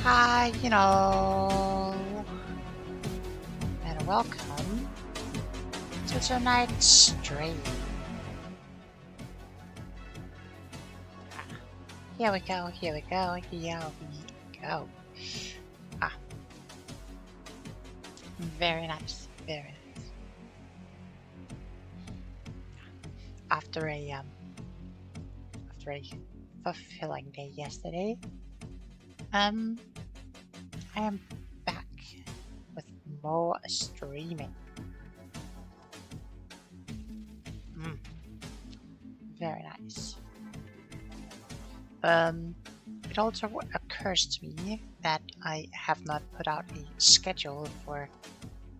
Hi, and welcome to tonight's stream. Here we go, here we go, here we go. Ah, very nice, very nice. After a fulfilling day yesterday, I am back with more streaming. Very nice. It also occurs to me that I have not put out a schedule for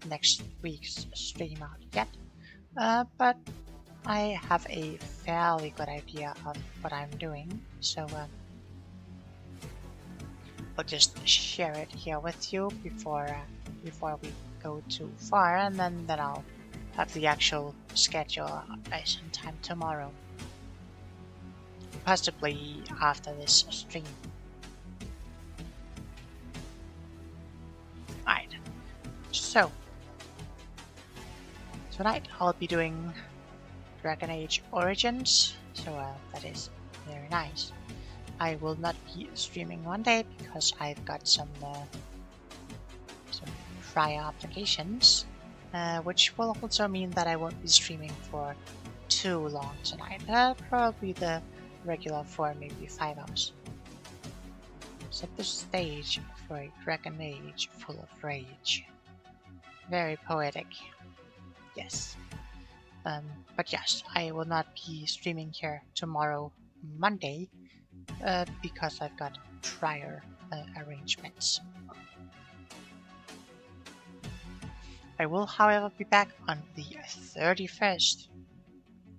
next week's stream out yet, but I have a fairly good idea of what I'm doing, so I'll just share it here with you before we go too far, and then I'll have the actual schedule by sometime tomorrow. Possibly after this stream. Right. So tonight I'll be doing Dragonaid Origins, so that is very nice. I will not be streaming one day because I've got some prior obligations, which will also mean that I won't be streaming for too long tonight. Probably the regular 4, maybe 5 hours. Set the stage for a Dragonaid full of rage. Very poetic. Yes. But yes, I will not be streaming here tomorrow, Monday, because I've got prior arrangements. I will, however, be back on the 31st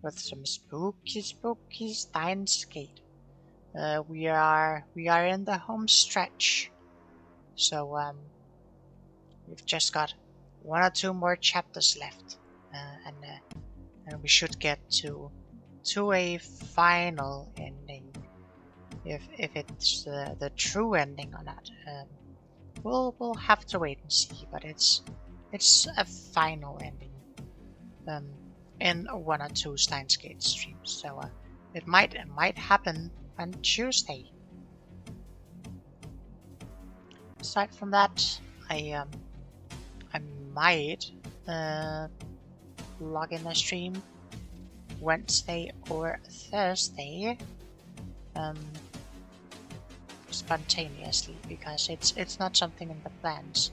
with some spooky Steinsgate. We are in the home stretch, so we've just got 1 or 2 more chapters left, and we should get to a final ending. If it's the true ending or not, we'll have to wait and see. But it's a final ending. In 1 or 2 Steinsgate streams, so it might happen on Tuesday. Aside from that, I might log in a stream Wednesday or Thursday, spontaneously, because it's not something in the plans.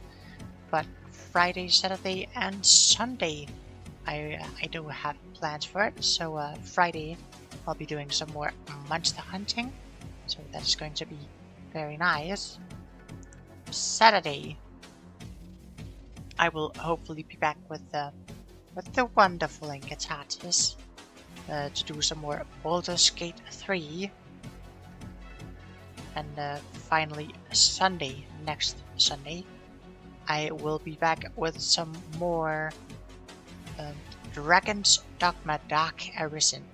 But Friday, Saturday, and Sunday, I do have plans for it. So Friday I'll be doing some more monster hunting, so that's going to be very nice. Saturday I will hopefully be back with the wonderful Inkatatis to do some more Baldur's Gate 3, and finally Sunday, next Sunday, I will be back with some more Dragon's Dogma Dark Arisen,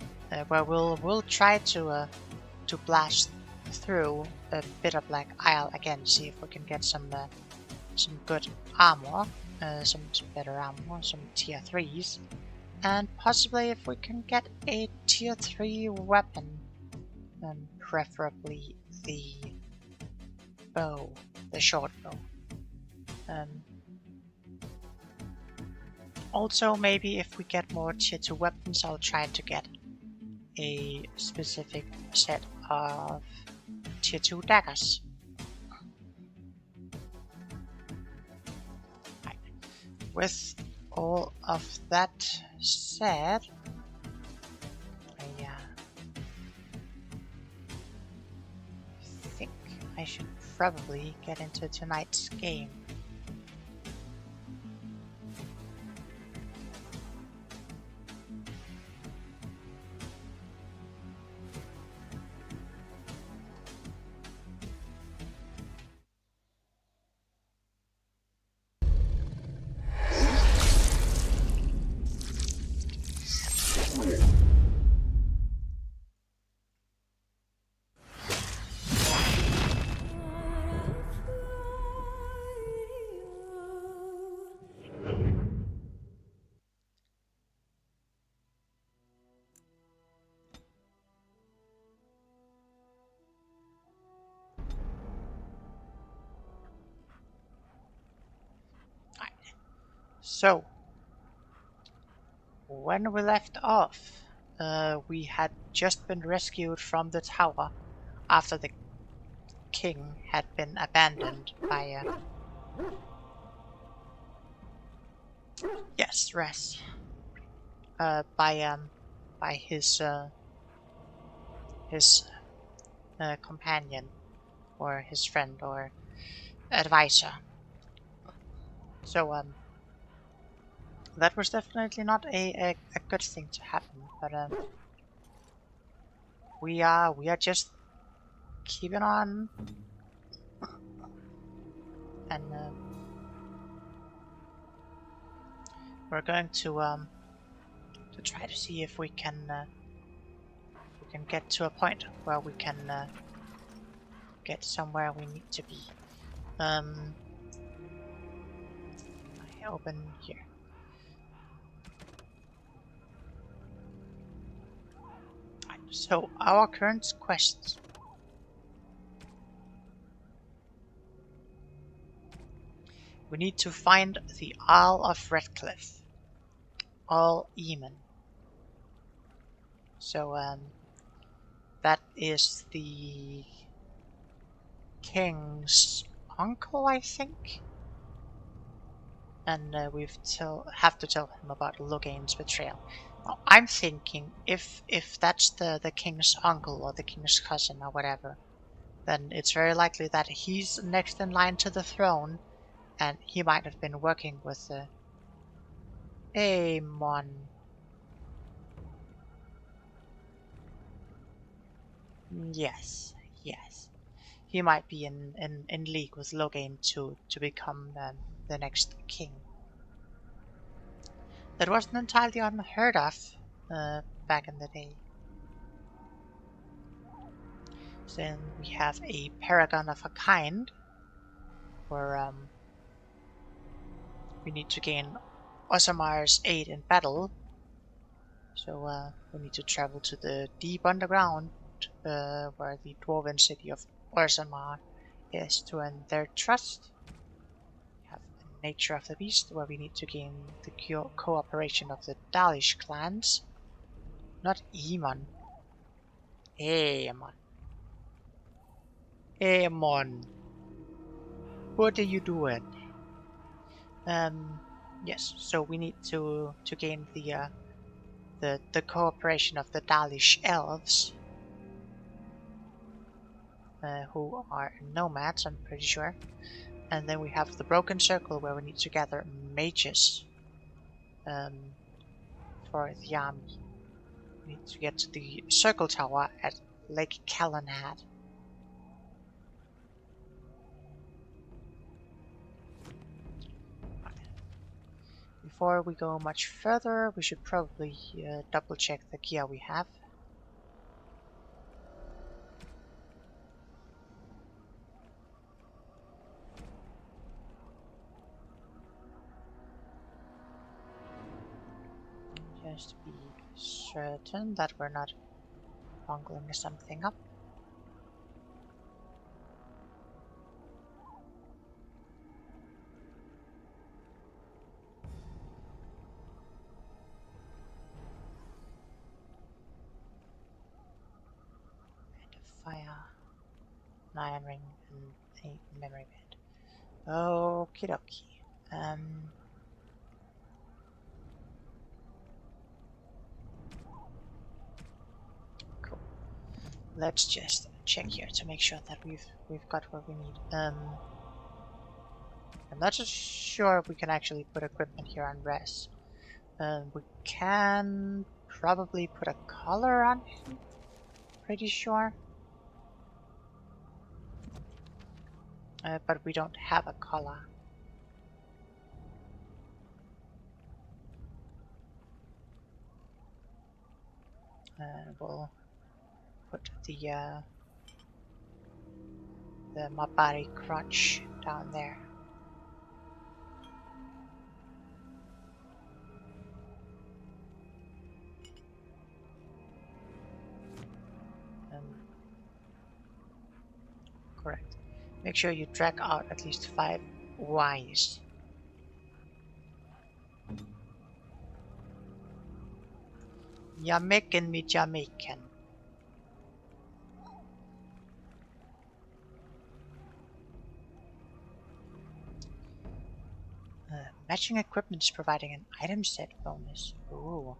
where we'll try to blast through a Bitter Black Isle again, see if we can get some good armor, some better armor, some tier 3s, and possibly if we can get a tier 3 weapon, preferably the bow, the short bow. Also, maybe if we get more tier 2 weapons, I'll try to get a specific set of tier 2 daggers. Right. With all of that said, I think I should probably get into tonight's game. So, when we left off, we had just been rescued from the tower after the king had been abandoned by yes, Res, by his companion or his friend or advisor. So that was definitely not a good thing to happen, but we are just keeping on, and we're going to try to see if we can get to a point where we can get somewhere we need to be. I open here. So our current quest. We need to find the Isle of Redcliffe. All Eamon. So that is the king's uncle, I think. And have to tell him about Logain's betrayal. Now, I'm thinking if that's the king's uncle or the king's cousin or whatever, then it's very likely that he's next in line to the throne, and he might have been working with Aemon. Yes, yes. He might be in league with Logain to become the next king. That wasn't entirely unheard of back in the day. Then we have a paragon of a kind, where we need to gain Osimar's aid in battle. So we need to travel to the deep underground, where the dwarven city of Orzammar is, to earn their trust. We have the nature of the beast, where we need to gain the cooperation of the Dalish clans. Not Eamon. Aemon. Aemon. What are you doing? Yes, so we need to gain the cooperation of the Dalish elves, who are nomads, I'm pretty sure. And then we have the Broken Circle, where we need to gather mages for the army. We need to get to the Circle Tower at Lake Callanad. Before we go much further, we should probably double check the gear we have. Just to be certain that we're not bungling something up. Fire, an iron ring, and a memory bed. Okie dokie. Cool. Let's just check here to make sure that we've got what we need. I'm not just sure if we can actually put equipment here on Res. We can probably put a collar on him. Pretty sure. But we don't have a collar. We'll put the Mabari crutch down there. Correct. Make sure you drag out at least 5 Ys. You're making me Jamaican. Matching equipment is providing an item set bonus. Ooh.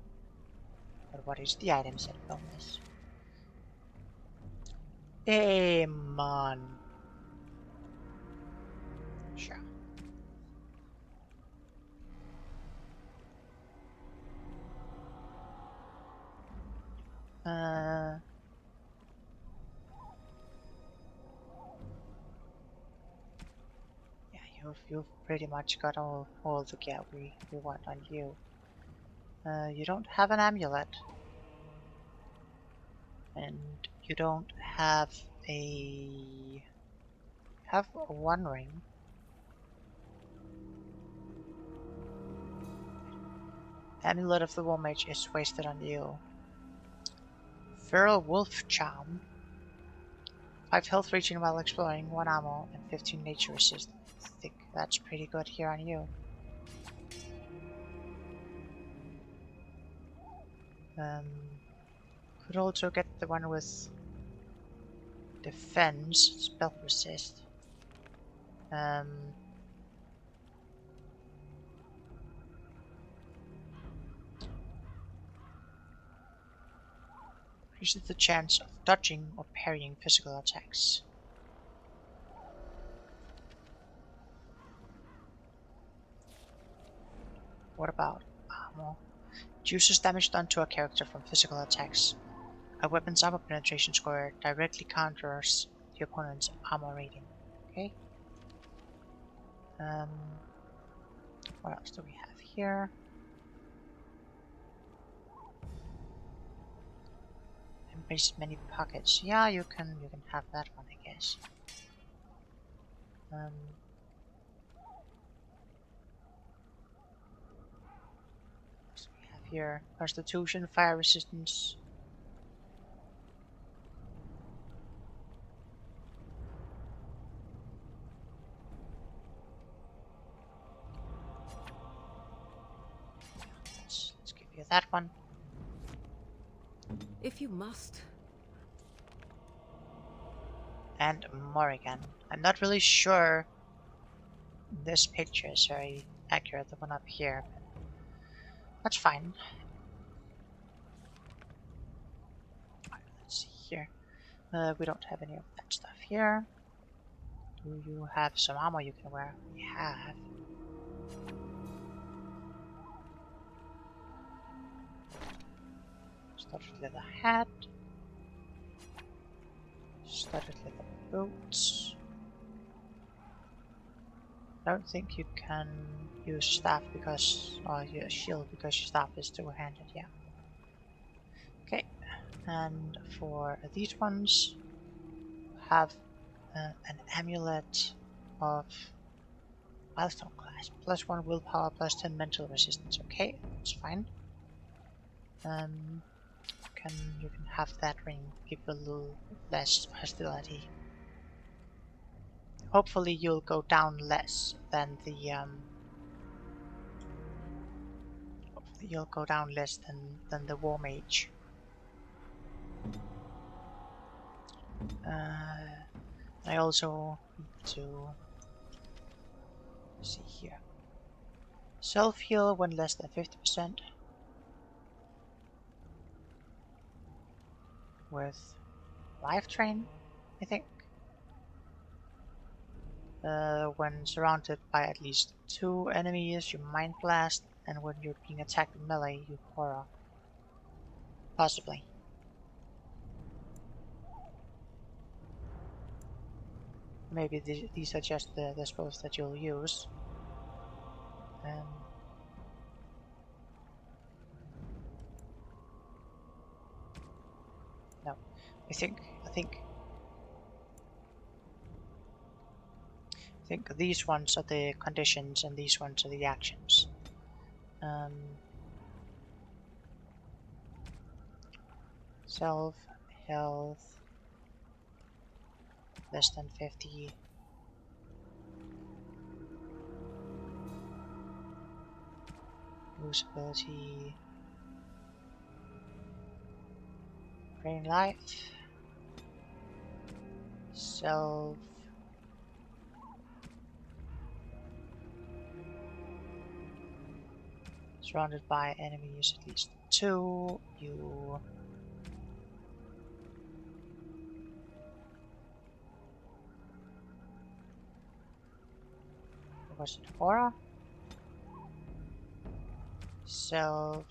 But what is the item set bonus? Hey, man. Sure. Yeah, you've pretty much got all the gear we want on you. You don't have an amulet. And you don't have a... have one ring. Amulet of the War Mage is wasted on you. Feral Wolf Charm. 5 health regen while exploring, 1 ammo, and 15 nature resist. I think that's pretty good here on you. Could also get the one with defense, spell resist. Increases the chance of dodging or parrying physical attacks. What about armor? Reduces damage done to a character from physical attacks. A weapon's armor penetration score directly counters the opponent's armor rating. Okay. What else do we have here? Embrace many pockets. Yeah, you can have that one, I guess. What else do we have here? Constitution, fire resistance. Let's give you that one. If you must. And Morrigan. I'm not really sure this picture is very accurate, the one up here, but that's fine. Let's see here. We don't have any of that stuff here. Do you have some armor you can wear? We have. Studded leather hat. Studded leather boots. I don't think you can use staff because, or your shield because your staff is two-handed, yeah. Okay, and for these ones, have an amulet of milestone class. +1 willpower, +10 mental resistance. Okay, that's fine. You can have that ring, give a little less hostility. Hopefully you'll go down less than the hopefully you'll go down less than the War Mage. I also need to see here. Self-heal when less than 50%. With Life Train, I think. When surrounded by at least 2 enemies, you Mind Blast, and when you're being attacked with melee, you Horror. Possibly. Maybe these are just the spells that you'll use. No, I think these ones are the conditions and these ones are the actions. Self, health, less than 50. Usability. Drain life. Self. Surrounded by enemies, at least 2. You. Was it Aura? Self.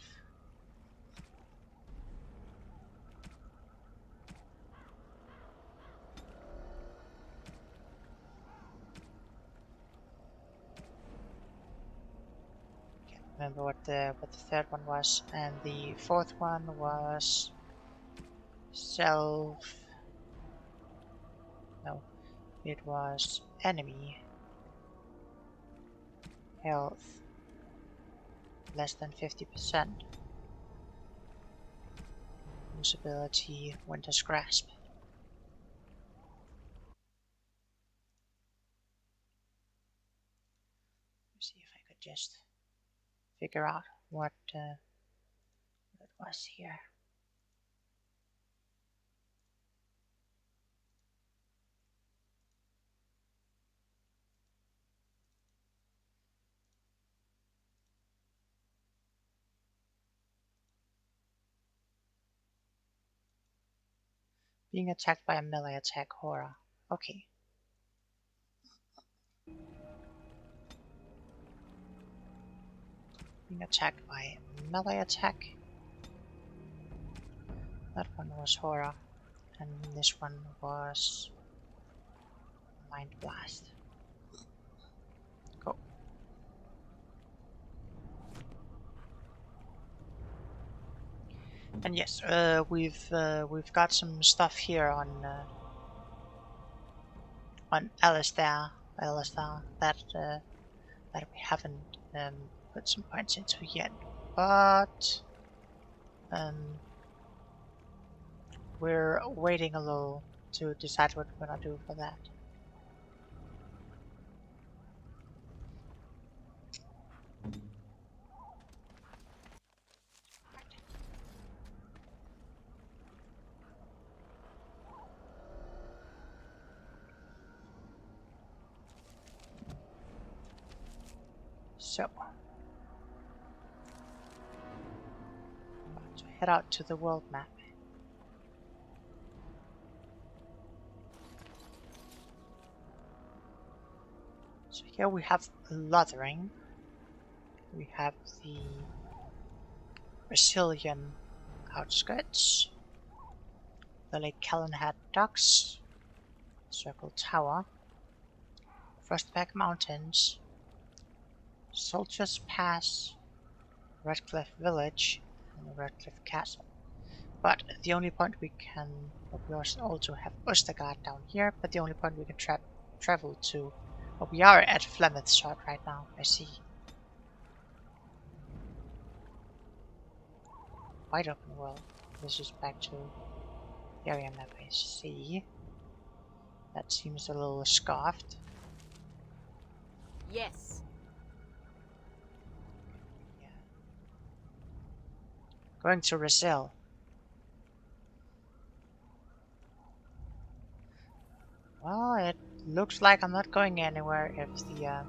Can't remember what the third one was, and the fourth one was self. No, it was enemy. Health less than 50%. Usability Winter's Grasp. Let's see if I could just figure out what it was here. Being attacked by a melee attack horror. Okay. Being attacked by a melee attack. That one was horror. And this one was Mind Blast. Go. And yes, we've got some stuff here on Alistair that we haven't put some points into yet, but we're waiting a little to decide what we're gonna do for that. So, to head out to the world map. So here we have Lothering. We have the Brazilian outskirts, the Lake Callanhead Docks, Circle Tower, Frostback Mountains, Soldiers Pass, Redcliffe Village, and Redcliffe Castle. But the only point we also have Ostergard down here, but the only point we can travel to. Well, we are at Flemeth Shot right now, I see. Wide open world. This is back to the area map, I see. That seems a little scoffed. Yes. Yeah. Going to Brazil. Well, it looks like I'm not going anywhere if the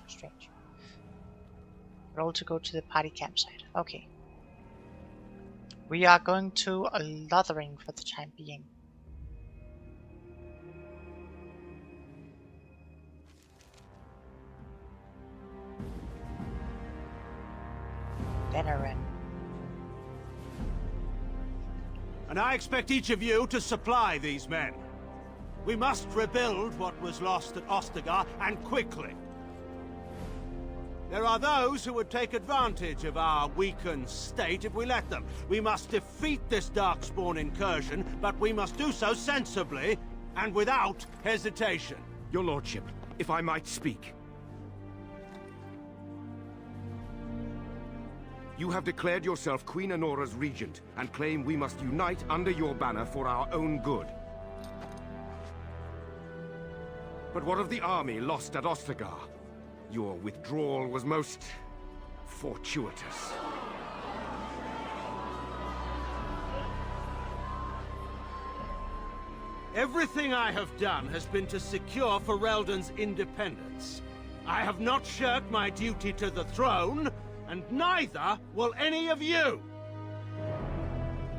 strange. Roll to go to the party campsite. Okay. We are going to Lothering for the time being. Venerin. And I expect each of you to supply these men. We must rebuild what was lost at Ostergar, and quickly. There are those who would take advantage of our weakened state if we let them. We must defeat this Darkspawn incursion, but we must do so sensibly and without hesitation. Your Lordship, if I might speak. You have declared yourself Queen Honora's regent, and claim we must unite under your banner for our own good. But what of the army lost at Ostergar? Your withdrawal was most fortuitous. Everything I have done has been to secure Ferelden's independence. I have not shirked my duty to the throne, and neither will any of you!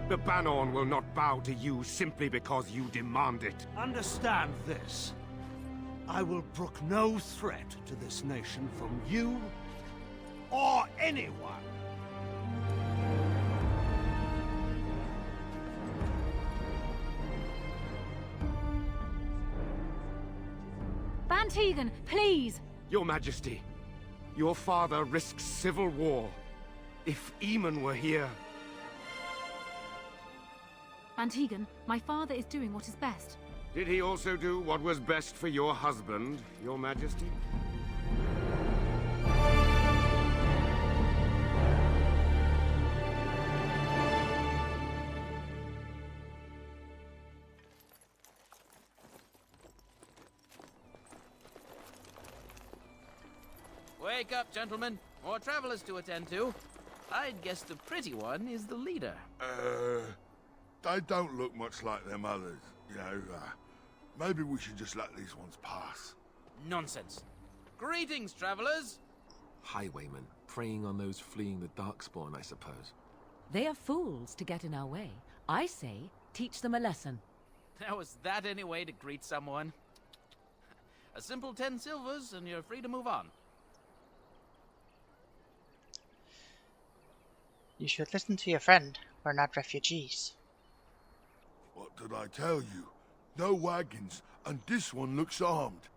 The Banorn will not bow to you simply because you demand it. Understand this. I will brook no threat to this nation from you or anyone. Van Tegan, please! Your Majesty, your father risks civil war. If Eamon were here... Van Tegan, my father is doing what is best. Did he also do what was best for your husband, Your Majesty? Wake up, gentlemen. More travelers to attend to. I'd guess the pretty one is the leader. They don't look much like them others, you know. Maybe we should just let these ones pass. Nonsense. Greetings, travelers. Highwaymen, preying on those fleeing the Darkspawn, I suppose. They are fools to get in our way. I say, teach them a lesson. Now, is that any way to greet someone? A simple 10 silvers and you're free to move on. You should listen to your friend. We're not refugees. What did I tell you? No wagons, and this one looks armed.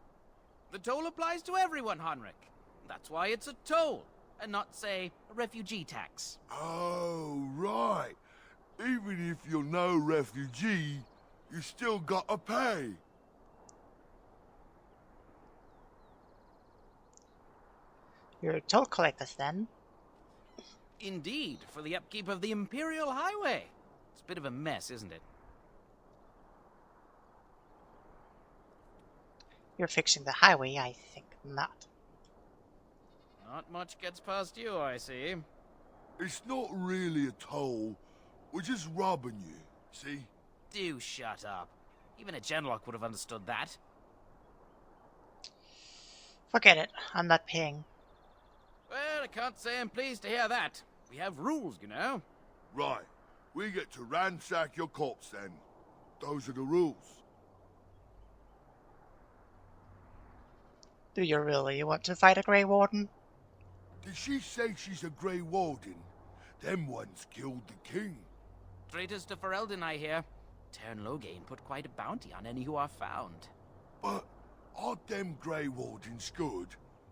The toll applies to everyone, Henrik. That's why it's a toll, and not, say, a refugee tax. Oh, right. Even if you're no refugee, you still gotta pay. You're toll collectors then? Indeed, for the upkeep of the Imperial Highway. It's a bit of a mess, isn't it? You're fixing the highway, I think not. Not much gets past you, I see. It's not really a toll. We're just robbing you, see? Do shut up. Even a Genlock would have understood that. Forget it. I'm not paying. Well, I can't say I'm pleased to hear that. We have rules, you know. Right. We get to ransack your corpse then. Those are the rules. Do you really want to fight a Grey Warden? Did she say she's a Grey Warden? Them ones killed the king. Traitors to Ferelden, I hear. Tern Loghain put quite a bounty on any who are found. But aren't them Grey Wardens good?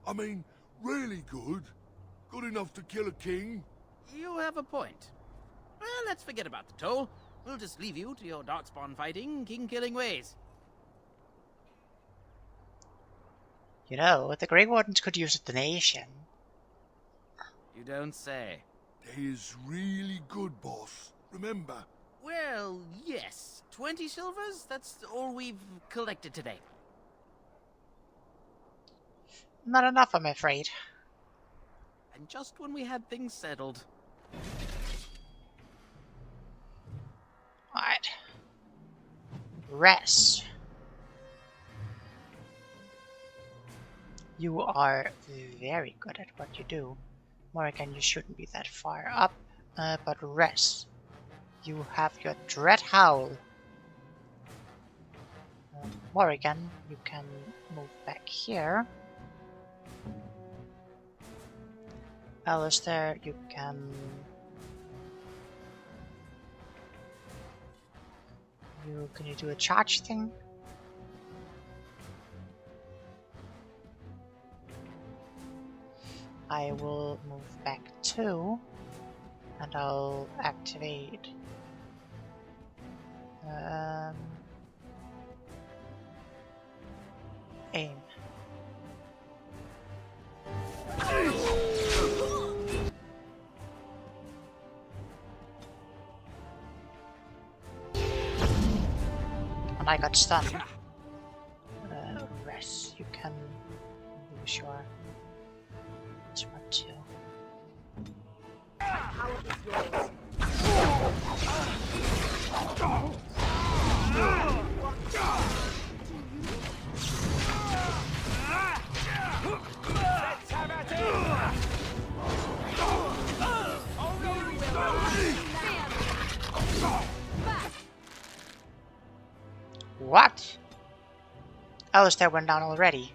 I mean, really good? Good enough to kill a king? You have a point. Well, let's forget about the toll. We'll just leave you to your Darkspawn fighting, king-killing ways. You know, the Grey Wardens could use a donation. You don't say. They is really good, boss. Remember? Well, yes. 20 silvers? That's all we've collected today. Not enough, I'm afraid. And just when we had things settled. Alright. Rest. You are very good at what you do. Morrigan, you shouldn't be that far up, but rest. You have your Dread Howl. Morrigan, you can move back here. Alistair, you can... Can you do a charge thing? I will move back too, and I'll activate aim. And I got stunned. Rest, you can use your this one too. What? Alistair went down already.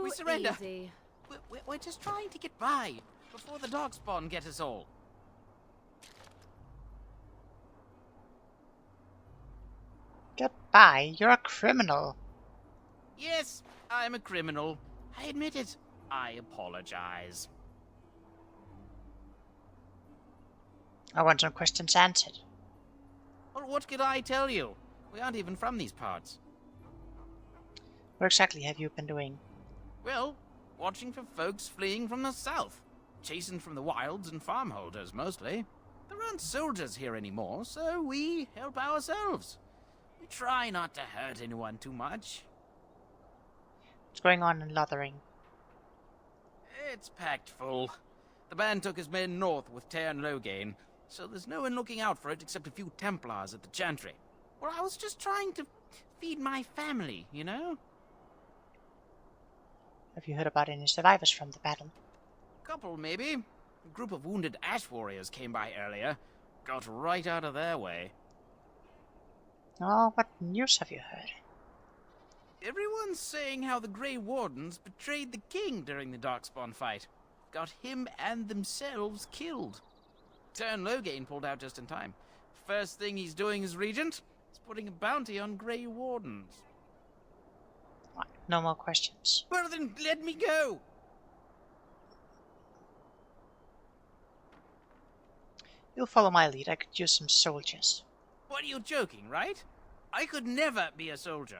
We surrender. Easy. We're just trying to get by before the Darkspawn get us all. Goodbye, you're a criminal. Yes, I'm a criminal. I admit it. I apologize. I want some questions answered. Well, what could I tell you? We aren't even from these parts. What exactly have you been doing? Well, watching for folks fleeing from the south. Chasing from the wilds and farmholders, mostly. There aren't soldiers here anymore, so we help ourselves. We try not to hurt anyone too much. What's going on in Lothering? It's packed full. The band took his men north with Tairn Loghain, so there's no one looking out for it except a few Templars at the Chantry. Well, I was just trying to feed my family, you know? Have you heard about any survivors from the battle? Couple, maybe. A group of wounded ash warriors came by earlier. Got right out of their way. Oh, what news have you heard? Everyone's saying how the Grey Wardens betrayed the king during the Darkspawn fight. Got him and themselves killed. Tairn Loghain pulled out just in time. First thing he's doing as regent is putting a bounty on Grey Wardens. What? No more questions. Well then, let me go! You'll follow my lead. I could use some soldiers. What, are you joking, right? I could never be a soldier.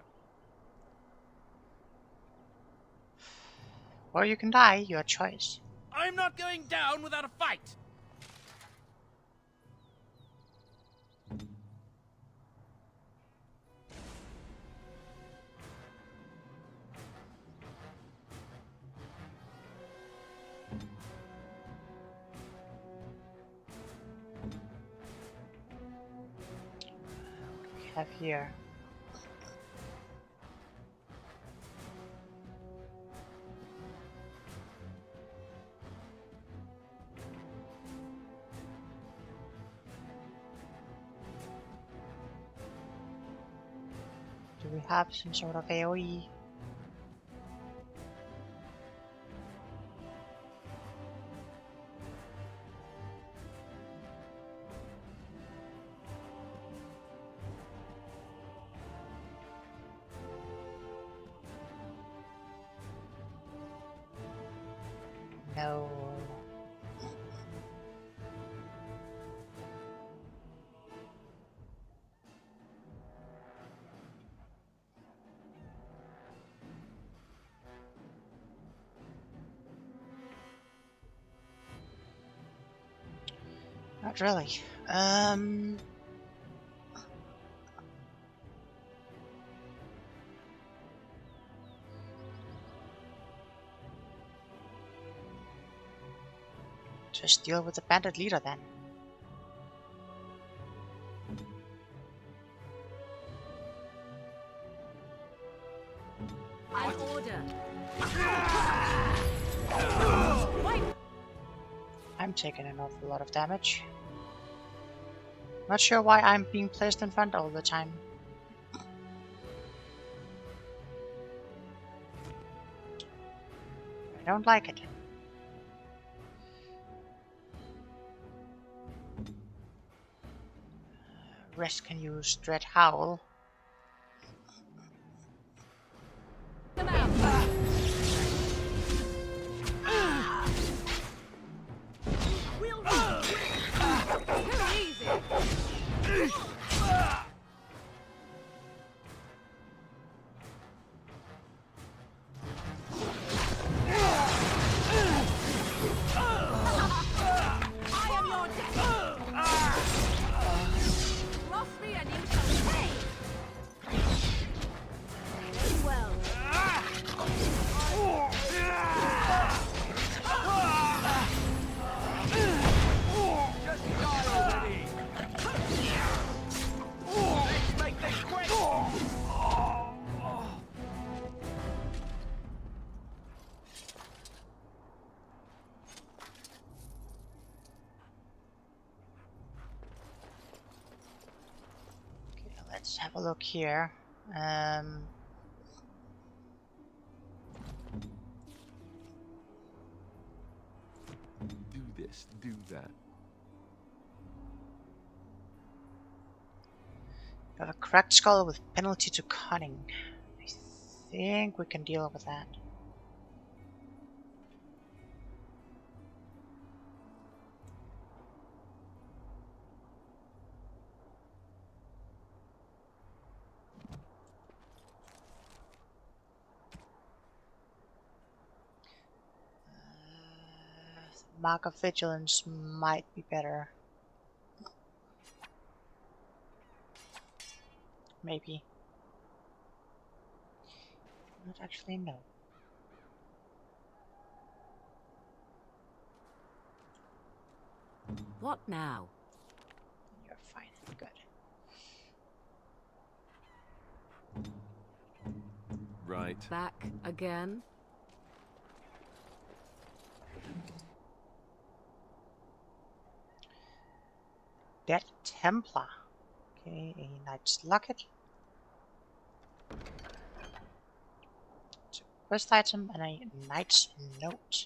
Or you can die, your choice. I'm not going down without a fight! What do we have here? Do we have some sort of AoE? No. Not really. Just deal with the bandit leader then. An order. I'm taking an awful lot of damage. Not sure why I'm being placed in front all the time. I don't like it. Rest can use Dread Howl. Them out. We'll too easy. I am your death. Cross me and you shall pay. Let's have a look here. Do this, do that. Got a cracked skull with penalty to cunning. I think we can deal with that. Mark of Vigilance might be better. Maybe. Not actually, no. What now? You're fine. Good. Right. Back again? Dead Templar. Okay, a Knight's Locket. It's a quest item and a Knight's Note.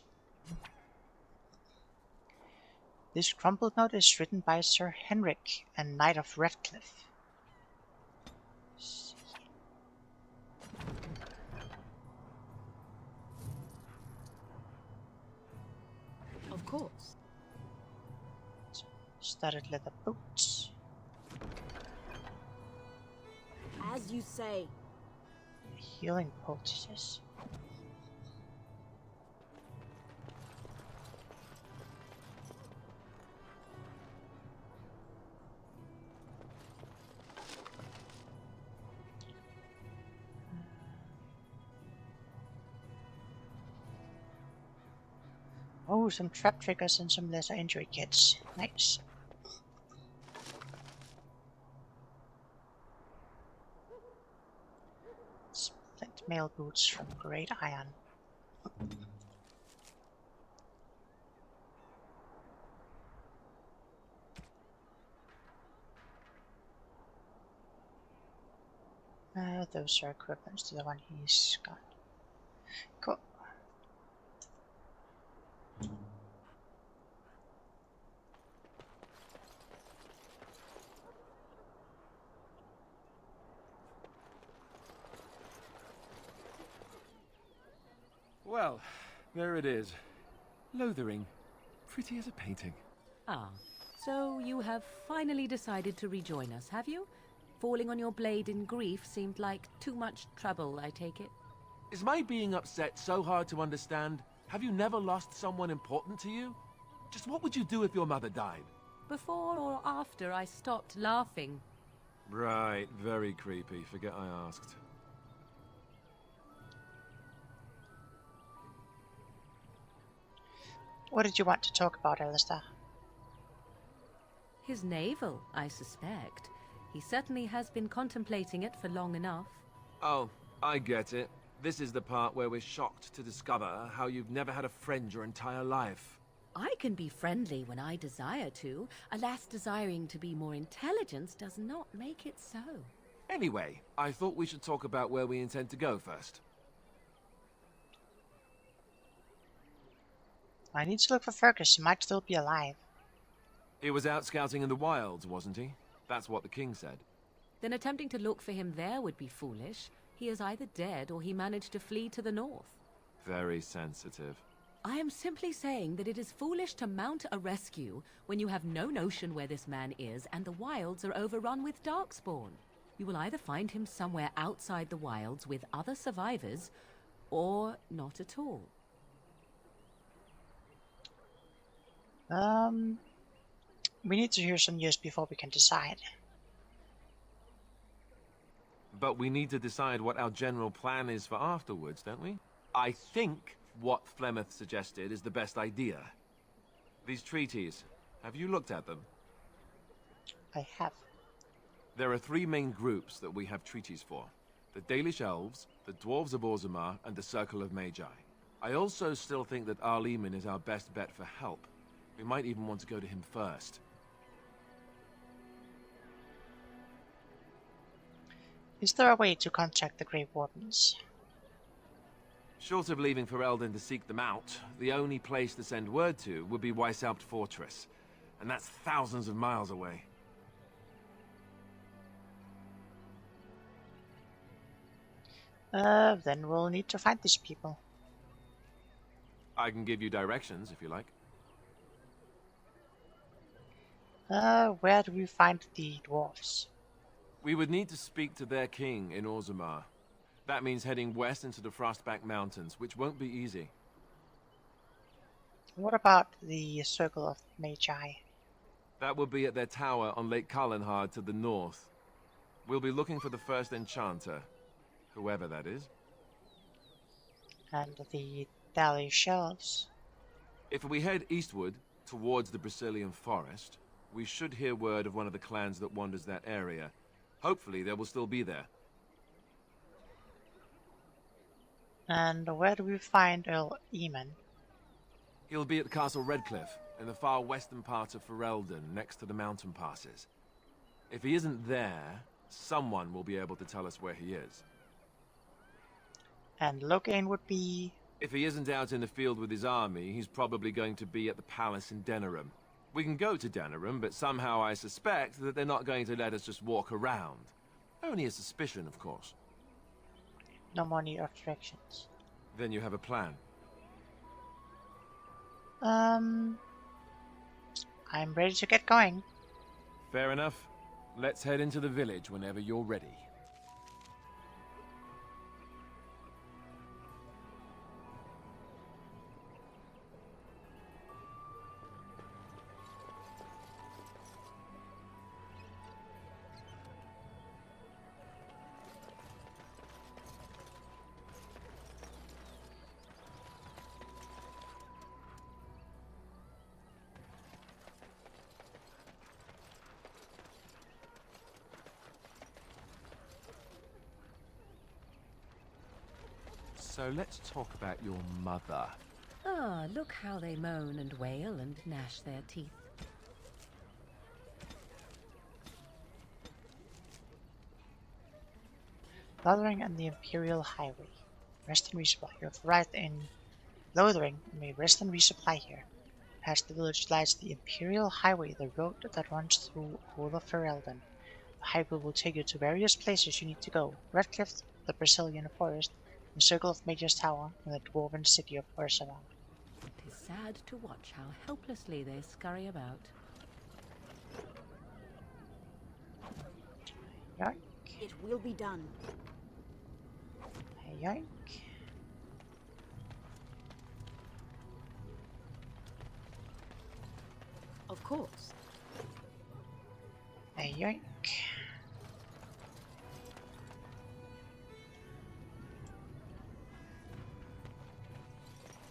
This crumpled note is written by Sir Henrik, a Knight of Redcliffe. Of course. Studded leather boots. As you say. Healing poultices. Oh, some trap triggers and some lesser injury kits. Nice. Splint mail boots from Great Iron. Those are equivalents to the one he's got. Cool. Well, there it is. Lothering. Pretty as a painting. Ah, so you have finally decided to rejoin us, have you? Falling on your blade in grief seemed like too much trouble, I take it. Is my being upset so hard to understand? Have you never lost someone important to you? Just what would you do if your mother died? Before or after I stopped laughing? Right, very creepy. Forget I asked. What did you want to talk about, Alistair? His navel, I suspect. He certainly has been contemplating it for long enough. Oh, I get it. This is the part where we're shocked to discover how you've never had a friend your entire life. I can be friendly when I desire to. Alas, desiring to be more intelligent does not make it so. Anyway, I thought we should talk about where we intend to go first. I need to look for Fergus. He might still be alive. He was out scouting in the wilds, wasn't he? That's what the king said. Then attempting to look for him there would be foolish. He is either dead or he managed to flee to the north. Very sensitive. I am simply saying that it is foolish to mount a rescue when you have no notion where this man is and the wilds are overrun with darkspawn. You will either find him somewhere outside the wilds with other survivors, or not at all. We need to hear some news before we can decide. But we need to decide what our general plan is for afterwards, don't we? I think what Flemeth suggested is the best idea. These treaties, have you looked at them? I have. There are three main groups that we have treaties for. The Dalish Elves, the Dwarves of Orzammar, and the Circle of Magi. I also still think that Arleman is our best bet for help. We might even want to go to him first. Is there a way to contact the Grey Wardens? Short of leaving Ferelden to seek them out, the only place to send word to would be Weishaupt Fortress. And that's thousands of miles away. Then we'll need to find these people. I can give you directions, if you like. Where do we find the dwarves? We would need to speak to their king in Orzammar. That means heading west into the Frostback Mountains, which won't be easy. What about the Circle of Magi? That will be at their tower on Lake Carlenhard to the north. We'll be looking for the first enchanter, whoever that is. And the Dally Shelves? If we head eastward, towards the Brazilian forest, we should hear word of one of the clans that wanders that area. Hopefully they will still be there. And where do we find Earl Eamon? He'll be at Castle Redcliffe, in the far western part of Ferelden, next to the mountain passes. If he isn't there, someone will be able to tell us where he is. And Loghain would be... If he isn't out in the field with his army, he's probably going to be at the palace in Denerim. We can go to Denerim, but somehow I suspect that they're not going to let us just walk around. Only a suspicion, of course. No more need of directions. Then you have a plan. I'm ready to get going. Fair enough. Let's head into the village whenever you're ready. So let's talk about your mother. Ah, look how they moan and wail and gnash their teeth. Lothering and the Imperial Highway. Rest and resupply. You have arrived in Lothering and may rest and resupply here. Past the village lies the Imperial Highway, the road that runs through all of Ferelden. The highway will take you to various places you need to go. Redcliffe, the Brazilian forest, the Circle of Magi's Tower, and the dwarven city of Orzammar. It is sad to watch how helplessly they scurry about. Yoink. It will be done. Yoink. Of course. Yoink.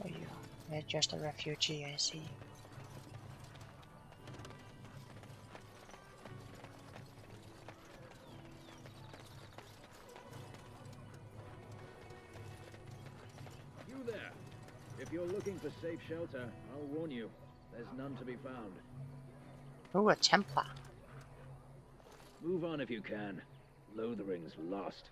Oh, you're just a refugee, I see. You there. If you're looking for safe shelter, I'll warn you, there's none to be found. Ooh, a Templar. Move on if you can. Lothering's lost.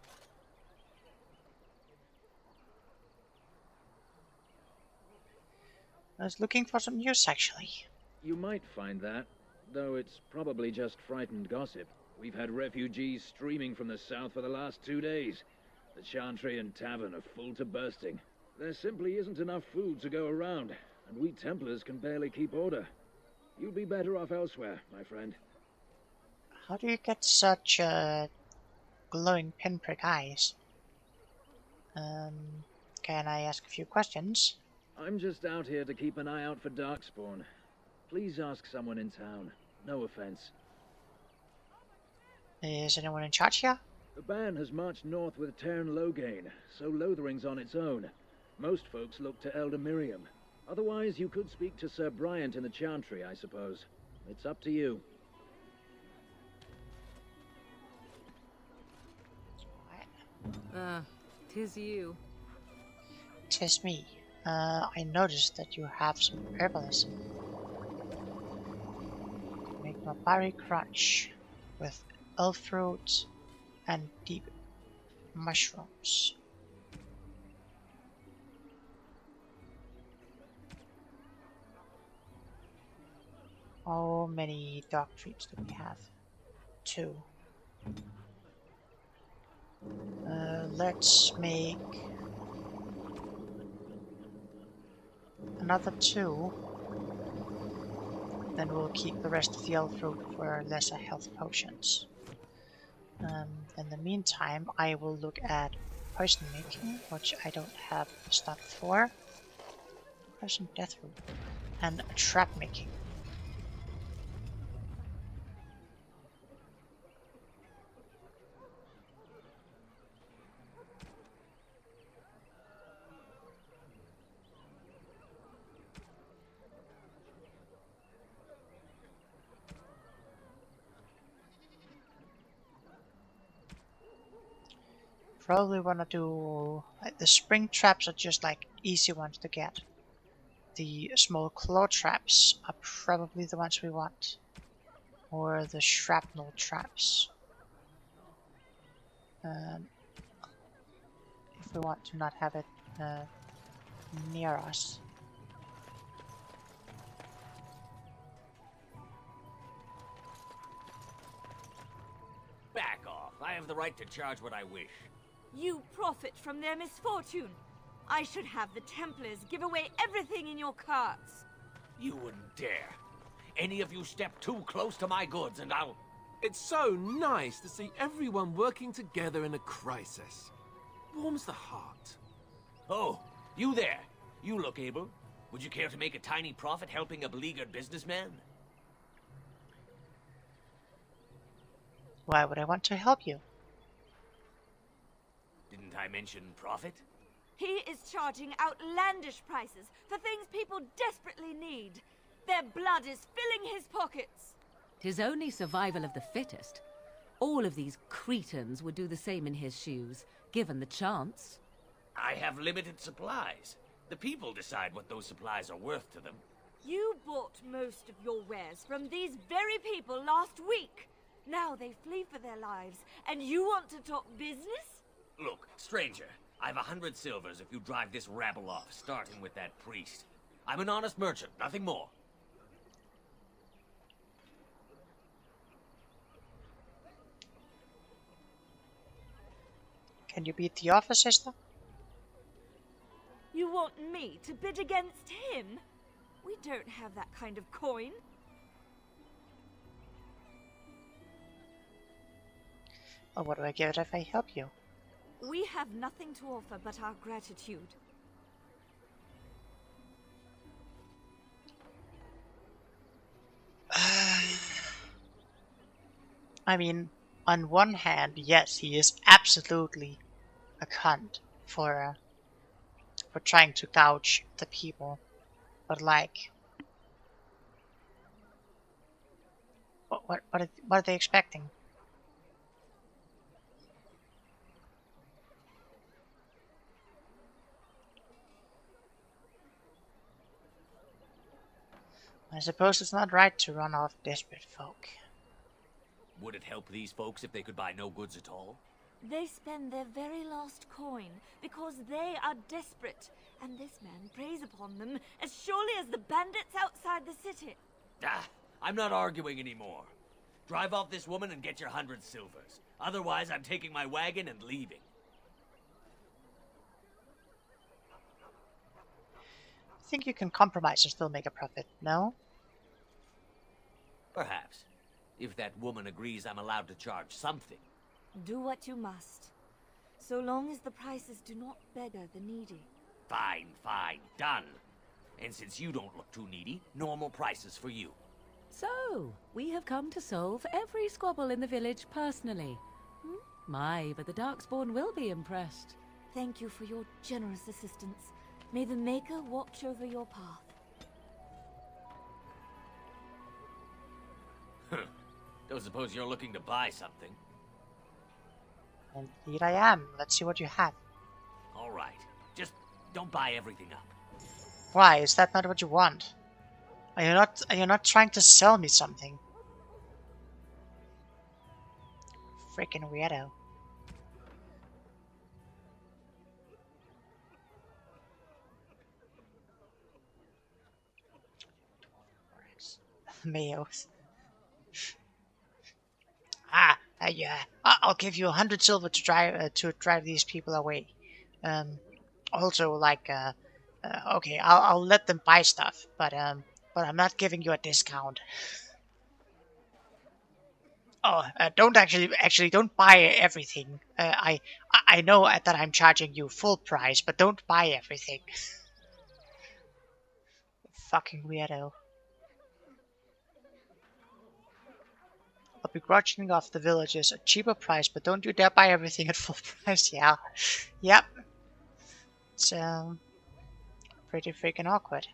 I was looking for some news, actually. You might find that, though it's probably just frightened gossip. We've had refugees streaming from the south for the last 2 days. The Chantry and Tavern are full to bursting. There simply isn't enough food to go around, and we Templars can barely keep order. You'll be better off elsewhere, my friend. How do you get such glowing pinprick eyes? Can I ask a few questions? I'm just out here to keep an eye out for Darkspawn. Please ask someone in town. No offense. Is anyone in charge here? The band has marched north with Tern Loghain, so Lothering's on its own. Most folks look to Elder Miriam. Otherwise, you could speak to Sir Bryant in the Chantry, I suppose. It's up to you. Tis you. Tis me. I noticed that you have some herbalism. Make my berry crunch with elf fruit and deep mushrooms. How many dog treats do we have? 2. Let's make another 2. Then we'll keep the rest of the elf fruit for lesser health potions. In the meantime, I will look at poison making, which I don't have stuff for. Poison death root. And trap making. Probably wanna do like the spring traps are just like easy ones to get. The small claw traps are probably the ones we want, or the shrapnel traps. If we want to not have it near us. Back off. I have the right to charge what I wish. You profit from their misfortune. I should have the Templars give away everything in your carts. You wouldn't dare. Any of you step too close to my goods and I'll... It's so nice to see everyone working together in a crisis. Warms the heart. Oh, you there. You look able. Would you care to make a tiny profit helping a beleaguered businessman? Why would I want to help you? Didn't I mention profit? He is charging outlandish prices for things people desperately need. Their blood is filling his pockets. 'Tis only survival of the fittest. All of these cretins would do the same in his shoes, given the chance. I have limited supplies. The people decide what those supplies are worth to them. You bought most of your wares from these very people last week. Now they flee for their lives, and you want to talk business? Look, stranger, I've 100 silvers if you drive this rabble off, starting with that priest. I'm an honest merchant, nothing more. Can you beat the offer, sister? You want me to bid against him? We don't have that kind of coin. Well, what do I give it if I help you? We have nothing to offer but our gratitude. I mean, on one hand, yes, he is absolutely a cunt for trying to gouge the people, but like, what are they expecting? I suppose it's not right to run off desperate folk. Would it help these folks if they could buy no goods at all? They spend their very last coin because they are desperate, and this man preys upon them as surely as the bandits outside the city. Ah, I'm not arguing anymore. Drive off this woman and get your 100 silvers. Otherwise, I'm taking my wagon and leaving. I think you can compromise and still make a profit, no? Perhaps. If that woman agrees I'm allowed to charge something. Do what you must, so long as the prices do not beggar the needy. Fine, fine, done. And since you don't look too needy, normal prices for you. So, we have come to solve every squabble in the village personally. My, but the Darkspawn will be impressed. Thank you for your generous assistance. May the Maker watch over your path. Don't suppose you're looking to buy something? Indeed I am. Let's see what you have. All right. Just don't buy everything up. Why? Is that not what you want? Are you not trying to sell me something? Freaking weirdo. Mayos. Yeah. I'll give you 100 silver to drive these people away. Also, like, okay, I'll let them buy stuff, but I'm not giving you a discount. Oh, don't buy everything. I know that I'm charging you full price, but don't buy everything. Fucking weirdo. I'll be grudging off the villagers at cheaper price, but don't you dare buy everything at full price. Yeah, yep. It's pretty freaking awkward.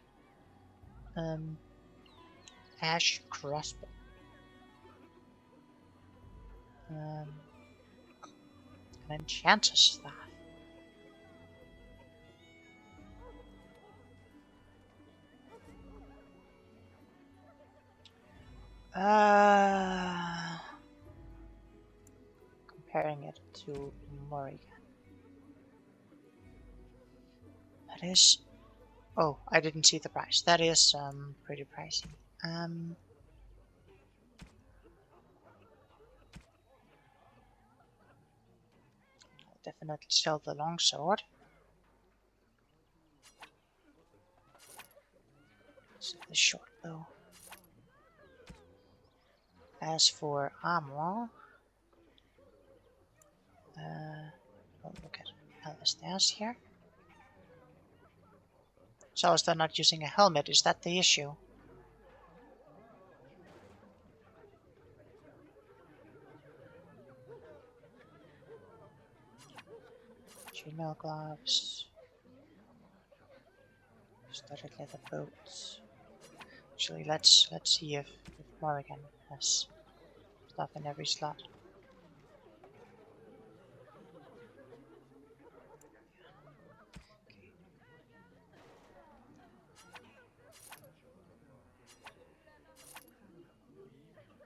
Ash crossbow. An enchanter's staff. Comparing it to Morrigan. That is... Oh, I didn't see the price. That is pretty pricey. I'll definitely sell the longsword. Sell the short bow. As for armor, oh, look at Alistair's here. So is they're not using a helmet? Is that the issue? Chainmail gloves. Studded leather boots. Actually, let's see if Morrigan has stuff in every slot.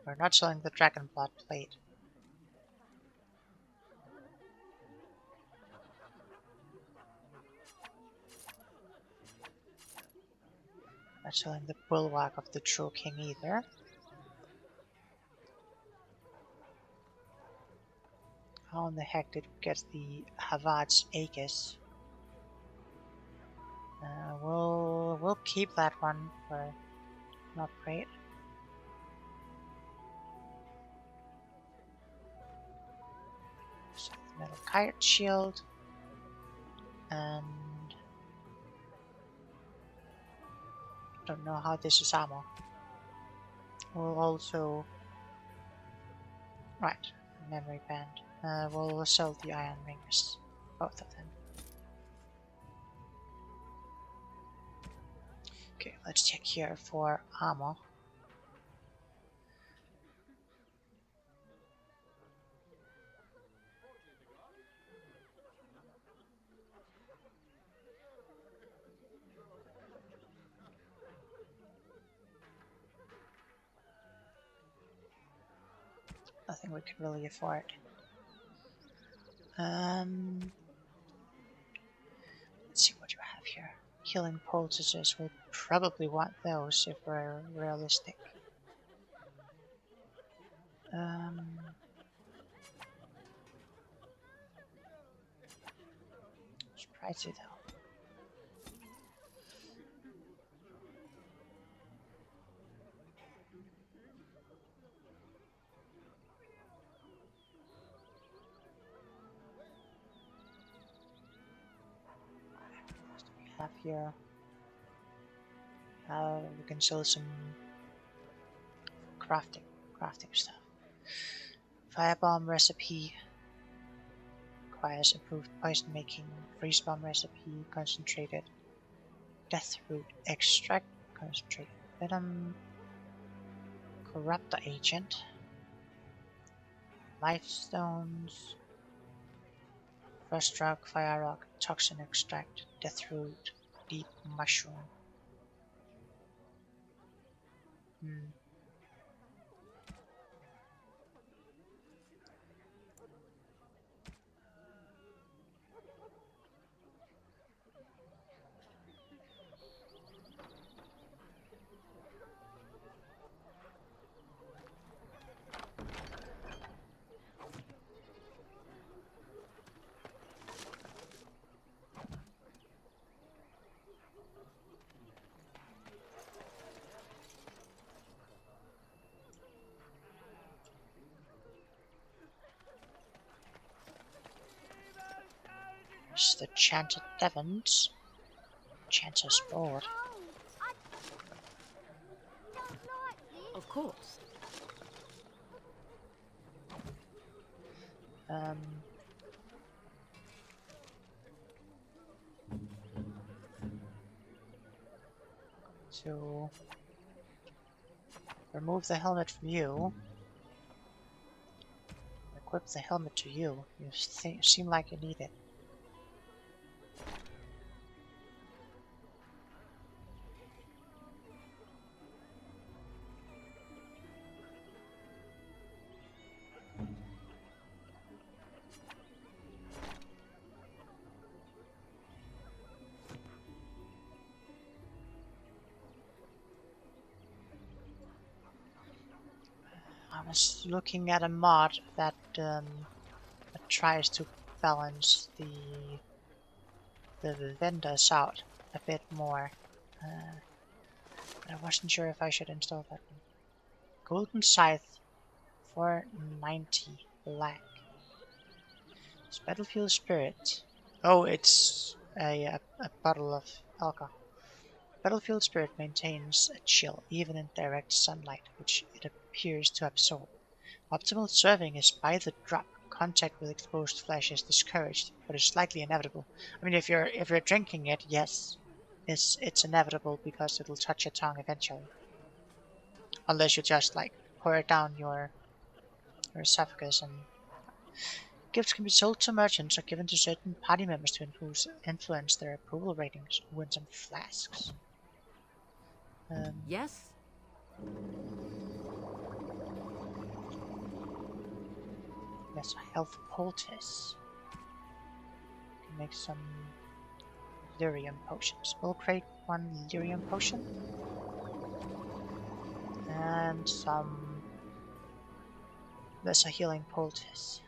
We're not selling the dragon blood plate. Not selling the bulwark of the true king either. How in the heck did we get the Havard's Aegis? We'll keep that one for not great. So the metal kite shield and don't know how this is ammo. We'll also memory band. We'll sell the iron rings, both of them. Okay, let's check here for armor. Nothing we could really afford. Let's see what you have here. Healing poultices, we'll probably want those if we're realistic. It's pricey though. Have here. We can sell some crafting stuff. Firebomb recipe requires improved poison making. Freeze bomb recipe concentrated. Death root extract concentrated venom. Corruptor agent. Life stones. Frost rock, fire rock, toxin extract, death root, deep mushroom. There's the Chanted Devons. Chanter's Board. Of course. To remove the helmet from you. Equip the helmet to you. You seem like you need it. I was looking at a mod that tries to balance the vendors out a bit more. I wasn't sure if I should install that one. Golden Scythe, 490 black. It's Battlefield Spirit. Oh, it's a bottle of alcohol. Battlefield Spirit maintains a chill even in direct sunlight, which it appears to absorb. Optimal serving is by the drop. Contact with exposed flesh is discouraged, but is likely inevitable. I mean, if you're drinking it, yes, it's inevitable because it'll touch your tongue eventually. Unless you just like pour it down your esophagus. And gifts can be sold to merchants or given to certain party members to influence their approval ratings. Win some flasks. Yes? There's a health poultice. Can make some lyrium potions. We'll create one lyrium potion. And some... There's a healing poultice.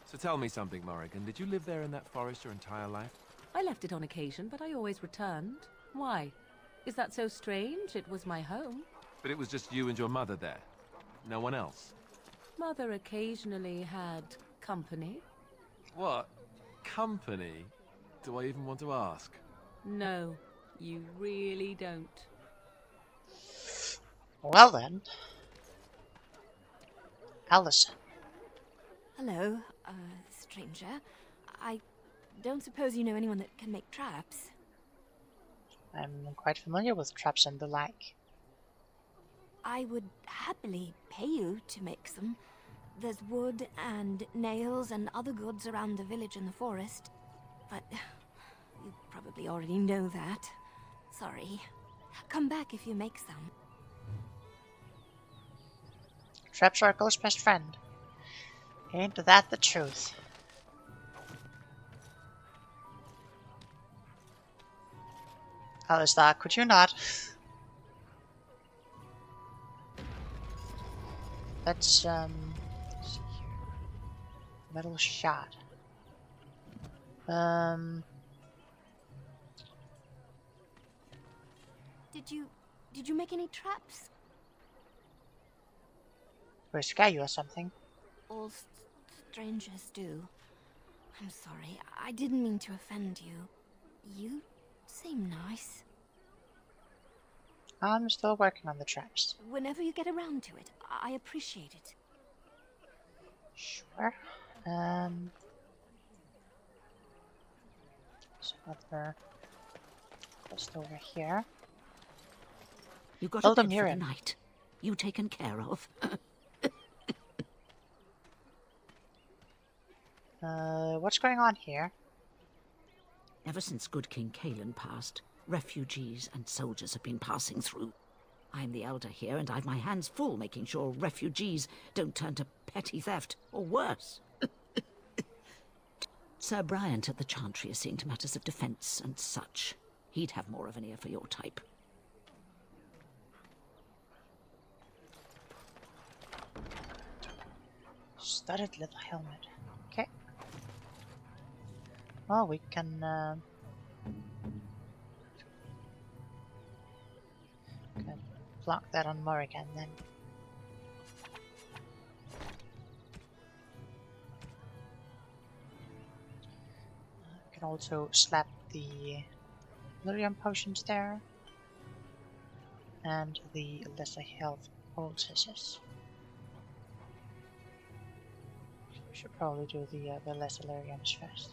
So tell me something, Morrigan. Did you live there in that forest your entire life? I left it on occasion, but I always returned. Why? Is that so strange? It was my home. But it was just you and your mother there? No one else? Mother occasionally had company. What? Company? Do I even want to ask? No, you really don't. Well then. Allison. Hello, stranger. I don't suppose you know anyone that can make traps? I'm quite familiar with traps and the like. I would happily pay you to make some. There's wood and nails and other goods around the village and the forest. But you probably already know that. Sorry. Come back if you make some. Traps are a ghost best friend. Ain't that the truth? Alistair, could you not? Let's see here. Metal shot. Did you make any traps? Or scare you or something? All strangers do. I'm sorry. I didn't mean to offend you. You seem nice. I'm still working on the traps. Whenever you get around to it, I appreciate it. Sure. So other just over here. You got Build a a bed for mirror. the night. You taken care of. What's going on here? Ever since good King Kalen passed, refugees and soldiers have been passing through. I'm the elder here, and I've my hands full making sure refugees don't turn to petty theft, or worse. Sir Bryant at the Chantry is seeing to matters of defence and such. He'd have more of an ear for your type. studded leather helmet. Okay. Well, we can block that on Morrigan then. We can also slap the Lyrium potions there and the lesser health poultices. We should probably do the lesser Lyriums first.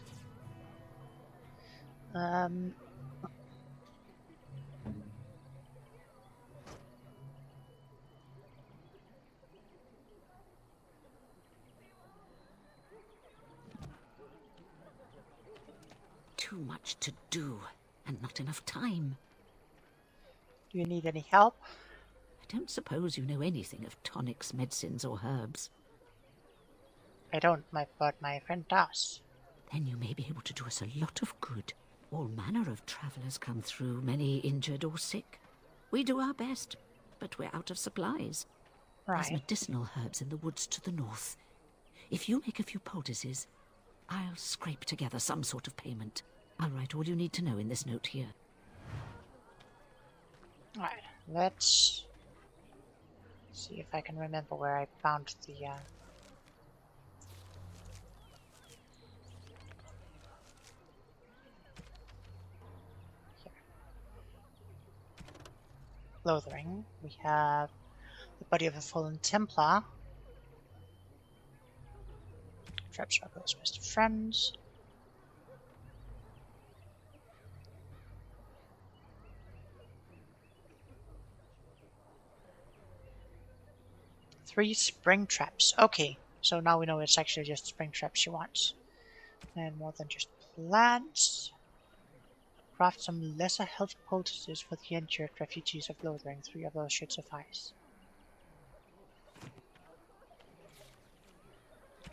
Too much to do, and not enough time. Do you need any help? I don't suppose you know anything of tonics, medicines, or herbs. I don't, but my friend does. Then you may be able to do us a lot of good. All manner of travellers come through, many injured or sick. We do our best, but we're out of supplies. Right. There's medicinal herbs in the woods to the north. If you make a few poultices, I'll scrape together some sort of payment. I'll write all you need to know in this note here. Alright, let's see if I can remember where I found the here. Lothering. We have the body of a fallen Templar. Trap Struggle's best friends. Three spring traps. Okay, so now we know it's actually just spring traps she wants. And more than just plants. Craft some lesser health poultices for the injured refugees of Lothering. 3 of those should suffice.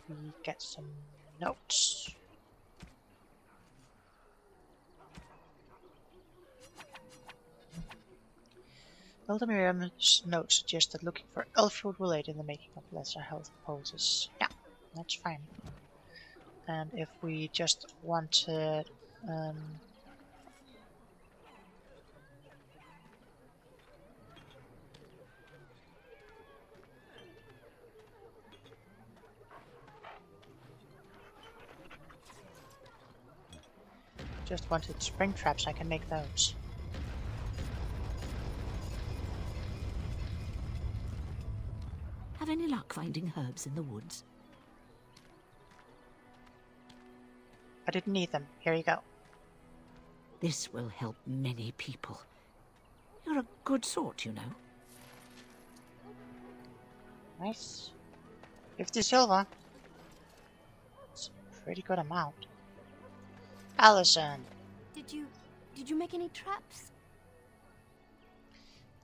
We get some notes. Eldamirium's notes suggest that looking for elf fruit will aid in the making of lesser health poultices. Yeah, that's fine. And if we just wanted spring traps, I can make those. Have any luck finding herbs in the woods? I didn't need them. Here you go. This will help many people. You're a good sort, you know. Nice. 50 silver. It's a pretty good amount. Allison. Did you make any traps?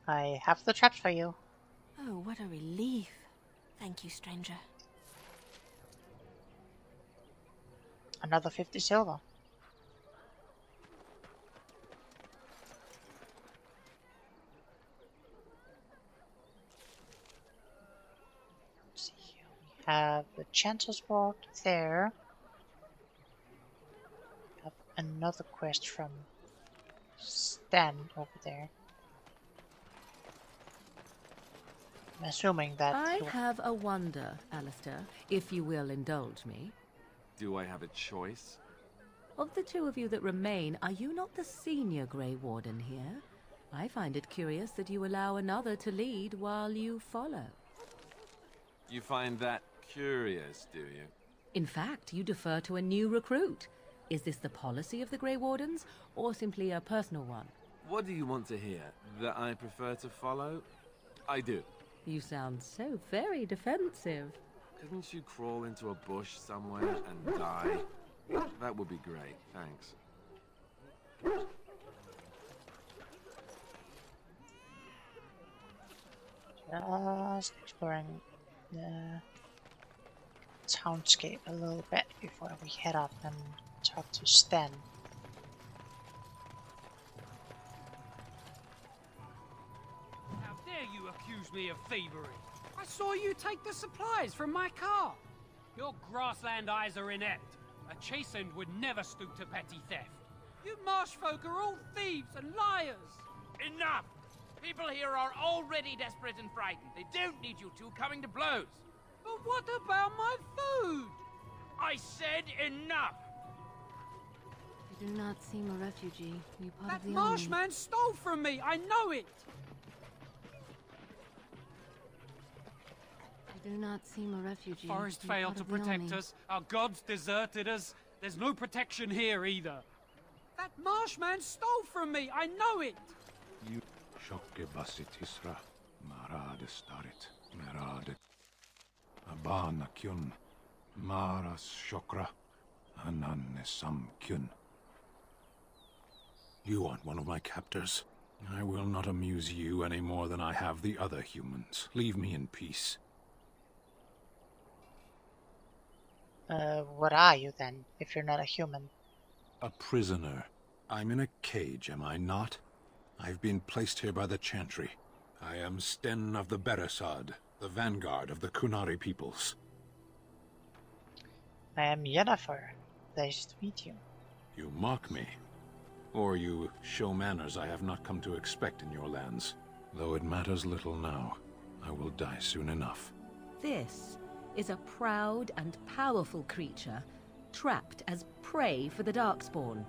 I have the traps for you. Oh, what a relief. Thank you, stranger. Another 50 silver. Let's see here. We have the Chanter's Board there. We have another quest from Stan over there. I'm assuming that... I have a wonder, Alistair, if you will indulge me. Do I have a choice? Of the two of you that remain, are you not the senior Grey Warden here? I find it curious that you allow another to lead while you follow. You find that curious, do you? In fact, you defer to a new recruit. Is this the policy of the Grey Wardens, or simply a personal one? What do you want to hear? That I prefer to follow? I do. You sound so very defensive. Couldn't you crawl into a bush somewhere and die? That would be great, thanks. Just exploring the townscape a little bit before we head up and talk to Stan. How dare you accuse me of thievery? I saw you take the supplies from my car. Your grassland eyes are inept. A chastened would never stoop to petty theft. You marsh folk are all thieves and liars. Enough! People here are already desperate and frightened. They don't need you two coming to blows. But what about my food? I said enough! You do not seem a refugee. You part That of the army. marshman stole from me. I know it. You do not seem a refugee. Forest You failed part to of the protect army. us. Our gods deserted us. There's no protection here either. That marshman stole from me. I know it. You Shokke basit Isra, Marade starit, Merade Abana kyun, Maras Shokra, Ananne Sam kyun. You aren't one of my captors. I will not amuse you any more than I have the other humans. Leave me in peace. What are you then, if you're not a human? A prisoner. I'm in a cage, am I not? I've been placed here by the Chantry. I am Sten of the Beresad, the vanguard of the Kunari peoples. I am Yennefer. Nice to meet you. You mock me. Or you show manners I have not come to expect in your lands. Though it matters little now, I will die soon enough. This is a proud and powerful creature, trapped as prey for the Darkspawn.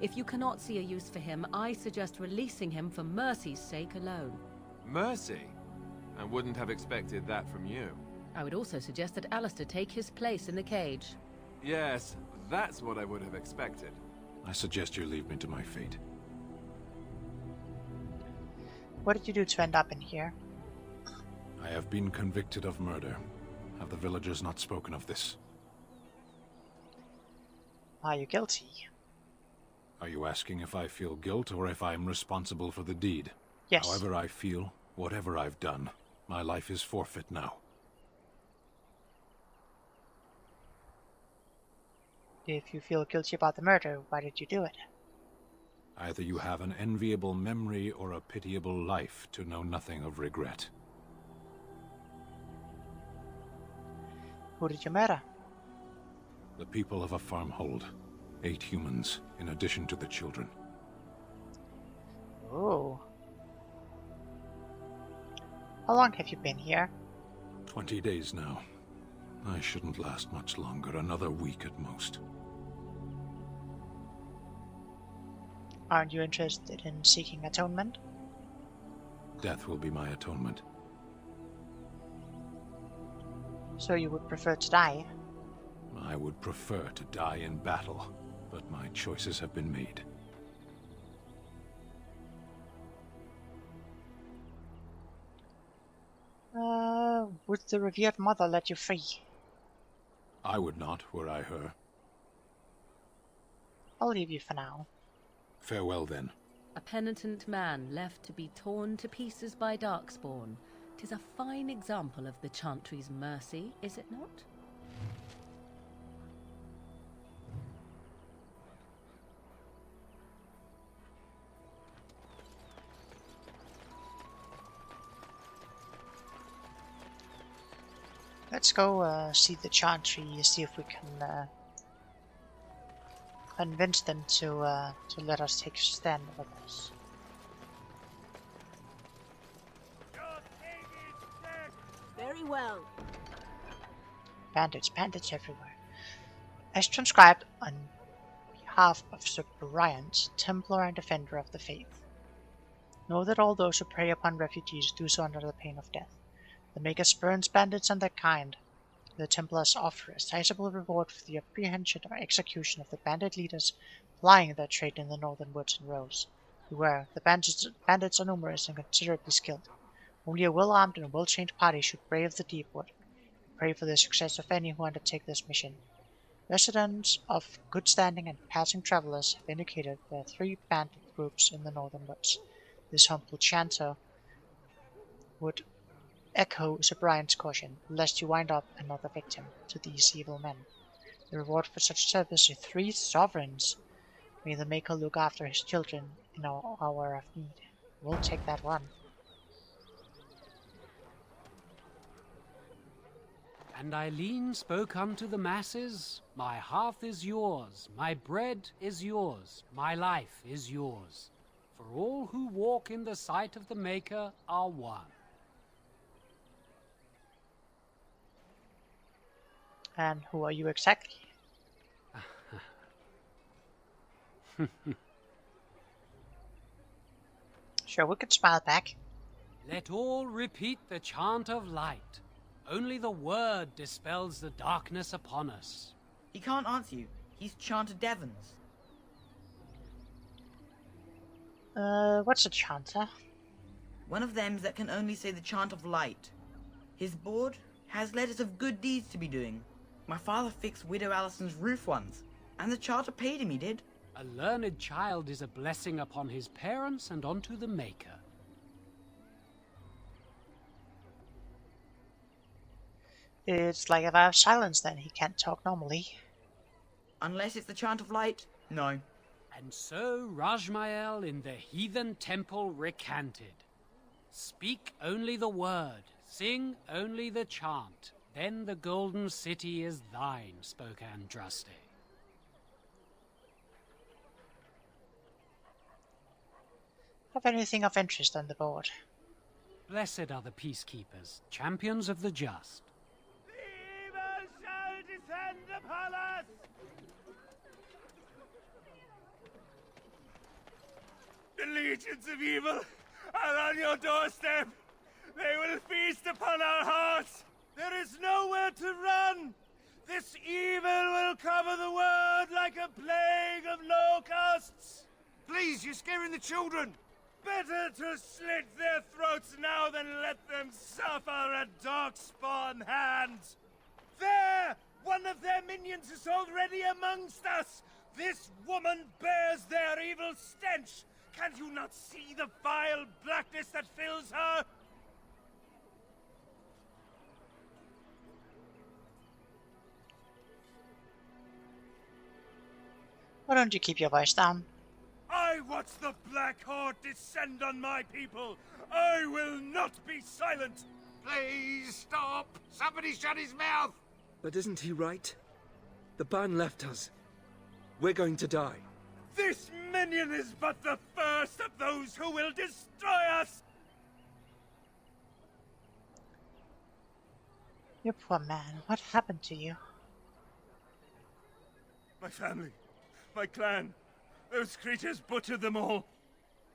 If you cannot see a use for him, I suggest releasing him for mercy's sake alone. Mercy? I wouldn't have expected that from you. I would also suggest that Alistair take his place in the cage. Yes, that's what I would have expected. I suggest you leave me to my fate. What did you do to end up in here? I have been convicted of murder. Have the villagers not spoken of this? Are you guilty? Are you asking if I feel guilt or if I am responsible for the deed? Yes. However I feel, whatever I've done, my life is forfeit now. If you feel guilty about the murder, why did you do it? Either you have an enviable memory or a pitiable life to know nothing of regret. Who did you murder? The people of a farmhold. 8 humans, in addition to the children. Oh. How long have you been here? 20 days now. I shouldn't last much longer, another week at most. Aren't you interested in seeking atonement? Death will be my atonement. So you would prefer to die? I would prefer to die in battle, but my choices have been made. Would the revered mother let you free? I would not, were I her. I'll leave you for now. Farewell, then. A penitent man left to be torn to pieces by Darkspawn. 'Tis a fine example of the Chantry's mercy, is it not? Let's go see the Chantry, see if we can convince them to let us take a stand with us. Very well. Bandits everywhere. As transcribed on behalf of Sir Bryant, Templar and Defender of the Faith. Know that all those who prey upon refugees do so under the pain of death. The Maker spurns bandits and their kind. The Templars offer a sizable reward for the apprehension or execution of the bandit leaders plying their trade in the northern woods and roads. Beware, the bandits are numerous and considerably skilled. Only a well-armed and well-trained party should brave the deep wood. Pray for the success of any who undertake this mission. Residents of good standing and passing travelers have indicated there are 3 bandit groups in the northern woods. This humble chanter would echo Sir Brian's caution, lest you wind up another victim to these evil men. The reward for such service is 3 sovereigns. May the Maker look after his children in our hour of need. We'll take that one. And Eileen spoke unto the masses, my hearth is yours, my bread is yours, my life is yours. For all who walk in the sight of the Maker are one. And who are you exactly? Sure, we could smile back. Let all repeat the chant of light. Only the word dispels the darkness upon us. He can't answer you. He's chanted Devons. What's a chanter? One of them that can only say the chant of light. His board has letters of good deeds to be doing. My father fixed Widow Allison's roof once, and the charter paid him, he did. A learned child is a blessing upon his parents and onto the Maker. It's like a vow of silence then, he can't talk normally. Unless it's the chant of light, no. And so Rajmael in the heathen temple recanted. Speak only the word, sing only the chant, then the golden city is thine, spoke Andraste. Have anything of interest on the board? Blessed are the peacekeepers, champions of the just. Evil shall descend upon us! The legions of evil are on your doorstep. They will feast upon our hearts. There is nowhere to run. This evil will cover the world like a plague of locusts. Please, you're scaring the children. Better to slit their throats now than let them suffer at Darkspawn hands. There! One of their minions is already amongst us. This woman bears their evil stench. Can you not see the vile blackness that fills her? Why don't you keep your voice down? I watch the Black Horde descend on my people. I will not be silent. Please stop. Somebody shut his mouth. But isn't he right? The ban left us. We're going to die. This minion is but the first of those who will destroy us. You poor man, what happened to you? My family, my clan, those creatures butchered them all.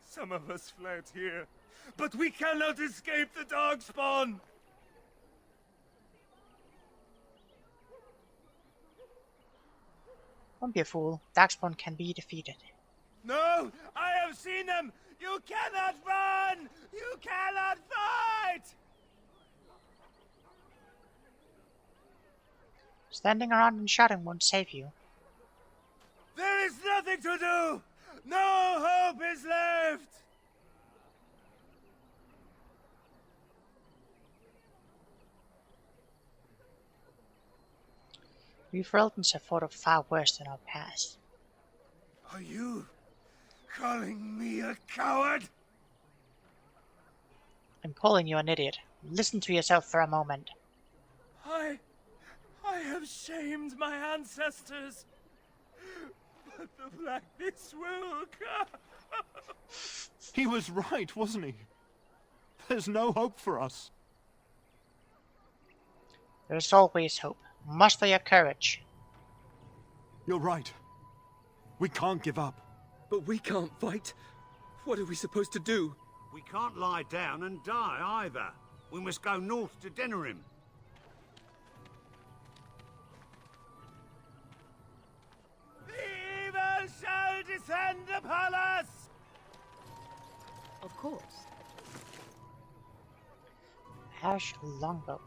Some of us fled here, but we cannot escape the Darkspawn. Don't be a fool. Darkspawn can be defeated. No, I have seen them. You cannot run. You cannot fight. Standing around and shouting won't save you. There is nothing to do. No hope is left. We Freldons have fought far worse than our past. Are you calling me a coward? I'm calling you an idiot. Listen to yourself for a moment. I have shamed my ancestors, but the blackness will come. He was right, wasn't he? There's no hope for us. There's always hope. Muster your courage. You're right. We can't give up. But we can't fight. What are we supposed to do? We can't lie down and die either. We must go north to Denerim. The evil shall descend upon us! Of course. Ash longbow.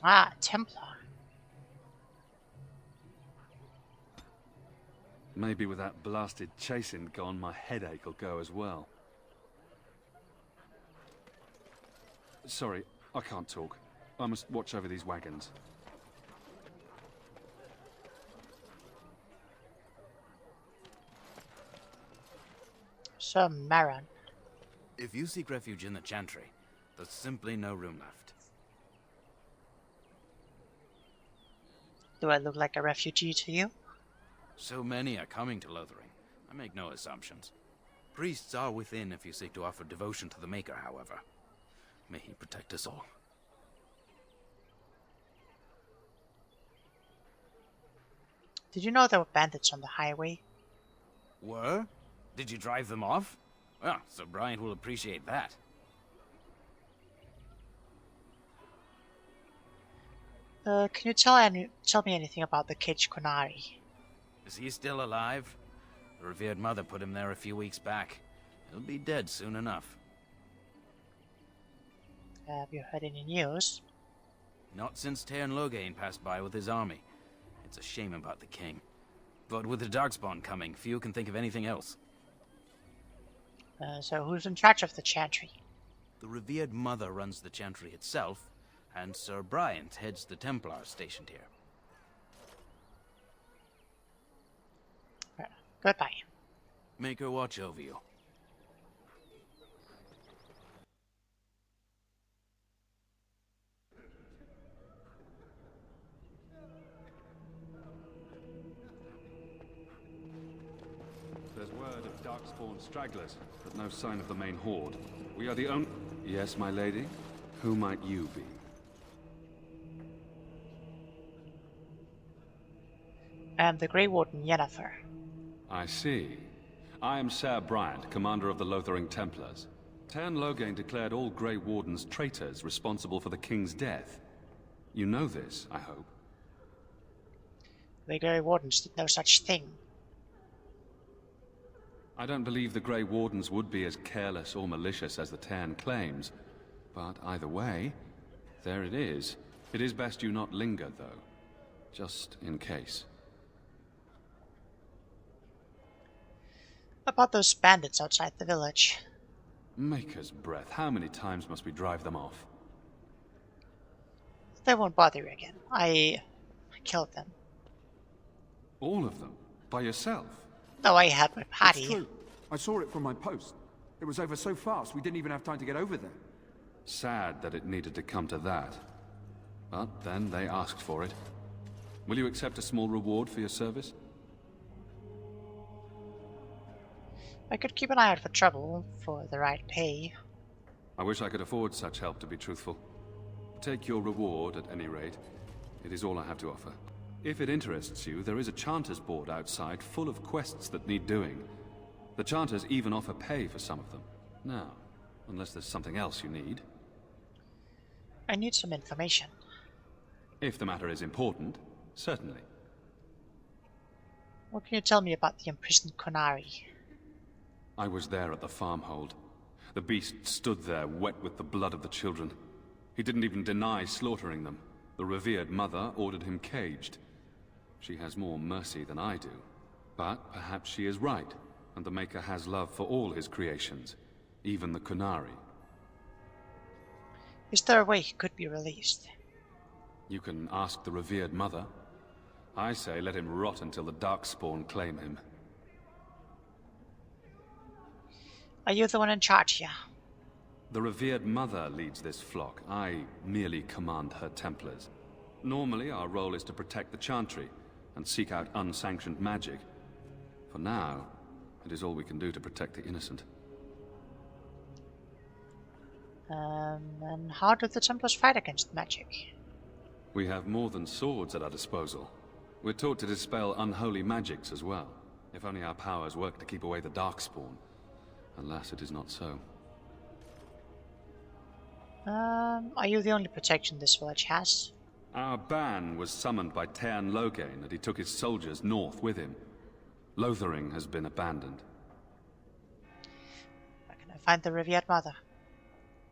Ah, Templar. Maybe with that blasted chasing gone, my headache will go as well. Sorry, I can't talk. I must watch over these wagons. Sir Maran. If you seek refuge in the Chantry, there's simply no room left. Do I look like a refugee to you? So many are coming to Lothering. I make no assumptions. Priests are within if you seek to offer devotion to the Maker, however. May he protect us all. Did you know there were bandits on the highway? Were? Did you drive them off? Well, Sir Brian will appreciate that. Can you tell me anything about the caged Qunari? Is he still alive? The revered mother put him there a few weeks back. He'll be dead soon enough. Have you heard any news? Not since Tairn Logain passed by with his army. It's a shame about the king. But with the Darkspawn coming, few can think of anything else. So who's in charge of the Chantry? The revered mother runs the Chantry itself, and Sir Bryant heads the Templars stationed here. Goodbye. Make her watch over you. There's word of Darkspawn stragglers, but no sign of the main horde. We are the only... Yes, my lady? Who might you be? I am the Grey Warden Yennefer. I see. I am Ser Bryant, commander of the Lothering Templars. Tairn Logain declared all Grey Wardens traitors responsible for the king's death. You know this, I hope. The Grey Wardens did no such thing. I don't believe the Grey Wardens would be as careless or malicious as the Tairn claims. But either way, there it is. It is best you not linger, though. Just in case. About those bandits outside the village. Maker's breath, how many times must we drive them off? They won't bother you again. I killed them. All of them? By yourself? No, I had my party. It's true. I saw it from my post. It was over so fast, we didn't even have time to get over there. Sad that it needed to come to that. But then they asked for it. Will you accept a small reward for your service? I could keep an eye out for trouble for the right pay. I wish I could afford such help, to be truthful. Take your reward, at any rate. It is all I have to offer. If it interests you, there is a Chanters board outside full of quests that need doing. The Chanters even offer pay for some of them. Now, unless there's something else you need. I need some information. If the matter is important, certainly. What can you tell me about the imprisoned Qunari? I was there at the farmhold. The beast stood there, wet with the blood of the children. He didn't even deny slaughtering them. The revered mother ordered him caged. She has more mercy than I do. But perhaps she is right, and the Maker has love for all his creations, even the Qunari. Is there a way he could be released? You can ask the revered mother. I say let him rot until the Darkspawn claim him. Are you the one in charge here? The revered mother leads this flock. I merely command her Templars. Normally, our role is to protect the Chantry and seek out unsanctioned magic. For now, it is all we can do to protect the innocent. And how do the Templars fight against magic? We have more than swords at our disposal. We're taught to dispel unholy magics as well. If only our powers work to keep away the Darkspawn. Alas, it is not so. Are you the only protection this village has? Our ban was summoned by Tairn Logain, and he took his soldiers north with him. Lothering has been abandoned. Where can I find the revered mother?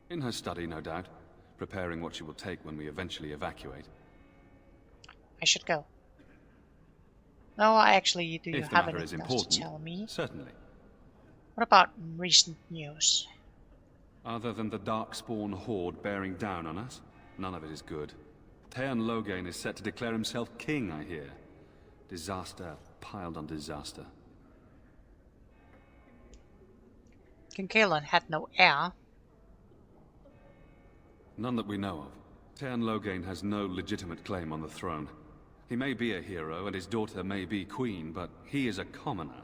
In her study, no doubt, preparing what she will take when we eventually evacuate. I should go. No, actually, do you If the have matter is anything else important, to tell me? certainly. What about recent news? Other than the Darkspawn horde bearing down on us, none of it is good. Tairn Logain is set to declare himself king, I hear. Disaster piled on disaster. King Kalen had no heir. None that we know of. Tern Loghain has no legitimate claim on the throne. He may be a hero, and his daughter may be queen, but he is a commoner,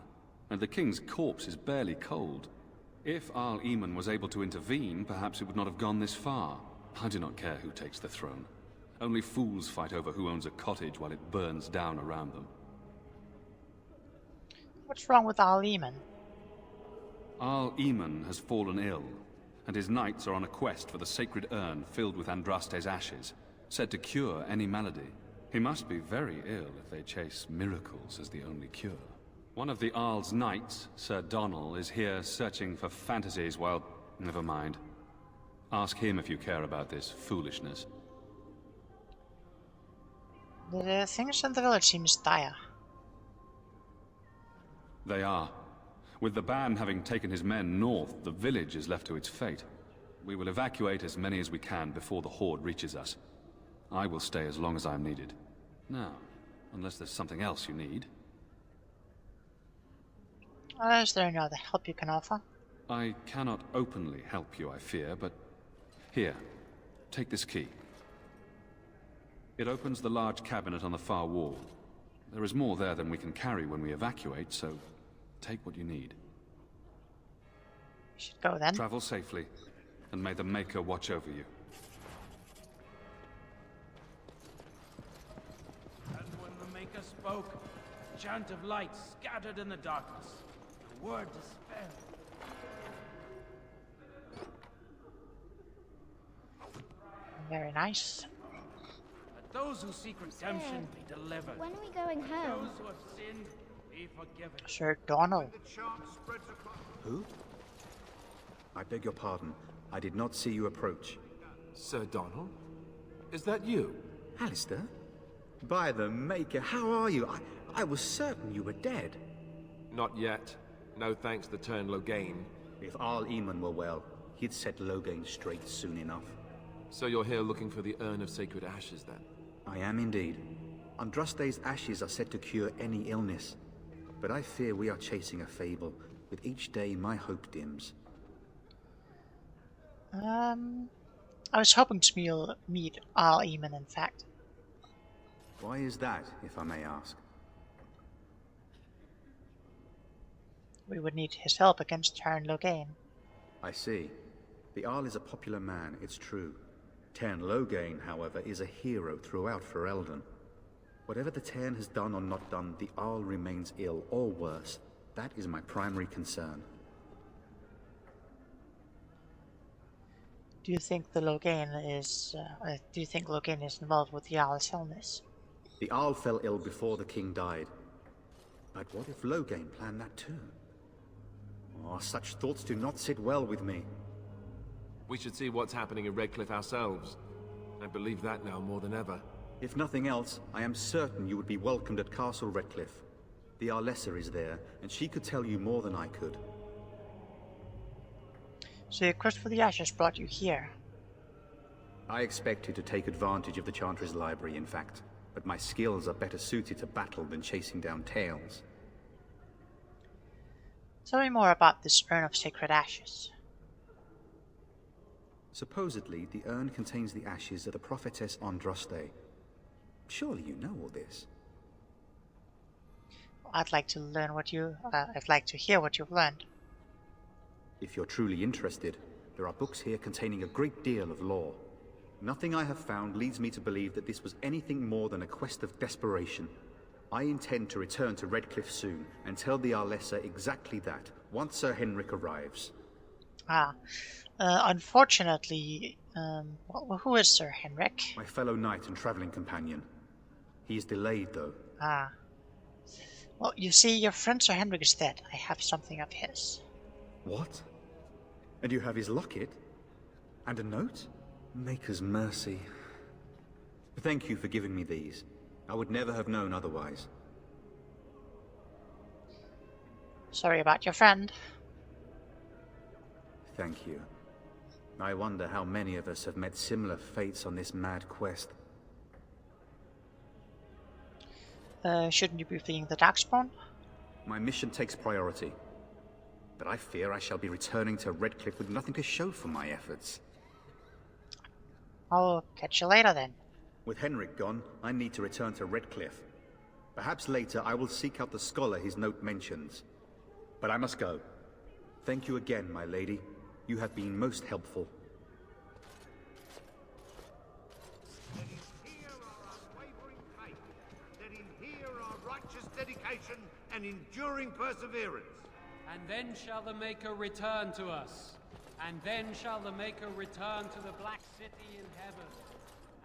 and the king's corpse is barely cold. If Arl Eamon was able to intervene, perhaps it would not have gone this far. I do not care who takes the throne. Only fools fight over who owns a cottage while it burns down around them. What's wrong with Arl Eamon? Arl Eamon has fallen ill, and his knights are on a quest for the sacred urn filled with Andraste's ashes, said to cure any malady. He must be very ill if they chase miracles as the only cure. One of the Arl's knights, Sir Donal, is here searching for fantasies while... Never mind. Ask him if you care about this foolishness. The things in the village seems dire. They are. With the ban having taken his men north, the village is left to its fate. We will evacuate as many as we can before the horde reaches us. I will stay as long as I am needed. Now, unless there's something else you need. Is there any other help you can offer? I cannot openly help you, I fear, but... Here, take this key. It opens the large cabinet on the far wall. There is more there than we can carry when we evacuate, so take what you need. We should go then. Travel safely, and may the Maker watch over you. And when the Maker spoke, a chant of light scattered in the darkness. The word dispelled. Very nice. Let those who seek redemption be delivered. When are we going home? Those who have sinned be forgiven. Sir Donal. Who? I beg your pardon. I did not see you approach. Sir Donal? Is that you? Alistair? By the Maker, how are you? I was certain you were dead. Not yet. No thanks to Tern Loghain. If Arl Eamon were well, he'd set Loghain straight soon enough. So you're here looking for the Urn of Sacred Ashes, then? I am indeed. Andraste's ashes are said to cure any illness. But I fear we are chasing a fable. With each day, my hope dims. I was hoping to meet Arl Eamon, in fact. Why is that, if I may ask? We would need his help against Tern Loghain. I see. The Arl is a popular man, it's true. Tern Loghain, however, is a hero throughout Ferelden. Whatever the Tern has done or not done, the Arl remains ill, or worse. That is my primary concern. Do you think the Loghain is? Do you think Loghain is involved with the Arl's illness? The Arl fell ill before the king died. But what if Loghain planned that too? Oh, such thoughts do not sit well with me. We should see what's happening in Redcliffe ourselves. I believe that now more than ever. If nothing else, I am certain you would be welcomed at Castle Redcliffe. The Arlessa is there, and she could tell you more than I could. So your quest for the ashes brought you here? I expected to take advantage of the Chantry's library, in fact. But my skills are better suited to battle than chasing down tales. Tell me more about this Urn of Sacred Ashes. Supposedly, the urn contains the ashes of the prophetess Andraste. Surely you know all this. I'd like to learn what you... I'd like to hear what you've learned. If you're truly interested, there are books here containing a great deal of lore. Nothing I have found leads me to believe that this was anything more than a quest of desperation. I intend to return to Redcliffe soon, and tell the Arlessa exactly that, once Sir Henrik arrives. Unfortunately, who is Sir Henrik? My fellow knight and traveling companion. He is delayed, though. Well, you see, your friend Sir Henrik is dead. I have something of his. What? And you have his locket? And a note? Maker's mercy. Thank you for giving me these. I would never have known otherwise. Sorry about your friend. Thank you. I wonder how many of us have met similar fates on this mad quest. Shouldn't you be fleeing the Darkspawn? My mission takes priority. but I fear I shall be returning to Redcliffe with nothing to show for my efforts. I'll catch you later then. With Henrik gone, I need to return to Redcliffe. Perhaps later I will seek out the scholar his note mentions. But I must go. Thank you again, my lady. You have been most helpful. Let him hear our unwavering faith. Let him hear our righteous dedication and enduring perseverance. And then shall the Maker return to us. And then shall the Maker return to the Black City in heaven.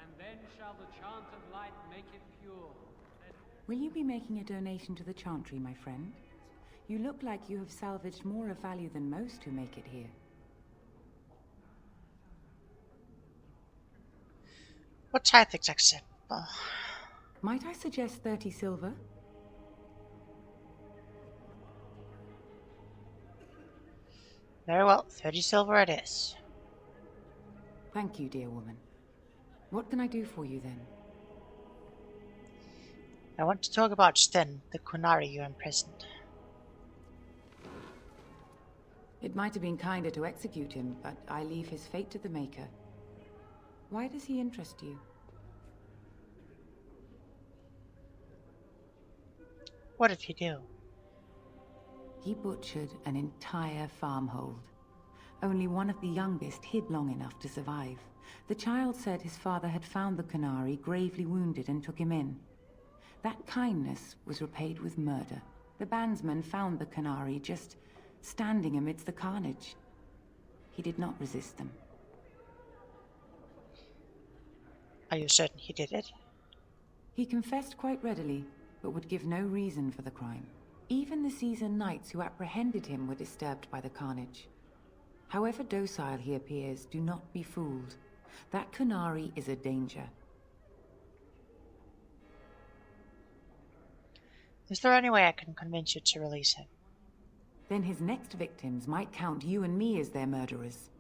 And then shall the chant of light make it pure. Will you be making a donation to the Chantry, my friend? You look like you have salvaged more of value than most who make it here. What tithe is acceptable? Might I suggest 30 silver? Very well, 30 silver it is. Thank you, dear woman. What can I do for you then? I want to talk about Sten, the Kunari you imprisoned. It might have been kinder to execute him, but I leave his fate to the Maker. Why does he interest you? What did he do? He butchered an entire farmhold. Only one of the youngest hid long enough to survive. The child said his father had found the Kunari gravely wounded and took him in. That kindness was repaid with murder. The bandsman found the Kunari just standing amidst the carnage. He did not resist them. Are you certain he did it? He confessed quite readily, but would give no reason for the crime. Even the seasoned knights who apprehended him were disturbed by the carnage. However docile he appears, do not be fooled. That Kunari is a danger. Is there any way I can convince you to release him? Then his next victims might count you and me as their murderers.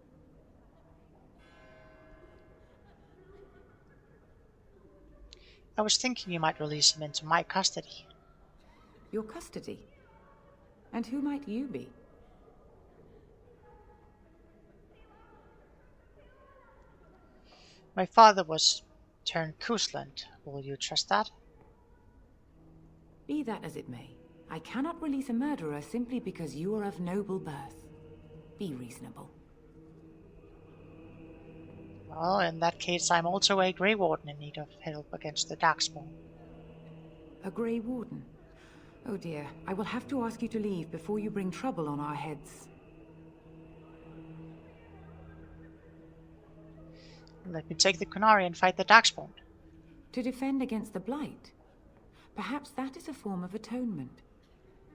I was thinking you might release him into my custody. Your custody? And who might you be? My father was turned Cousland. Will you trust that? Be that as it may, I cannot release a murderer simply because you are of noble birth. Be reasonable. Well, in that case, I'm also a Grey Warden in need of help against the Darkspawn. A Grey Warden? Oh dear, I will have to ask you to leave before you bring trouble on our heads. Let me take the Kunari and fight the Darkspawn. To defend against the Blight? Perhaps that is a form of atonement.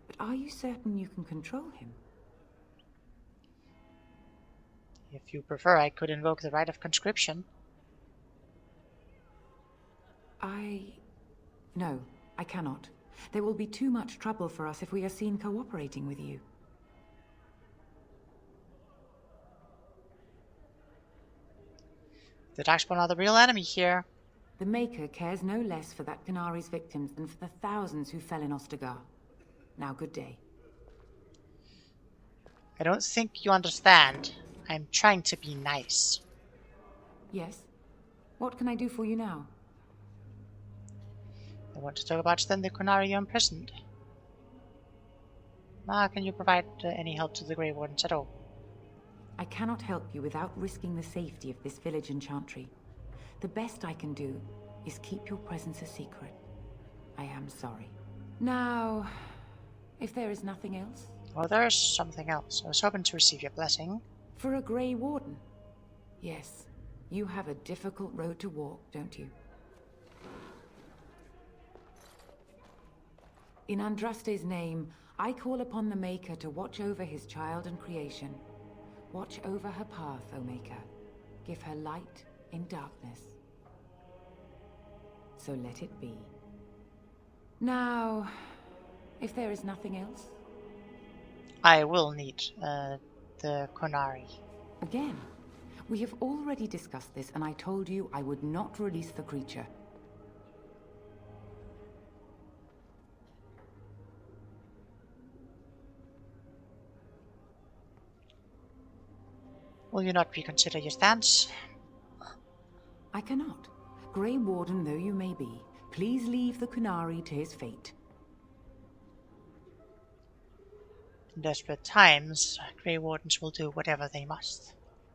But are you certain you can control him? If you prefer, I could invoke the right of conscription. No, I cannot. There will be too much trouble for us if we are seen cooperating with you. The Darkspawn are the real enemy here. The Maker cares no less for that Kunari's victims than for the thousands who fell in Ostagar. Now, good day. I don't think you understand. I'm trying to be nice. Yes? What can I do for you now? I want to talk about Sten the Kunari you imprisoned. Can you provide any help to the Grey Wardens at all? I cannot help you without risking the safety of this village and Chantry. The best I can do is keep your presence a secret. I am sorry. Now, if there is nothing else... Well, there is something else. I was hoping to receive your blessing. For a Grey Warden? Yes. You have a difficult road to walk, don't you? In Andraste's name, I call upon the Maker to watch over his child and creation. Watch over her path, O Maker. Give her light in darkness. So let it be. Now, if there is nothing else... I will need the Kunari. Again, we have already discussed this, and I told you I would not release the creature. Will you not reconsider your stance? I cannot. Grey Warden though you may be, please leave the Kunari to his fate. In desperate times, Grey Wardens will do whatever they must.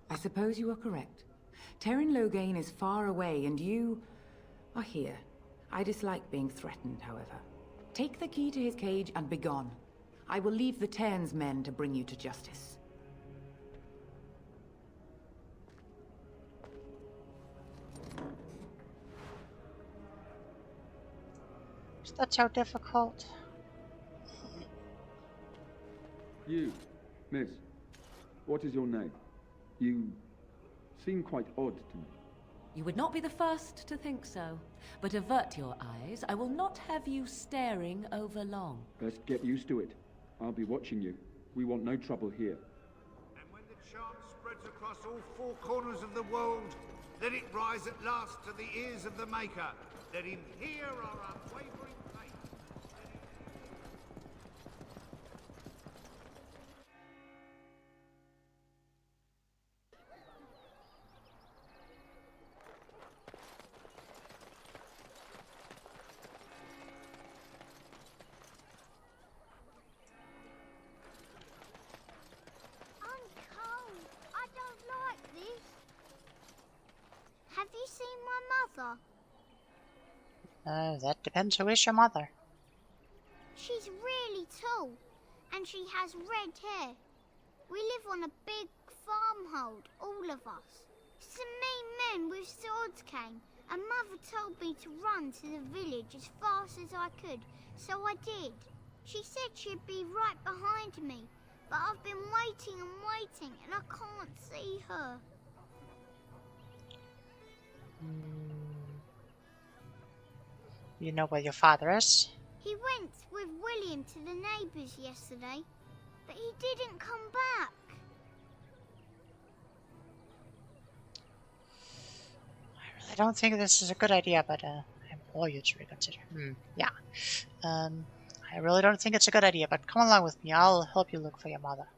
I suppose you are correct. Terran Loghain is far away, and you are here. I dislike being threatened, however. Take the key to his cage and begone. I will leave the Terns men to bring you to justice. Is that so difficult? You, miss, what is your name? You seem quite odd to me. You would not be the first to think so. But avert your eyes. I will not have you staring over long. Best get used to it. I'll be watching you. We want no trouble here. And when the charm spreads across all four corners of the world, let it rise at last to the ears of the Maker. Let him hear our unwavering faith. Have you seen my mother? That depends who is your mother. She's really tall, and she has red hair. We live on a big farmhold, all of us. Some mean men with swords came, and Mother told me to run to the village as fast as I could, so I did. She said she'd be right behind me, but I've been waiting and waiting, and I can't see her. You know where your father is? He went with William to the neighbours yesterday, but he didn't come back. I don't think this is a good idea, but I implore you to reconsider. Yeah. I really don't think it's a good idea, but come along with me. I'll help you look for your mother.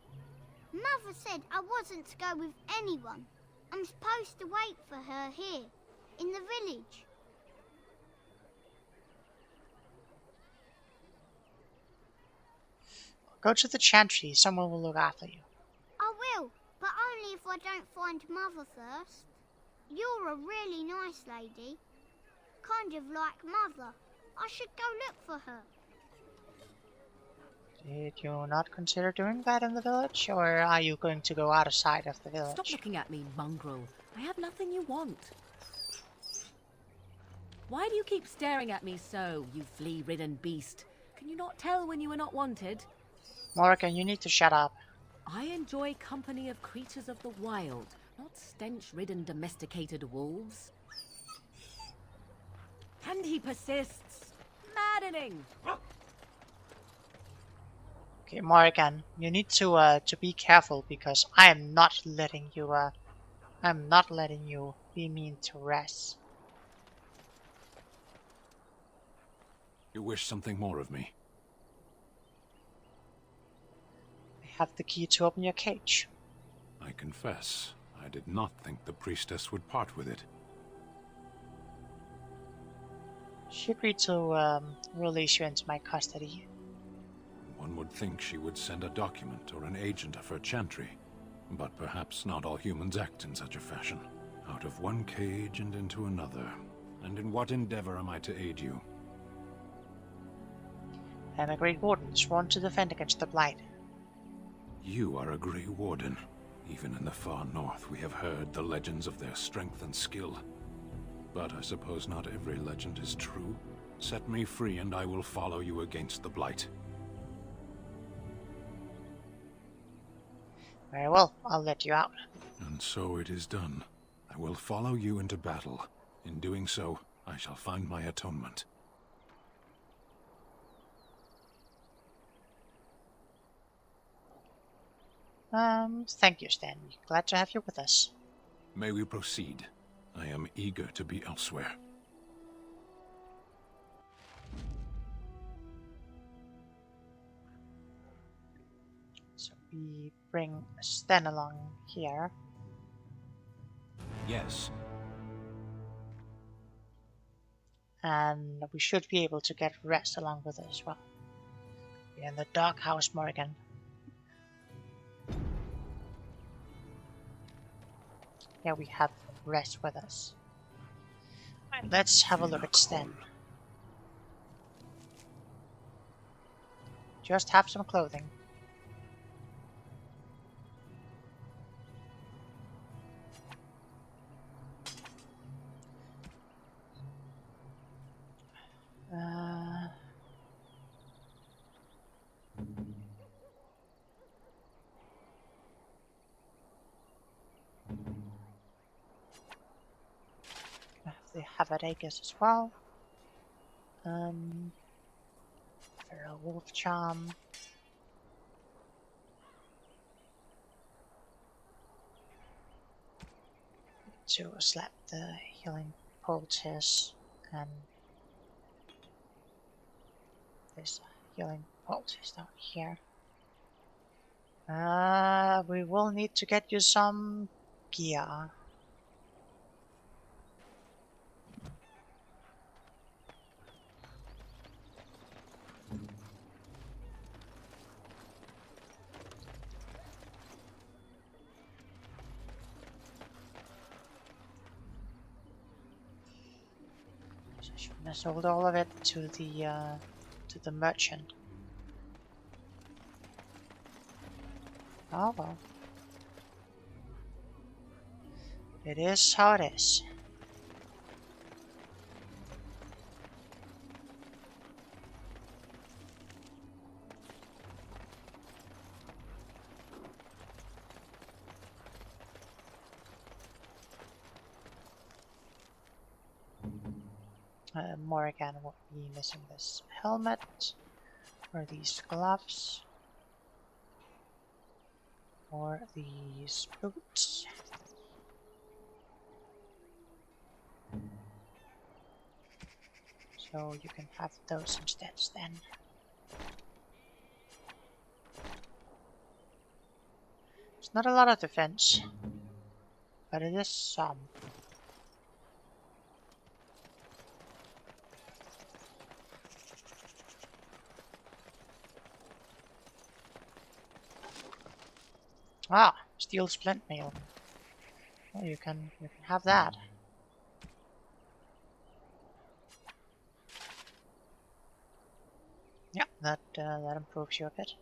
Mother said I wasn't to go with anyone. I'm supposed to wait for her here, in the village. Go to the chantry. Someone will look after you. I will, but only if I don't find Mother first. You're a really nice lady. Kind of like Mother. I should go look for her. Did you not consider doing that in the village, or are you going to go outside of the village? Stop looking at me, mongrel. I have nothing you want. Why do you keep staring at me so, you flea-ridden beast? Can you not tell when you are not wanted? Morgan, you need to shut up. I enjoy company of creatures of the wild, not stench-ridden domesticated wolves. And he persists. Maddening! Okay, Morgan, you need to be careful, because I'm not letting you be mean to Res. You wish something more of me? I have the key to open your cage. I confess, I did not think the priestess would part with it. She agreed to release you into my custody. One would think she would send a document or an agent of her chantry, but perhaps not all humans act in such a fashion. Out of one cage and into another. And in what endeavor am I to aid you? I am a Great Warden, sworn to defend against the Blight. You are a Grey Warden. Even in the far north, we have heard the legends of their strength and skill. But I suppose not every legend is true. Set me free and I will follow you against the Blight. Very well, I'll let you out. And so it is done. I will follow you into battle. In doing so, I shall find my atonement. Thank you, Stanley. Glad to have you with us. May we proceed? I am eager to be elsewhere. So we bring Stan along here. yes. And we should be able to get rest along with it as well. We're in the doghouse, Morgan. Yeah, we have rest with us. Right, let's have a look at Sten. Just have some clothing. They have Atticus as well. Feral Wolf Charm. To slap the healing poultice and this healing poultice down here. We will need to get you some gear. So I shouldn't have sold all of it to the merchant. Oh well. It is how it is. Morrigan will be missing this helmet, or these gloves, or these boots. So you can have those instead then. It's not a lot of defense, but it is some. Ah, steel splint mail. Well, you can have that. Yeah, that improves you a bit.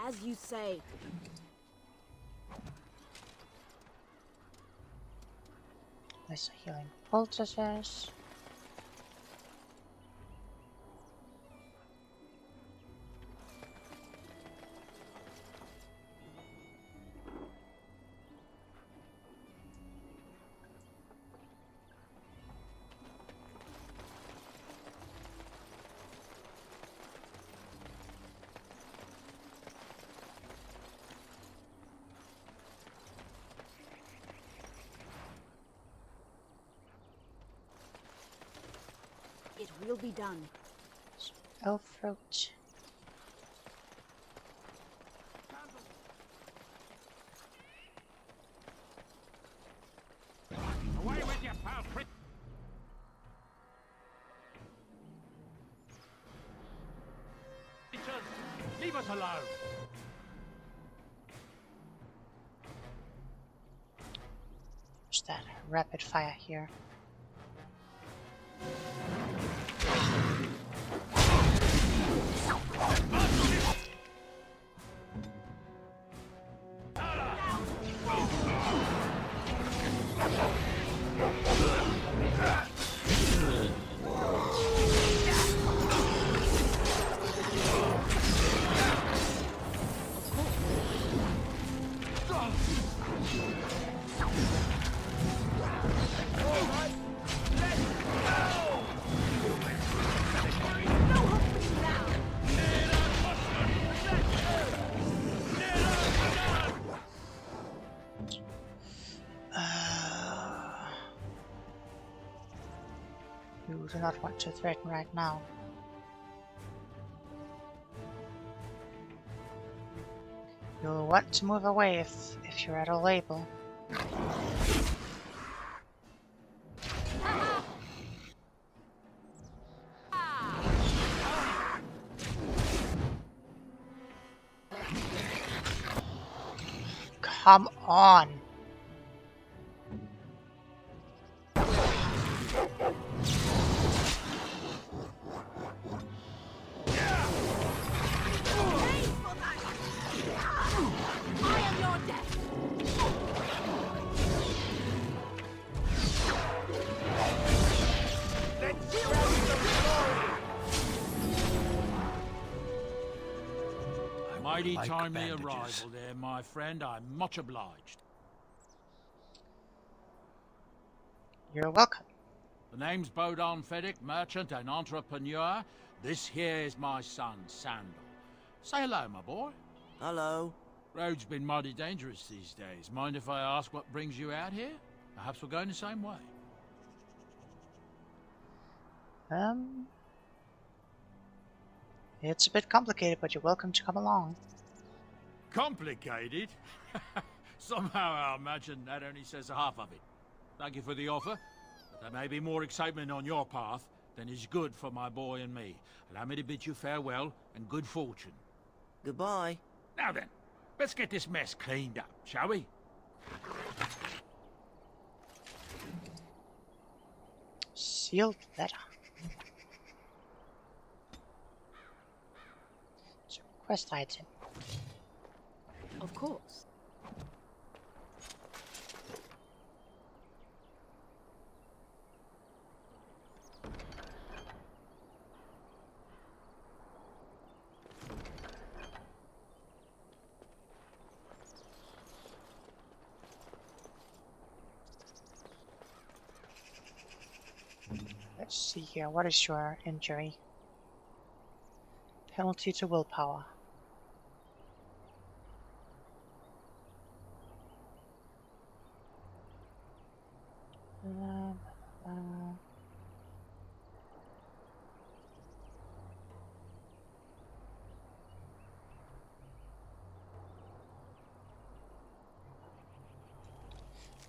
As you say. There's healing poultices. It will be done. Elf fruit. Away with you, pal. Leave us alone. What's that? Rapid fire here. You do not want to threaten right now. You'll want to move away if you're at all able. Come on! Mighty timely arrival there, my friend. I'm much obliged. You're welcome. The name's Bodan Fedek, merchant and entrepreneur. This here is my son, Sandal. Say hello, my boy. Hello. Road's been mighty dangerous these days. Mind if I ask what brings you out here? Perhaps we're going the same way. It's a bit complicated, but you're welcome to come along. Complicated? Somehow I imagine that only says half of it. Thank you for the offer, but there may be more excitement on your path than is good for my boy and me. Allow me to bid you farewell and good fortune. Goodbye. Now then, let's get this mess cleaned up, shall we? Sealed letter. So, quest item. Of course. Let's see here. What is your injury? Penalty to willpower.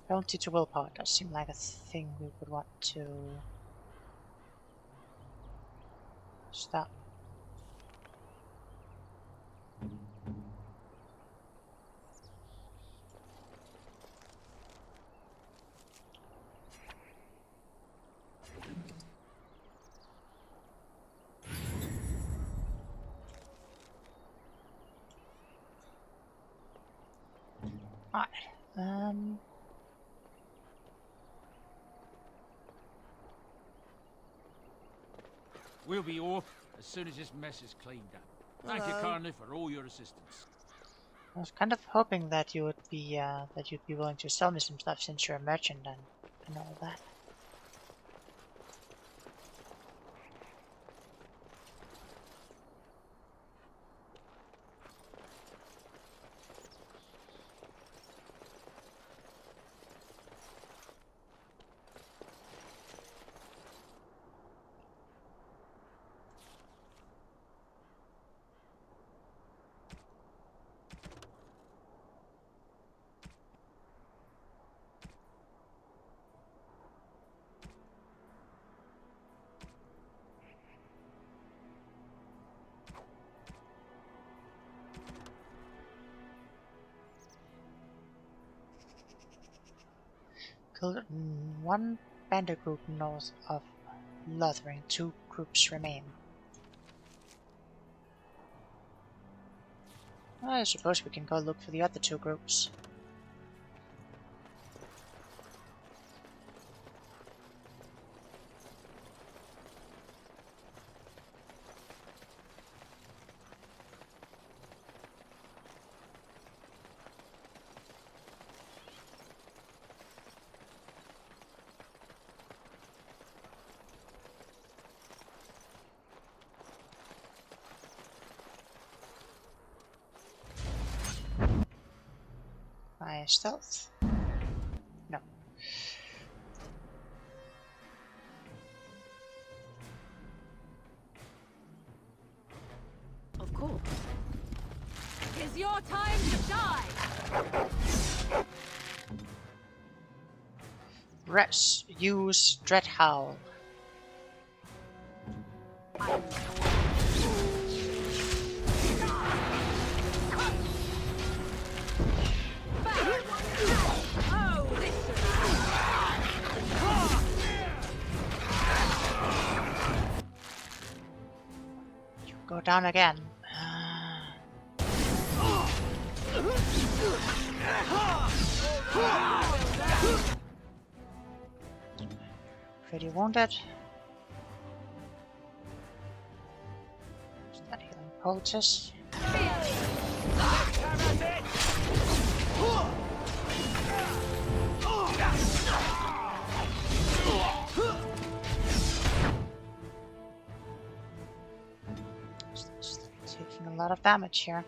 Penalty to willpower does seem like a thing we would want to stop. Alright, We'll be off as soon as this mess is cleaned up. Thank you kindly for all your assistance. I was kind of hoping that you would be willing to sell me some stuff since you're a merchant and all that. Killed one bandit group north of Lothering. 2 groups remain. I suppose we can go look for the other 2 groups. My stealth? No. Of course. It's your time to die! Rest. Use Dread Howl. You go down again. Pretty wounded. Start healing poultice. Taking a lot of damage here.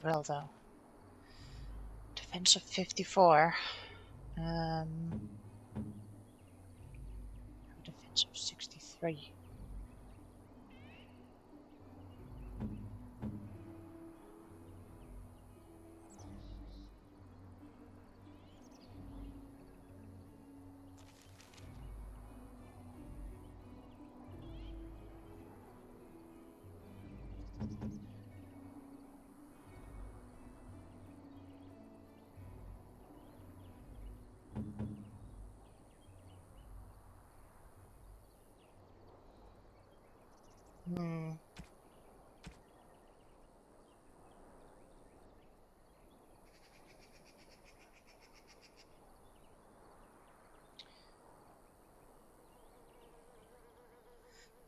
Well though. Defense of 54. Defense of 63.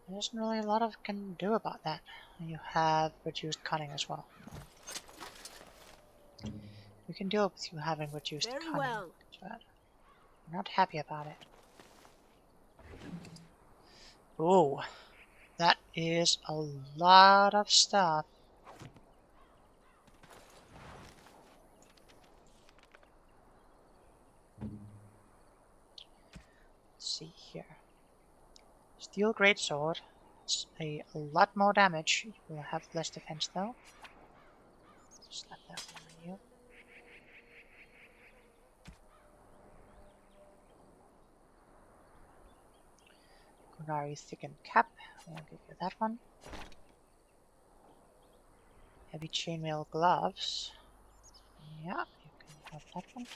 There isn't really a lot of can do about that. You have reduced cunning as well. We can deal with you having reduced Very cunning, well. but I'm not happy about it. Oh, that is a lot of stuff. Let's see here. Steel Greatsword. It's a lot more damage. You will have less defense though. Slap that one on you. Kunari Thickened Cap. I'll give you that one. Heavy Chainmail Gloves. Yeah, you can have that one.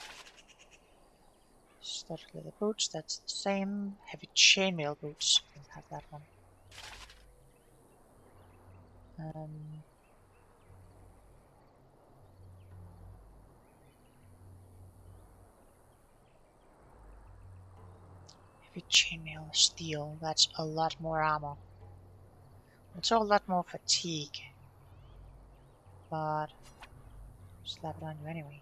Studded Leather Boots, that's the same. Heavy Chainmail Boots, you can have that one. Heavy Chainmail Steel, that's a lot more armor. It's a lot more fatigue. But slap it on you anyway.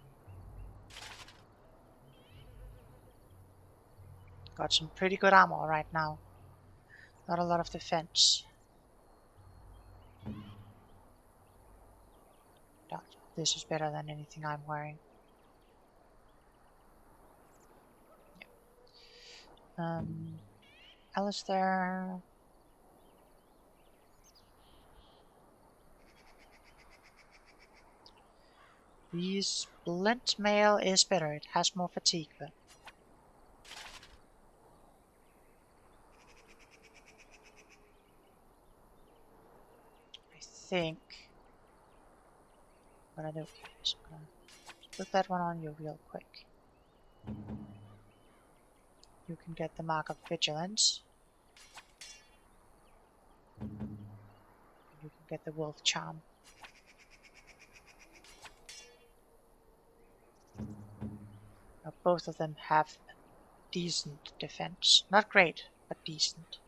Got some pretty good armor right now. Not a lot of defense. This is better than anything I'm wearing. Yeah. Alistair. The splint mail is better. It has more fatigue, but I think what I do is I'm gonna put that one on you real quick. You can get the mark of vigilance. You can get the wolf charm. Now, both of them have decent defense. Not great, but decent.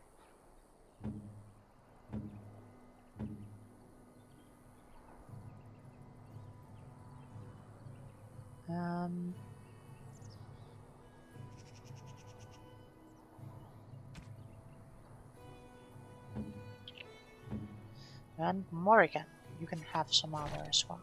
And Morrigan, you can have some armor as well.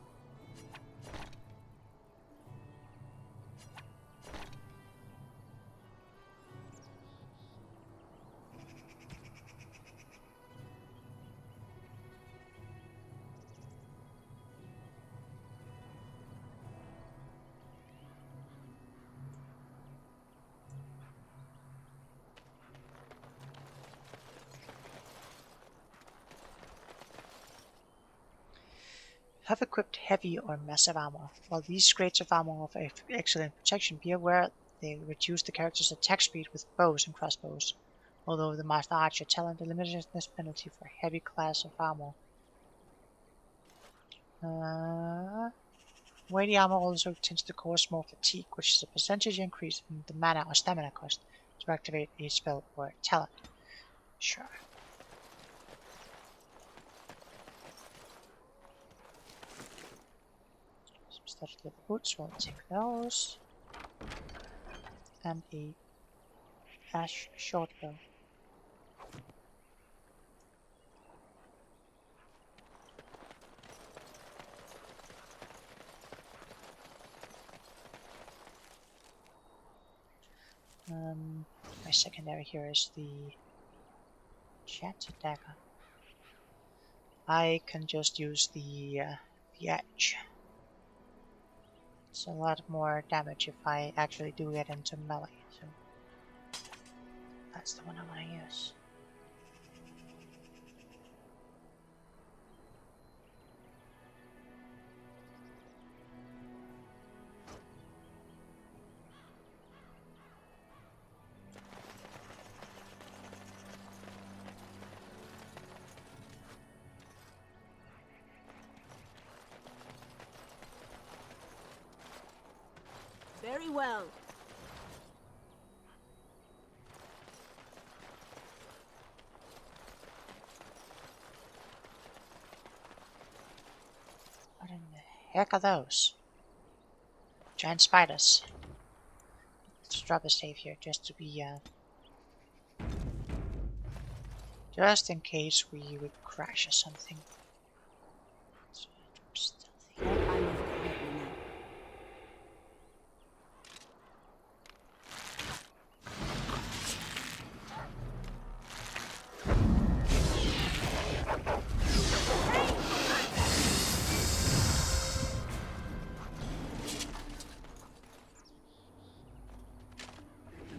Have equipped heavy or massive armor. While these grades of armor offer excellent protection, be aware they reduce the character's attack speed with bows and crossbows, although the Master Archer talent eliminates this penalty for heavy class of armor. Weighty armor also tends to cause more fatigue, which is a percentage increase in the mana or stamina cost to activate a spell or a talent. Sure. Studded leather boots, we'll take those. And a ash short bow. My secondary here is the Chat Dagger. I can just use the edge. It's a lot more damage if I actually do get into melee, so that's the one I want to use. Very well. What in the heck are those? Giant spiders. Let's drop a save here just to be just in case we would crash or something. So, stealthy.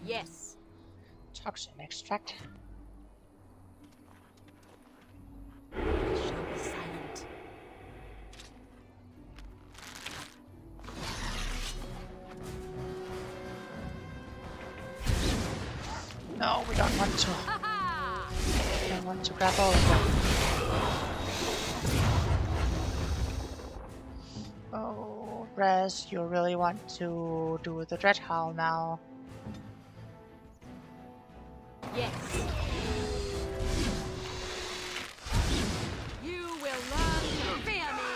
Yes. Toxin extract. Shall be silent. No, we don't want to. We don't want to grab all of them. Oh, Rez, you really want to do the Dread Howl now? Yes. You will learn to fear me.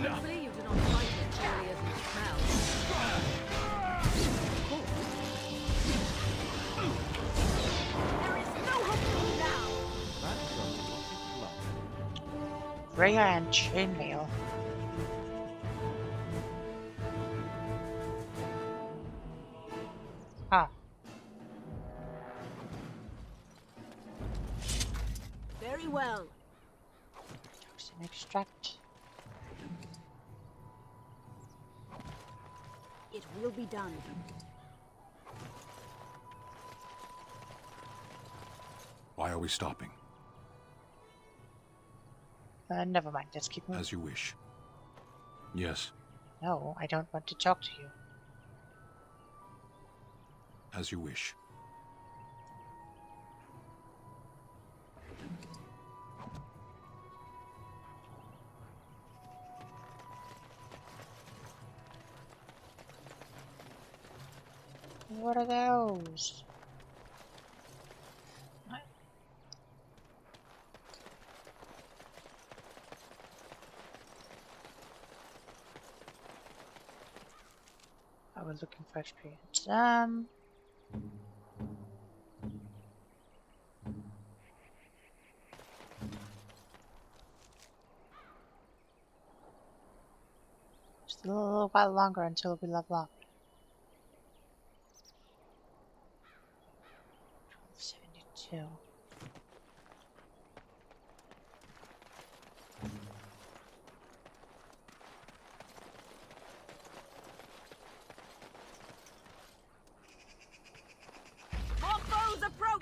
Hopefully you do not fight it earlier than it smells. Freya and chainmail. Ah. Very well. Toxin extract. It will be done. Why are we stopping? Never mind. Let's keep moving. As you wish. Yes, No, I don't want to talk to you. as you wish. What are those? I was looking for experience. Just a little while longer until we level up. 1272. More foes approach!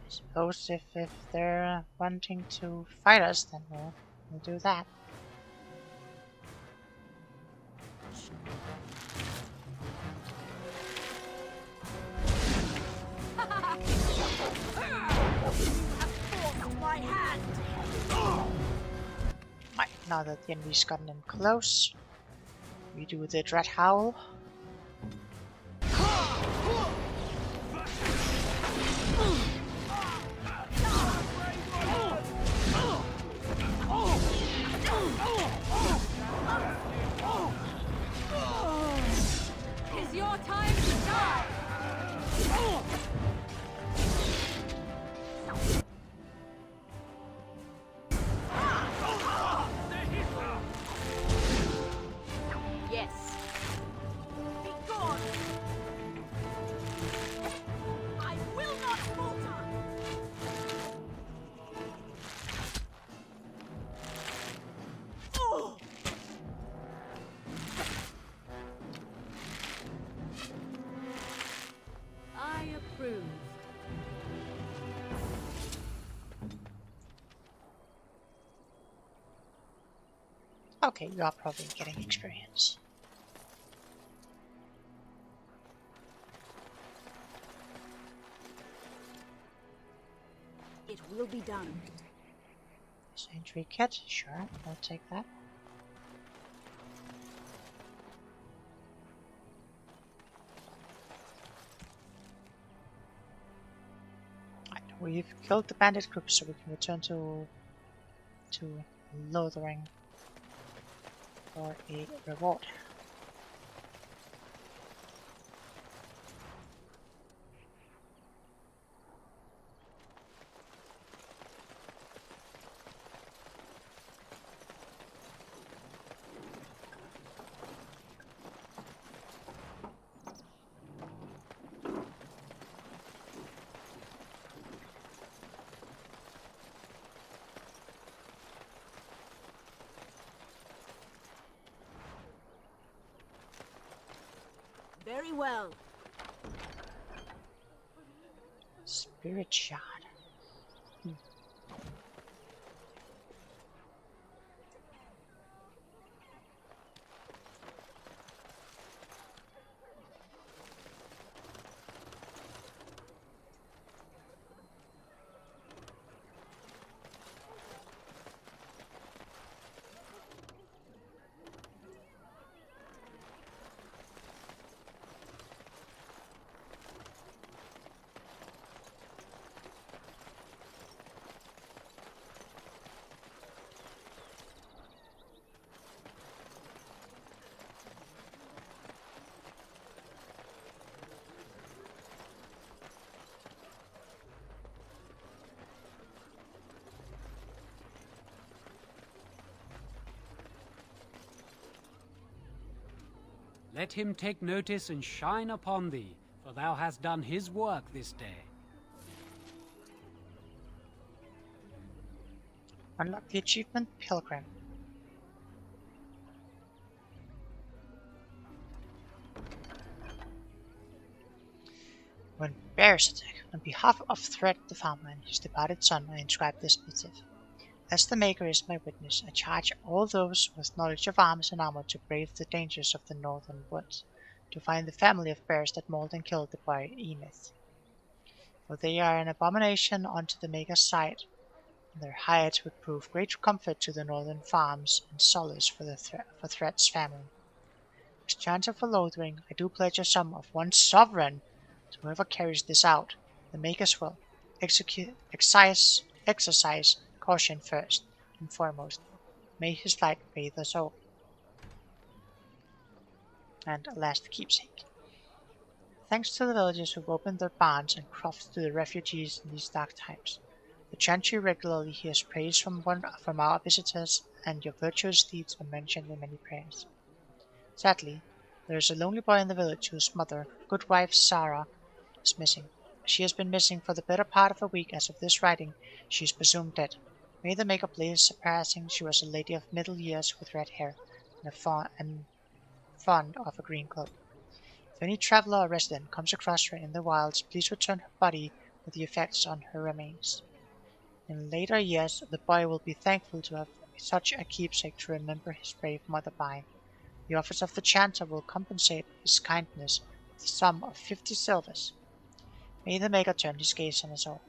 I suppose if they're wanting to fight us, then we'll do that. My hand! Right, now that the enemy's gotten in close, we do the Dread Howl. It's your time to die! Yes. Be gone! I will not falter! Oh! I approve. Okay, you are probably getting experience. It will be done. Sentry kit, sure, I'll take that. Right, we've killed the bandit group, so we can return to Lothering for a reward. Very well. Spirit shard. Let him take notice and shine upon thee, for thou hast done his work this day. Unlock the achievement Pilgrim. When bears attack, on behalf of Thread the farmer and his departed son, I inscribe this missive. As the Maker is my witness, I charge all those with knowledge of arms and armor to brave the dangers of the northern woods, to find the family of bears that mauled and killed the boy Emeth. For they are an abomination unto the Maker's sight, and their hides would prove great comfort to the northern farms and solace for Thread's family. As chanter for Lothering, I do pledge a sum of 1 sovereign to whoever carries this out. The Makers will exercise caution first and foremost. May his light bathe us all. And a last keepsake. Thanks to the villagers who've opened their barns and crofts to the refugees in these dark times. The chantry regularly hears praise from our visitors, and your virtuous deeds are mentioned in many prayers. Sadly, there is a lonely boy in the village whose mother, good wife Sarah, is missing. She has been missing for the better part of a week. As of this writing, she is presumed dead. May the Maker bless surpassing. She was a lady of middle years with red hair and fond of a green cloak. If any traveler or resident comes across her in the wilds, please return her body with the effects on her remains. In later years, the boy will be thankful to have such a keepsake to remember his brave mother by. The office of the chanter will compensate his kindness with a sum of 50 silvers. May the Maker turn his gaze on us all.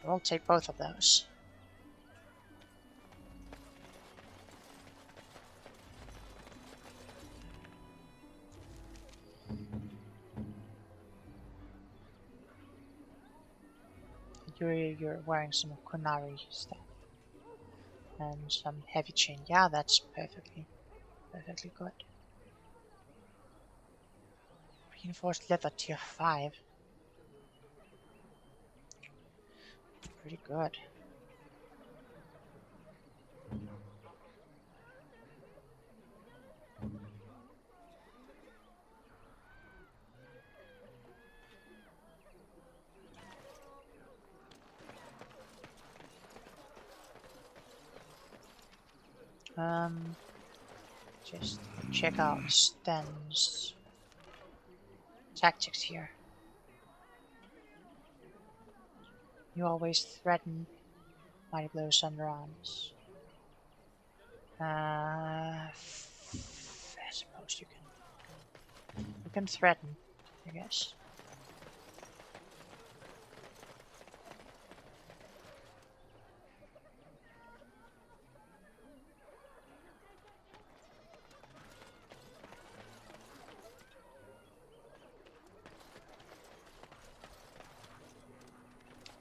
We'll take both of those. You're wearing some Kunari stuff. And some heavy chain. Yeah, that's perfectly good. Reinforced leather tier 5. Pretty good. Just check out Stan's tactics here. You always threaten mighty blows underarms. I suppose you can threaten, I guess.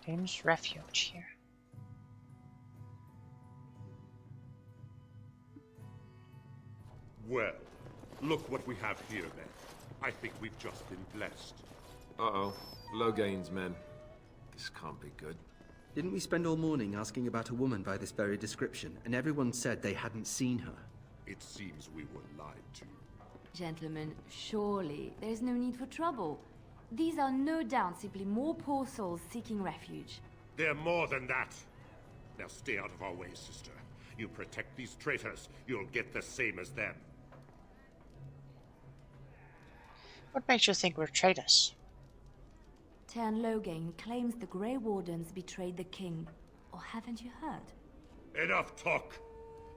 James Refuge here. Well, look what we have here then. I think we've just been blessed. Uh-oh. Logain's men. This can't be good. Didn't we spend all morning asking about a woman by this very description, and everyone said they hadn't seen her? It seems we were lied to. Gentlemen, surely there's no need for trouble. These are no doubt simply more poor souls seeking refuge. They're more than that. Now stay out of our way, sister. You protect these traitors, you'll get the same as them. What makes you think we're traitors? Tern Logain claims the Grey Wardens betrayed the king. Or haven't you heard? Enough talk!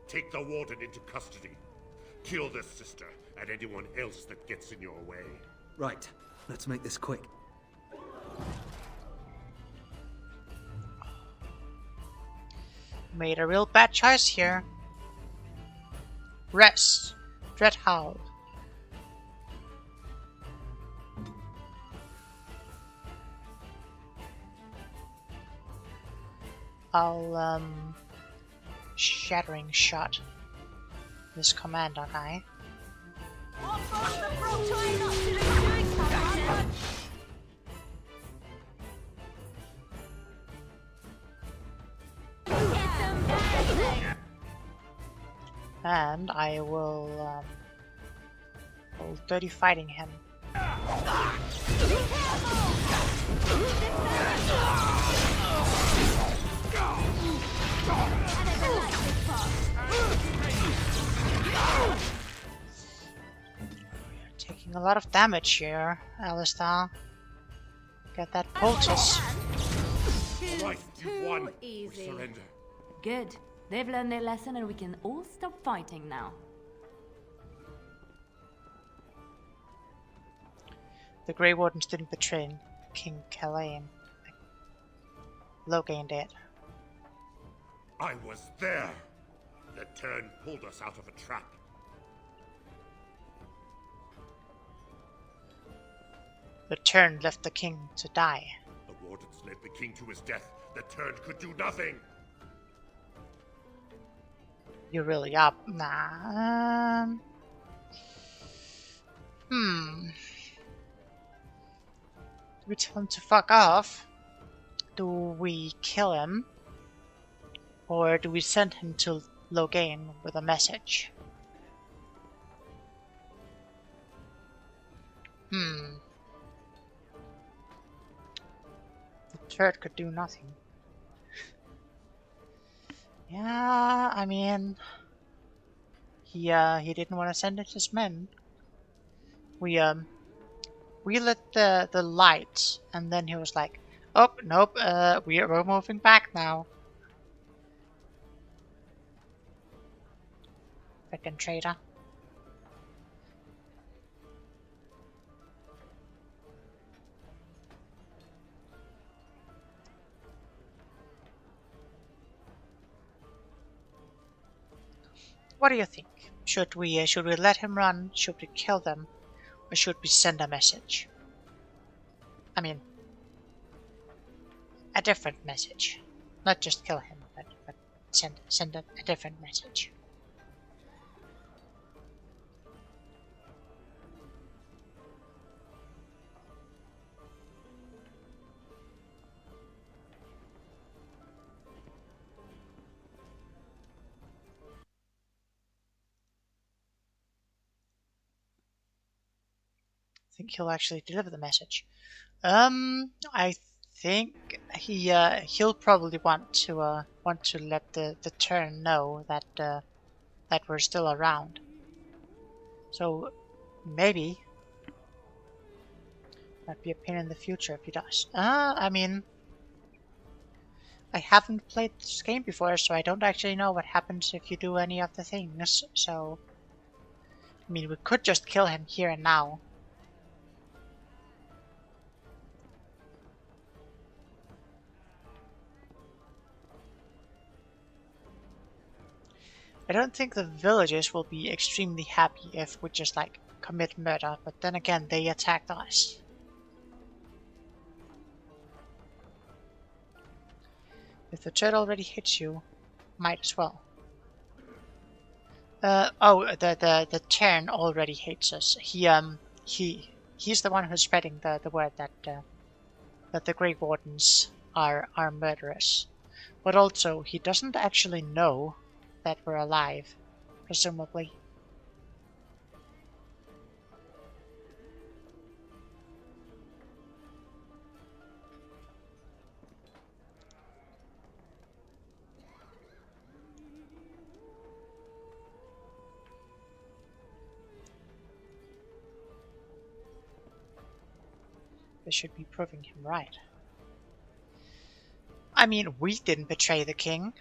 Take the warden into custody. Kill this sister and anyone else that gets in your way. Right. Let's make this quick. Made a real bad choice here. Rest. Dread Howl. I'll, Shattering Shot this commander guy. And I will roll 30 fighting him. You're taking a lot of damage here, Alistair. Get that poultice. Right, you won. Easy. We surrender. Good. They've learned their lesson and we can all stop fighting now. The Grey Wardens didn't betray King Calain. Logain did. I was there. The turn pulled us out of a trap. The turn left the king to die. The wardens led the king to his death. The turn could do nothing. You're really up. Nah. Do we tell him to fuck off? Do we kill him? Or do we send him to Logain with a message? The turret could do nothing. Yeah, I mean, he didn't want to send it his men. We lit the lights, and then he was like, "Oh nope, we're moving back now." Frickin' traitor. What do you think? Should we let him run? Should we kill them? Or should we send a message? I mean, a different message. Not just kill him, but send a different message. I think he'll actually deliver the message. I think he'll probably want to let the turn know that that we're still around. So maybe might be a pain in the future if he does. I mean, I haven't played this game before, so I don't actually know what happens if you do any of the things. So, I mean, we could just kill him here and now. I don't think the villagers will be extremely happy if we just like commit murder, but then again they attacked us. If the turret already hits you, might as well. The turn already hates us. He's the one who's spreading the word that the Grey Wardens are murderous. But also he doesn't actually know that we're alive, presumably. They should be proving him right. I mean, we didn't betray the king.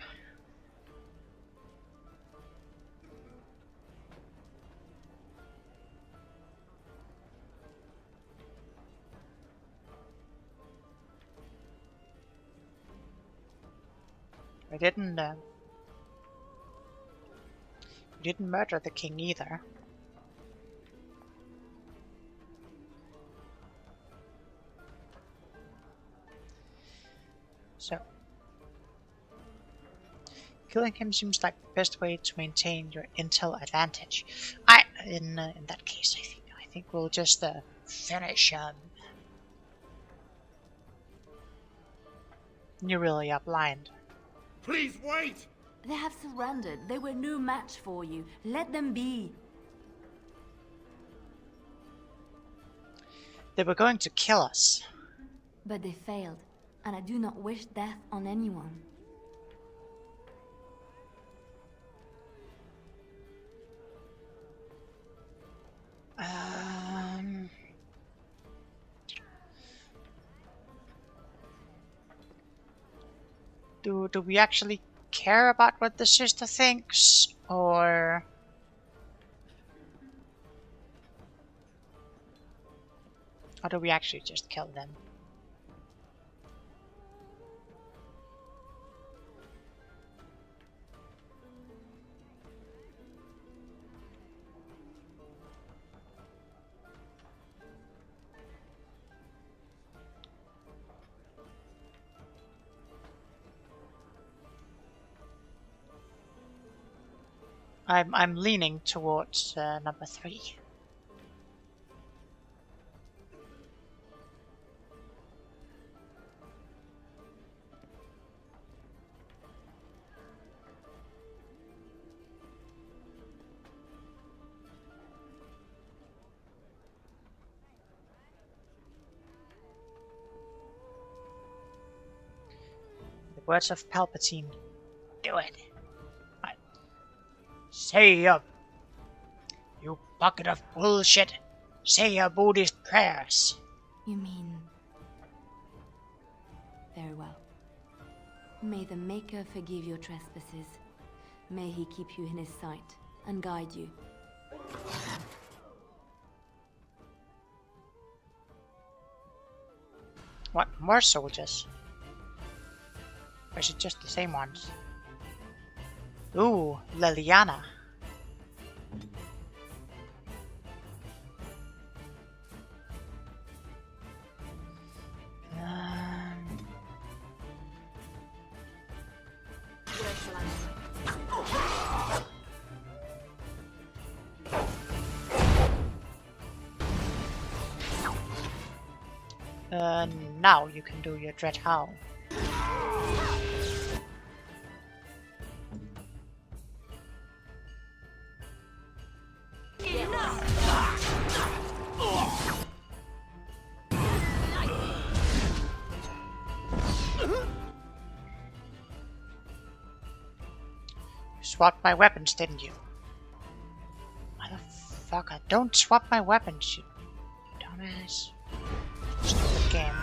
We didn't murder the king either. So, killing him seems like the best way to maintain your intel advantage. In that case, I think we'll just finish him. You really are blind. Please wait! They have surrendered. They were no match for you. Let them be. They were going to kill us. But they failed, and I do not wish death on anyone. Do we actually care about what the sister thinks, or do we actually just kill them? I'm leaning towards number 3. The words of Palpatine. Do it. Say up, you bucket of bullshit. Say your Buddhist prayers. You mean... Very well. May the Maker forgive your trespasses. May he keep you in his sight and guide you. What, more soldiers? Or is it just the same ones? Ooh, Liliana. Now you can do your dread howl. Swapped my weapons, didn't you? Motherfucker, don't swap my weapons, you dumbass. Stupid game.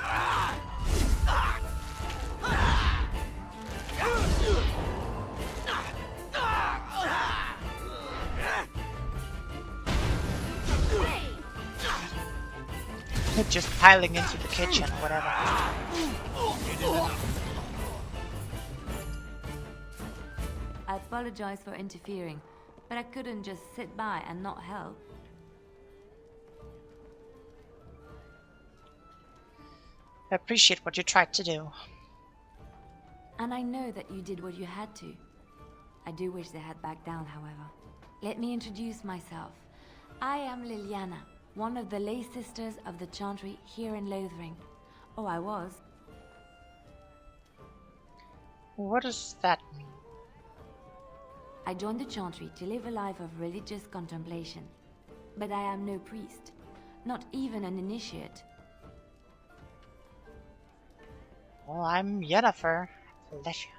Just piling into the kitchen or whatever. I apologize for interfering, but I couldn't just sit by and not help. I appreciate what you tried to do. And I know that you did what you had to. I do wish they had backed down, however. Let me introduce myself. I am Liliana, one of the lay sisters of the Chantry here in Lothering. Oh, I was. What does that mean? I joined the Chantry to live a life of religious contemplation. But I am no priest, not even an initiate. Well, I'm Yennefer. Pleasure.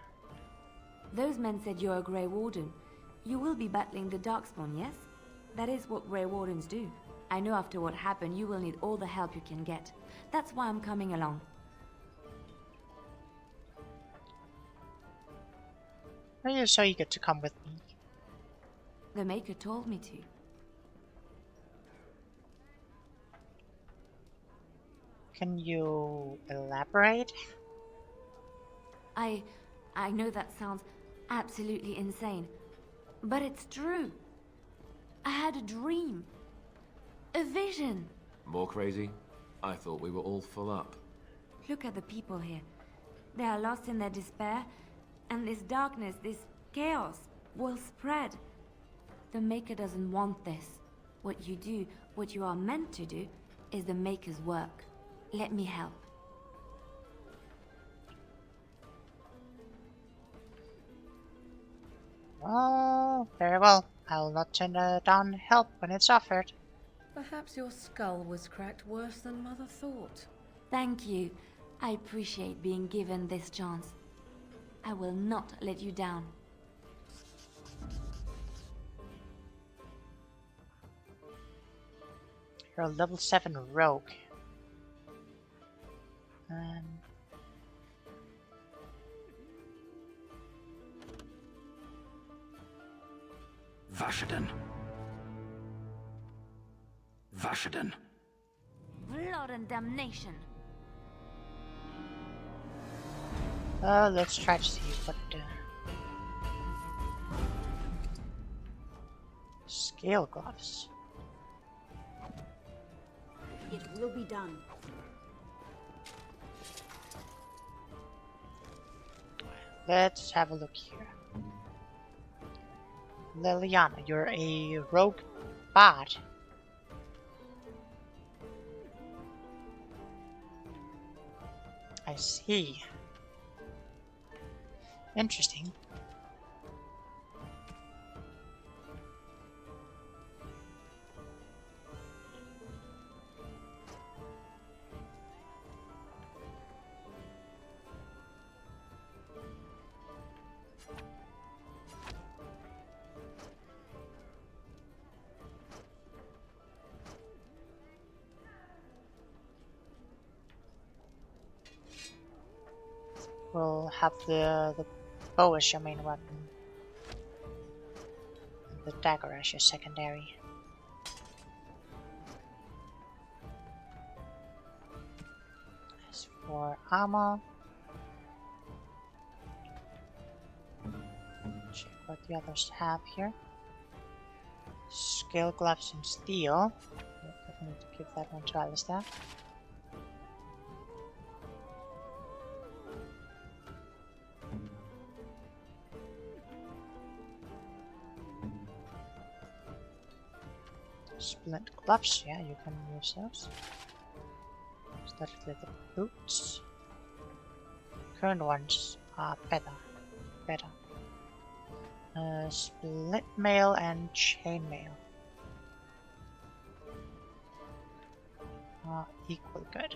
Those men said you're a Grey Warden. You will be battling the Darkspawn, yes? That is what Grey Wardens do. I know after what happened, you will need all the help you can get. That's why I'm coming along. Are you so eager to come with me? The Maker told me to. Can you elaborate? I know that sounds absolutely insane, but it's true. I had a dream. A vision. More crazy? I thought we were all full up. Look at the people here. They are lost in their despair, and this darkness, this chaos, will spread. The Maker doesn't want this. What you do, what you are meant to do, is the Maker's work. Let me help. Oh, very well. I will not turn down help when it's offered. Perhaps your skull was cracked worse than Mother thought. Thank you. I appreciate being given this chance. I will not let you down. You're a level 7 rogue. Vashaden. Vashaden. Blood and damnation. Let's try to see what scale gloves. It will be done. Let's have a look here. Liliana, you're a rogue bard. I see. Interesting. We'll have the bow as your main weapon. The dagger as your secondary. As for armor, check what the others have here. Scale gloves and steel. We'll definitely give that one to Alistair. Splint gloves, yeah, you can use those. Start with the boots. Current ones are better. Split mail and chain mail are equal good.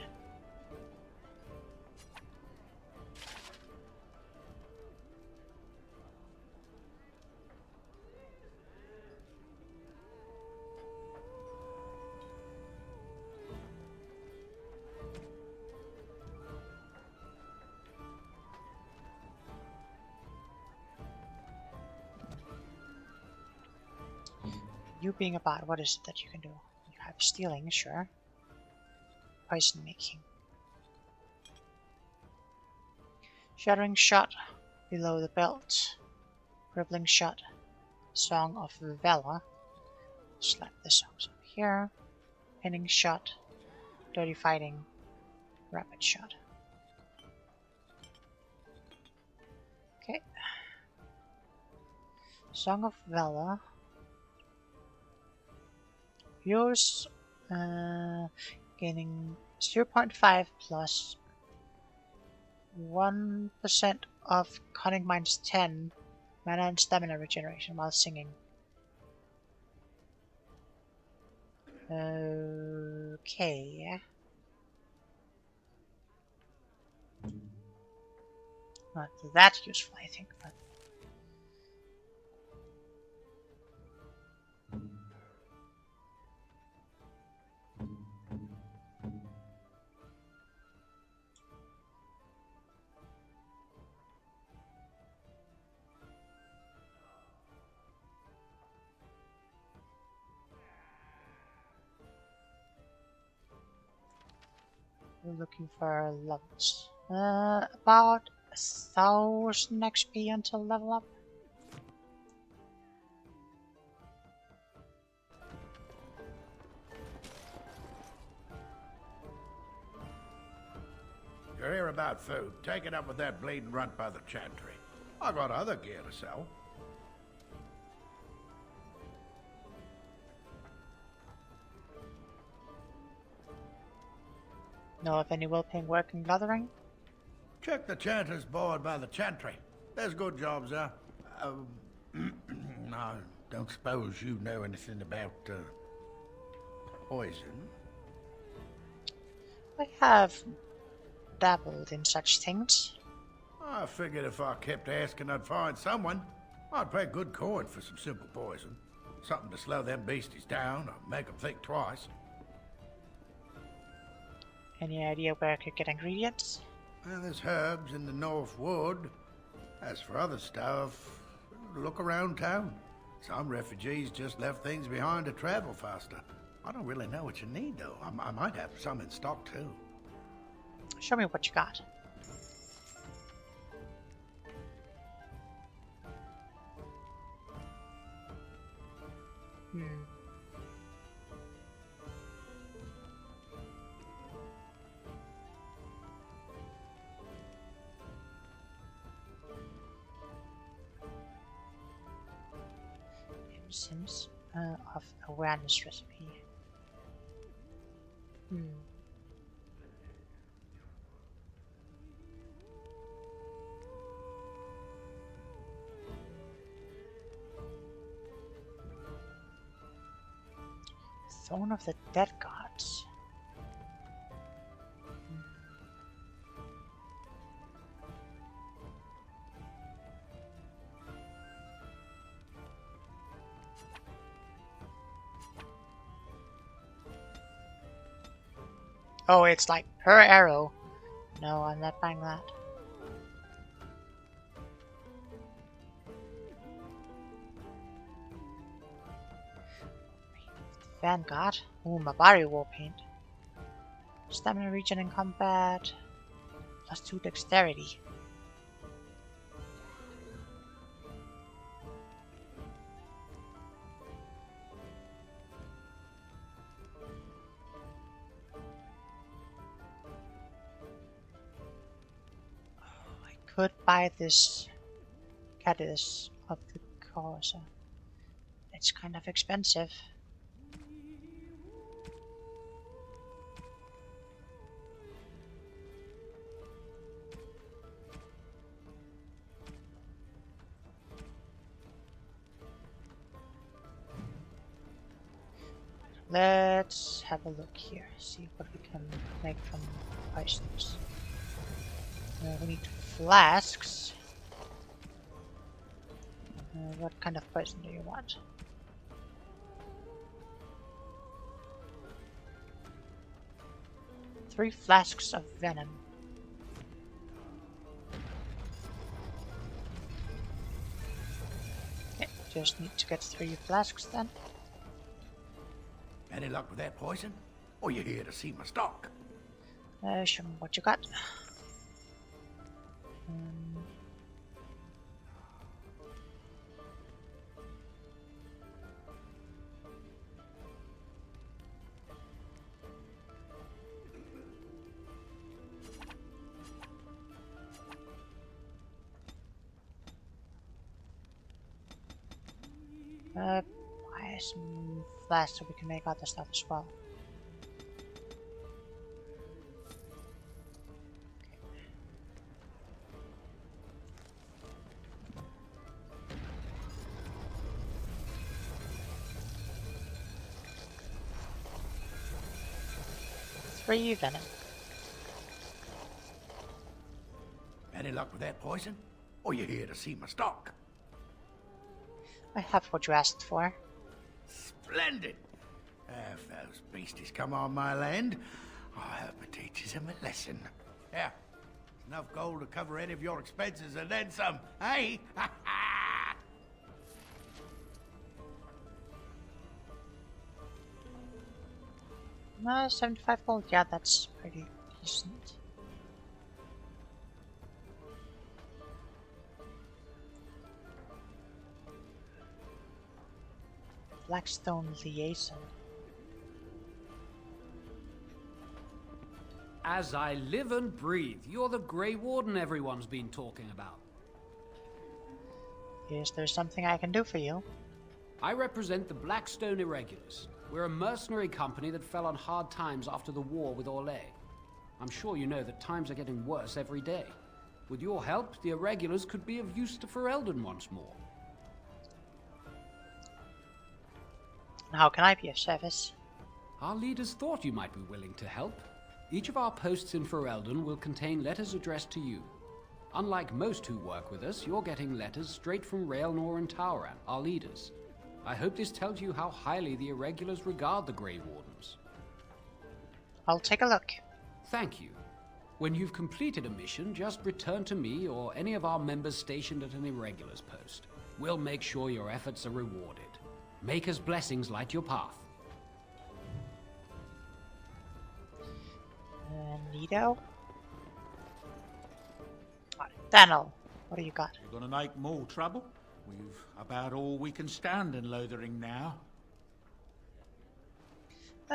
You being a bard, what is it that you can do? You have stealing, sure. Poison making. Shattering shot below the belt. Crippling shot. Song of Valor. Slap the songs up here. Pinning shot. Dirty fighting. Rapid shot. Okay. Song of Valor. Yours gaining 0.5 plus 1% of cunning minus 10 mana and stamina regeneration while singing. Okay. Not that useful, I think, but we're looking for levels. About 1,000 XP until level up. You're here about food. Take it up with that bleeding runt by the chantry. I got other gear to sell. Know of any well-paying work in gathering? Check the chanter's board by the chantry. There's good jobs there. I don't suppose you know anything about poison? I have dabbled in such things. I figured if I kept asking, I'd find someone. I'd pay good coin for some simple poison. Something to slow them beasties down or make them think twice. Any idea where I could get ingredients? Well, there's herbs in the North Wood. As for other stuff, look around town. Some refugees just left things behind to travel faster. I don't really know what you need, though. I might have some in stock, too. Show me what you got. Sims of awareness recipe. Throne of the Dead Gods. Oh, it's like her arrow. No, I'm not buying that. Vanguard. Ooh, Mabari War Paint. Stamina regen in combat. +2 dexterity. Could buy this Caddis of the Corsa. It's kind of expensive. Let's have a look here, see what we can make from poisons. We need flasks. What kind of poison do you want? Three flasks of venom. Okay, just need to get 3 flasks then. Any luck with that poison? Or you here to see my stock? Show me what you got. Buy some flasks so we can make other stuff as well. Three venom. Any luck with that poison? Or you here to see my stock? I have what you asked for. Splendid! If those beasties come on my land, I hope it teaches them a lesson. Yeah, enough gold to cover any of your expenses and then some, hey? 75 gold, yeah, that's pretty decent. Blackstone Liaison. As I live and breathe, you're the Grey Warden everyone's been talking about. Is there something I can do for you? I represent the Blackstone Irregulars. We're a mercenary company that fell on hard times after the war with Orlais. I'm sure you know that times are getting worse every day. With your help, the Irregulars could be of use to Ferelden once more. How can I be of service? Our leaders thought you might be willing to help. Each of our posts in Ferelden will contain letters addressed to you. Unlike most who work with us, you're getting letters straight from Raelnor and Tauran, our leaders. I hope this tells you how highly the Irregulars regard the Grey Wardens. I'll take a look. Thank you. When you've completed a mission, just return to me or any of our members stationed at an Irregulars post. We'll make sure your efforts are rewarded. Maker's blessings light your path. Neato. Daniel, what do you got? You're gonna make more trouble? We've about all we can stand in Lothering now.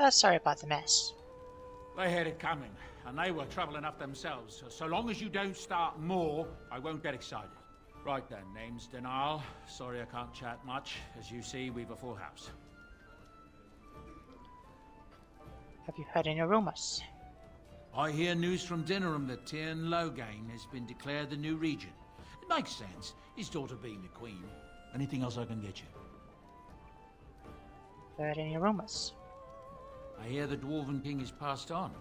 Sorry about the mess. They had it coming, and they were trouble enough themselves. So long as you don't start more, I won't get excited. Right then, name's Denal. Sorry I can't chat much. As you see, we've a full house. Have you heard any rumors? I hear news from Dinnerham that Tyrn Loghain has been declared the new regent. It makes sense, his daughter being the queen. Anything else I can get you? Heard any rumors? I hear the Dwarven King is passed on.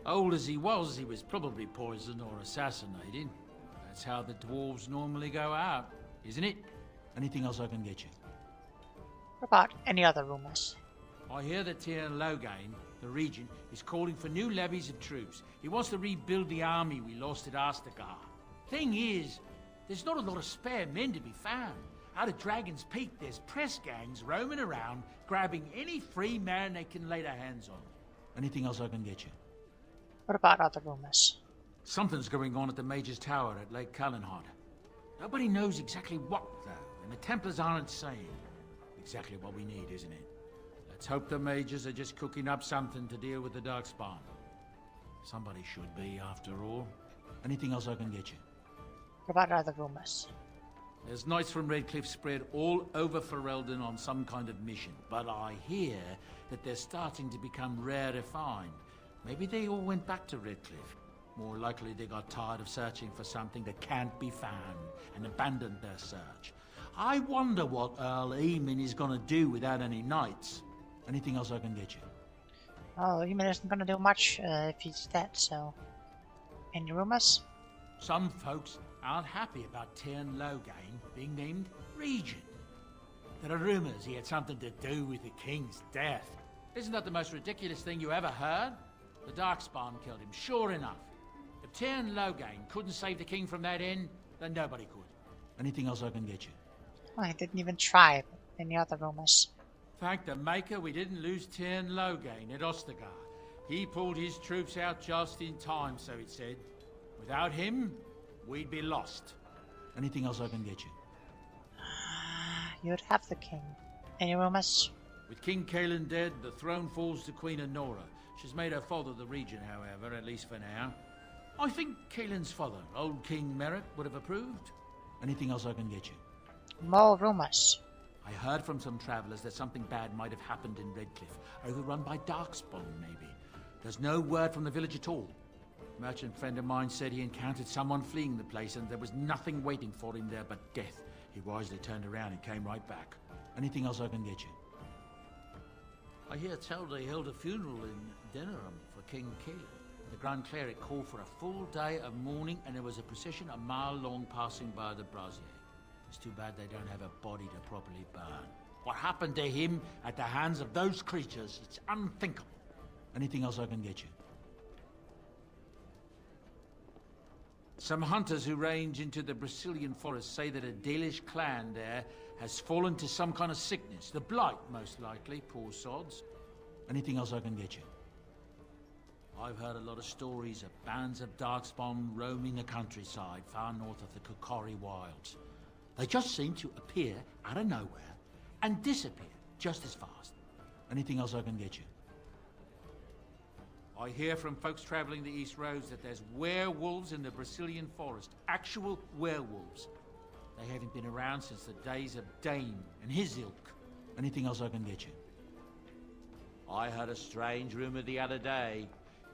Old as he was probably poisoned or assassinated. That's how the dwarves normally go out, isn't it? Anything else I can get you? What about any other rumors? I hear that Tyrn Loghain, the regent, is calling for new levies of troops. He wants to rebuild the army we lost at Astagar. Thing is, there's not a lot of spare men to be found. Out of Dragon's Peak, there's press gangs roaming around, grabbing any free man they can lay their hands on. Anything else I can get you? What about other rumors? Something's going on at the Major's Tower at Lake Callanhod. Nobody knows exactly what, though, and the Templars aren't saying. Exactly what we need, isn't it? Let's hope the Majors are just cooking up something to deal with the Darkspawn. Somebody should be, after all. Anything else I can get you? What about other rumors? There's knights from Redcliffe spread all over Ferelden on some kind of mission, but I hear that they're starting to become rare to find. Maybe they all went back to Redcliffe. More likely they got tired of searching for something that can't be found and abandoned their search. I wonder what Earl Eamon is gonna do without any knights. Anything else I can get you? Oh, Eamon isn't gonna do much if he's dead, so... Any rumors? Some folks aren't happy about Tyrn Loghain being named regent. There are rumors he had something to do with the king's death. Isn't that the most ridiculous thing you ever heard? The Darkspawn killed him, sure enough. If Tyrn Loghain couldn't save the king from that end, then nobody could. Anything else I can get you? Oh, he didn't even try. Any other rumors? Thank the Maker we didn't lose Tyrn Loghain at Ostagar. He pulled his troops out just in time, so it said. Without him, we'd be lost. Anything else I can get you? You'd have the king. Any rumors? With King Kaelin dead, the throne falls to Queen Anora. She's made her father the regent, however, at least for now. I think Kaelin's father, old King Merrick, would have approved. Anything else I can get you? More rumors. I heard from some travelers that something bad might have happened in Redcliffe, overrun by Darkspawn, maybe. There's no word from the village at all. A merchant friend of mine said he encountered someone fleeing the place and there was nothing waiting for him there but death. He wisely turned around and came right back. Anything else I can get you? I hear tell they held a funeral in Dinnerham for King Kaelin. The Grand Cleric called for a full day of mourning and there was a procession a mile long passing by the brazier. It's too bad they don't have a body to properly burn. What happened to him at the hands of those creatures, it's unthinkable. Anything else I can get you? Some hunters who range into the Brazilian forest say that a Dalish clan there has fallen to some kind of sickness. The blight, most likely, poor sods. Anything else I can get you? I've heard a lot of stories of bands of Darkspawn roaming the countryside far north of the Kokori Wilds. They just seem to appear out of nowhere and disappear just as fast. Anything else I can get you? I hear from folks traveling the East Roads that there's werewolves in the Brazilian forest. Actual werewolves. They haven't been around since the days of Dane and his ilk. Anything else I can get you? I heard a strange rumor the other day.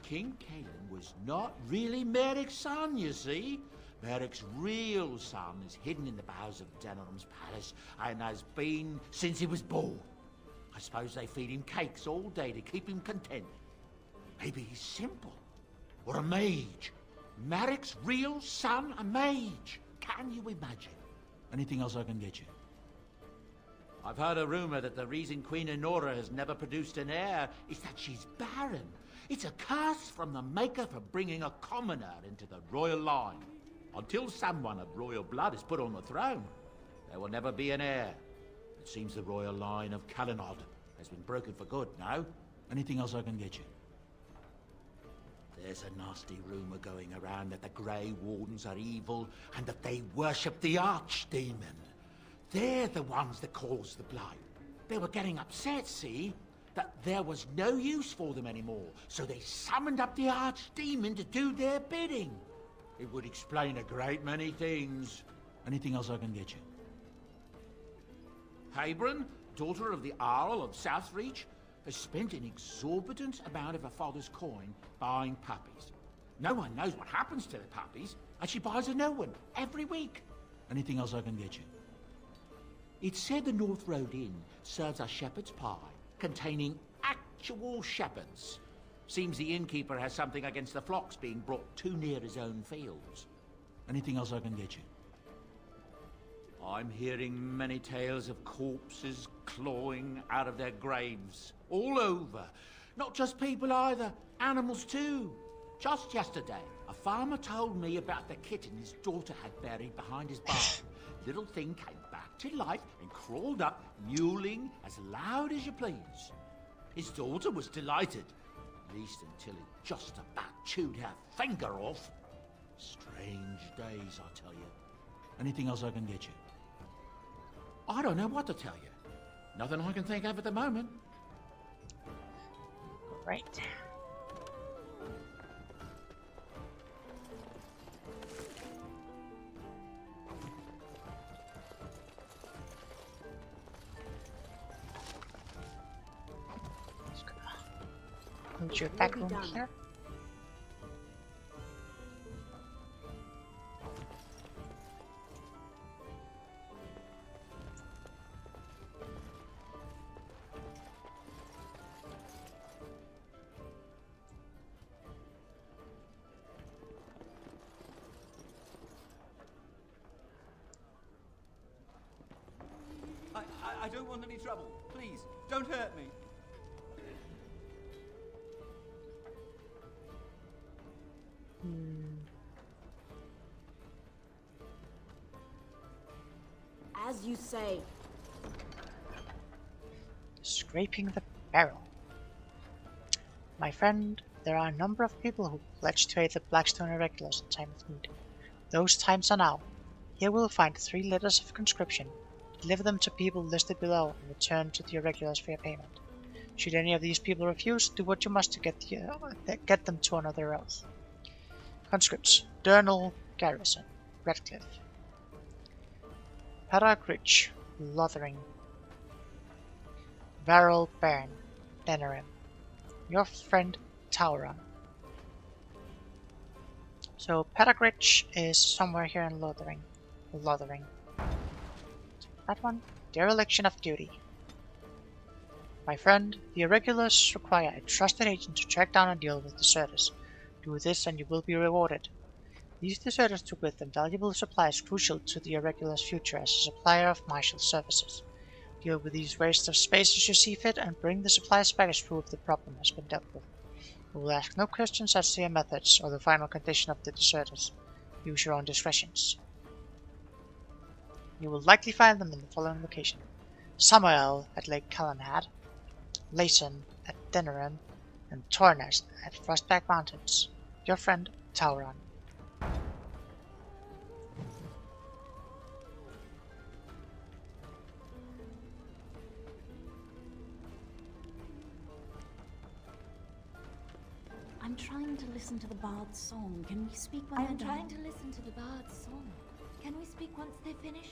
King Kaelin was not really Merrick's son, you see. Merrick's real son is hidden in the bowels of Denham's palace and has been since he was born. I suppose they feed him cakes all day to keep him content. Maybe he's simple. Or a mage. Marik's real son, a mage. Can you imagine? Anything else I can get you? I've heard a rumor that the reason Queen Enora has never produced an heir is that she's barren. It's a curse from the Maker for bringing a commoner into the royal line. Until someone of royal blood is put on the throne, there will never be an heir. It seems the royal line of Calinod has been broken for good, no? Anything else I can get you? There's a nasty rumor going around that the Grey Wardens are evil and that they worship the Archdemon. They're the ones that caused the blight. They were getting upset, see? That there was no use for them anymore, so they summoned up the Archdemon to do their bidding. It would explain a great many things. Anything else I can get you? Habron, daughter of the Earl of Southreach, has spent an exorbitant amount of her father's coin buying puppies. No one knows what happens to the puppies, and she buys a new one every week. Anything else I can get you? It's said the North Road Inn serves a shepherd's pie containing actual shepherds. Seems the innkeeper has something against the flocks being brought too near his own fields. Anything else I can get you? I'm hearing many tales of corpses clawing out of their graves. All over. Not just people either. Animals too. Just yesterday, a farmer told me about the kitten his daughter had buried behind his barn. Little thing came back to life and crawled up, mewling as loud as you please. His daughter was delighted, at least until it just about chewed her finger off. Strange days, I tell you. Anything else I can get you? I don't know what to tell you. Nothing I can think of at the moment. Right. Hold your back room here. I don't want any trouble. Please, don't hurt me. As you say. Scraping the barrel. My friend, there are a number of people who pledge to aid the Blackstone Irregulars in time of need. Those times are now. Here we'll find 3 letters of conscription. Deliver them to people listed below and return to the Irregulars for your payment. Should any of these people refuse, do what you must to get them to another oath. Conscripts: Durnal Garrison, Redcliffe. Paragridge, Lothering. Varel Bairn, Denerim. Your friend Tauron. So Paragridge is somewhere here in Lothering. That one. Dereliction of duty. My friend, the Irregulars require a trusted agent to track down and deal with deserters. Do this and you will be rewarded. These deserters took with them valuable supplies crucial to the Irregulars' future as a supplier of martial services. Deal with these wastes of space as you see fit and bring the supplies back as proof the problem has been dealt with. We will ask no questions as to your methods or the final condition of the deserters. Use your own discretions. You will likely find them in the following location: Samael at Lake Calenhad, Layson at Denerim, and Tornest at Frostback Mountains. Your friend, Tauron. I'm trying to listen to the bard's song. Can we speak when I'm they're trying done? to listen to the bard's song. Can we speak once they finish?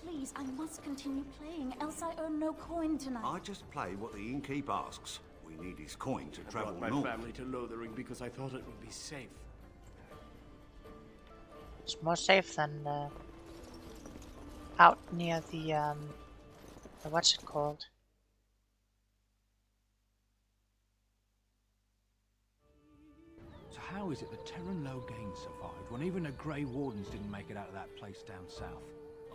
Please, I must continue playing, else I earn no coin tonight. I just play what the innkeep asks. We need his coin to travel I brought my north. family to Lothering because I thought it would be safe. It's more safe than out near the what's it called? So how is it that Terran Logain survived when even the Grey Wardens didn't make it out of that place down south?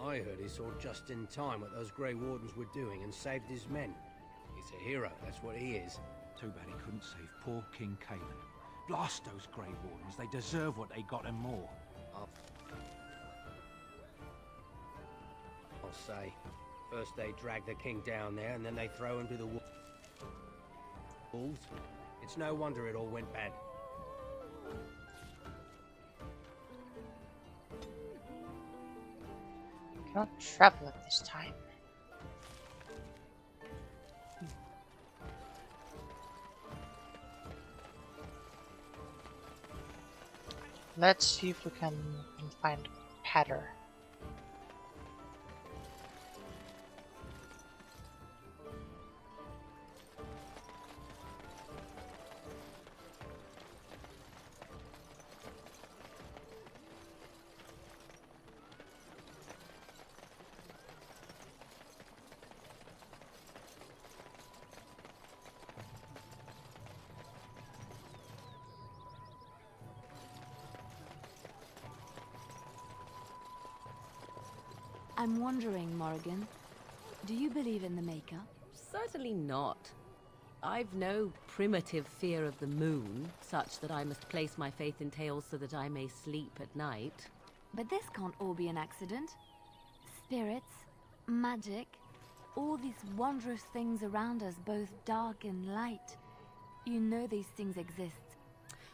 I heard he saw just in time what those Grey Wardens were doing and saved his men. He's a hero, that's what he is. Too bad he couldn't save poor King Kaelin. Blast those Grey Wardens, they deserve what they got and more. I'll say. First they drag the king down there, and then they throw him to the wolves. It's no wonder it all went bad. Cannot travel at this time. Let's see if we can find Patter. I'm wondering, Morrigan, do you believe in the Maker? Certainly not. I've no primitive fear of the moon, such that I must place my faith in tales so that I may sleep at night. But this can't all be an accident. Spirits, magic, all these wondrous things around us, both dark and light. You know these things exist.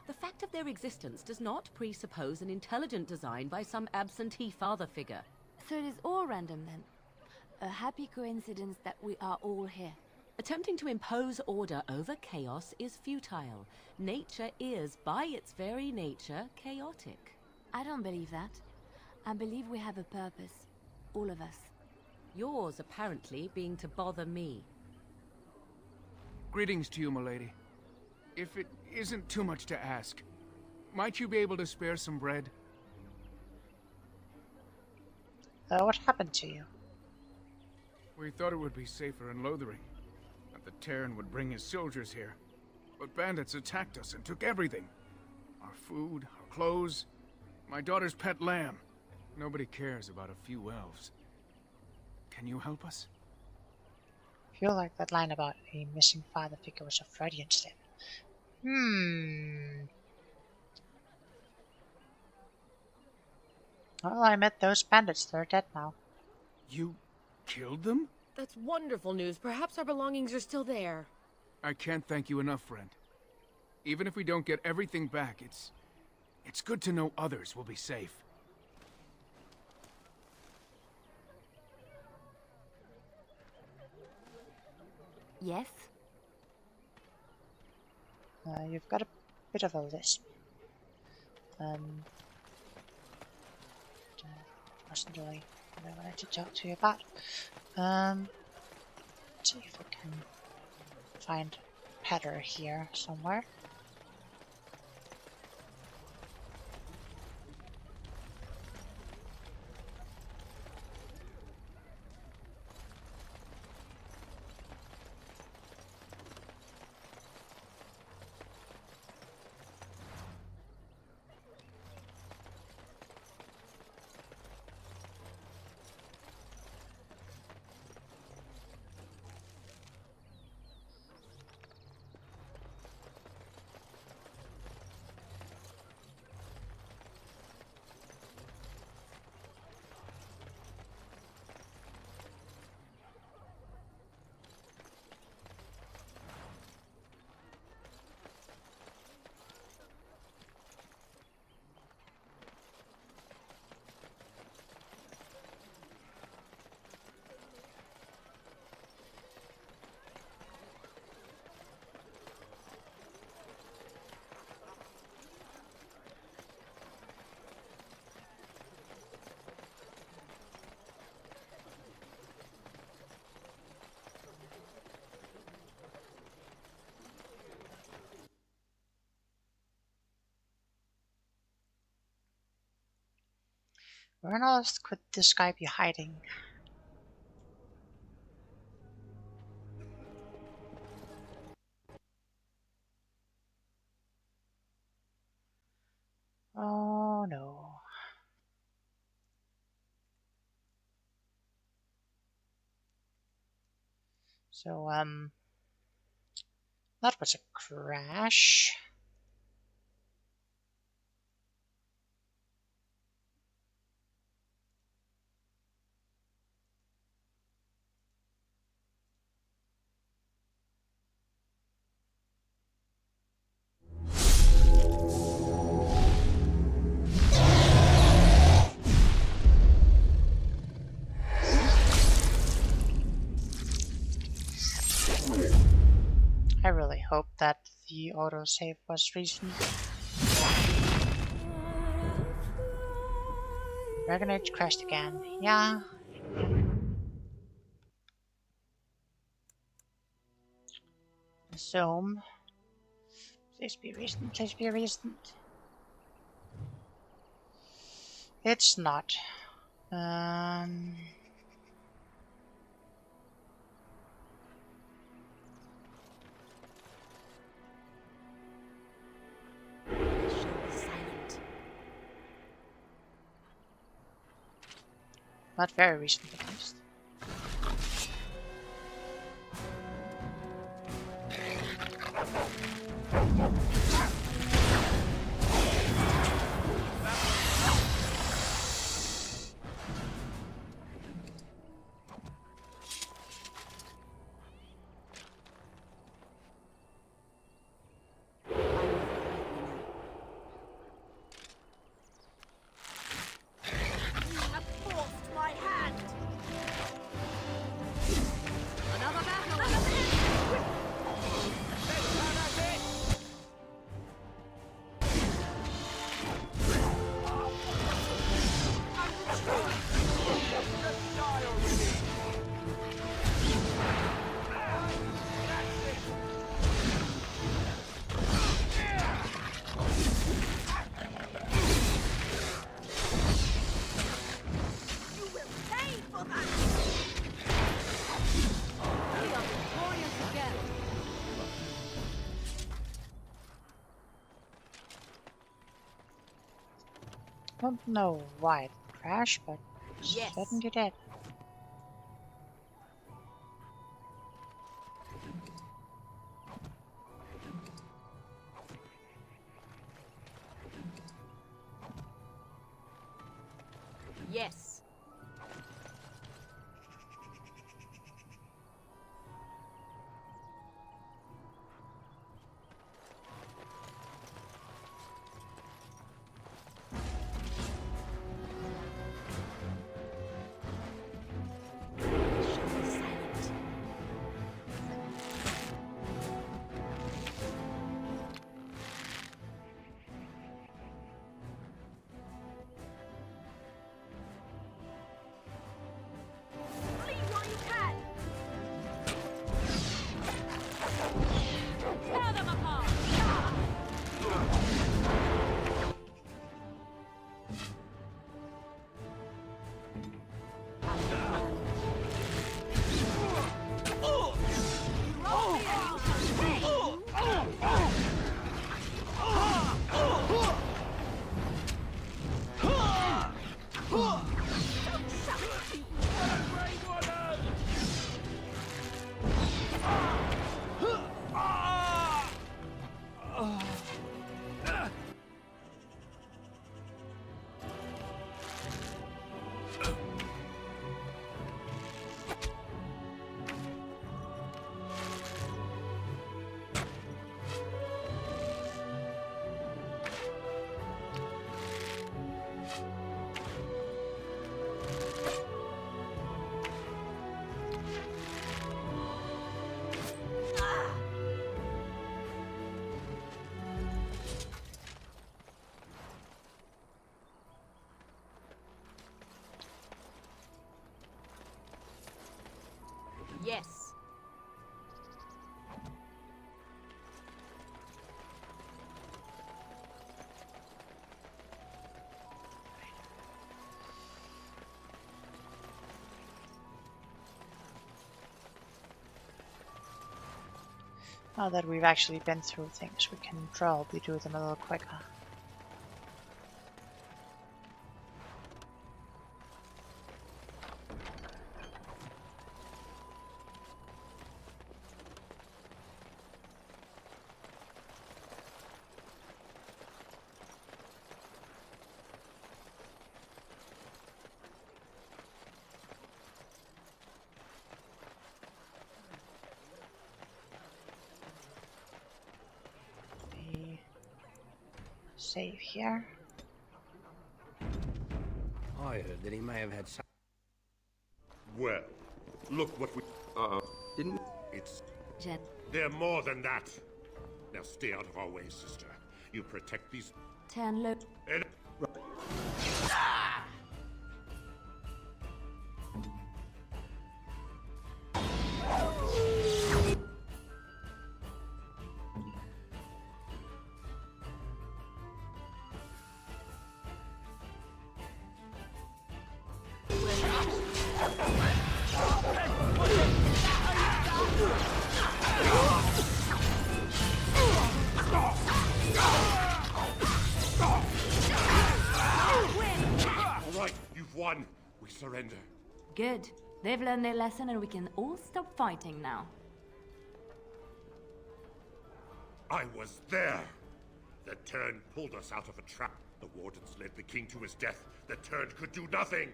The fact of their existence does not presuppose an intelligent design by some absentee father figure. So it is all random then. A happy coincidence that we are all here. Attempting to impose order over chaos is futile. Nature is, by its very nature, chaotic. I don't believe that. I believe we have a purpose. All of us. Yours, apparently, being to bother me. Greetings to you, milady. If it isn't too much to ask, might you be able to spare some bread? What happened to you? We thought it would be safer in Lothering, that the Terran would bring his soldiers here. But bandits attacked us and took everything. Our food, our clothes, my daughter's pet lamb. Nobody cares about a few elves. Can you help us? I feel like that line about a missing father figure was a Freudian slip. Well, I met those bandits. They're dead now. You killed them? That's wonderful news. Perhaps our belongings are still there. I can't thank you enough, friend. Even if we don't get everything back, it's good to know others will be safe. Yes? You've got a bit of a lisp. Wasn't really what I wanted to talk to you about. Let's see if we can find Patter here somewhere. Where on earth could this guy be hiding? Oh no. So, that was a crash. I really hope that the autosave was recent. Dragonaid crashed again. Yeah. Zoom. Please be recent. Please be recent. It's not. Not very recent, at least. Don't know why it crashed, but Yes. certainly did. Yes. Yes. Now that we've actually been through things, we can probably do them a little quicker. Save here. I heard that he may have had some... Well, look what we... Didn't... It's... Jet. They're more than that. Now stay out of our way, sister. You protect these... Turn low. And... Won. We surrender. Good. They've learned their lesson and we can all stop fighting now. I was there. The Turn pulled us out of a trap. The Wardens led the king to his death. The Turn could do nothing.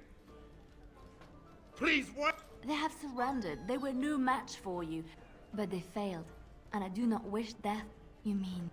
Please, what? They have surrendered. They were no match for you. But they failed. And I do not wish death. You mean...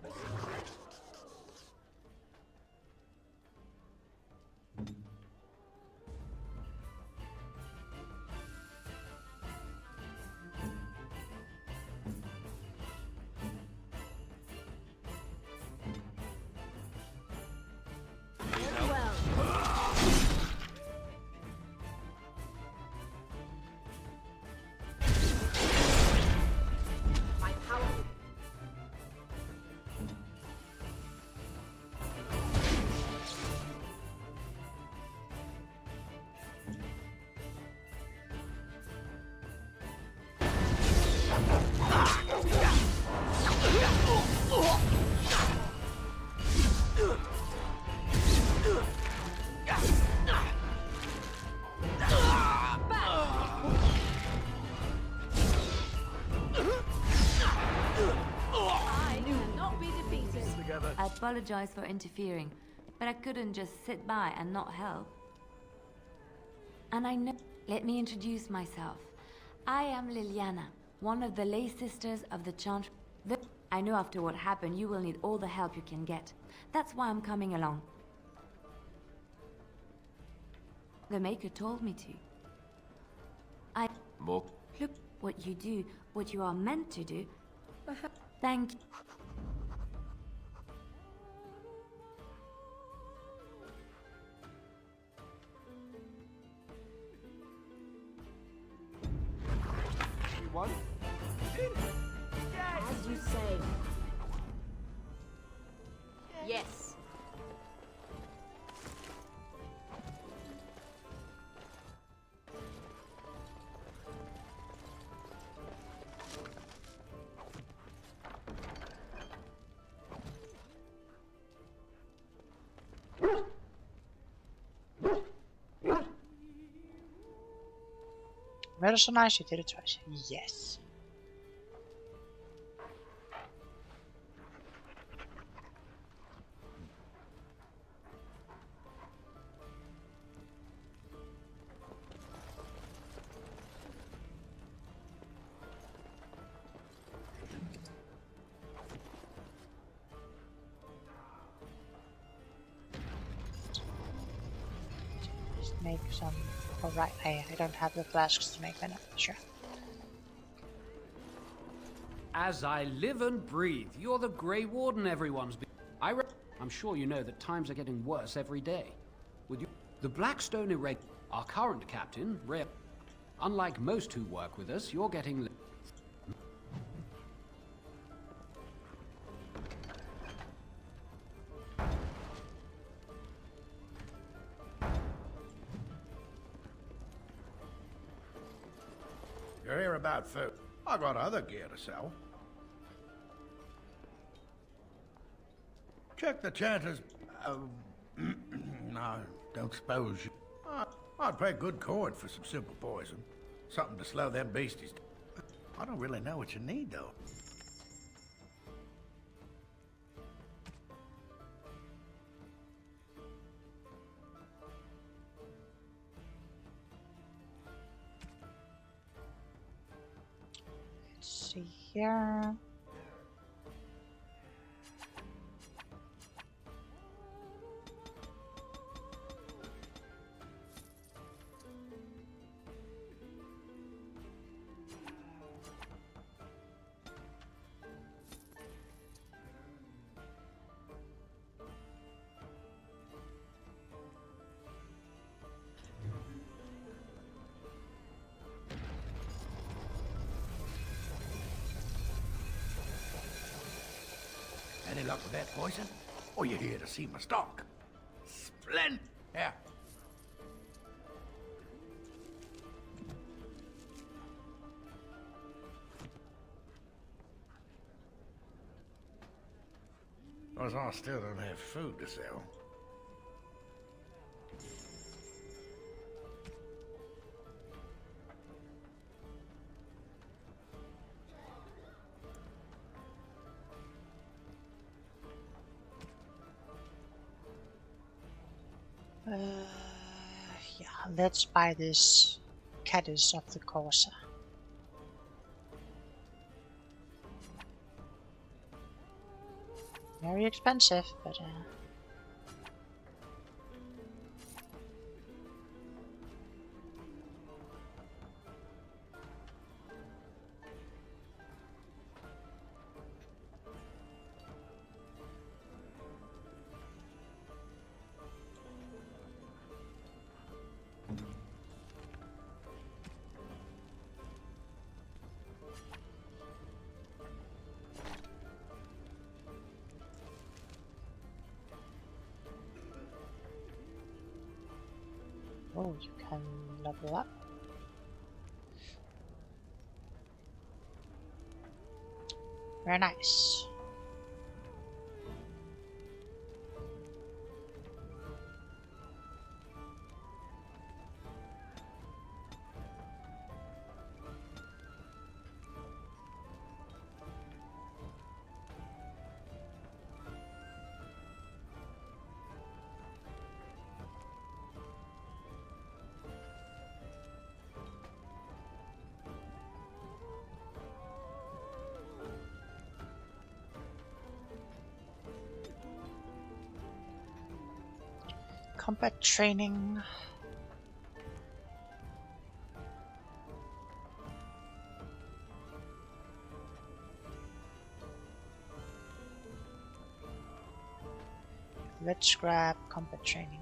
I apologize for interfering, but I couldn't just sit by and not help. And I know... Let me introduce myself. I am Liliana, one of the lay sisters of the Chant... I know after what happened, you will need all the help you can get. That's why I'm coming along. The Maker told me to. More? Look what you do, what you are meant to do. Thank you. One. As you say. Yes. Very so nice, you did it twice. Yes. Just make some... Oh right, I don't have the flasks to make them, sure. As I live and breathe, you're the Grey Warden everyone's been... I'm sure you know that times are getting worse every day. Would you... The Blackstone Irregular, our current captain, unlike most who work with us, you're getting... You're here about food. I got other gear to sell. Check the chanters. No, don't suppose you. I'd pay good coin for some simple poison. Something to slow them beasties. I don't really know what you need, though. Let's see here. Any luck with that poison? Or you here to see my stock? Splendid! Here. Because I still don't have food to sell. Yeah, let's buy this Caddis of the Corsa. Very expensive, but oh, you can level up. Very nice. Combat training. Let's grab combat training.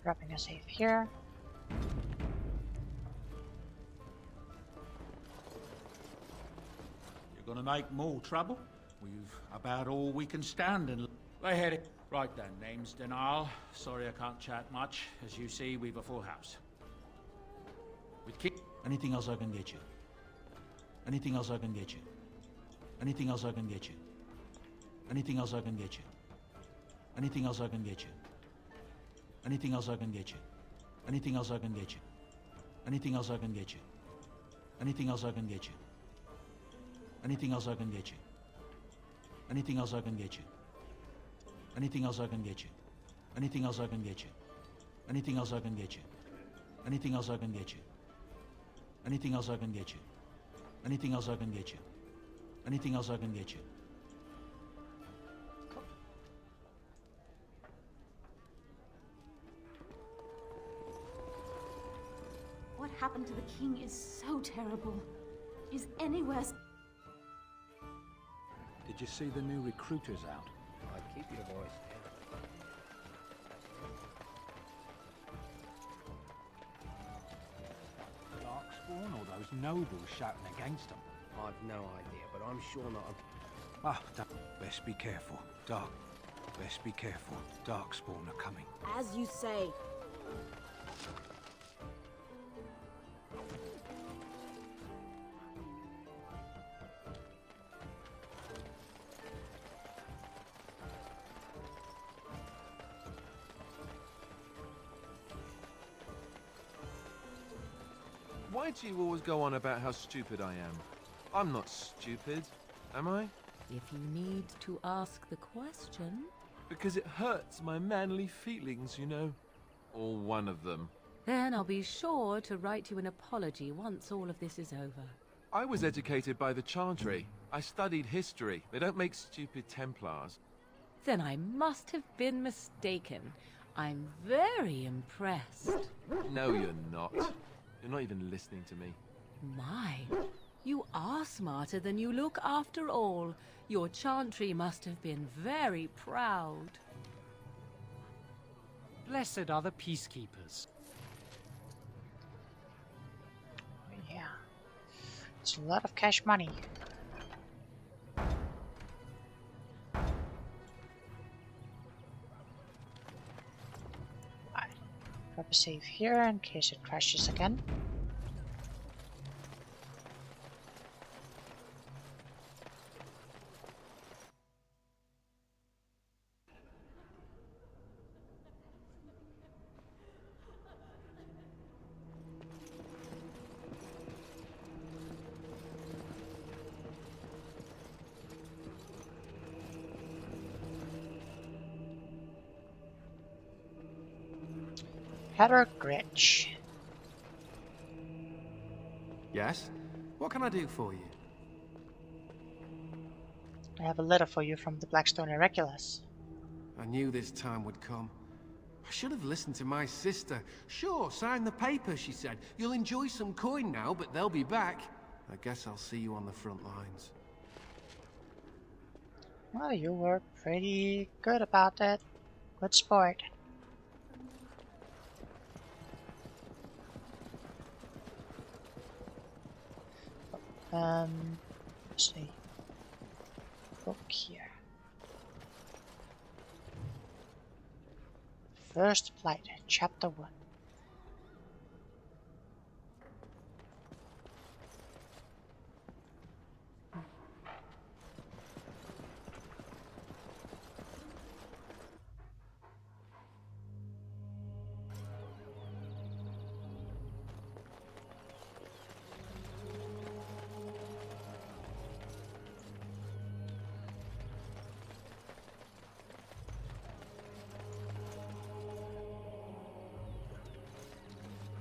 Dropping a save here. You're gonna make more trouble? We've about all we can stand and... They had it. Right then, name's Denal. Sorry I can't chat much. As you see, we've a full house. With anything else I can get you? Anything else I can get you? Anything else I can get you? Anything else I can get you? Anything else I can get you? Anything else I can get you? Anything else I can get you? Anything else I can get you? Anything else I can get you? Anything else I can get you? Anything else I can get you? Anything else I can get you? Anything else I can get you? Anything else I can get you? Anything else I can get you? Anything else I can get you? Anything else I can get you? Anything else I can get you? What happened to the king is so terrible. Is anywhere... Did you see the new recruiters out? I'd keep your voice on, or those nobles shouting against them? I've no idea, but I'm sure not. Best be careful. Best be careful. Darkspawn are coming. As you say. Why do you always go on about how stupid I am? I'm not stupid, am I? If you need to ask the question... Because it hurts my manly feelings, you know. Or one of them. Then I'll be sure to write you an apology once all of this is over. I was educated by the Chantry. I studied history. They don't make stupid Templars. Then I must have been mistaken. I'm very impressed. No, you're not. You're not even listening to me. My, you are smarter than you look after all. Your Chantry must have been very proud. Blessed are the peacekeepers. Yeah. It's a lot of cash money. Grab a save here in case it crashes again. Heather Gritch. Yes? What can I do for you? I have a letter for you from the Blackstone Irregulars. I knew this time would come. I should have listened to my sister. Sure, sign the paper, she said. You'll enjoy some coin now, but they'll be back. I guess I'll see you on the front lines. Well, you were pretty good about that. Good sport. Let's see. Book here. First Flight, Chapter 1.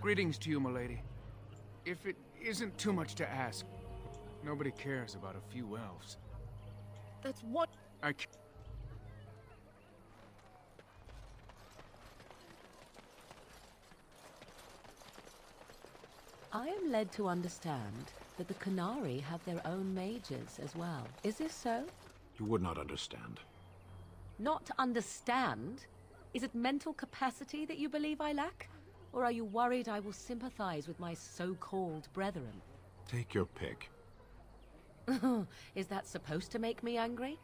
Greetings to you, milady. If it isn't too much to ask, nobody cares about a few elves. That's what... I am led to understand that the Canary have their own mages as well. Is this so? You would not understand. Not understand? Is it mental capacity that you believe I lack? Or are you worried I will sympathize with my so-called brethren? Take your pick. Is that supposed to make me angry?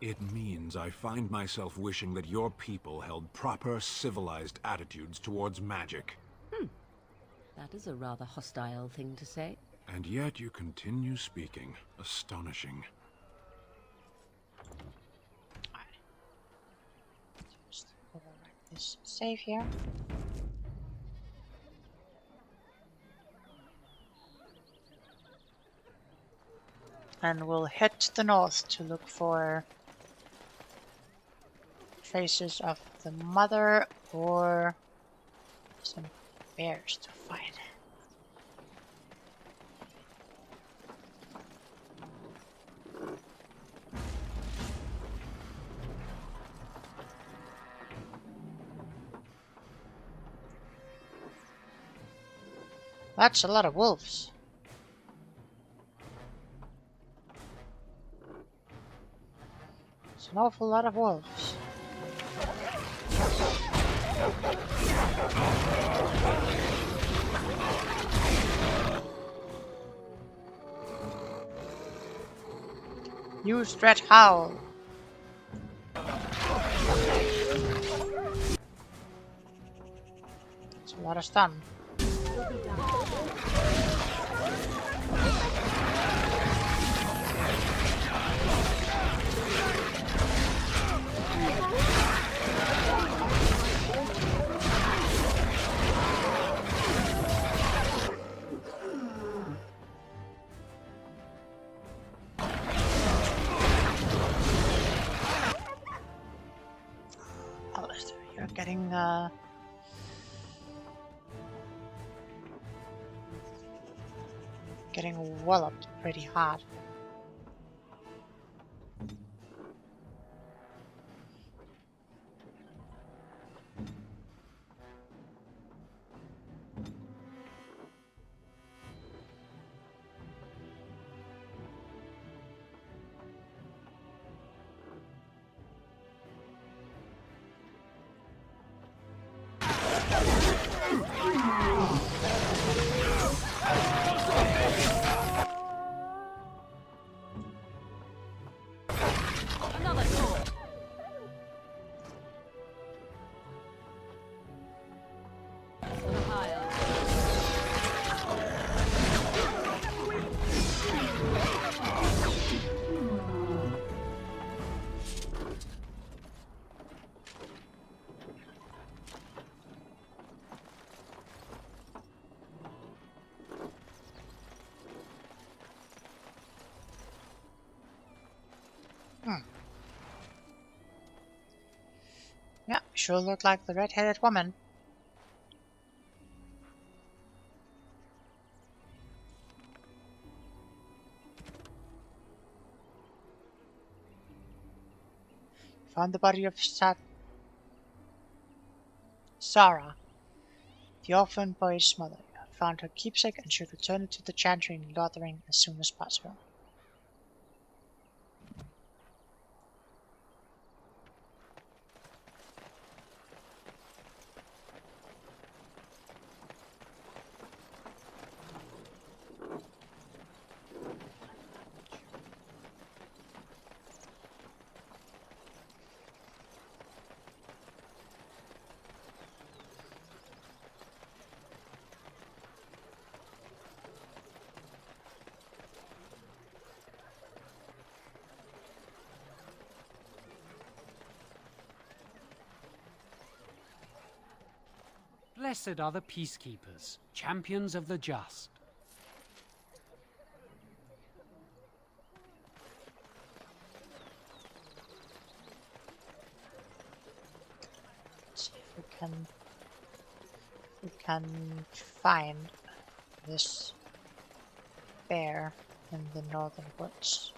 It means I find myself wishing that your people held proper, civilized attitudes towards magic. That is a rather hostile thing to say. And yet you continue speaking. Astonishing. Just overwrite this save here. And we'll head to the north to look for traces of the mother or some bears to fight. That's a lot of wolves. It's an awful lot of wolves. Use Dread Howl. That's a lot of stun. You're getting walloped pretty hard. Yeah, sure look like the red-headed woman. Found the body of Sarah, the orphan boy's mother. Found her keepsake and should return it to the chantry in Lothering as soon as possible. Blessed are the peacekeepers, champions of the just. Let's see if we can find this bear in the northern woods.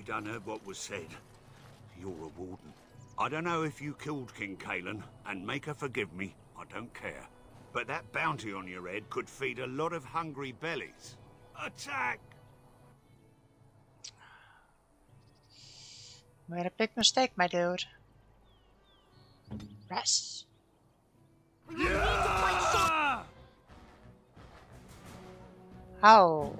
Done heard what was said. You're a warden. I don't know if you killed King Kalen, and make her forgive me, I don't care. But that bounty on your head could feed a lot of hungry bellies. Attack! Made a big mistake, my dude. Rest. Yeah! How?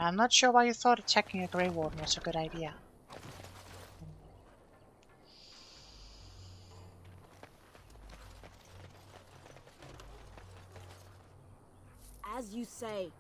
I'm not sure why you thought attacking a Grey Warden was a good idea. as you say.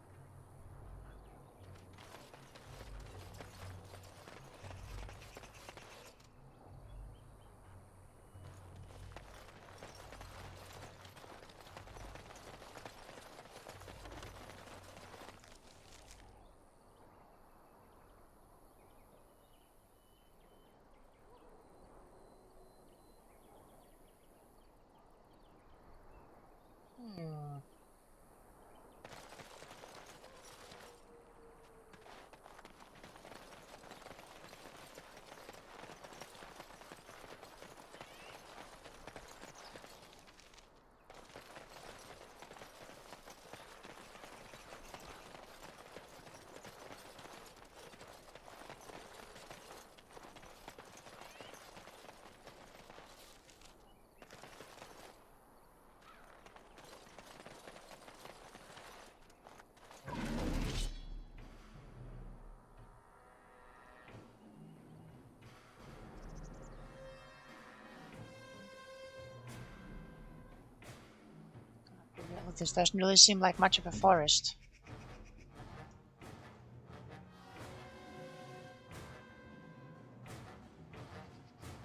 Well, this doesn't really seem like much of a forest.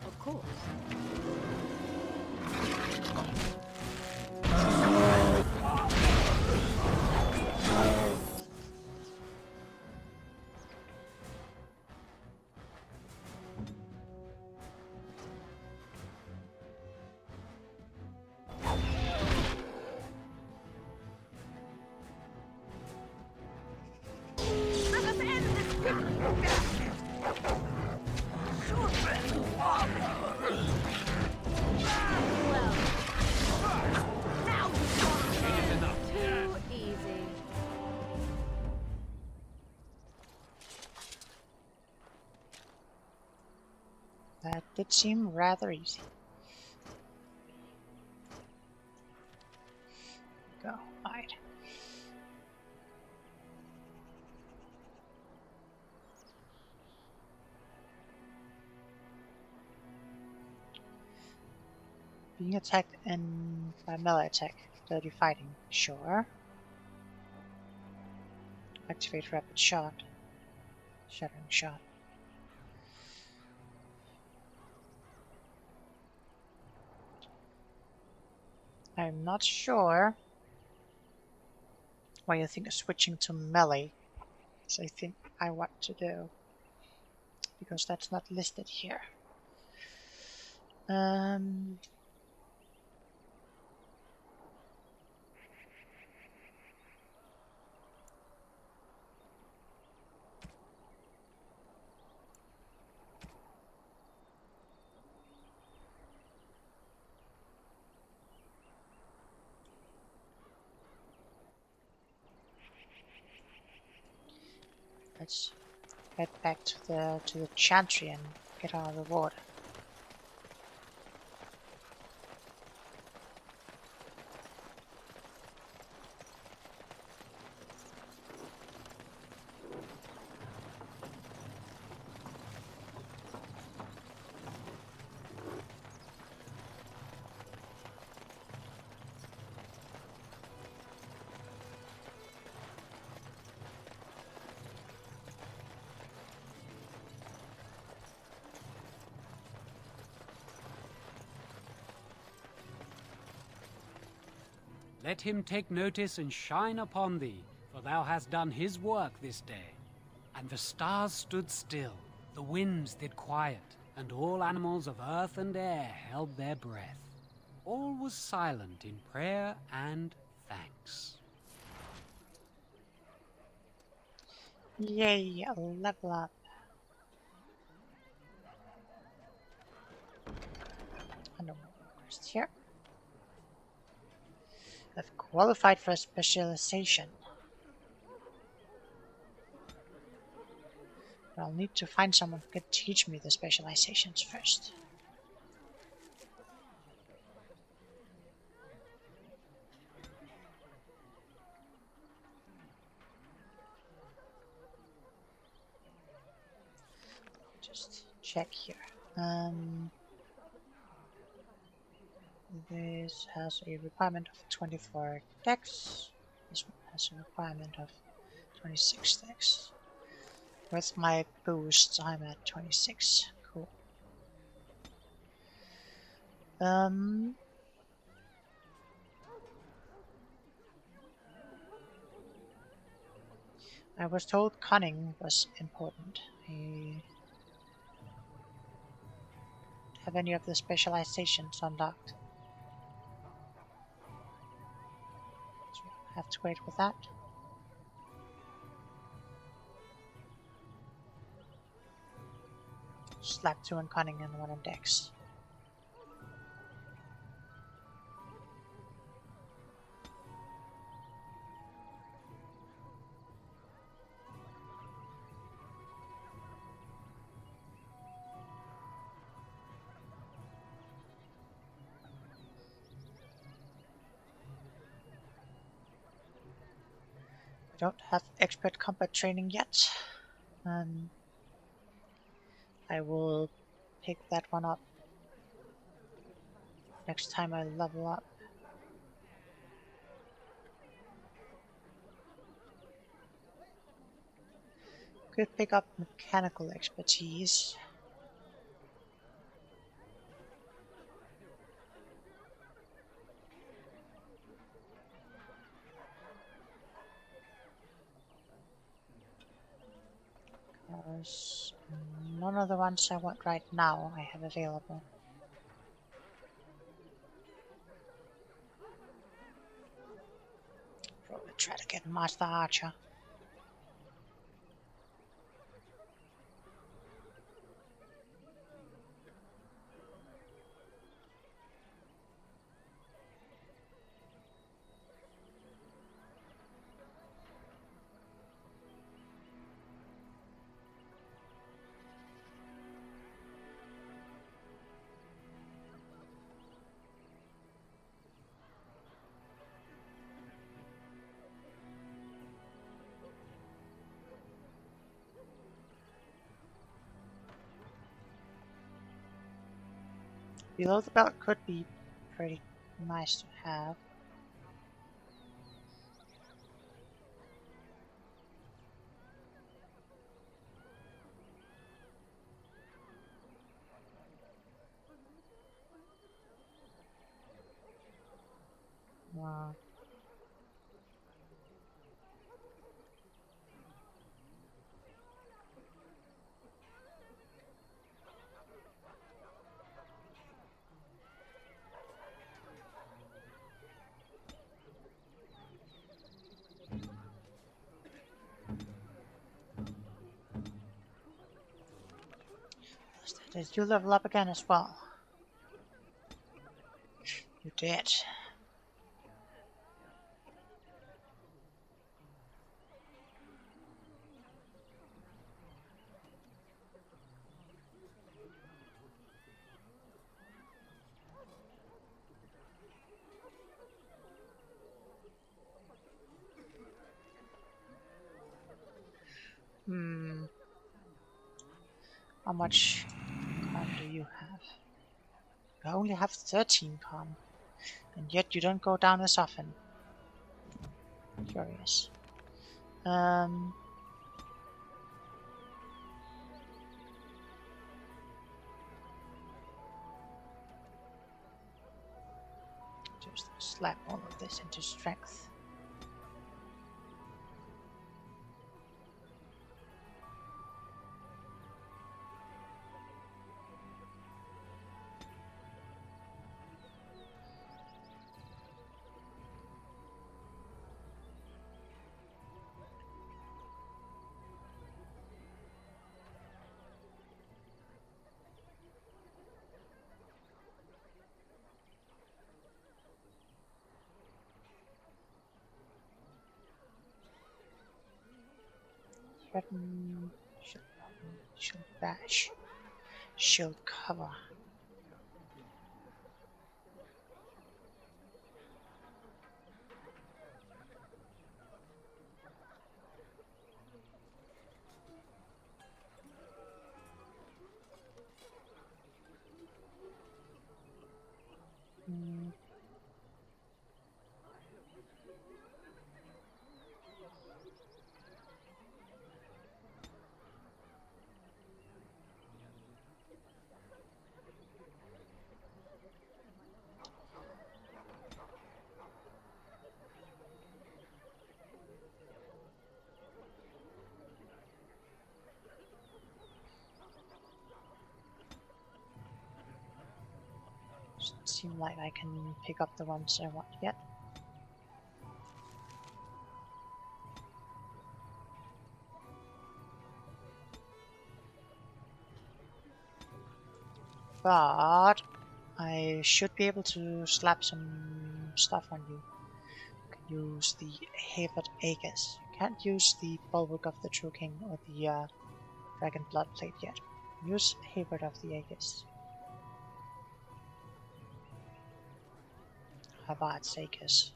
Of course. Too easy. That did seem rather easy. Go, hide. Being attacked and by melee attack. Dirty fighting. Sure. Activate rapid shot. Shattering shot. I'm not sure why you think of switching to melee. So I think I want to do, because that's not listed here. Let's head back to the chantry and get our reward. Let him take notice and shine upon thee, for thou hast done his work this day. And the stars stood still, the winds did quiet, and all animals of earth and air held their breath. All was silent in prayer and thanks. Yay, a level up. And no quest here. I've qualified for a specialization. But I'll need to find someone who can teach me the specializations first. Just check here. This has a requirement of 24 dex. This one has a requirement of 26 stacks. With my boost, I'm at 26. Cool. I was told cunning was important. I have any of the specializations unlocked? So I have to wait with that. Slap 2 in cunning and 1 in dex. I don't have expert combat training yet. I will pick that one up next time I level up. Could pick up mechanical expertise. Because none of the ones I want right now I have available. Probably try to get Master Archer. Below the belt could be pretty nice to have. Wow. Did you level up again as well? You did. How much con do you have? You only have 13 con, and yet you don't go down as often. Curious. Just slap all of this into strength. Threaten, shield bash, shield cover. Doesn't seem like I can pick up the ones I want yet. But I should be able to slap some stuff on you. Can use the Havered Aegis. Can't use the Bulwark of the True King or the Dragon Blood Plate yet. Use Havered of the Aegis. Havard's Aegis.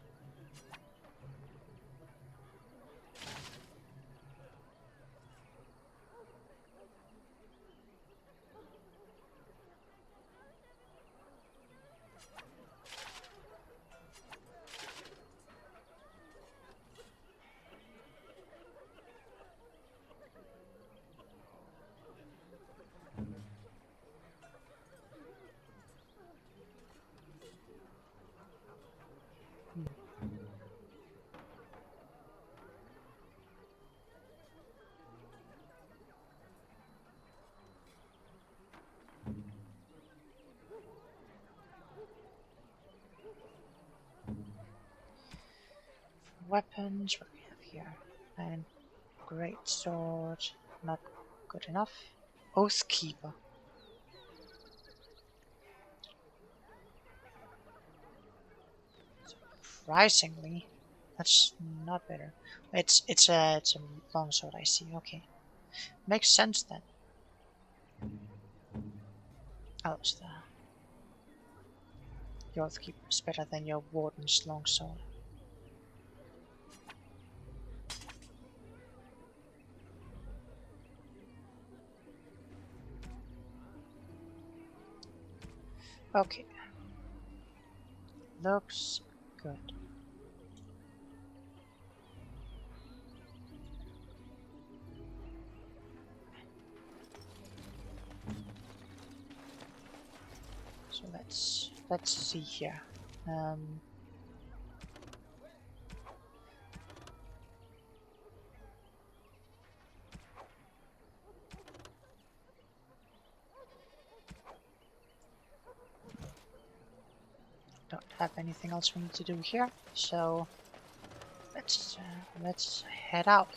Weapons, what we have here? And great sword, not good enough. Oathkeeper. Surprisingly, that's not better. It's a longsword. I see. Okay, makes sense then. Oh, it's your Oathkeeper is better than your Warden's longsword. Okay. Looks good. So let's see here. Don't have anything else we need to do here, so let's head out.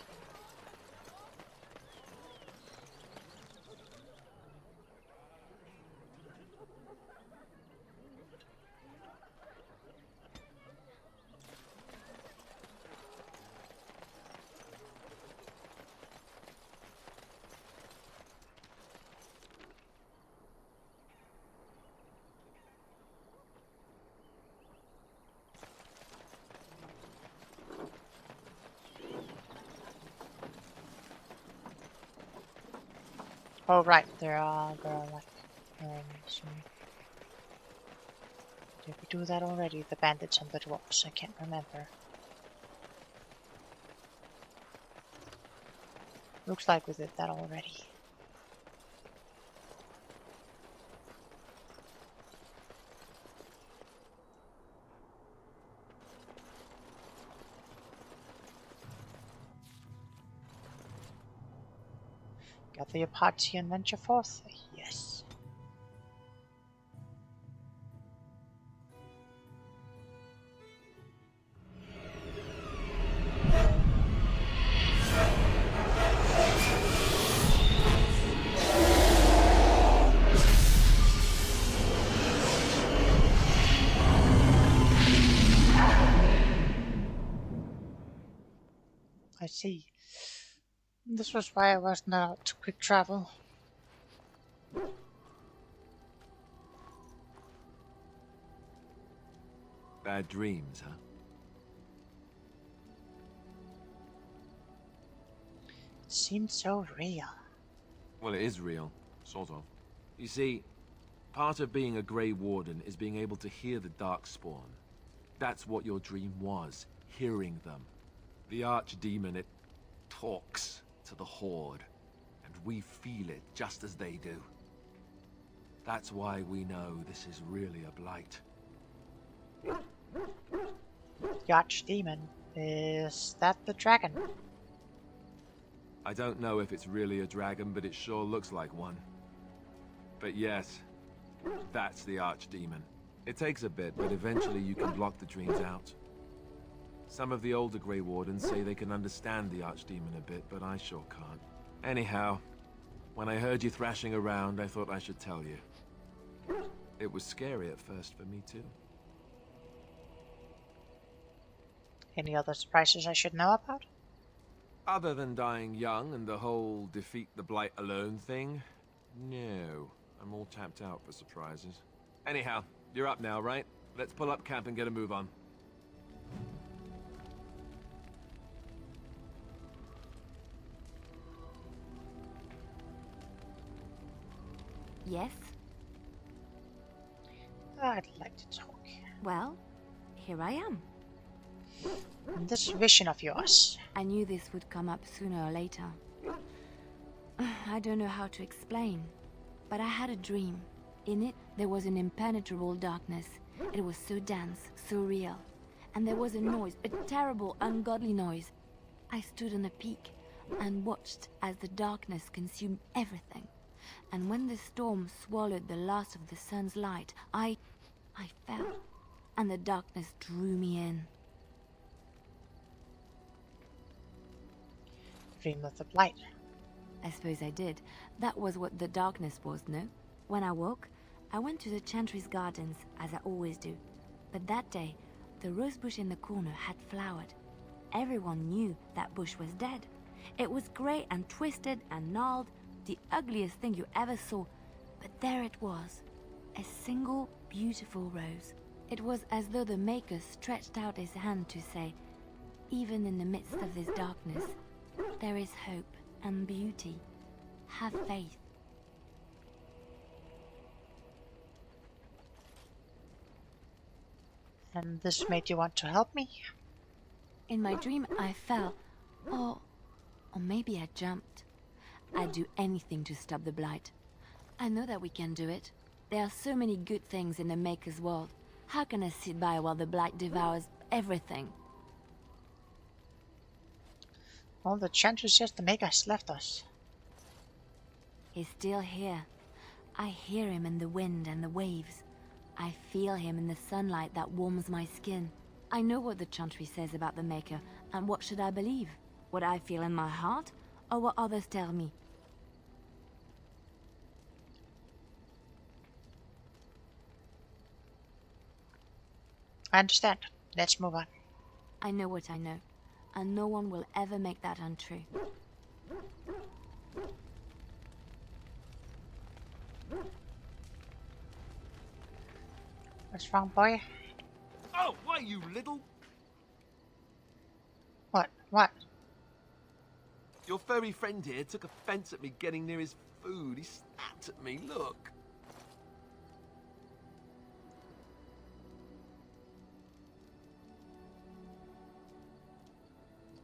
Oh right, there are like some... Did we do that already? The bandits and the dwarves, I can't remember. Looks like we did that already. Gather your party and venture forth? Yes. I see. This was why I wasn't allowed to quick travel. Bad dreams, huh? It seemed so real. Well, it is real, sort of. You see, part of being a Grey Warden is being able to hear the Darkspawn. That's what your dream was, hearing them. The Archdemon, it talks to the Horde, and we feel it just as they do. That's why we know this is really a blight. The Archdemon, is that the dragon? I don't know if it's really a dragon, but it sure looks like one. But yes, that's the Archdemon. It takes a bit, but eventually you can block the dreams out. Some of the older Grey Wardens say they can understand the Archdemon a bit, but I sure can't. Anyhow, when I heard you thrashing around, I thought I should tell you. It was scary at first for me too. Any other surprises I should know about? Other than dying young and the whole defeat the Blight alone thing, no. I'm all tapped out for surprises. Anyhow, you're up now, right? Let's pull up camp and get a move on. Yes? I'd like to talk. Well, here I am. This vision of yours. I knew this would come up sooner or later. I don't know how to explain, but I had a dream. In it, there was an impenetrable darkness. It was so dense, so real. And there was a noise, a terrible, ungodly noise. I stood on a peak and watched as the darkness consumed everything. And when the storm swallowed the last of the sun's light, I fell, and the darkness drew me in. Dream of the Blight. I suppose I did. That was what the darkness was, no? When I woke, I went to the Chantry's gardens, as I always do. But that day, the rose bush in the corner had flowered. Everyone knew that bush was dead. It was grey and twisted and gnarled, the ugliest thing you ever saw. But there it was, a single beautiful rose. It was as though the Maker stretched out his hand to say, even in the midst of this darkness, there is hope and beauty. Have faith. And this made you want to help me? In my dream, I fell. Or maybe I jumped. I'd do anything to stop the Blight. I know that we can do it. There are so many good things in the Maker's world. How can I sit by while the Blight devours everything? Well, the Chantry says the Maker has left us. He's still here. I hear him in the wind and the waves. I feel him in the sunlight that warms my skin. I know what the Chantry says about the Maker, and what should I believe? What I feel in my heart, or what others tell me? I understand. Let's move on. I know what I know, and no one will ever make that untrue. What's wrong, boy? Oh, why, you little... What? What? Your furry friend here took offense at me getting near his food. He snapped at me, look.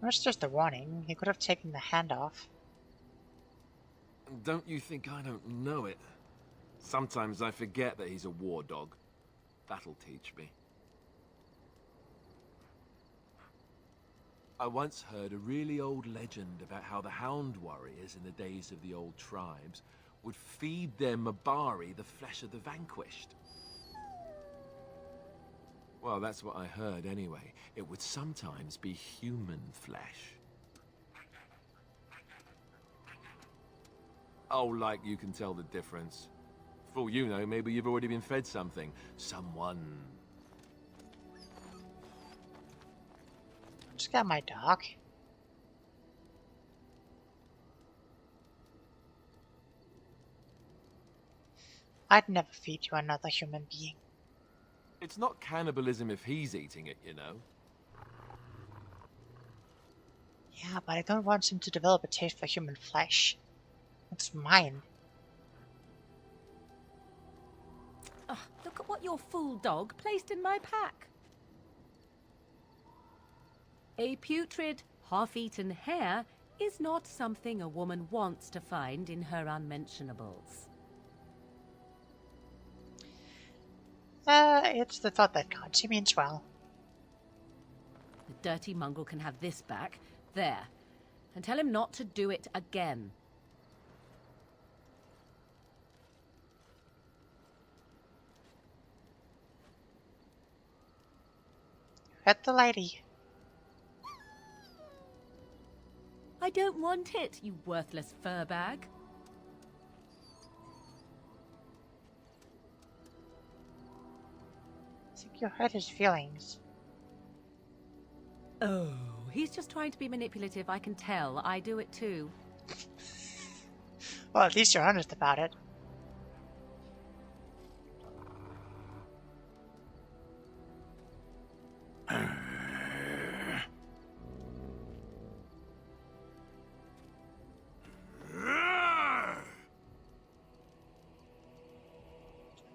It was just a warning. He could have taken the hand off. Don't you think I don't know it? Sometimes I forget that he's a war dog. That'll teach me. I once heard a really old legend about how the Hound warriors in the days of the old tribes would feed their Mabari the flesh of the vanquished. Well, that's what I heard anyway. It would sometimes be human flesh. Oh, like you can tell the difference. For all you know, maybe you've already been fed something. Someone. Just got my dog. I'd never feed you another human being. It's not cannibalism if he's eating it, you know. Yeah, but I don't want him to develop a taste for human flesh. It's mine. Oh, look at what your fool dog placed in my pack. A putrid, half-eaten hare is not something a woman wants to find in her unmentionables. It's the thought that counts. He means well. The dirty mongrel can have this back. There. And tell him not to do it again. Pet the lady. I don't want it, you worthless fur bag. I think you hurt his feelings. Oh, he's just trying to be manipulative, I can tell. I do it too. Well, at least you're honest about it.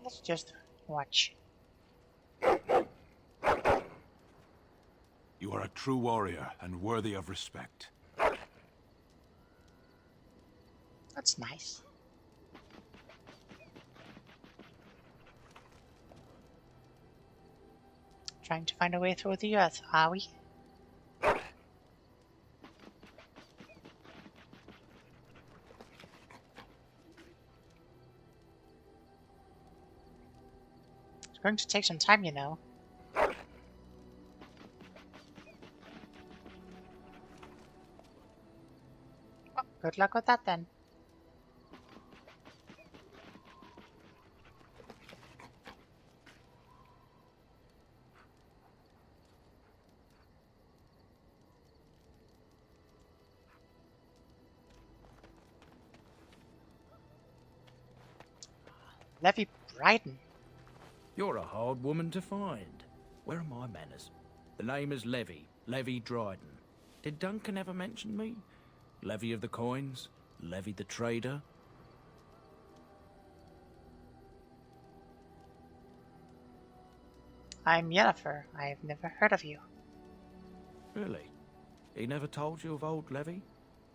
Let's just watch. You are a true warrior and worthy of respect. That's nice. Trying to find a way through the earth, are we? It's going to take some time, you know. Well, good luck with that then. Levy Bryden. You're a hard woman to find. Where are my manners? The name is Levy, Levy Dryden. Did Duncan ever mention me? Levy of the coins? Levy the trader? I'm Yennefer. I've never heard of you. Really? He never told you of old Levy?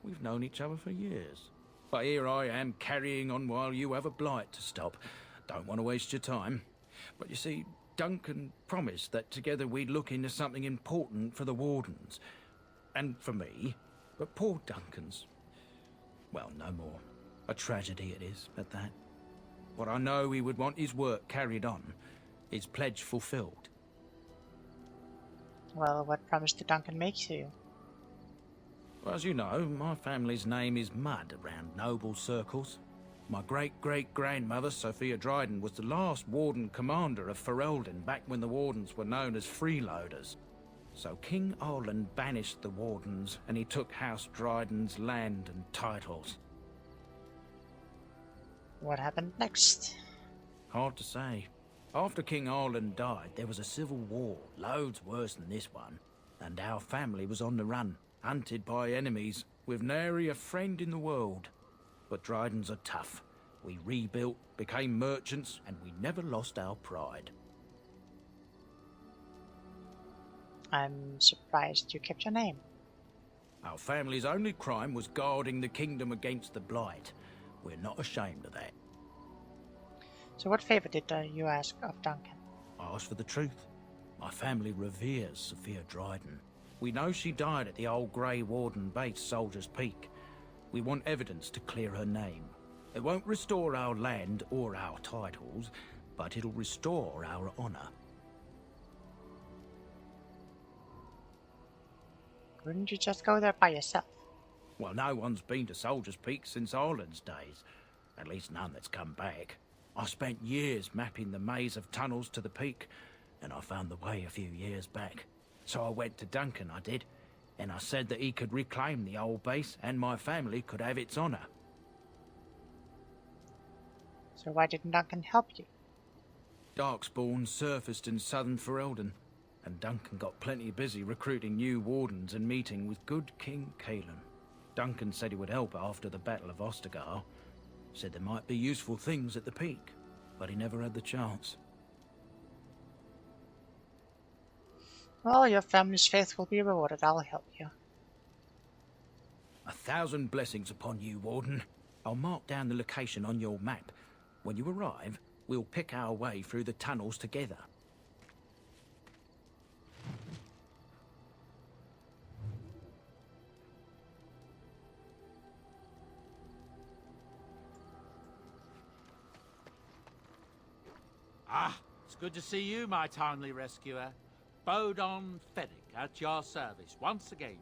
We've known each other for years. But here I am carrying on while you have a blight to stop. Don't want to waste your time. But you see, Duncan promised that together we'd look into something important for the Wardens. And for me. But poor Duncan's... well, no more. A tragedy it is, at that. But I know he would want his work carried on. His pledge fulfilled. Well, what promise did Duncan make to you? Well, as you know, my family's name is mud around noble circles. My great-great-grandmother, Sophia Dryden, was the last Warden commander of Ferelden back when the Wardens were known as freeloaders. So King Arland banished the Wardens, and he took House Dryden's land and titles. What happened next? Hard to say. After King Arland died, there was a civil war, loads worse than this one, and our family was on the run. Hunted by enemies, with nary a friend in the world. But Drydens are tough. We rebuilt, became merchants, and we never lost our pride. I'm surprised you kept your name. Our family's only crime was guarding the kingdom against the blight. We're not ashamed of that. So what favor did you ask of Duncan? I asked for the truth. My family reveres Sophia Dryden. We know she died at the old Grey Warden base, Soldier's Peak. We want evidence to clear her name. It won't restore our land or our titles, but it'll restore our honor. Couldn't you just go there by yourself? Well, no one's been to Soldier's Peak since Arland's days. At least none that's come back. I spent years mapping the maze of tunnels to the peak, and I found the way a few years back. So I went to Duncan, I did, and I said that he could reclaim the old base and my family could have its honor. So why didn't Duncan help you? Darkspawn surfaced in southern Ferelden, and Duncan got plenty busy recruiting new Wardens and meeting with good King Cailan. Duncan said he would help after the Battle of Ostagar. Said there might be useful things at the peak, but he never had the chance. Well, your family's faith will be rewarded. I'll help you. 1,000 blessings upon you, Warden. I'll mark down the location on your map. When you arrive, we'll pick our way through the tunnels together. Ah, it's good to see you, my timely rescuer. Bodon Fennick at your service once again.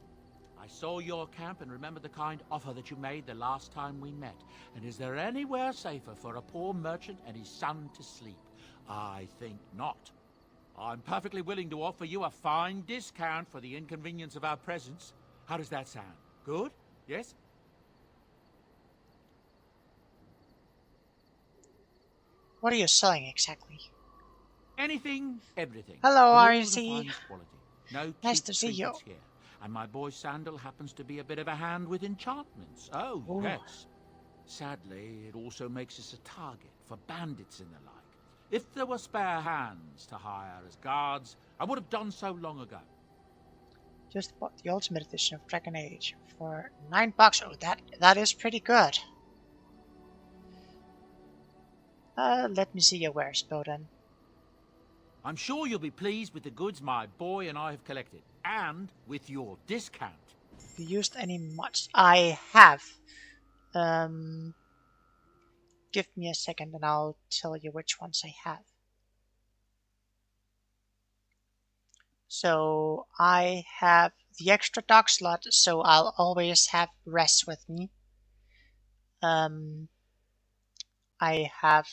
I saw your camp and remember the kind offer that you made the last time we met. And is there anywhere safer for a poor merchant and his son to sleep? I think not. I'm perfectly willing to offer you a fine discount for the inconvenience of our presence. How does that sound? Good? Yes? What are you selling exactly? Anything, everything. Hello, Of all the RC. finest quality. No Nice cheap to see you. trinkets here. And my boy Sandal happens to be a bit of a hand with enchantments. Oh, Ooh. yes. Sadly, it also makes us a target for bandits and the like. If there were spare hands to hire as guards, I would have done so long ago. Just bought the Ultimate Edition of Dragonaid for $9. Oh, that is pretty good. Let me see your wares, Bowden. I'm sure you'll be pleased with the goods my boy and I have collected, and with your discount. Have you used any mods? I have. Give me a second and I'll tell you which ones I have. So I have the extra dock slot, so I'll always have rest with me. I have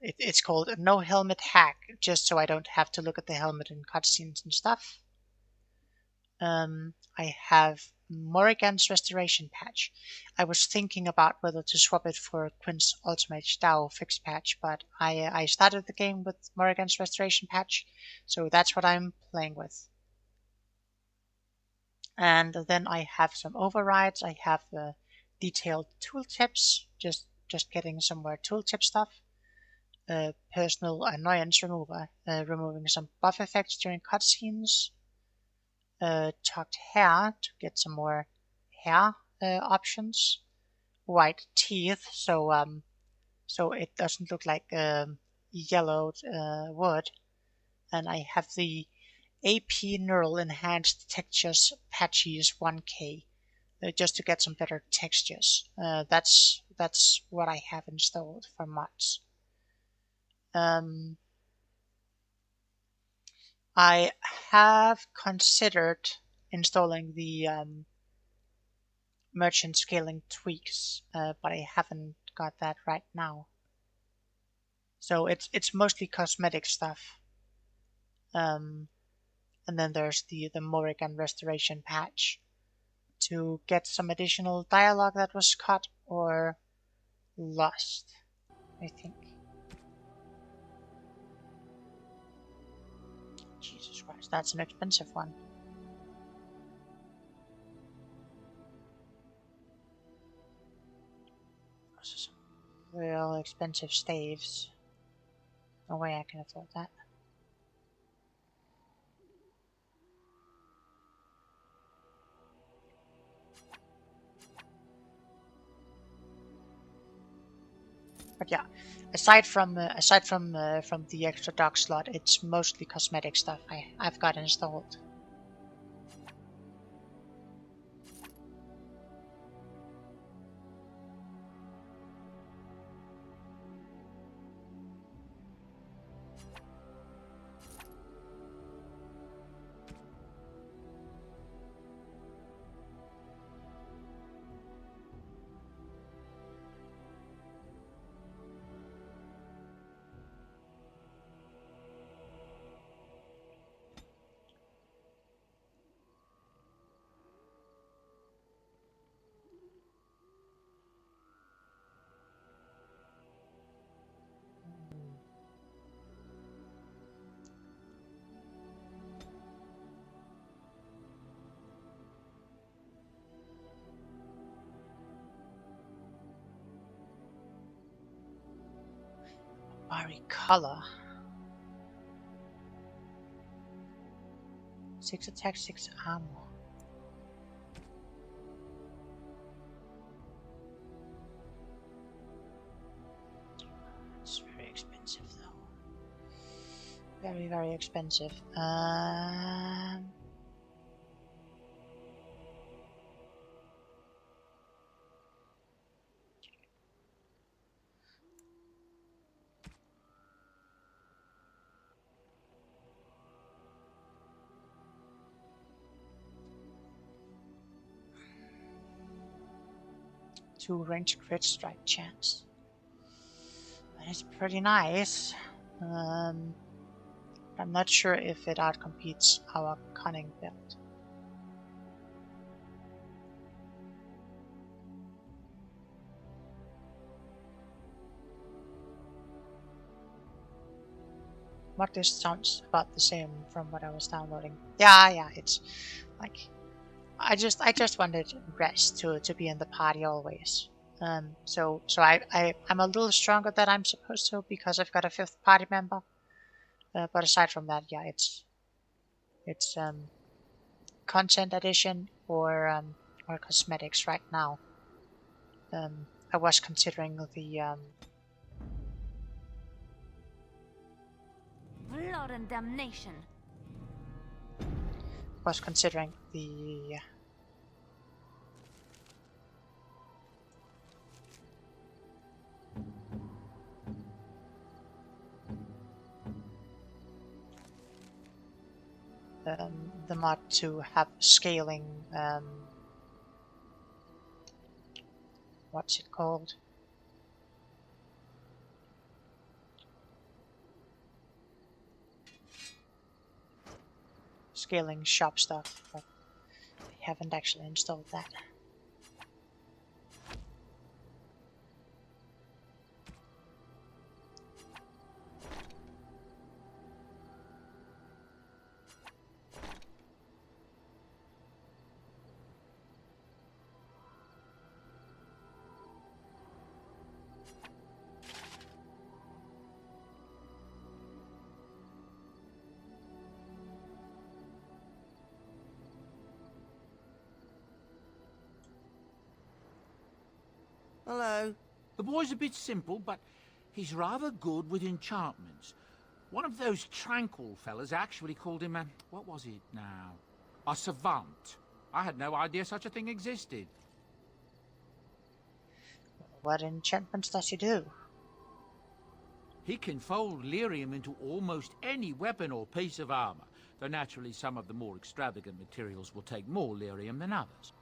it's called a no helmet hack, just so I don't have to look at the helmet in cutscenes and stuff. I have Morrigan's Restoration Patch. I was thinking about whether to swap it for Quinn's Ultimate Stau Fix Patch, but I started the game with Morrigan's Restoration Patch, so that's what I'm playing with. And then I have some overrides. I have detailed tooltips, just getting some more tooltip stuff. Personal annoyance remover, removing some buff effects during cutscenes. Tucked hair to get some more hair options. White teeth, so it doesn't look like yellowed wood. And I have the AP Neural Enhanced Textures Patches 1K, just to get some better textures. That's what I have installed for mods. I have considered installing the merchant scaling tweaks, but I haven't got that right now. So it's mostly cosmetic stuff. And then there's the Morrigan Restoration Patch to get some additional dialogue that was cut or lost, I think. Jesus Christ, that's an expensive one. Those are some real expensive staves. No way I can afford that. But yeah, aside from the extra dock slot, it's mostly cosmetic stuff I've got installed. Color. 6 attack, 6 armor. It's very expensive though. Very, very expensive. 2 ranged crit strike chance. That is pretty nice. I'm not sure if it outcompetes our cunning build. What this sounds about the same from what I was downloading. Yeah, it's like I just wanted rest to be in the party always. So I'm a little stronger than I'm supposed to because I've got a 5th party member. But aside from that, yeah, it's content addition or cosmetics right now. I was considering the Blood and damnation. the mod to have scaling. What's it called? Scaling shop stuff, but I haven't actually installed that. Hello. The boy's a bit simple, but he's rather good with enchantments. One of those tranquil fellas actually called him a... what was it now? A savant. I had no idea such a thing existed. What enchantments does he do? He can fold lyrium into almost any weapon or piece of armor, though naturally some of the more extravagant materials will take more lyrium than others.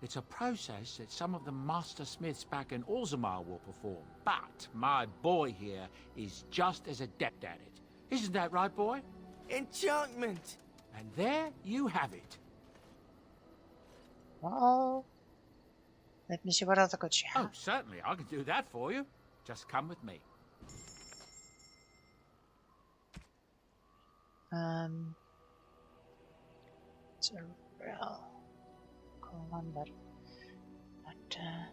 It's a process that some of the master smiths back in Orzammar will perform, but my boy here is just as adept at it. Isn't that right, boy? Enchantment! And there you have it. Well, let me see what other goods you have. Oh, certainly, I can do that for you. Just come with me. It's a real cool one, but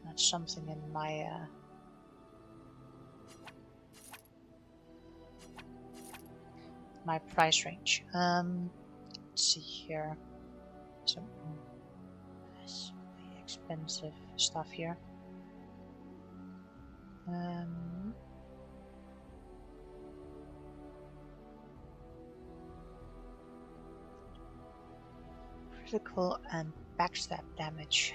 not something in my price range. Let's see here. Some expensive stuff here. Critical and backstab damage.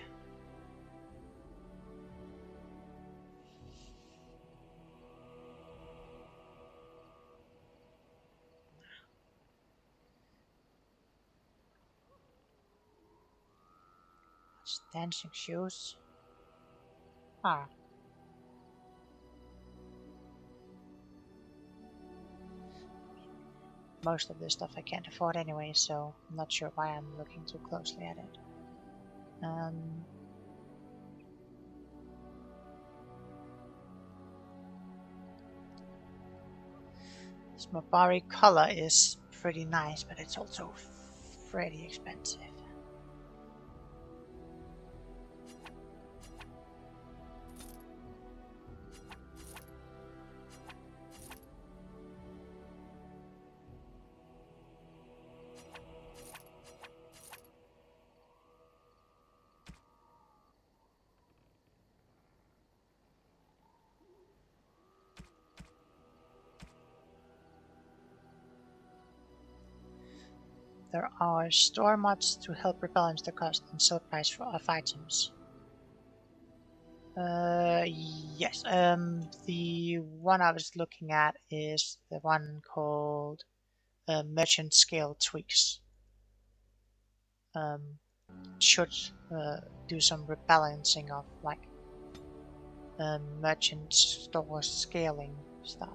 Dancing shoes. Ah. Most of this stuff I can't afford anyway, so I'm not sure why I'm looking too closely at it. This Mabari color is pretty nice, but it's also pretty expensive. There are store mods to help rebalance the cost and sell price of items. Yes. The one I was looking at is the one called Merchant Scale Tweaks. Should do some rebalancing of like merchant store scaling stuff.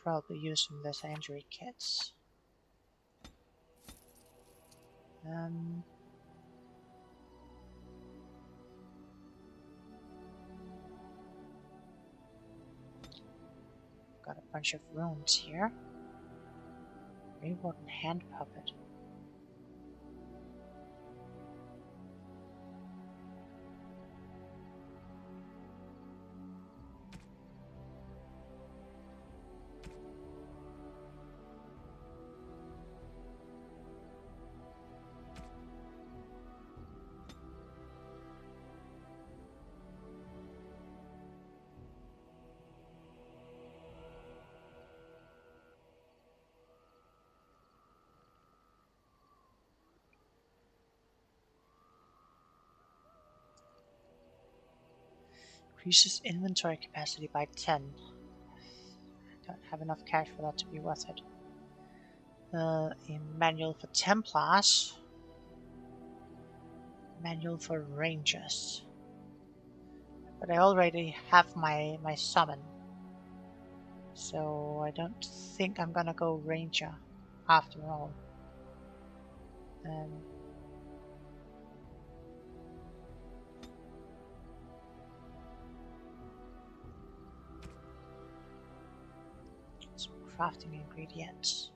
Probably use some less injury kits. Got a bunch of runes here. Reward and hand puppet. Increases inventory capacity by 10. Don't have enough cash for that to be worth it. A manual for Templars. Manual for Rangers. But I already have my summon. So I don't think I'm gonna go Ranger after all. Some crafting ingredients.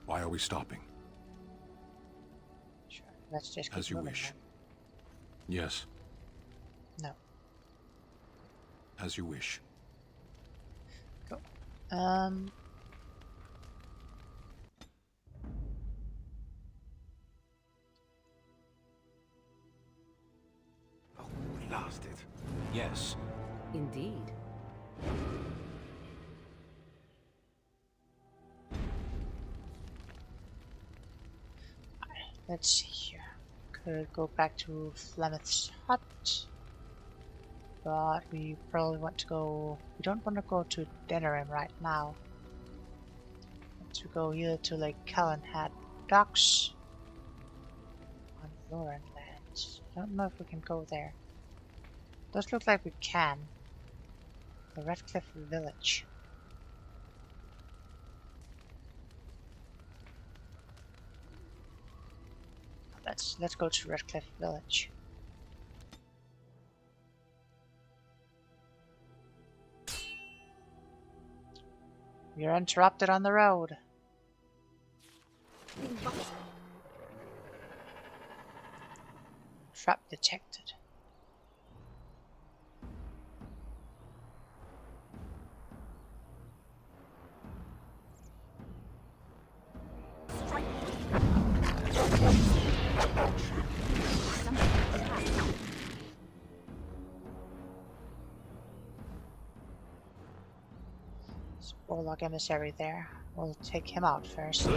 Why are we stopping? Sure, let's just keep As you moving wish. then. Yes, No. as you wish. Go. We lost it. Yes. Indeed. Let's see here. Could go back to Flemeth's hut. But we probably want to go... We don't want to go to Denerim right now. To go either to Lake Callanhead Docks on Lauren Lands. I don't know if we can go there. Does look like we can. The Redcliffe Village. Let's go to Redcliffe Village. We are interrupted on the road. Trap detected. Warlock emissary there. We'll take him out first.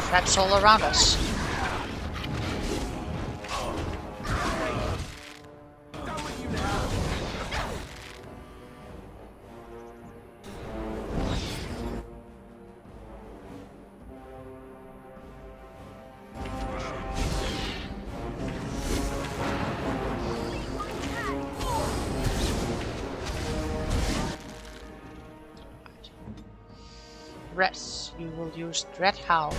Traps all around us. Rest. You will use Dread Howl.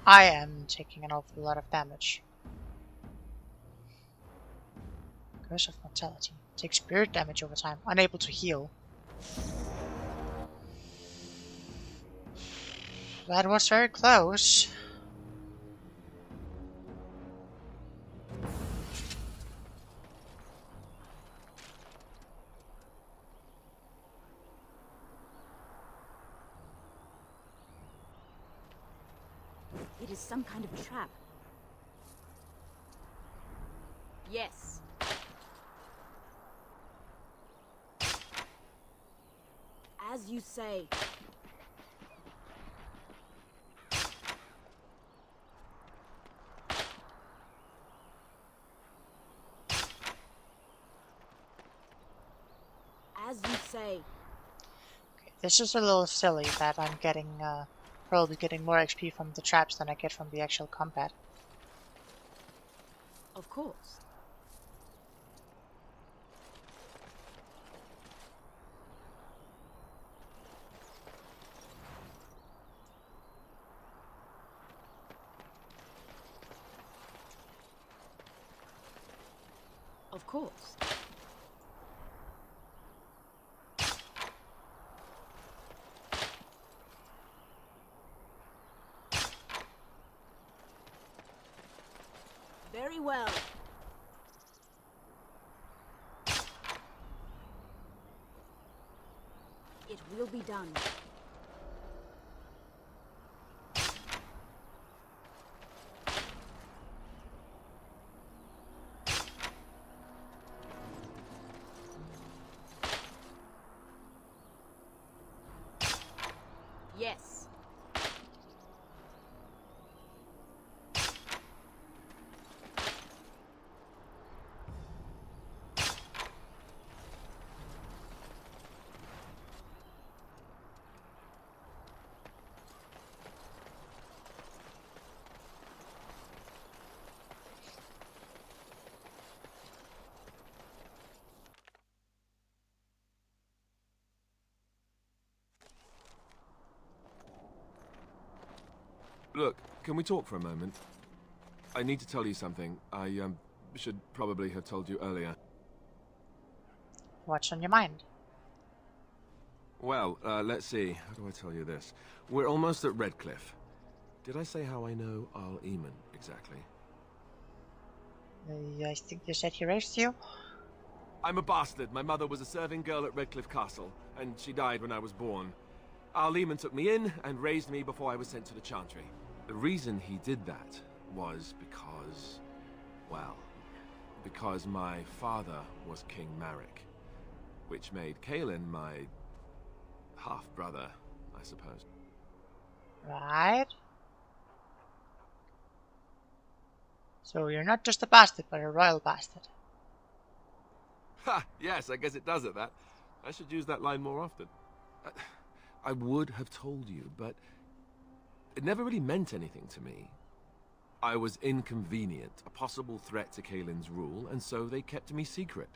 I am taking an awful lot of damage. Curse of Mortality. Takes spirit damage over time. Unable to heal. That was very close. It is some kind of trap. Yes. As you say. As you say. Okay, this is a little silly that I'm getting, probably getting more XP from the traps than I get from the actual combat. Of course. Of course. Very well. It will be done. Yes. Look, can we talk for a moment? I need to tell you something. I, should probably have told you earlier. What's on your mind? Well, let's see. How do I tell you this? We're almost at Redcliffe. Did I say how I know Al Eamon exactly? I think you said he raised you? I'm a bastard. My mother was a serving girl at Redcliffe Castle, and she died when I was born. Al Eamon took me in and raised me before I was sent to the Chantry. The reason he did that was because, well, because my father was King Marek, which made Kaelin my half-brother, I suppose. Right. So you're not just a bastard, but a royal bastard. Ha! Yes, I guess it does it, that. I should use that line more often. I would have told you, but it never really meant anything to me. I was inconvenient, a possible threat to Kaelin's rule, and so they kept me secret.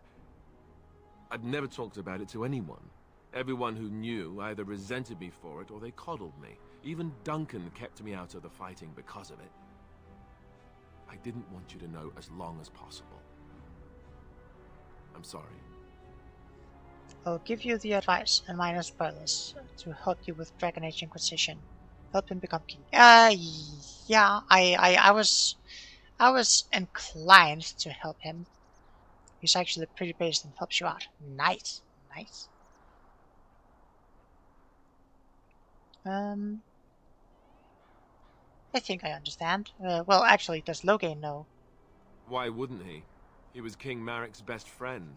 I'd never talked about it to anyone. Everyone who knew either resented me for it or they coddled me. Even Duncan kept me out of the fighting because of it. I didn't want you to know as long as possible. I'm sorry. I'll give you the advice and minor spoilers to help you with Dragon Age Inquisition. Help him become king. Yeah, I was inclined to help him. He's actually pretty based and helps you out. Nice, nice. I think I understand. Well, actually, does Loghain know? Why wouldn't he? He was King Marek's best friend.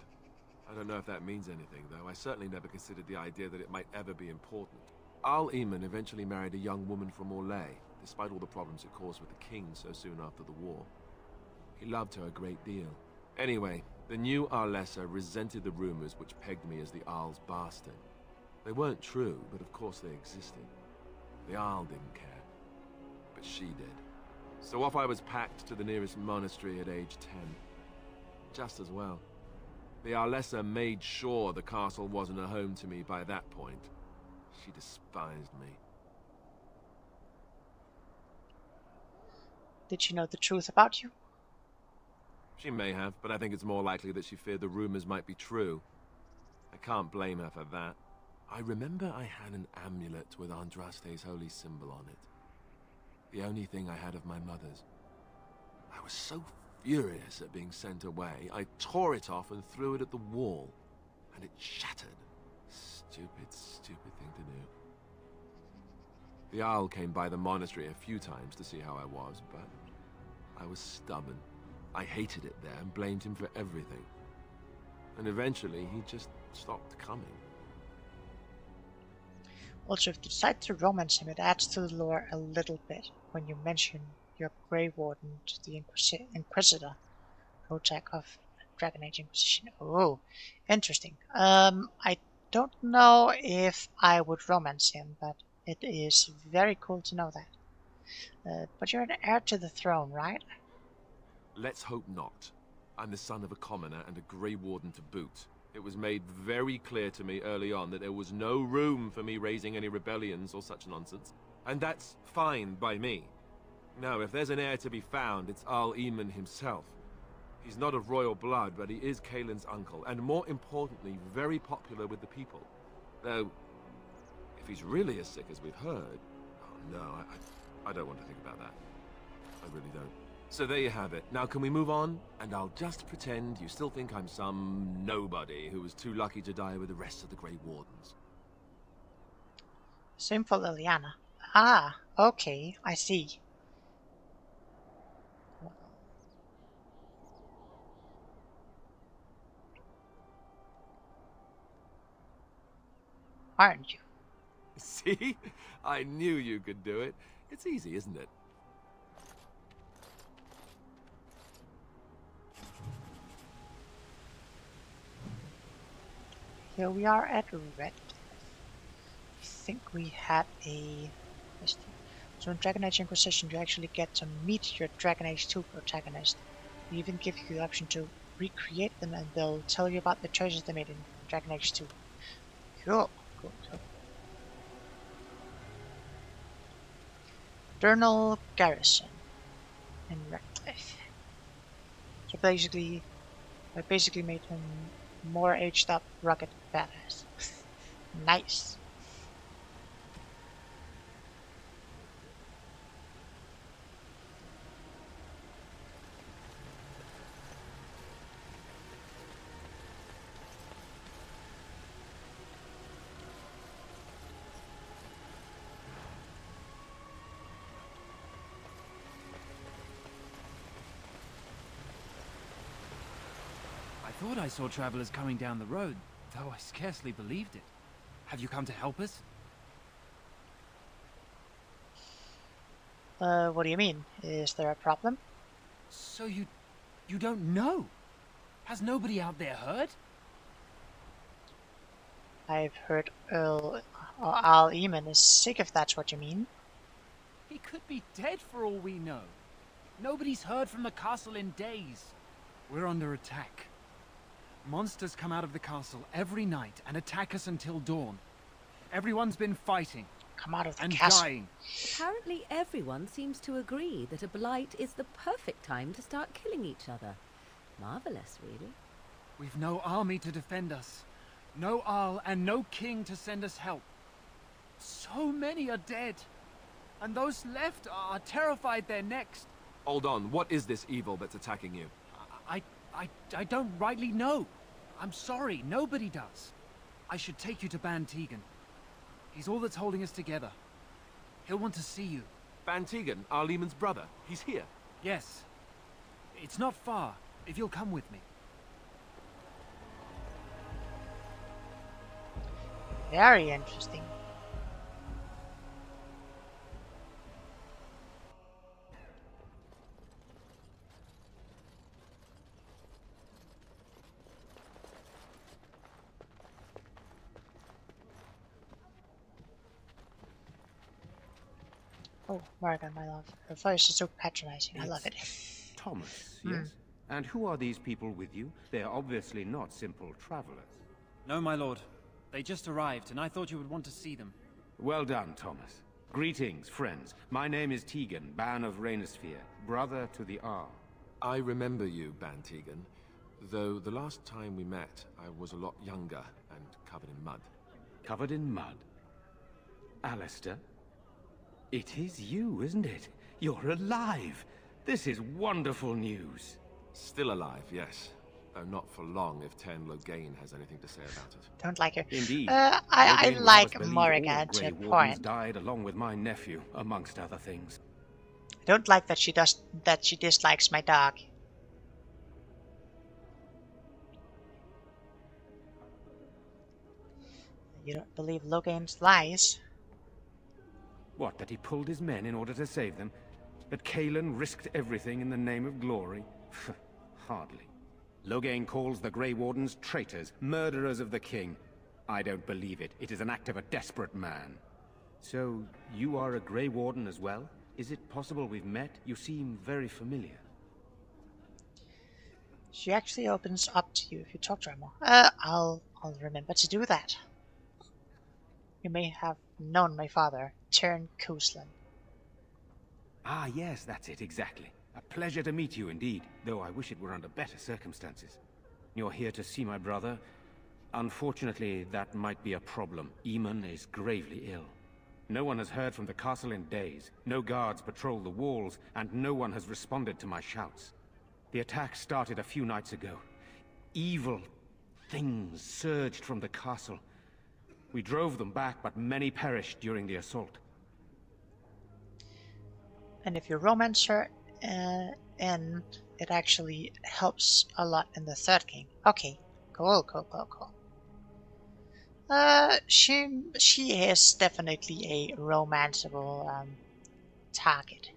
I don't know if that means anything, though. I certainly never considered the idea that it might ever be important. Al Eamon eventually married a young woman from Orlais, despite all the problems it caused with the king so soon after the war. He loved her a great deal. Anyway, the new Arlessa resented the rumors which pegged me as the Arl's bastard. They weren't true, but of course they existed. The Arl didn't care, but she did. So off I was packed to the nearest monastery at age 10. Just as well. The Arlessa made sure the castle wasn't a home to me by that point. She despised me. Did she know the truth about you? She may have, but I think it's more likely that she feared the rumors might be true. I can't blame her for that. I remember I had an amulet with Andraste's holy symbol on it. The only thing I had of my mother's. I was so furious at being sent away, I tore it off and threw it at the wall, and it shattered. Stupid, stupid thing to do. The Owl came by the monastery a few times to see how I was, but I was stubborn. I hated it there and blamed him for everything. And eventually, he just stopped coming. Also, if you decide to romance him, it adds to the lore a little bit when you mention your Grey Warden to the Inquisitor, Protag of Dragon Age Inquisition. Oh, interesting. I don't know if I would romance him, but it is very cool to know that. But you're an heir to the throne, right? Let's hope not. I'm the son of a commoner and a Grey Warden to boot. It was made very clear to me early on that there was no room for me raising any rebellions or such nonsense. And that's fine by me. No, if there's an heir to be found, it's Arl Eamon himself. He's not of royal blood, but he is Kaelin's uncle, and more importantly, very popular with the people. Though, if he's really as sick as we've heard... Oh no, I don't want to think about that. I really don't. So there you have it. Now can we move on? And I'll just pretend you still think I'm some nobody who was too lucky to die with the rest of the Grey Wardens. Same for Liliana. Ah, okay, I see. Aren't you? See? I knew you could do it. It's easy, isn't it? Here we are at Red. I think we had a... So in Dragon Age Inquisition you actually get to meet your Dragon Age 2 protagonist. They even give you the option to recreate them and they'll tell you about the choices they made in Dragon Age 2. Cool. Cool. Durnal Garrison in Redcliffe. So basically, I basically made him more aged up, rugged badass. Nice. I thought I saw travelers coming down the road, though I scarcely believed it. Have you come to help us? What do you mean? Is there a problem? So you don't know? Has nobody out there heard? I've heard Arl Eamon is sick, if that's what you mean. He could be dead for all we know. Nobody's heard from the castle in days. We're under attack. Monsters come out of the castle every night and attack us until dawn. Everyone's been fighting. Come out of the and castle. Dying. Apparently everyone seems to agree that a blight is the perfect time to start killing each other. Marvelous, really. We've no army to defend us. No Arl and no king to send us help. So many are dead. And those left are terrified they're next. Hold on, what is this evil that's attacking you? I don't rightly know. I'm sorry, nobody does. I should take you to Ban Tegan. He's all that's holding us together. He'll want to see you. Ban Tegan, Arl Eamon's brother. He's here. Yes. It's not far, if you'll come with me. Very interesting. Oh, Morgan, my love. Her voice is so patronizing. I love it. Thomas, yes? And who are these people with you? They are obviously not simple travelers. No, my lord. They just arrived, and I thought you would want to see them. Well done, Thomas. Greetings, friends. My name is Tegan, Ban of Rainersphere, brother to the Ar. I remember you, Ban Tegan, though the last time we met, I was a lot younger and covered in mud. Covered in mud? Alistair? It is you, isn't it? You're alive! This is wonderful news. Still alive, yes. Though not for long if Tern Loghain has anything to say about it. Don't like her. Indeed. I Loghain would like have us believe Morrigan all to Grey a Wardens point. died along with my nephew, amongst other things. I don't like that she dislikes my dog. You don't believe Loghain's lies? What, that he pulled his men in order to save them? That Cailan risked everything in the name of glory? Hardly. Loghain calls the Grey Wardens traitors, murderers of the king. I don't believe it. It is an act of a desperate man. So, you are a Grey Warden as well? Is it possible we've met? You seem very familiar. She actually opens up to you if you talk to her more. I'll remember to do that. You may have known my father, Tern Couslan. Ah, yes, that's it, exactly. A pleasure to meet you indeed, though I wish it were under better circumstances. You're here to see my brother? Unfortunately, that might be a problem. Eamon is gravely ill. No one has heard from the castle in days. No guards patrol the walls, and no one has responded to my shouts. The attack started a few nights ago. Evil things surged from the castle. We drove them back, but many perished during the assault. And if you romance her, and it actually helps a lot in the Third King. Okay, cool. She is definitely a romanceable target.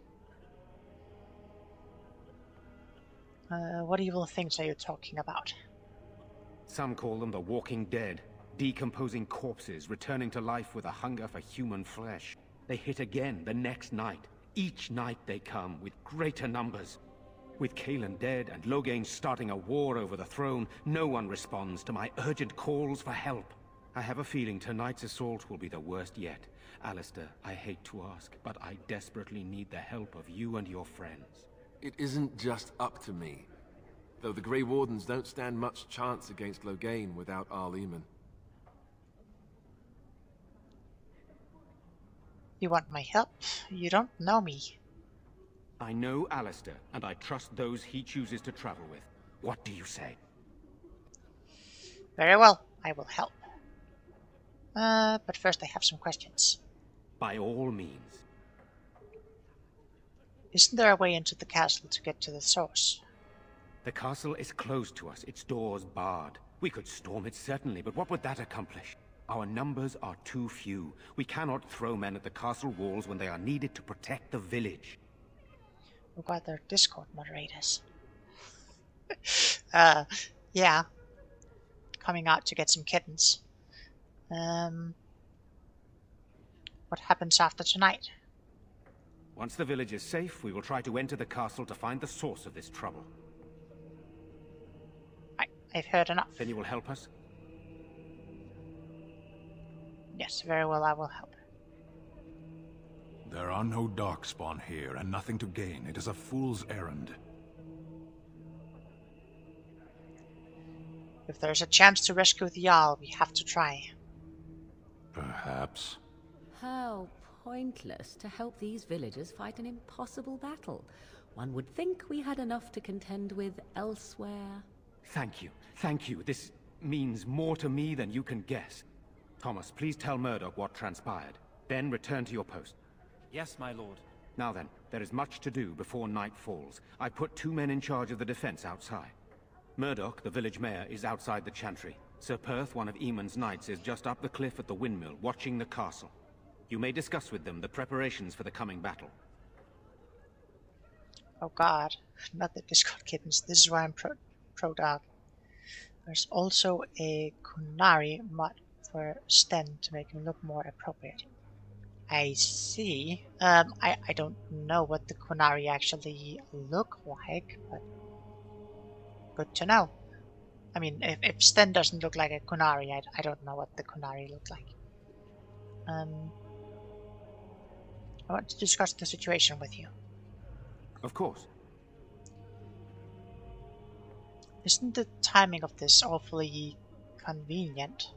What evil things are you talking about? Some call them the Walking Dead. Decomposing corpses, returning to life with a hunger for human flesh. They hit again the next night. Each night they come, with greater numbers. With Cailan dead and Loghain starting a war over the throne, no one responds to my urgent calls for help. I have a feeling tonight's assault will be the worst yet. Alistair, I hate to ask, but I desperately need the help of you and your friends. It isn't just up to me. Though the Grey Wardens don't stand much chance against Loghain without Arl Eamon. You want my help? You don't know me. I know Alistair, and I trust those he chooses to travel with. What do you say? Very well, I will help. But first I have some questions. By all means. Isn't there a way into the castle to get to the source? The castle is closed to us, its doors barred. We could storm it certainly, but what would that accomplish? Our numbers are too few. We cannot throw men at the castle walls when they are needed to protect the village. Who got their Discord moderators? Yeah. Coming out to get some kittens. What happens after tonight? Once the village is safe, we will try to enter the castle to find the source of this trouble. I've heard enough. Then you will help us? Yes, very well, I will help. There are no Darkspawn here, and nothing to gain. It is a fool's errand. If there's a chance to rescue the Jarl, we have to try. Perhaps. How pointless to help these villagers fight an impossible battle. One would think we had enough to contend with elsewhere. Thank you. Thank you. This means more to me than you can guess. Thomas, please tell Murdoch what transpired. Then return to your post. Yes, my lord. Now then, there is much to do before night falls. I put 2 men in charge of the defense outside. Murdoch, the village mayor, is outside the chantry. Sir Perth, one of Eamon's knights, is just up the cliff at the windmill, watching the castle. You may discuss with them the preparations for the coming battle. Oh god, not the Discord kittens. This is why I'm pro-dog. There's also a Kunari mod for Sten to make him look more appropriate. I see. I don't know what the Kunari actually look like, but good to know. I mean, if Sten doesn't look like a Kunari, I don't know what the Kunari look like. I want to discuss the situation with you. Of course. Isn't the timing of this awfully convenient?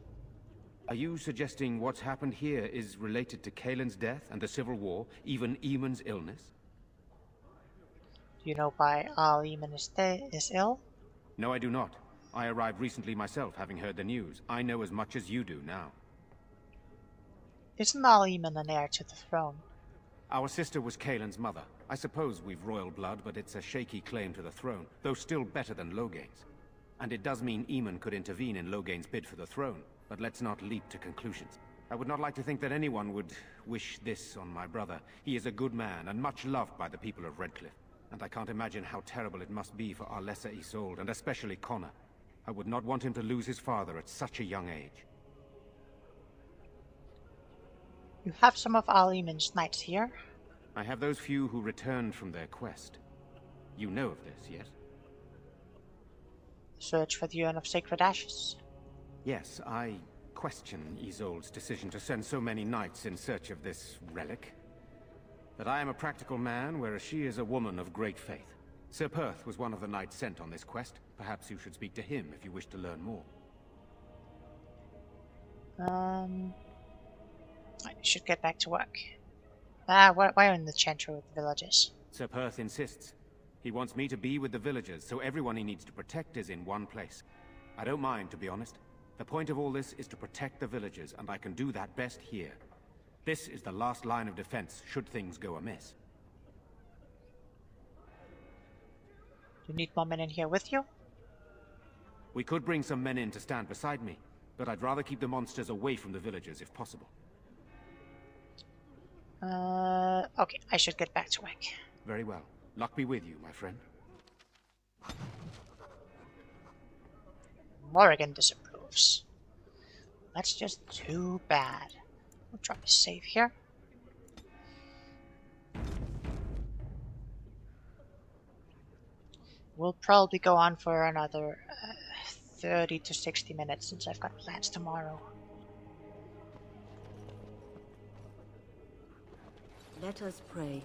Are you suggesting what's happened here is related to Kaelin's death and the Civil War, even Eamon's illness? Do you know why Eamon is ill? No, I do not. I arrived recently myself, having heard the news. I know as much as you do now. Isn't Eamon an heir to the throne? Our sister was Kaelin's mother. I suppose we've royal blood, but it's a shaky claim to the throne, though still better than Logain's. And it does mean Eamon could intervene in Logain's bid for the throne, but let's not leap to conclusions. I would not like to think that anyone would wish this on my brother. He is a good man, and much loved by the people of Redcliffe. And I can't imagine how terrible it must be for our lesser Isolde, and especially Connor. I would not want him to lose his father at such a young age. You have some of Eamon's knights here? I have those few who returned from their quest. You know of this, yes? Search for the Urn of Sacred Ashes? Yes, I question Isolde's decision to send so many knights in search of this relic. But I am a practical man, whereas she is a woman of great faith. Sir Perth was one of the knights sent on this quest. Perhaps you should speak to him if you wish to learn more. I should get back to work. Why are in the chantry with the villagers? Sir Perth insists. He wants me to be with the villagers, so everyone he needs to protect is in one place. I don't mind, to be honest. The point of all this is to protect the villagers, and I can do that best here. This is the last line of defense, should things go amiss. Do you need more men in here with you? We could bring some men in to stand beside me, but I'd rather keep the monsters away from the villagers if possible. Okay, I should get back to work. Very well. Luck be with you, my friend. Morrigan disapproves. That's just too bad. We'll drop a save here. We'll probably go on for another 30 to 60 minutes since I've got plans tomorrow. Let us pray.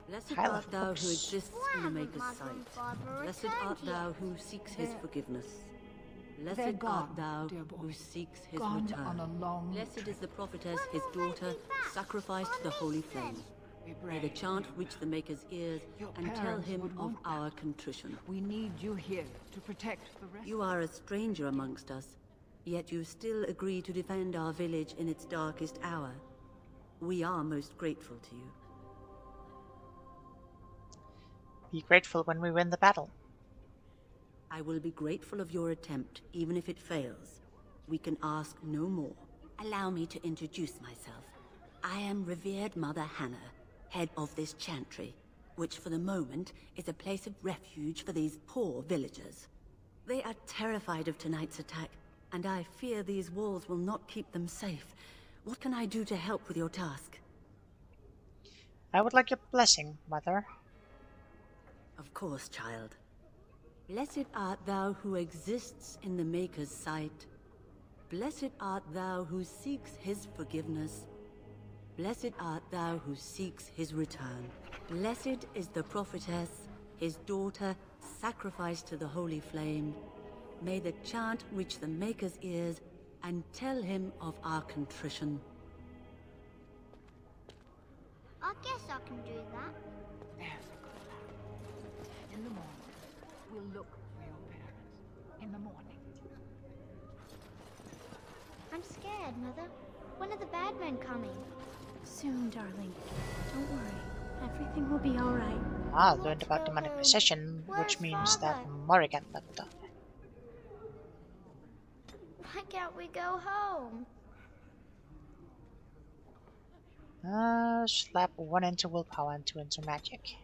Blessed Pile art of thou who books. exists in the Maker's sight. Blessed art thou who seeks his forgiveness. They're Blessed gone, art thou dear boy. who seeks his Gone return. on a long Blessed trip. is the prophetess, his daughter, sacrificed to the holy flame. May the chant reach the Maker's ears and tell parents him would of want our contrition. We need you here to protect the rest. You are a stranger amongst us, yet you still agree to defend our village in its darkest hour. We are most grateful to you. Be grateful when we win the battle. I will be grateful of your attempt, even if it fails. We can ask no more. Allow me to introduce myself. I am revered Mother Hannah, head of this chantry, which for the moment is a place of refuge for these poor villagers. They are terrified of tonight's attack, and I fear these walls will not keep them safe. What can I do to help with your task? I would like your blessing, Mother. Of course, child. Blessed art thou who exists in the Maker's sight. Blessed art thou who seeks his forgiveness. Blessed art thou who seeks his return. Blessed is the prophetess, his daughter, sacrificed to the holy flame. May the chant reach the Maker's ears and tell him of our contrition. I guess I can do that. There's a good lad. In the morning, we'll look for your parents. In the morning. I'm scared, Mother. When are the bad men coming? Soon, darling. Don't worry. Everything will be all right. I learned about demonic possession, which means that Morrigan leveled up. Why can't we go home? Slap 1 into willpower and 2 into magic.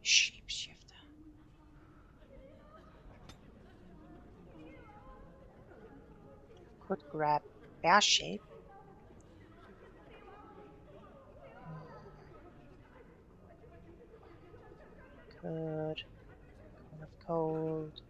Shapeshifter. Could grab bear shape. Could. Kind of cold.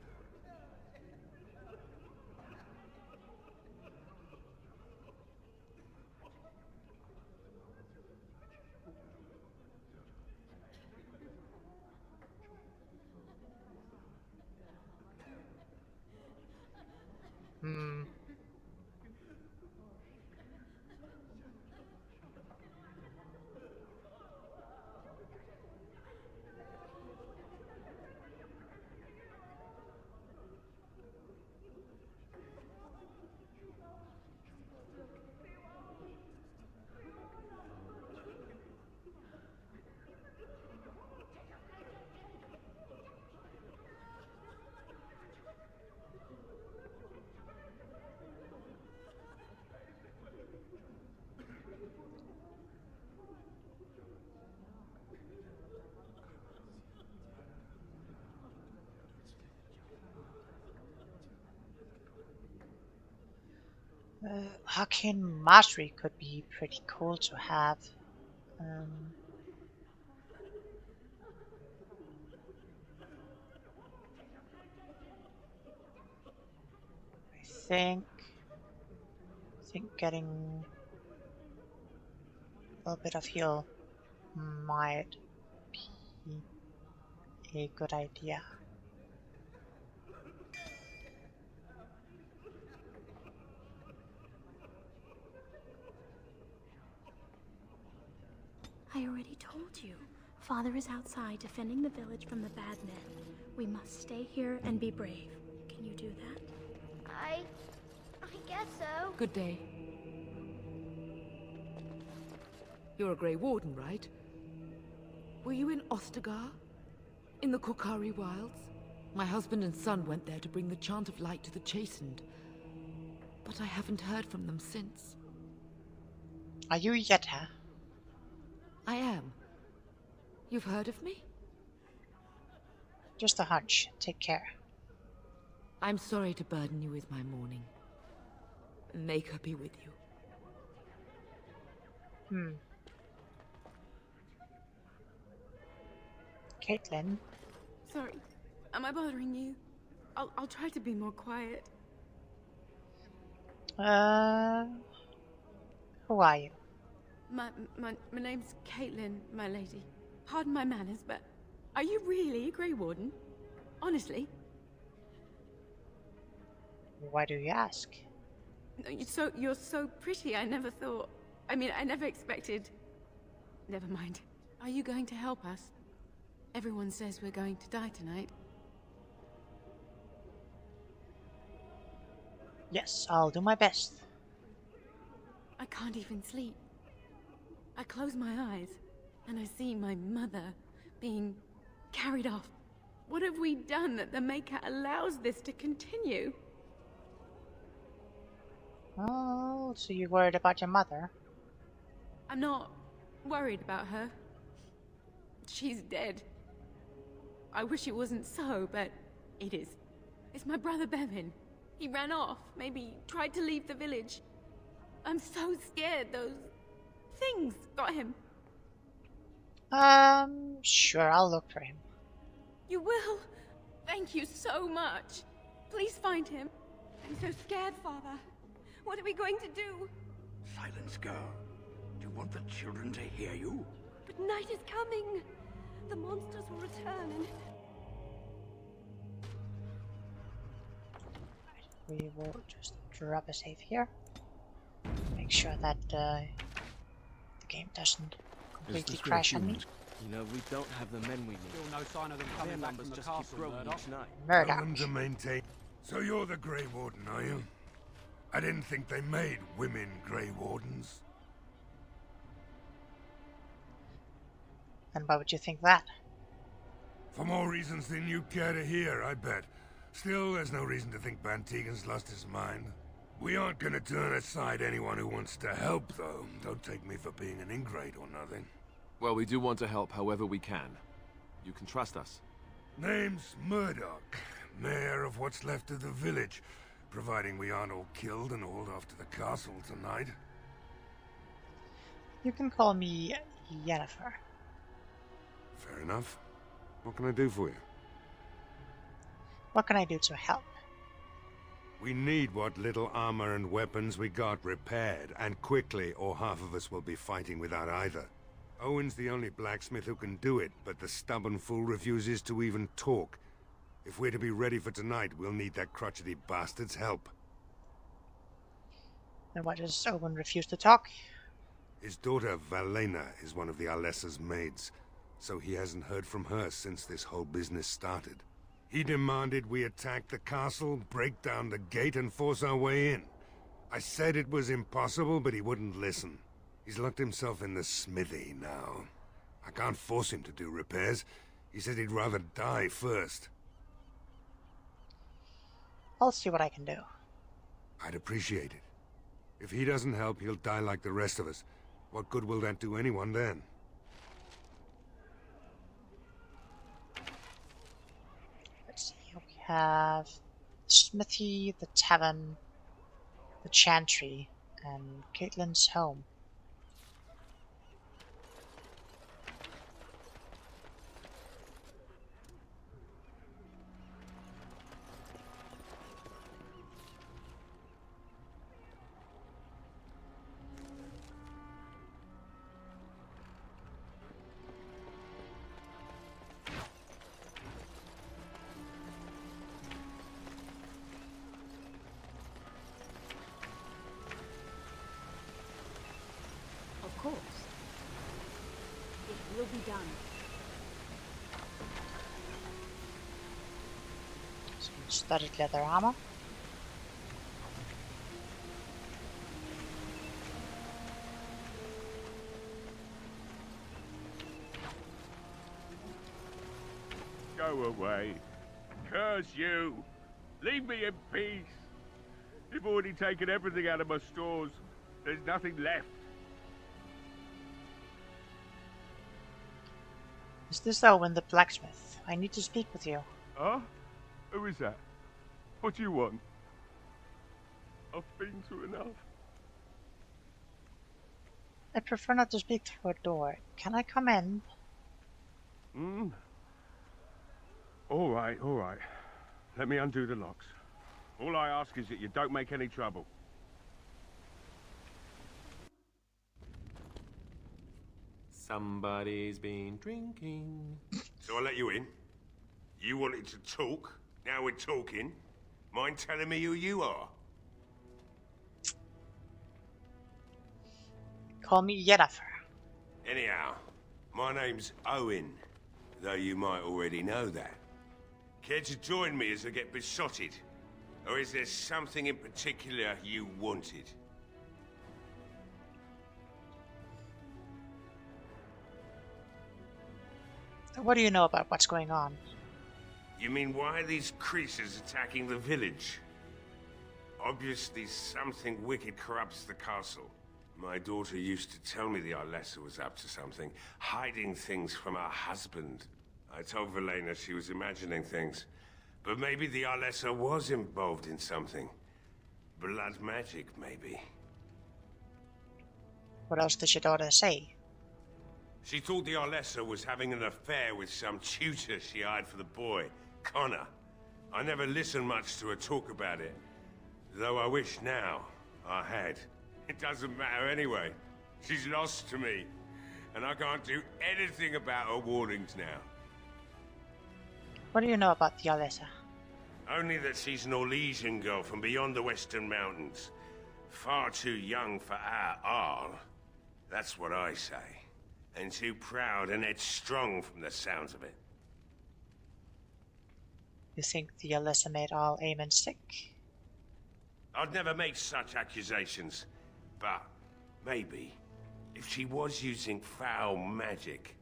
Arcane Mastery could be pretty cool to have. Um, I think getting a little bit of heal might be a good idea. I already told you. Father is outside defending the village from the bad men. We must stay here and be brave. Can you do that? I guess so. Good day. You're a Grey Warden, right? Were you in Ostagar? In the Korkari Wilds? My husband and son went there to bring the Chant of Light to the Chastened. But I haven't heard from them since. Are you Yetta? I am. You've heard of me? Just a hunch. Take care. I'm sorry to burden you with my mourning. May her be with you. Caitlin? Sorry. Am I bothering you? I'll try to be more quiet. Who are you? My name's Caitlin, my lady. Pardon my manners, but are you really a Grey Warden? Honestly? Why do you ask? You're so pretty, I never thought... I mean, I never expected... Never mind. Are you going to help us? Everyone says we're going to die tonight. Yes, I'll do my best. I can't even sleep. I close my eyes, and I see my mother being carried off. What have we done that the Maker allows this to continue? Oh, so you're worried about your mother? I'm not worried about her. She's dead. I wish it wasn't so, but it is. It's my brother Bevin. He ran off, maybe tried to leave the village. I'm so scared those things got him. Sure, I'll look for him. You will? Thank you so much. Please find him. I'm so scared, Father. What are we going to do? Silence, girl. Do you want the children to hear you? But night is coming. The monsters will return and... We will just drop a save here. Make sure that the game doesn't completely crash on me. You know, we don't have the men we need. Still no sign of them coming back from the just keep castle, growing Murdoch. each night. Murdoch. Tell them to maintain. So you're the Grey Warden, are you? I didn't think they made women Grey Wardens. And why would you think that? For more reasons than you care to hear, I bet. Still, there's no reason to think Bantegan's lost his mind. We aren't gonna turn aside anyone who wants to help, though. Don't take me for being an ingrate or nothing. Well, we do want to help however we can. You can trust us. Name's Murdoch, mayor of what's left of the village, providing we aren't all killed and hauled off to the castle tonight. You can call me Yennefer. Fair enough. What can I do for you? What can I do to help? We need what little armor and weapons we got repaired, and quickly, or half of us will be fighting without either. Owen's the only blacksmith who can do it, but the stubborn fool refuses to even talk. If we're to be ready for tonight, we'll need that crotchety bastard's help. And why does Owen refuse to talk? His daughter, Valena, is one of the Alessa's maids, so he hasn't heard from her since this whole business started. He demanded we attack the castle, break down the gate, and force our way in. I said it was impossible, but he wouldn't listen. He's locked himself in the smithy now. I can't force him to do repairs. He said he'd rather die first. I'll see what I can do. I'd appreciate it. If he doesn't help, he'll die like the rest of us. What good will that do anyone then? Let's see, we have the smithy, the tavern, the Chantry and Caitlyn's home. Of course. It will be done. Some studded leather armor. Go away. Curse you. Leave me in peace. You've already taken everything out of my stores. There's nothing left. Is this Owen the blacksmith? I need to speak with you. Huh? Who is that? What do you want? I've been through enough. I prefer not to speak through a door. Can I come in? All right, all right. Let me undo the locks. All I ask is that you don't make any trouble. Somebody's been drinking. So I let you in. You wanted to talk. Now we're talking. Mind telling me who you are? Call me Yennefer. Anyhow, my name's Owen, though you might already know that. Care to join me as I get besotted? Or is there something in particular you wanted? What do you know about what's going on? You mean why are these creatures attacking the village? Obviously something wicked corrupts the castle. My daughter used to tell me the Arlessa was up to something, hiding things from her husband. I told Velena she was imagining things. But maybe the Arlessa was involved in something. Blood magic, maybe. What else did your daughter say? She thought the Arlessa was having an affair with some tutor she hired for the boy, Connor. I never listened much to her talk about it, though I wish now I had. It doesn't matter anyway. She's lost to me, and I can't do anything about her warnings now. What do you know about the Arlessa? Only that she's an Orlesian girl from beyond the Western Mountains. Far too young for our Arl. That's what I say. And too proud and headstrong from the sounds of it. You think the Arlessa made all Aemon sick? I'd never make such accusations. But maybe, if she was using foul magic,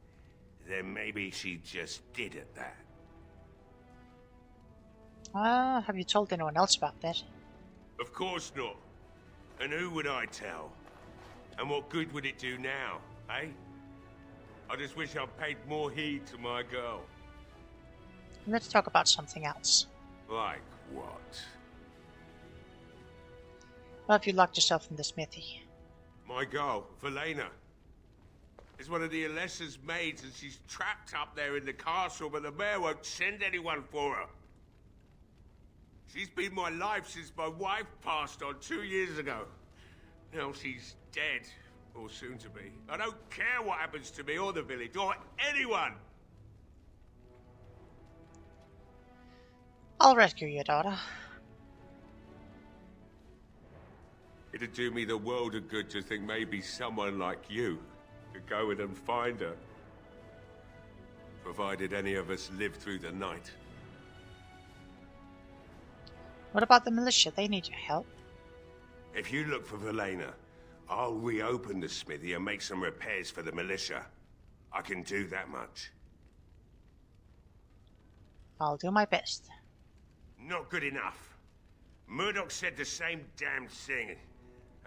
then maybe she just did at that. Have you told anyone else about that? Of course not. And who would I tell? And what good would it do now, eh? I just wish I'd paid more heed to my girl. Let's talk about something else. Like what? Why have you locked yourself in the smithy? My girl, Velena, is one of the Alessa's maids, and she's trapped up there in the castle, but the mayor won't send anyone for her. She's been my life since my wife passed on 2 years ago. Now she's dead, or soon to be. I don't care what happens to me or the village, or anyone! I'll rescue your daughter. It'd do me the world of good to think maybe someone like you could go in and find her. Provided any of us live through the night. What about the militia? They need your help. If you look for Velena, I'll reopen the smithy and make some repairs for the militia. I can do that much. I'll do my best. Not good enough. Murdoch said the same damn thing,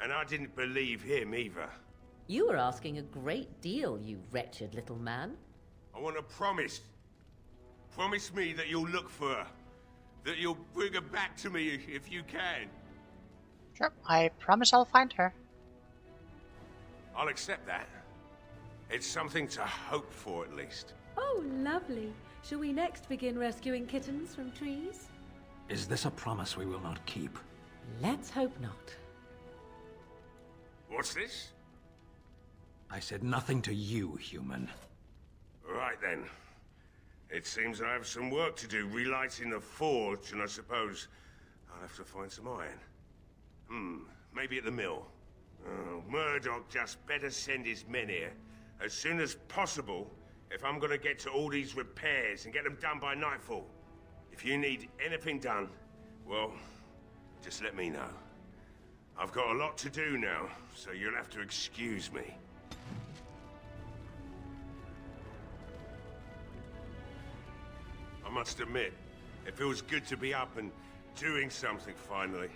and I didn't believe him either. You were asking a great deal, you wretched little man. I want a promise. Promise me that you'll look for her. That you'll bring her back to me if you can. Sure, I promise I'll find her. I'll accept that. It's something to hope for, at least. Oh, lovely. Shall we next begin rescuing kittens from trees? Is this a promise we will not keep? Let's hope not. What's this? I said nothing to you, human. Right then. It seems I have some work to do relighting the forge, and I suppose I'll have to find some iron. Maybe at the mill. Oh, Murdoch just better send his men here as soon as possible if I'm gonna get to all these repairs and get them done by nightfall. If you need anything done, well, just let me know. I've got a lot to do now, so you'll have to excuse me. I must admit, it feels good to be up and doing something finally.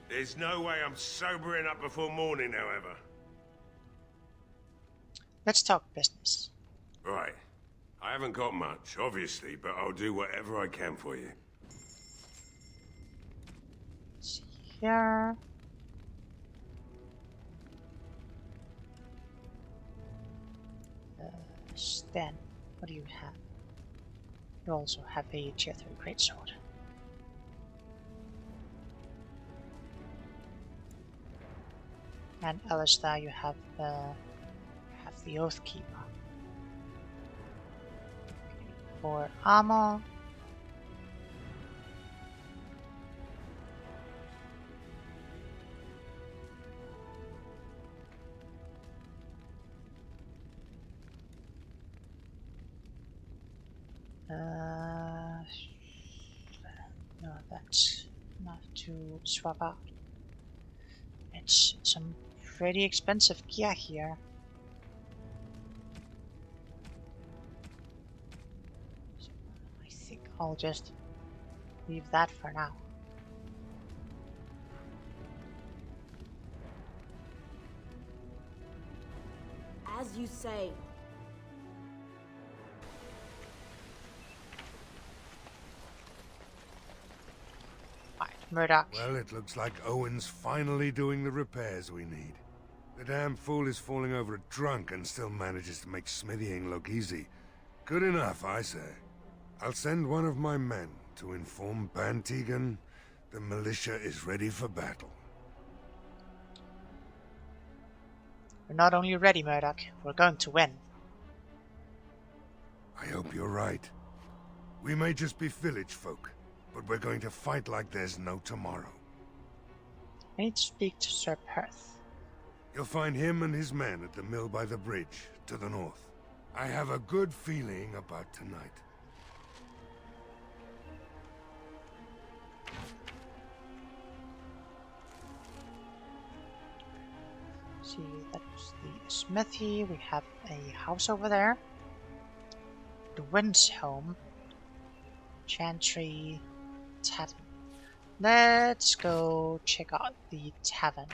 There's no way I'm sobering up before morning, however. Let's talk business. Right. I haven't got much, obviously, but I'll do whatever I can for you. Let's see here. Stan, what do you have? You also have a tier 3 greatsword. And Alistair, you have the Oathkeeper. For armor, no, that's not to swap out. It's some pretty expensive gear here. So I think I'll just leave that for now. As you say. Murdoch. Well, it looks like Owen's finally doing the repairs we need. The damn fool is falling over drunk and still manages to make smithying look easy. Good enough, I say. I'll send one of my men to inform Bantegan the militia is ready for battle. We're not only ready, Murdoch, we're going to win. I hope you're right. We may just be village folk, but we're going to fight like there's no tomorrow. I need to speak to Sir Perth. You'll find him and his men at the mill by the bridge, to the north. I have a good feeling about tonight. See, that was the smithy. We have a house over there. The Wind's Home. Chantry. Tavern. Let's go check out the tavern.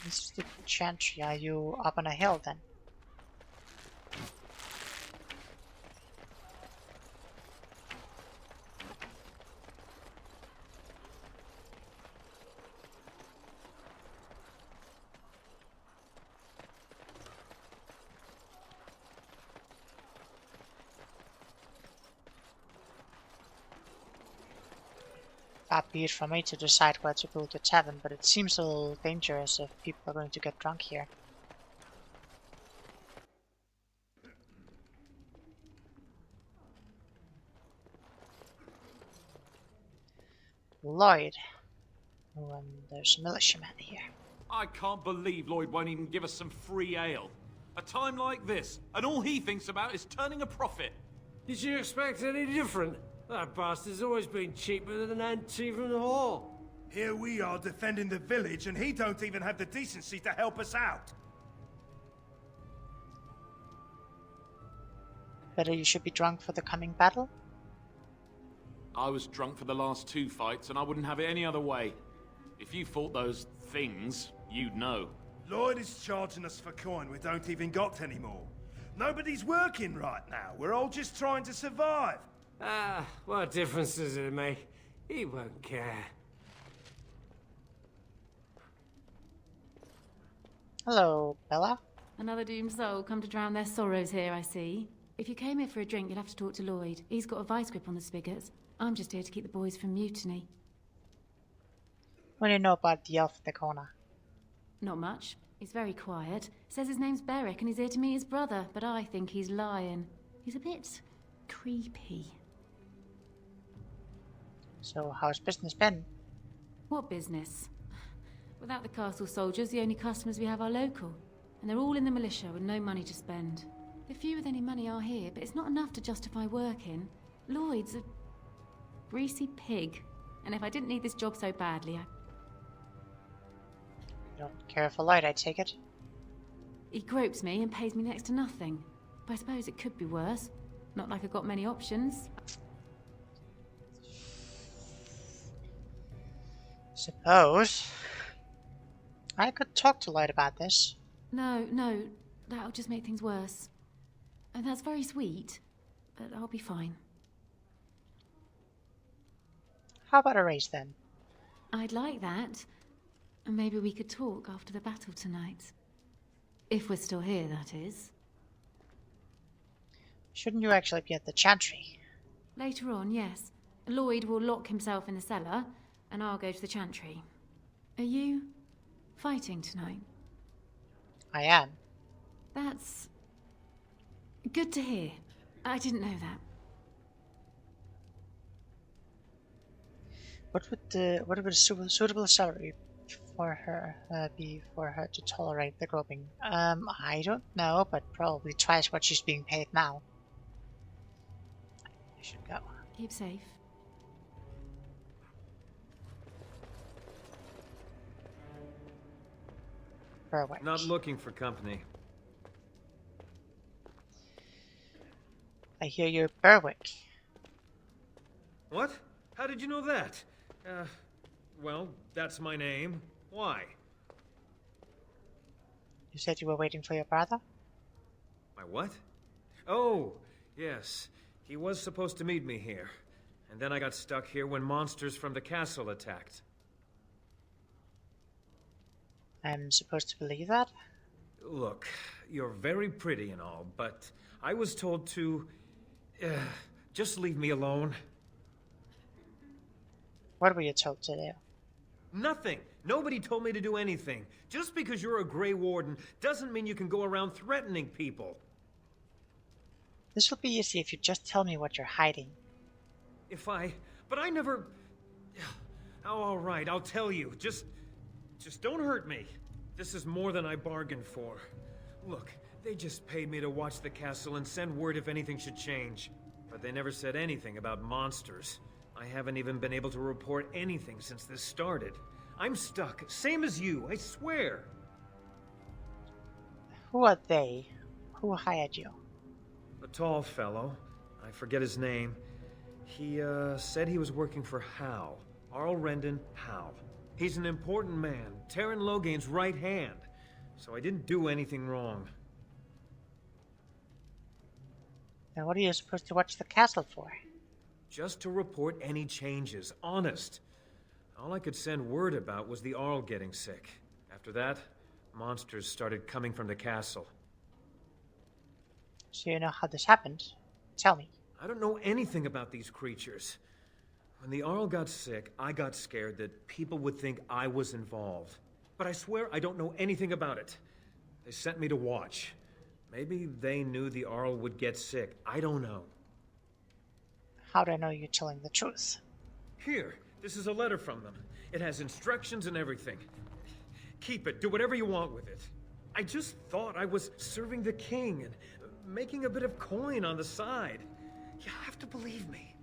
This is the Chantry. Are you up on a hill then? Far be it from me to decide where to build a tavern, but it seems a little dangerous if people are going to get drunk here. Lloyd. Oh, and there's a militiaman here. I can't believe Lloyd won't even give us some free ale. A time like this, and all he thinks about is turning a profit. Did you expect any different? That bastard's always been cheaper than an ante from the hall. Here we are defending the village, and he don't even have the decency to help us out. Better you should be drunk for the coming battle? I was drunk for the last 2 fights, and I wouldn't have it any other way. If you fought those things, you'd know. Lloyd is charging us for coin we don't even got anymore. Nobody's working right now. We're all just trying to survive. Ah, what difference does it make? He won't care. Hello, Bella. Another doomed soul come to drown their sorrows here, I see. If you came here for a drink, you'll have to talk to Lloyd. He's got a vice grip on the spigots. I'm just here to keep the boys from mutiny. What do you know about the elf in the corner? Not much. He's very quiet. Says his name's Beric and he's here to meet his brother, but I think he's lying. He's a bit creepy. So how's business been? What business? Without the castle soldiers, the only customers we have are local. And they're all in the militia with no money to spend. The few with any money are here, but it's not enough to justify working. Lloyd's a greasy pig. And if I didn't need this job so badly, You don't care for Lloyd, I take it? He gropes me and pays me next to nothing. But I suppose it could be worse. Not like I've got many options. Suppose I could talk to Lloyd about this. No, that'll just make things worse. And that's very sweet, but I'll be fine. How about a race then? I'd like that. And maybe we could talk after the battle tonight. If we're still here, that is. Shouldn't you actually be at the chantry? Later on, yes. Lloyd will lock himself in the cellar, and I'll go to the chantry. Are you fighting tonight? I am. That's good to hear. I didn't know that. What would a suitable salary for her be for her to tolerate the groping? I don't know, but probably twice what she's being paid now. I should go. Keep safe. Berwick. Not looking for company. I hear you're Berwick. What? How did you know that? Well, that's my name. Why? You said you were waiting for your brother? My what? Oh, yes. He was supposed to meet me here. And then I got stuck here when monsters from the castle attacked. I'm supposed to believe that? Look, you're very pretty and all, but I was told to... just leave me alone. What were you told to do? Nothing. Nobody told me to do anything. Just because you're a Grey Warden doesn't mean you can go around threatening people. This will be easy if you just tell me what you're hiding. But I never... Oh, all right, I'll tell you. Just don't hurt me. This is more than I bargained for. Look, they just paid me to watch the castle and send word if anything should change. But they never said anything about monsters. I haven't even been able to report anything since this started. I'm stuck, same as you, I swear. Who are they? Who hired you? A tall fellow. I forget his name. He, said he was working for Hal. Arl Rendon Hal. He's an important man, Terran Logain's right hand. So I didn't do anything wrong. And what are you supposed to watch the castle for? Just to report any changes, honest. All I could send word about was the Arl getting sick. After that, monsters started coming from the castle. So you know how this happened? Tell me. I don't know anything about these creatures. When the Arl got sick, I got scared that people would think I was involved. But I swear I don't know anything about it. They sent me to watch. Maybe they knew the Arl would get sick. I don't know. How do I know you're telling the truth? Here, this is a letter from them. It has instructions and everything. Keep it. Do whatever you want with it. I just thought I was serving the king and making a bit of coin on the side. You have to believe me.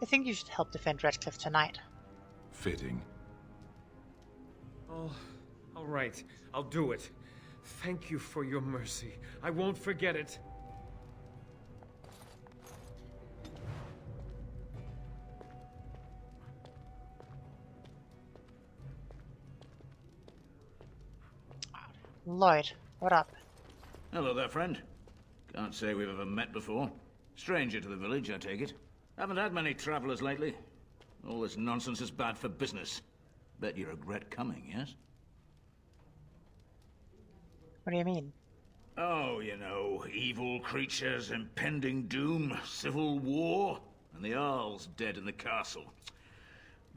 I think you should help defend Redcliffe tonight. Fitting. Oh, all right. I'll do it. Thank you for your mercy. I won't forget it. Lloyd, what up? Hello there, friend. Can't say we've ever met before. Stranger to the village, I take it. Haven't had many travelers lately. All this nonsense is bad for business. Bet you regret coming, yes? What do you mean? Oh, you know, evil creatures, impending doom, civil war, and the Earl's dead in the castle.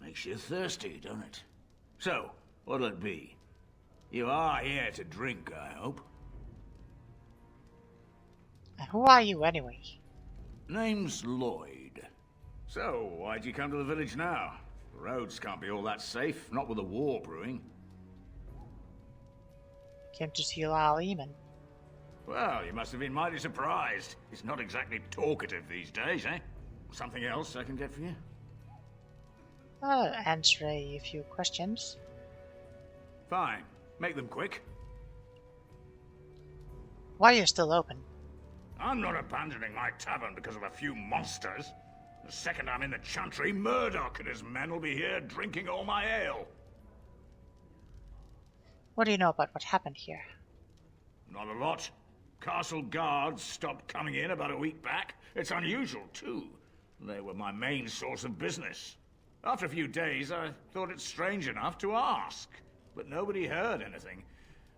Makes you thirsty, don't it? So, what'll it be? You are here to drink, I hope. Who are you, anyway? Name's Lloyd. So, why'd you come to the village now? The roads can't be all that safe, not with a war brewing. Came to see Lyle Eamon. Well, you must have been mighty surprised. He's not exactly talkative these days, eh? Something else I can get for you? Answer a few questions. Fine. Make them quick. Why are you still open? I'm not abandoning my tavern because of a few monsters. The second I'm in the chantry, Murdoch and his men will be here drinking all my ale. What do you know about what happened here? Not a lot. Castle guards stopped coming in about a week back. It's unusual, too. They were my main source of business. After a few days, I thought it strange enough to ask. But nobody heard anything.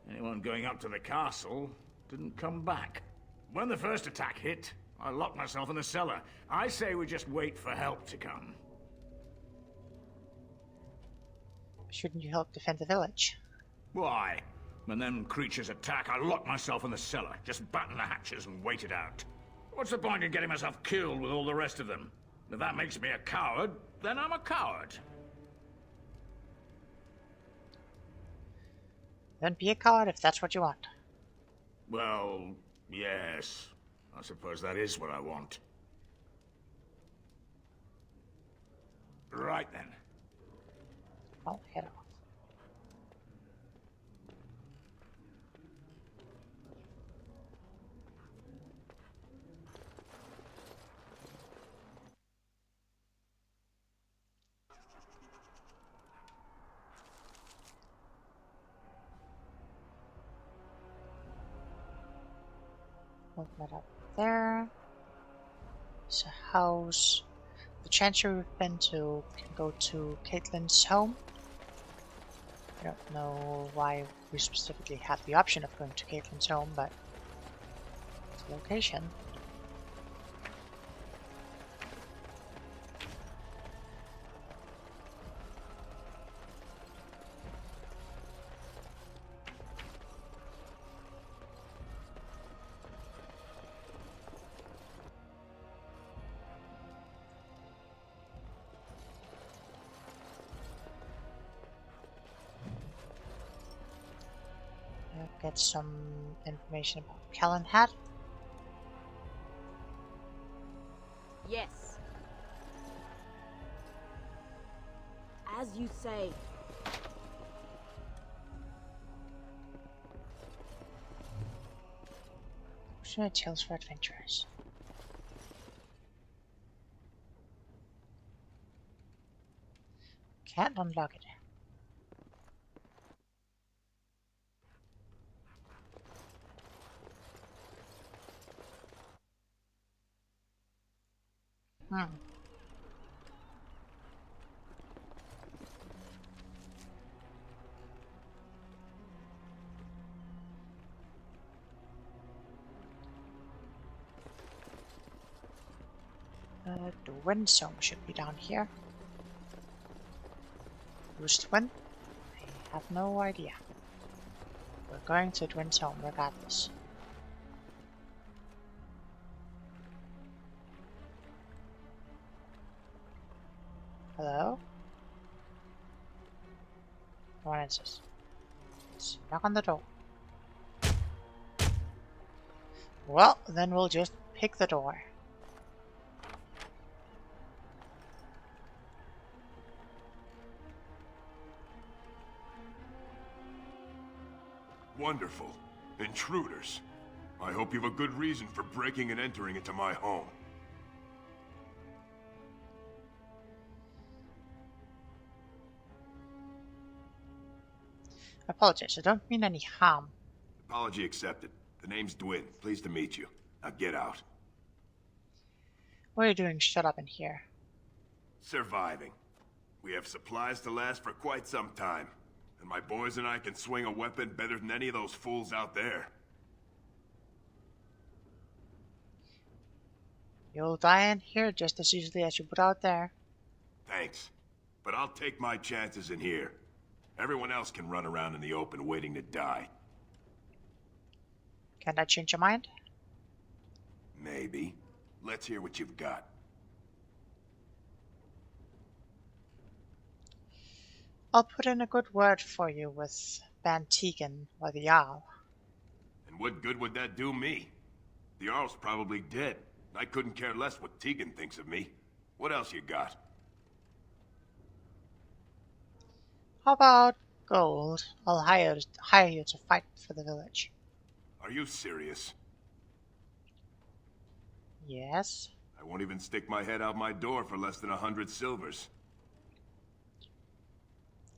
Anyone going up to the castle didn't come back. When the first attack hit, I locked myself in the cellar. I say we just wait for help to come. Shouldn't you help defend the village? Why? When them creatures attack, I lock myself in the cellar. Just batten the hatches and wait it out. What's the point in getting myself killed with all the rest of them? If that makes me a coward, then I'm a coward. Then be a coward if that's what you want. Well, yes. I suppose that is what I want. Right then. I'll head off. Open that up there. It's a house. The chancery we've been to can go to Caitlin's home. I don't know why we specifically have the option of going to Caitlin's home, but it's a location. Get some information about Calenhat. Yes. As you say. Fortunate tales for adventurers. Can't unlock it. The wind zone should be down here. Who's to win? I have no idea. We're going to the wind zone regardless. Hello? No one answers. Let's knock on the door. Well, then we'll just pick the door. Wonderful. Intruders. I hope you have a good reason for breaking and entering into my home. I apologize, I don't mean any harm. Apology accepted. The name's Dwin. Pleased to meet you. Now get out. What are you doing? Shut up in here. Surviving. We have supplies to last for quite some time. And my boys and I can swing a weapon better than any of those fools out there. You'll die in here just as easily as you would out there. Thanks. But I'll take my chances in here. Everyone else can run around in the open waiting to die. Can I change your mind? Maybe. Let's hear what you've got. I'll put in a good word for you with Van Tegan or the Jarl. And what good would that do me? The Jarl's probably dead. I couldn't care less what Tegan thinks of me. What else you got? How about gold? I'll hire you to fight for the village. Are you serious? Yes. I won't even stick my head out my door for less than 100 silvers.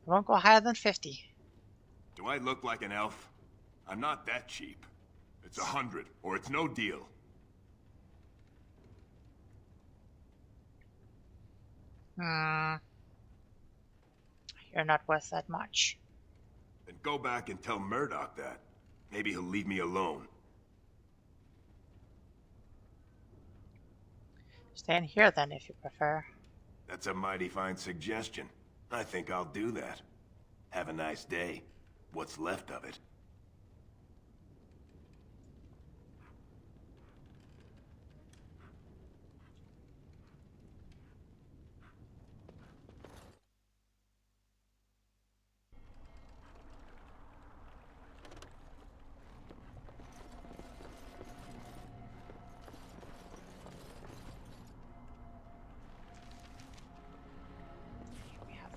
I won't go higher than 50. Do I look like an elf? I'm not that cheap. It's 100, or it's no deal. You're not worth that much. Then go back and tell Murdoch that. Maybe he'll leave me alone. Stay in here then, if you prefer. That's a mighty fine suggestion. I think I'll do that. Have a nice day. What's left of it.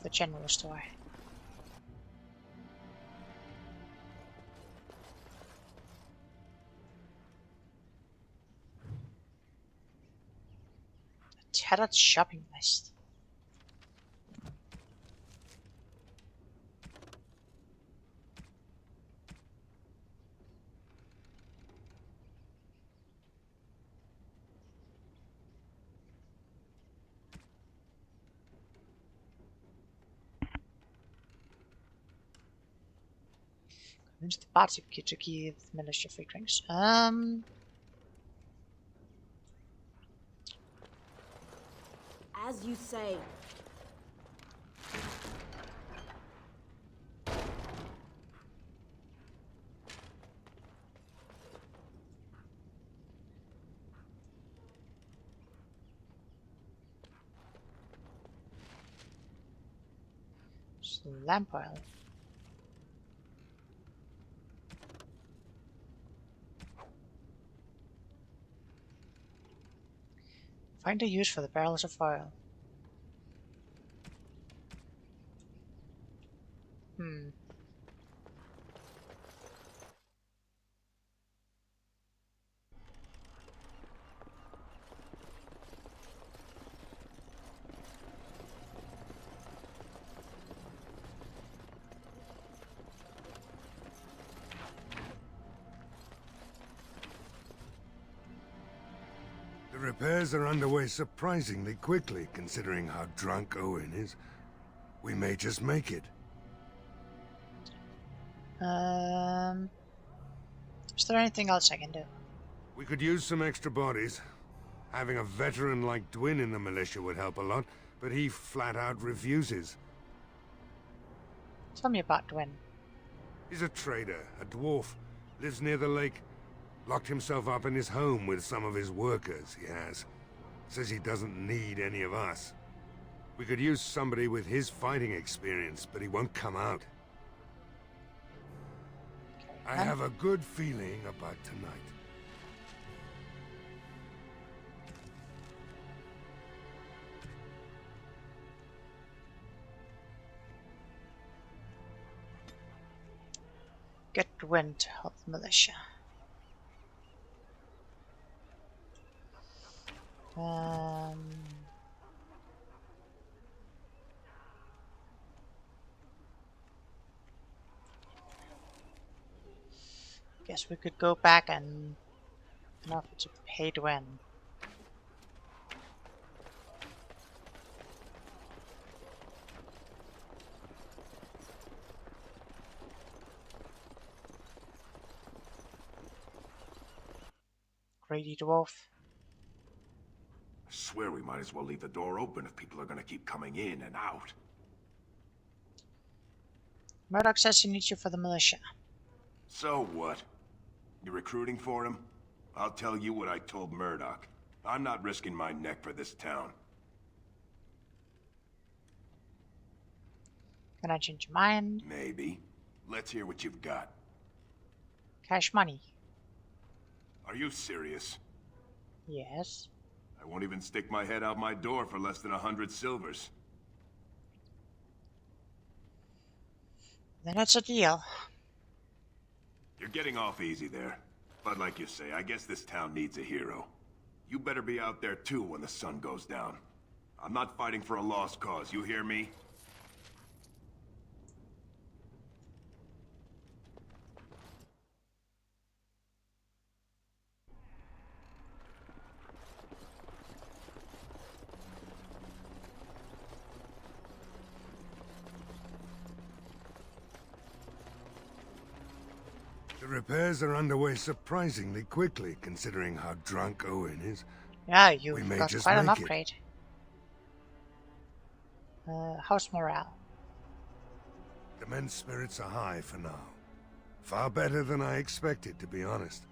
The general store. A tattered shopping list. Convince the party to give militia free drinks. As you say. Lamp oil. Find a use for the barrels of oil. The repairs are underway surprisingly quickly, considering how drunk Owen is. We may just make it. Is there anything else I can do? We could use some extra bodies. Having a veteran like Dwin in the militia would help a lot, but he flat out refuses. Tell me about Dwin. He's a trader, a dwarf, lives near the lake. Locked himself up in his home with some of his workers, he has. Says he doesn't need any of us. We could use somebody with his fighting experience, but he won't come out. I have a good feeling about tonight. Get Dwin to help the militia. guess we could go back and offer to pay Dwen. Greedy dwarf. I swear we might as well leave the door open if people are gonna keep coming in and out. Murdoch says he needs you for the militia. So what? You recruiting for him? I'll tell you what I told Murdoch. I'm not risking my neck for this town. Can I change your mind? Maybe. Let's hear what you've got. Cash money. Are you serious? Yes. I won't even stick my head out my door for less than 100 silvers. Then it's a deal. You're getting off easy there. But like you say, I guess this town needs a hero. You better be out there too when the sun goes down. I'm not fighting for a lost cause, you hear me? The repairs are underway surprisingly quickly, considering how drunk Owen is. Yeah, you We may got just quite an make it. upgrade. How's morale? The men's spirits are high for now. Far better than I expected, to be honest.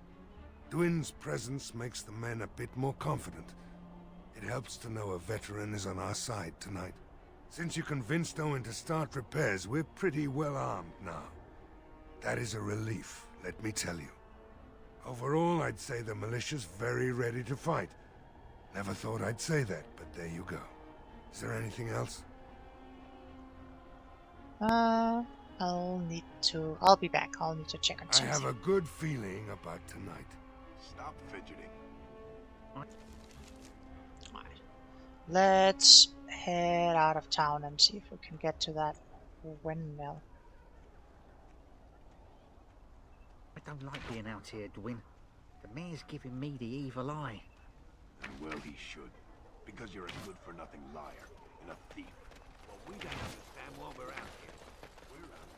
Dwin's presence makes the men a bit more confident. It helps to know a veteran is on our side tonight. Since you convinced Owen to start repairs, we're pretty well armed now. That is a relief, let me tell you. Overall, I'd say the militia's very ready to fight. Never thought I'd say that, but there you go. Is there anything else? I'll be back. I'll need to check on I something. have a good feeling about tonight. Stop fidgeting. Let's head out of town and see if we can get to that windmill. I don't like being out here, Dwin. The mayor's giving me the evil eye. And well, he should. Because you're a good-for-nothing liar and a thief. Well, we don't understand why we're out here. We're out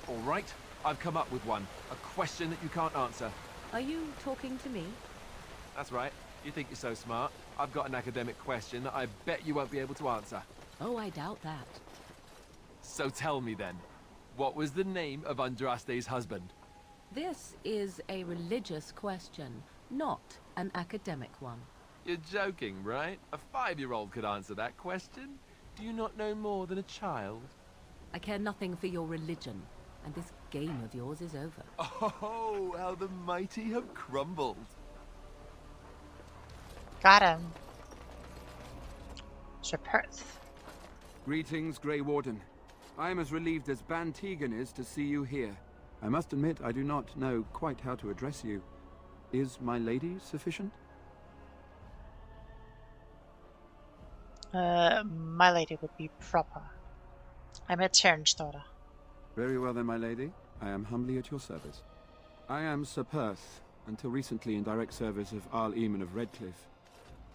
here. All right, I've come up with one. A question that you can't answer. Are you talking to me? That's right. You think you're so smart. I've got an academic question that I bet you won't be able to answer. Oh, I doubt that. So tell me then, what was the name of Andraste's husband? This is a religious question, not an academic one. You're joking, right? A 5-year-old could answer that question. Do you not know more than a child? I care nothing for your religion, and this game of yours is over. Oh, how the mighty have crumbled. Got him. Sir Perth. Greetings, Grey Warden. I am as relieved as Ban Tegan is to see you here. I must admit I do not know quite how to address you. Is my lady sufficient? My lady would be proper. I'm a Terran's daughter. Very well then, my lady. I am humbly at your service. I am Sir Perth, until recently in direct service of Arl Eamon of Redcliffe.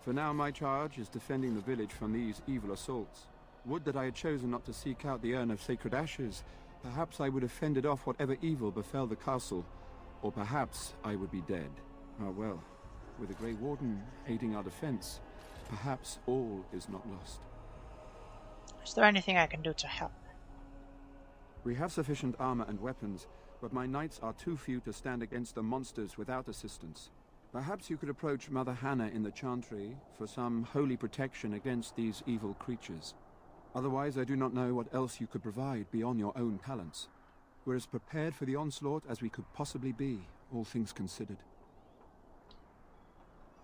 For now my charge is defending the village from these evil assaults. Would that I had chosen not to seek out the urn of sacred ashes. Perhaps I would have fended off whatever evil befell the castle, or perhaps I would be dead. Ah well, with the Grey Warden aiding our defense, perhaps all is not lost. Is there anything I can do to help? We have sufficient armor and weapons, but my knights are too few to stand against the monsters without assistance. Perhaps you could approach Mother Hannah in the Chantry for some holy protection against these evil creatures. Otherwise, I do not know what else you could provide beyond your own talents. We're as prepared for the onslaught as we could possibly be, all things considered.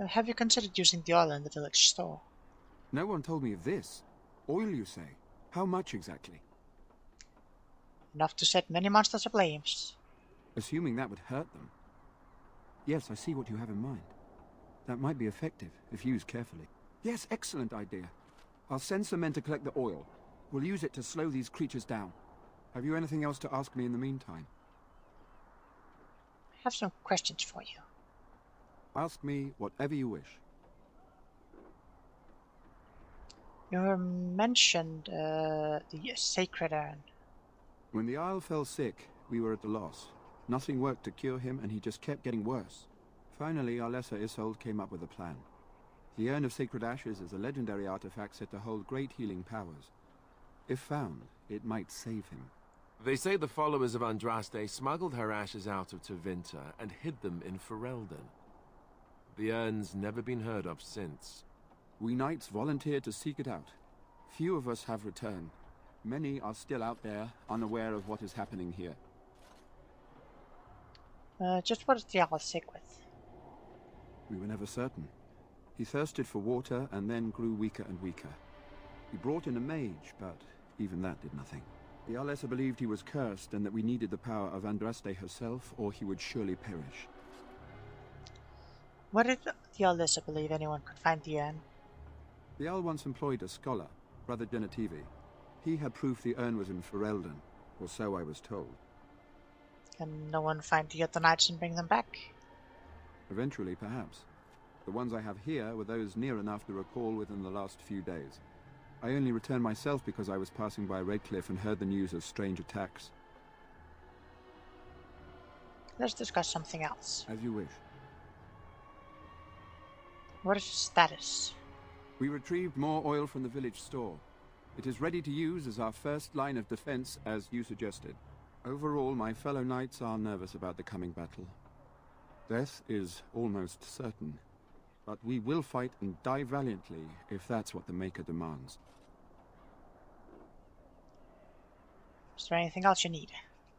Have you considered using the oil in the village store? No one told me of this. Oil, you say? How much exactly? Enough to set many monsters ablaze. Assuming that would hurt them. Yes, I see what you have in mind. That might be effective, if used carefully. Yes, excellent idea. I'll send some men to collect the oil. We'll use it to slow these creatures down. Have you anything else to ask me in the meantime? I have some questions for you. Ask me whatever you wish. You mentioned the sacred urn. When the Isle fell sick, we were at a loss. Nothing worked to cure him, and he just kept getting worse. Finally, our lesser Isolde came up with a plan. The Urn of Sacred Ashes is a legendary artifact said to hold great healing powers. If found, it might save him. They say the followers of Andraste smuggled her ashes out of Tevinter and hid them in Ferelden. The urn's never been heard of since. We knights volunteered to seek it out. Few of us have returned. Many are still out there, unaware of what is happening here. Just what is the Jarl sick with? We were never certain. He thirsted for water and then grew weaker and weaker. We brought in a mage, but even that did nothing. The Alessa believed he was cursed and that we needed the power of Andraste herself, or he would surely perish. What did the Alessa believe anyone could find the urn? The Jarl once employed a scholar, Brother Genetivi. He had proof the urn was in Ferelden, or so I was told. Can no one find the other knights and bring them back? Eventually, perhaps. The ones I have here were those near enough to recall within the last few days. I only returned myself because I was passing by Redcliffe and heard the news of strange attacks. Let's discuss something else. As you wish. What is the status? We retrieved more oil from the village store. It is ready to use as our first line of defense, as you suggested. Overall, my fellow knights are nervous about the coming battle. Death is almost certain, but we will fight and die valiantly if that's what the Maker demands. Is there anything else you need?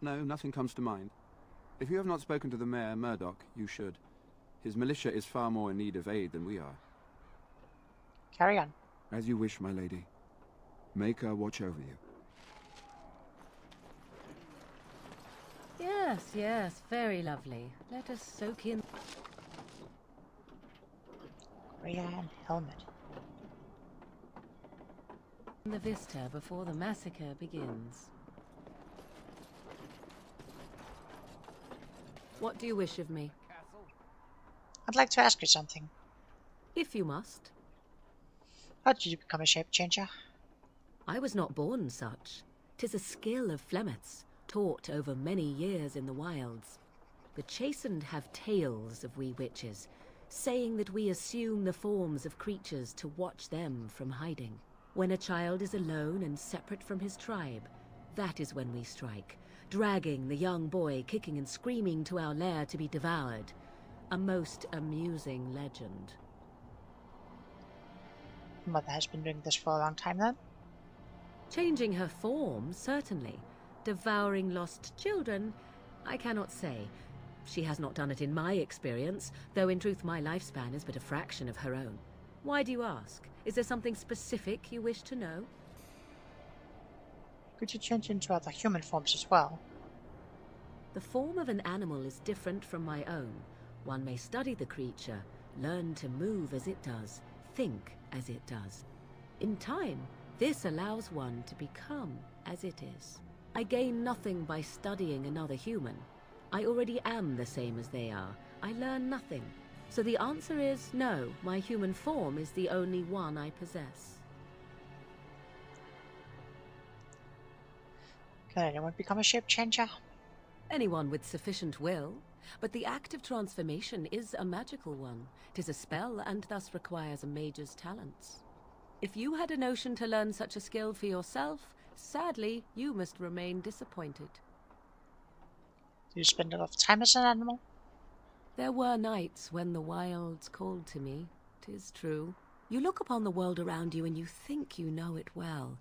No, nothing comes to mind. If you have not spoken to the Mayor, Murdoch, you should. His militia is far more in need of aid than we are. Carry on. As you wish, my lady. Maker watch over you. Yes, yes, very lovely. Let us soak in. Rayan helmet. The vista before the massacre begins. What do you wish of me? I'd like to ask you something. If you must. How did you become a shape changer? I was not born such. 'Tis a skill of Flemeth's, taught over many years in the wilds. The chastened have tales of we witches, saying that we assume the forms of creatures to watch them from hiding. When a child is alone and separate from his tribe, that is when we strike, dragging the young boy kicking and screaming to our lair to be devoured. A most amusing legend. Mother has been doing this for a long time then? Changing her form, certainly. Devouring lost children, I cannot say. She has not done it in my experience, though in truth my lifespan is but a fraction of her own. Why do you ask? Is there something specific you wish to know? Could you change into other human forms as well? The form of an animal is different from my own. One may study the creature, learn to move as it does, think as it does. In time, this allows one to become as it is. I gain nothing by studying another human. I already am the same as they are. I learn nothing. So the answer is no, my human form is the only one I possess. Can anyone become a shape changer? Anyone with sufficient will. But the act of transformation is a magical one. 'Tis a spell and thus requires a mage's talents. If you had a notion to learn such a skill for yourself, sadly, you must remain disappointed. Do you spend a lot of time as an animal? There were nights when the wilds called to me, 'tis true. You look upon the world around you and you think you know it well.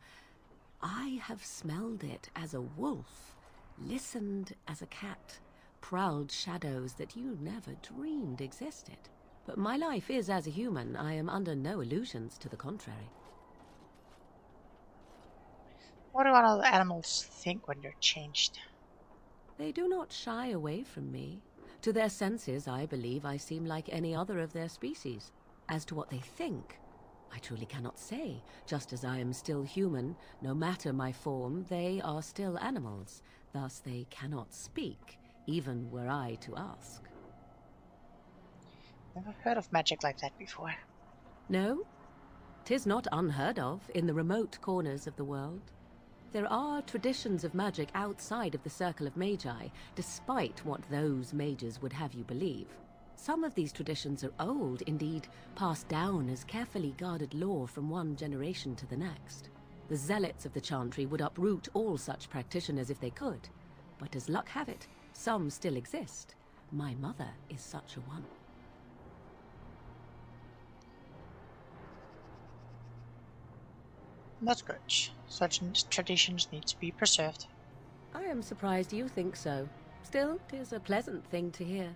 I have smelled it as a wolf, listened as a cat, prowled shadows that you never dreamed existed. But my life is as a human. I am under no illusions to the contrary. What do other animals think when you're changed? They do not shy away from me. To their senses, I believe I seem like any other of their species. As to what they think, I truly cannot say. Just as I am still human, no matter my form, they are still animals. Thus they cannot speak, even were I to ask. Never heard of magic like that before. No? 'Tis not unheard of in the remote corners of the world. There are traditions of magic outside of the Circle of Magi, despite what those mages would have you believe. Some of these traditions are old, indeed, passed down as carefully guarded lore from one generation to the next. The zealots of the Chantry would uproot all such practitioners if they could. But as luck have it, some still exist. My mother is such a one. That's good. Such traditions need to be preserved. I am surprised you think so. Still, 'tis a pleasant thing to hear.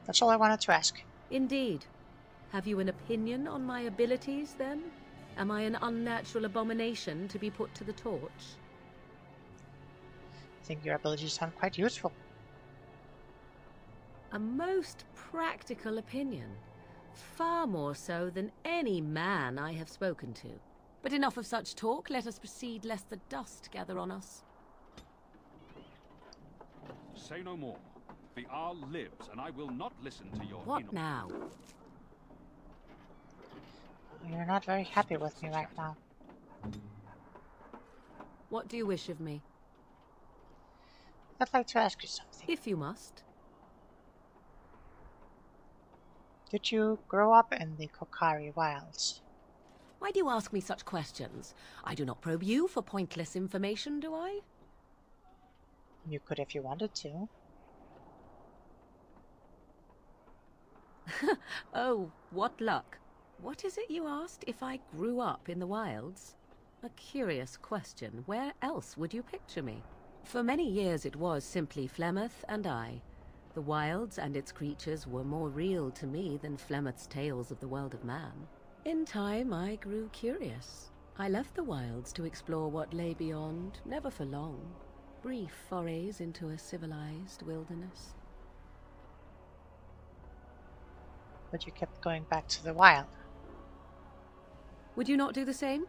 That's all I wanted to ask. Indeed. Have you an opinion on my abilities, then? Am I an unnatural abomination to be put to the torch? I think your abilities sound quite useful. A most practical opinion. Far more so than any man I have spoken to. But enough of such talk. Let us proceed, lest the dust gather on us. Say no more. The Arl lives, and I will not listen to your... What now? You're not very happy with me right now. What do you wish of me? I'd like to ask you something. If you must. Did you grow up in the Kokari Wilds? Why do you ask me such questions? I do not probe you for pointless information, do I? You could if you wanted to. Oh, what luck. What is it you asked? If I grew up in the wilds? A curious question. Where else would you picture me? For many years it was simply Flemeth and I. The wilds and its creatures were more real to me than Flemeth's tales of the world of man. In time I grew curious. I left the wilds to explore what lay beyond, never for long. Brief forays into a civilized wilderness. But you kept going back to the wild. Would you not do the same?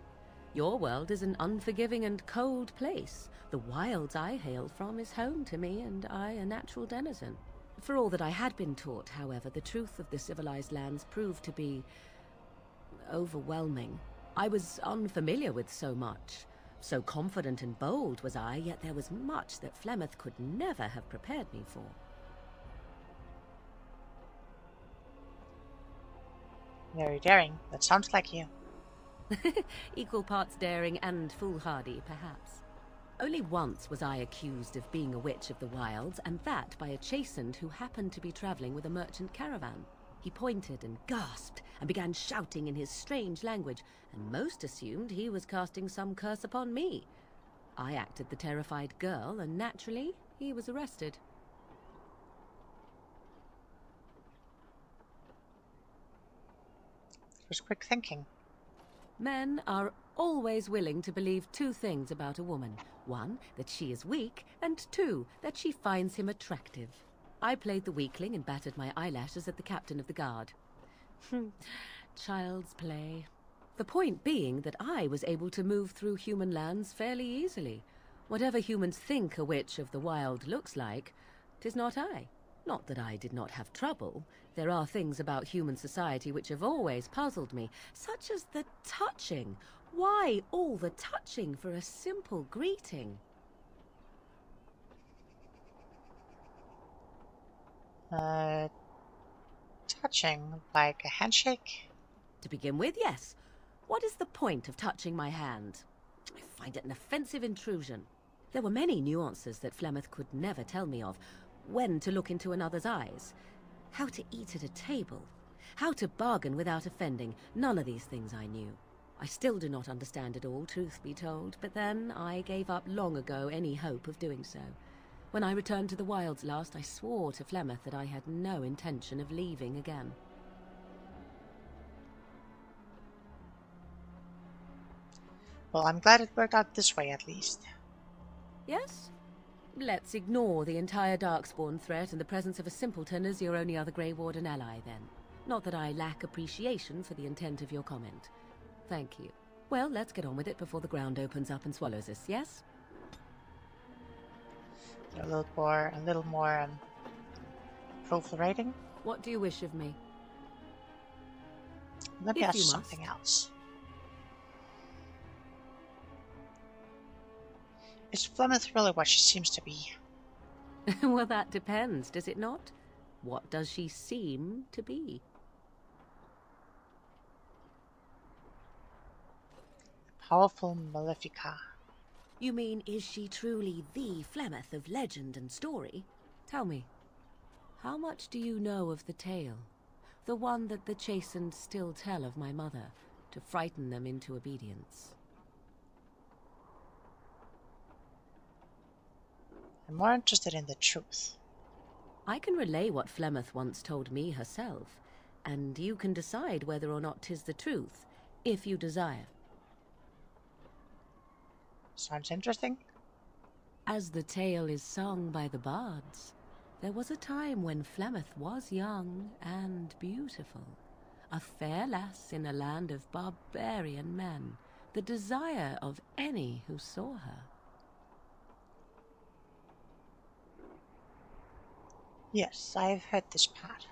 Your world is an unforgiving and cold place. The wilds I hail from is home to me, and I a natural denizen. For all that I had been taught, however, the truth of the civilized lands proved to be overwhelming. I was unfamiliar with so much. So confident and bold was I, yet there was much that Flemeth could never have prepared me for. Very daring. That sounds like you. Equal parts daring and foolhardy, perhaps. Only once was I accused of being a witch of the wilds, and that by a chastened who happened to be travelling with a merchant caravan. He pointed and gasped, and began shouting in his strange language, and most assumed he was casting some curse upon me. I acted the terrified girl, and naturally, he was arrested. It was quick thinking. Men are always willing to believe two things about a woman. One, that she is weak, and two, that she finds him attractive. I played the weakling and battered my eyelashes at the captain of the guard. Child's play. The point being that I was able to move through human lands fairly easily. Whatever humans think a witch of the wild looks like, 'tis not I. Not that I did not have trouble. There are things about human society which have always puzzled me, such as the touching. Why all the touching for a simple greeting? Touching, like a handshake? To begin with, yes. What is the point of touching my hand? I find it an offensive intrusion. There were many nuances that Flemeth could never tell me of. When to look into another's eyes. How to eat at a table. How to bargain without offending. None of these things I knew. I still do not understand it all, truth be told, but then I gave up long ago any hope of doing so. When I returned to the wilds last, I swore to Flemeth that I had no intention of leaving again. Well, I'm glad it worked out this way, at least. Yes? Let's ignore the entire Darkspawn threat and the presence of a simpleton as your only other Grey Warden ally, then. Not that I lack appreciation for the intent of your comment. Thank you. Well, let's get on with it before the ground opens up and swallows us, yes? A little more approval rating. What do you wish of me? Let me If ask you something must. else. Is Flemeth really what she seems to be? Well, that depends, does it not? What does she seem to be? Powerful Malefica. You mean, is she truly the Flemeth of legend and story? Tell me, how much do you know of the tale? The one that the chastened still tell of my mother, to frighten them into obedience. I'm more interested in the truth. I can relay what Flemeth once told me herself, and you can decide whether or not 'tis the truth, if you desire. Sounds interesting. As the tale is sung by the bards, there was a time when Flemeth was young and beautiful, a fair lass in a land of barbarian men, the desire of any who saw her. Yes, I've heard this part.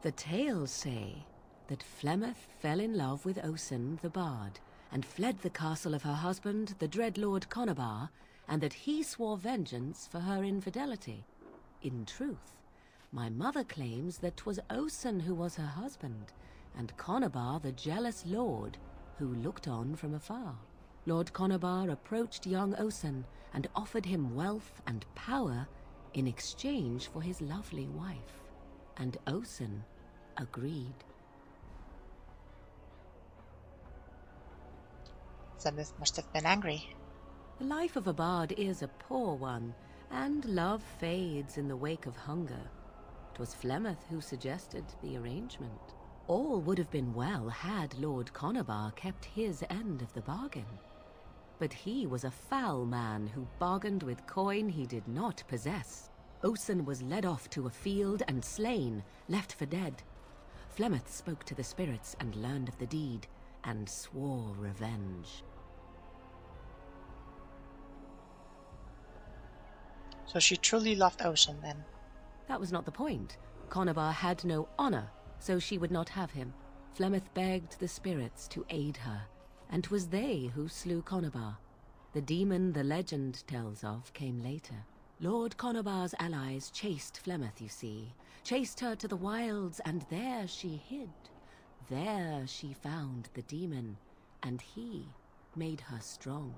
The tales say that Flemeth fell in love with Osen the bard, and fled the castle of her husband, the dread Lord Conabar, and that he swore vengeance for her infidelity. In truth, my mother claims that 'twas Osen who was her husband, and Conabar the jealous lord who looked on from afar. Lord Conabar approached young Osen and offered him wealth and power in exchange for his lovely wife, and Osen agreed. Flemeth must have been angry. The life of a bard is a poor one, and love fades in the wake of hunger. 'Twas Flemeth who suggested the arrangement. All would have been well had Lord Conabar kept his end of the bargain. But he was a foul man who bargained with coin he did not possess. Osen was led off to a field and slain, left for dead. Flemeth spoke to the spirits and learned of the deed, and swore revenge. So she truly loved Osen then. That was not the point. Conabar had no honor, so she would not have him. Flemeth begged the spirits to aid her, and 'twas they who slew Conabar. The demon the legend tells of came later. Lord Conabar's allies chased Flemeth, you see. Chased her to the wilds, and there she hid. There she found the demon, and he made her strong.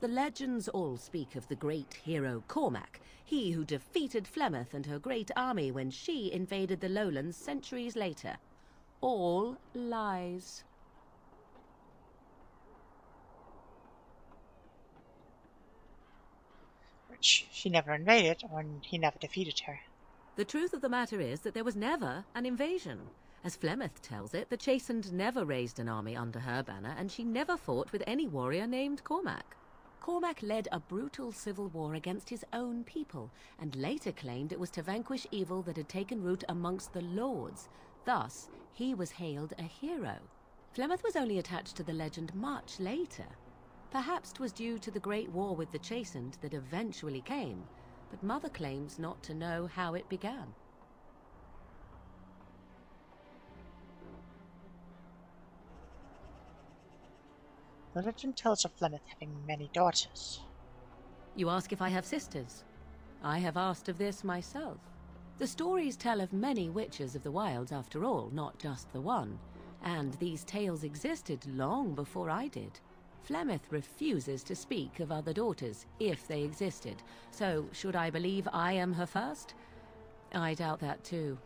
The legends all speak of the great hero Cormac, he who defeated Flemeth and her great army when she invaded the lowlands centuries later. All lies. Which she never invaded, or he never defeated her. The truth of the matter is that there was never an invasion. As Flemeth tells it, the Chastened never raised an army under her banner, and she never fought with any warrior named Cormac. Cormac led a brutal civil war against his own people, and later claimed it was to vanquish evil that had taken root amongst the lords. Thus, he was hailed a hero. Flemeth was only attached to the legend much later. Perhaps 'twas due to the great war with the Chastened that eventually came, but Mother claims not to know how it began. The legend tells of Flemeth having many daughters. You ask if I have sisters. I have asked of this myself. The stories tell of many witches of the wilds after all, not just the one. And these tales existed long before I did. Flemeth refuses to speak of other daughters, if they existed. So, should I believe I am her first? I doubt that too.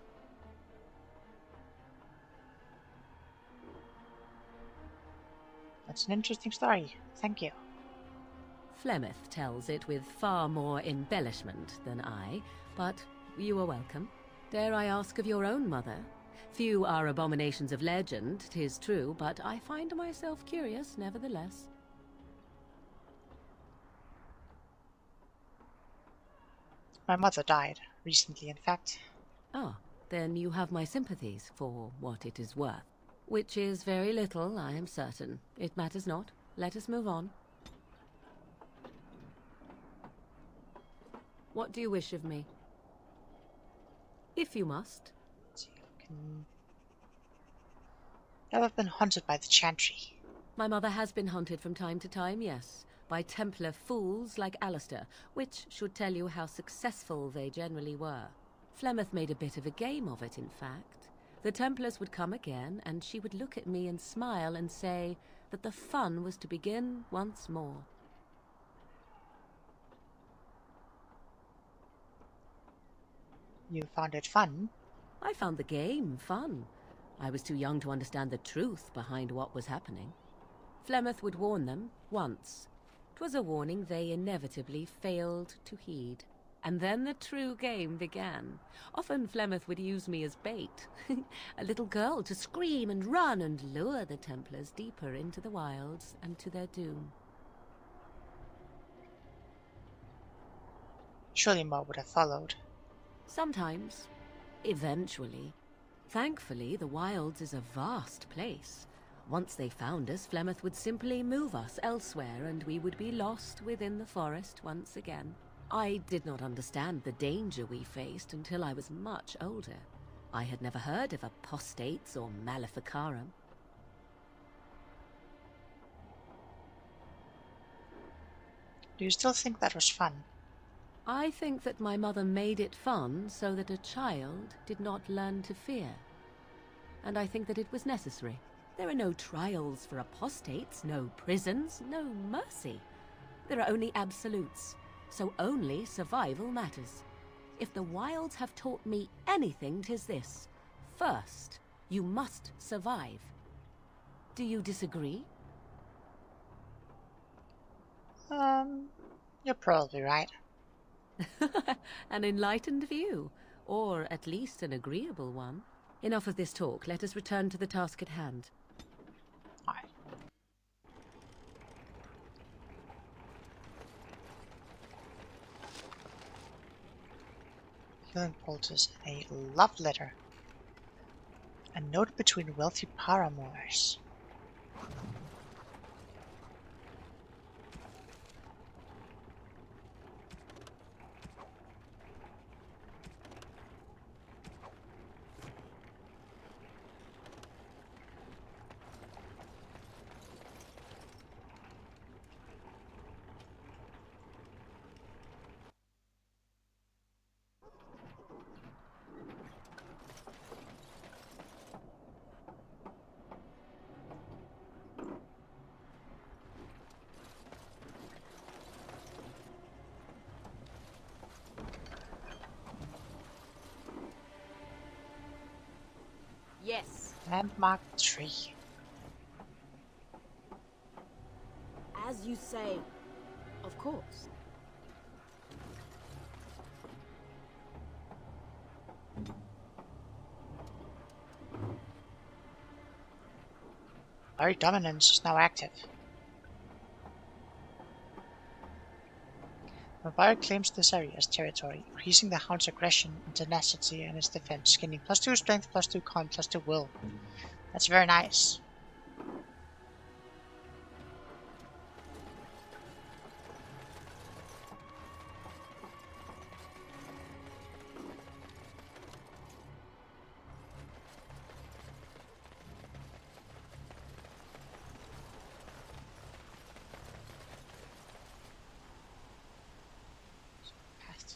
That's an interesting story. Thank you. Flemeth tells it with far more embellishment than I, but you are welcome. Dare I ask of your own mother? Few are abominations of legend, 'tis true, but I find myself curious nevertheless. My mother died recently, in fact. Ah, then you have my sympathies for what it is worth. Which is very little, I am certain. It matters not. Let us move on. What do you wish of me? If you must. Ever been hunted by the Chantry? My mother has been hunted from time to time, yes, by Templar fools like Alistair, which should tell you how successful they generally were. Flemeth made a bit of a game of it, in fact. The Templars would come again, and she would look at me and smile and say that the fun was to begin once more. You found it fun? I found the game fun. I was too young to understand the truth behind what was happening. Flemeth would warn them once. 'Twas a warning they inevitably failed to heed. And then the true game began. Often Flemeth would use me as bait. A little girl to scream and run and lure the Templars deeper into the wilds and to their doom. Surely more would have followed. Sometimes. Eventually. Thankfully, the wilds is a vast place. Once they found us, Flemeth would simply move us elsewhere, and we would be lost within the forest once again. I did not understand the danger we faced until I was much older. I had never heard of apostates or maleficarum. Do you still think that was fun? I think that my mother made it fun so that a child did not learn to fear. And I think that it was necessary. There are no trials for apostates, no prisons, no mercy. There are only absolutes, so only survival matters. If the wilds have taught me anything, 'tis this. First, you must survive. Do you disagree? You're probably right. An enlightened view, or at least an agreeable one. Enough of this talk. Let us return to the task at hand. Aye. Healing poultice, a love letter. A note between wealthy paramours. Yes. Landmark tree. As you say. Of course. Our dominance is now active. Vampire claims this area as territory, increasing the hound's aggression and tenacity and its defense, gaining +2 strength, +2 con, +2 will. That's very nice.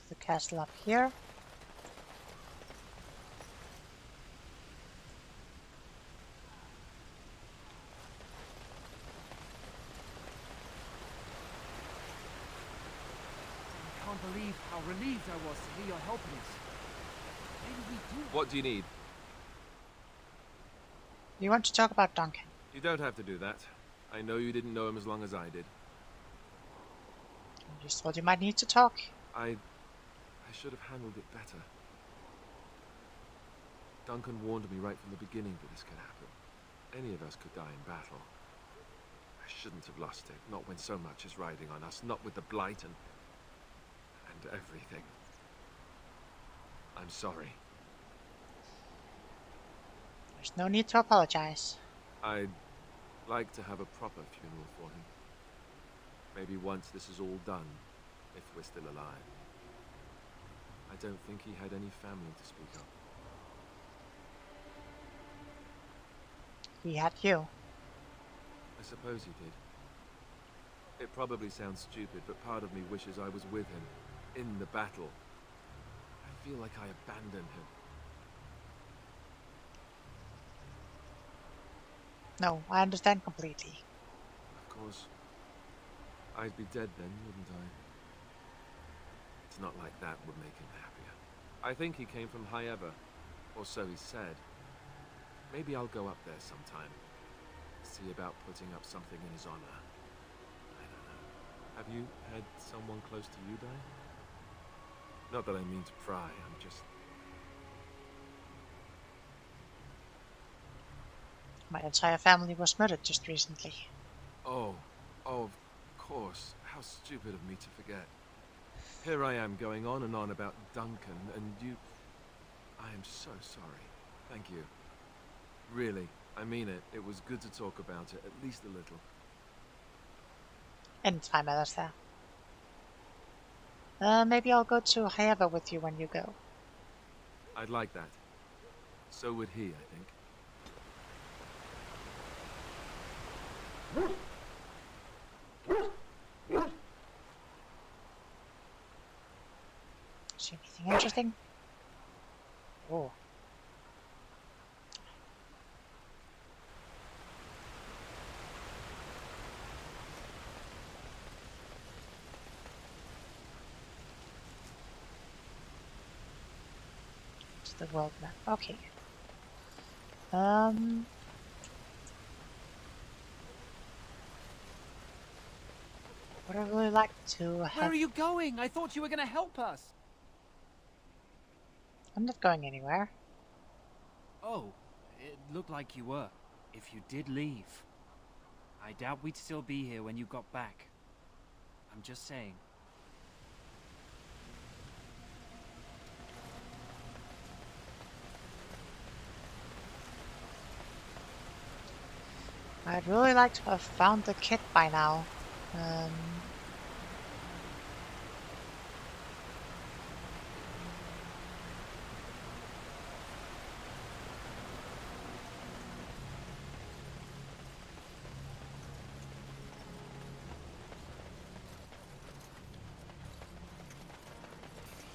The castle up here. I can't believe how relieved I was to hear you're helping us. Maybe we do. What do you need? You want to talk about Duncan? You don't have to do that. I know you didn't know him as long as I did. I just thought you might need to talk. I should have handled it better. Duncan warned me right from the beginning that this could happen. Any of us could die in battle. I shouldn't have lost it, not when so much is riding on us, not with the blight and everything. I'm sorry. There's no need to apologize. I'd like to have a proper funeral for him. Maybe once this is all done, if we're still alive. I don't think he had any family to speak of. He had you. I suppose he did. It probably sounds stupid, but part of me wishes I was with him, in the battle. I feel like I abandoned him. No, I understand completely. Of course. I'd be dead then, wouldn't I? It's not like that would make him happier. I think he came from High Ever, or so he said. Maybe I'll go up there sometime. See about putting up something in his honor. I don't know. Have you had someone close to you die? Not that I mean to pry, I'm just... My entire family was murdered just recently. Oh, of course. How stupid of me to forget. Here I am going on and on about Duncan, and you... I am so sorry. Thank you. Really, I mean it. It was good to talk about it, at least a little. Anytime, Alistair. Maybe I'll go to Hayaba with you when you go. I'd like that. So would he, I think. See anything interesting? Oh. It's the world map. Okay. Would I really like to have... Where are you going? I thought you were going to help us. I'm not going anywhere. Oh, it looked like you were. If you did leave, I doubt we'd still be here when you got back. I'm just saying. I'd really like to have found the kit by now.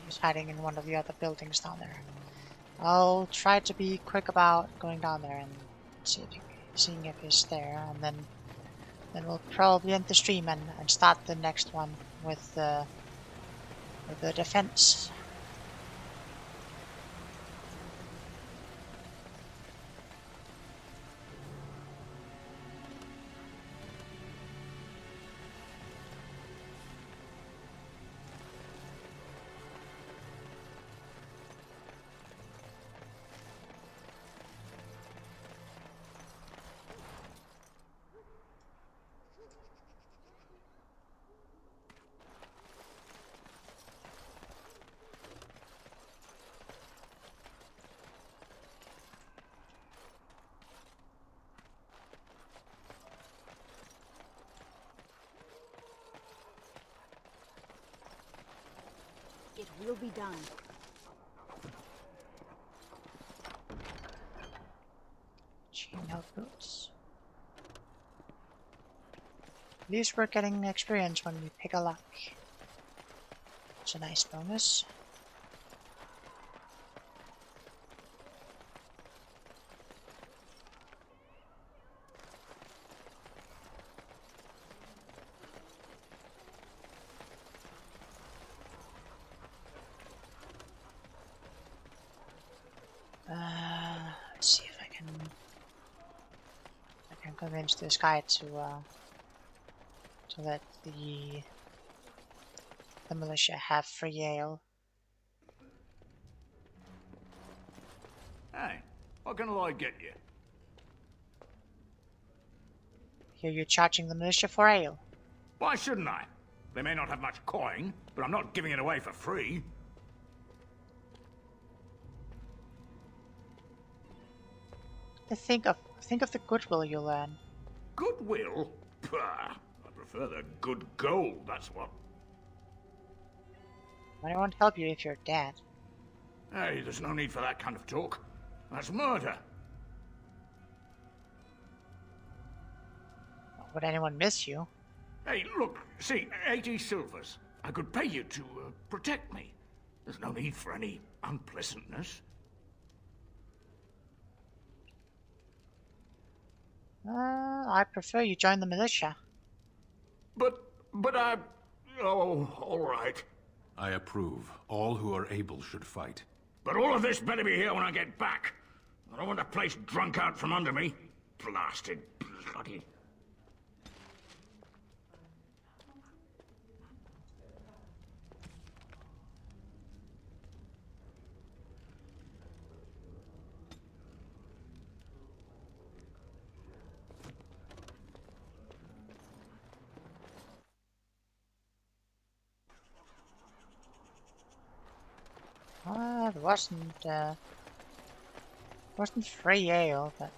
He's hiding in one of the other buildings down there. I'll try to be quick about going down there and seeing if he's there, and then we'll probably end the stream and start the next one with the defense. It will be done. Chainmail boots. At least we're getting experience when we pick a lock. It's a nice bonus. Let's see if I can convince this guy to let the militia have free ale. Hey, what can I get you? Here you're charging the militia for ale. Why shouldn't I? They may not have much coin, but I'm not giving it away for free. Think of the goodwill you'll earn. Goodwill? Pah! I prefer the good gold, that's what. I won't help you if you're dead. Hey, there's no need for that kind of talk. That's murder. Would anyone miss you? Hey, look, see, 80 silvers. I could pay you to protect me. There's no need for any unpleasantness. I prefer you join the militia. But I... Oh, all right. I approve. All who are able should fight. But all of this better be here when I get back. I don't want the place drunk out from under me. Blasted bloody... It wasn't free ale, but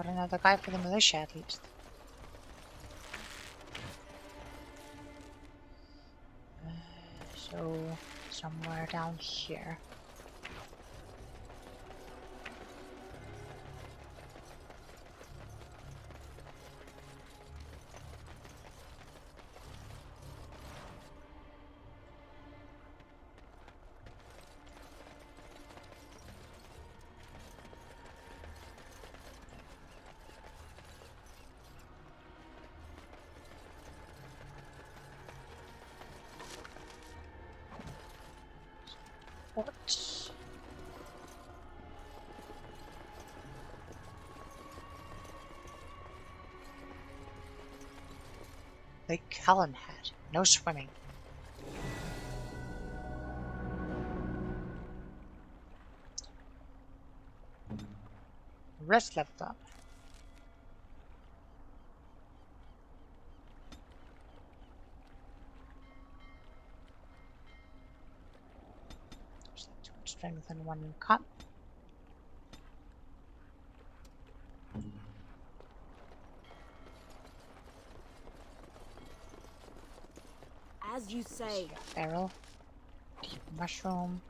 another guy for the militia at least. So somewhere down here. What? Lake Helen had no swimming. Rest leveled up. Strength and 1 cut. As you say. Barrel. Deep mushroom.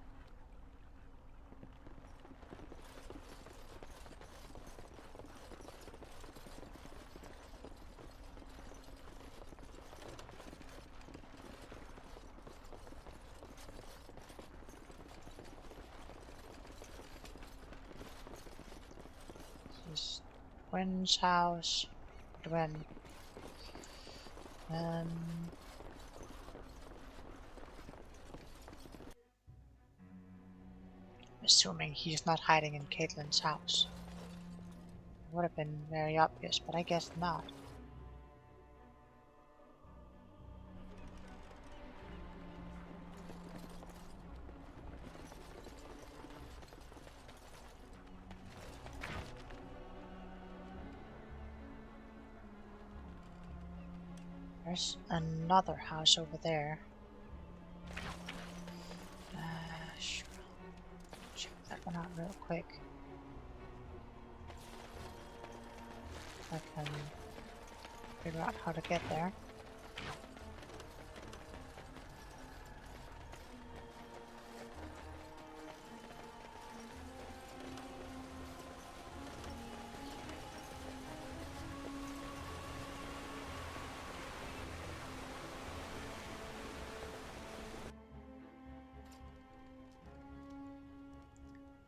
Dwyn's house. Dwyn. Assuming he's not hiding in Caitlyn's house. Would have been very obvious, but I guess not. There's another house over there. Sure. Check that one out real quick. If I can figure out how to get there.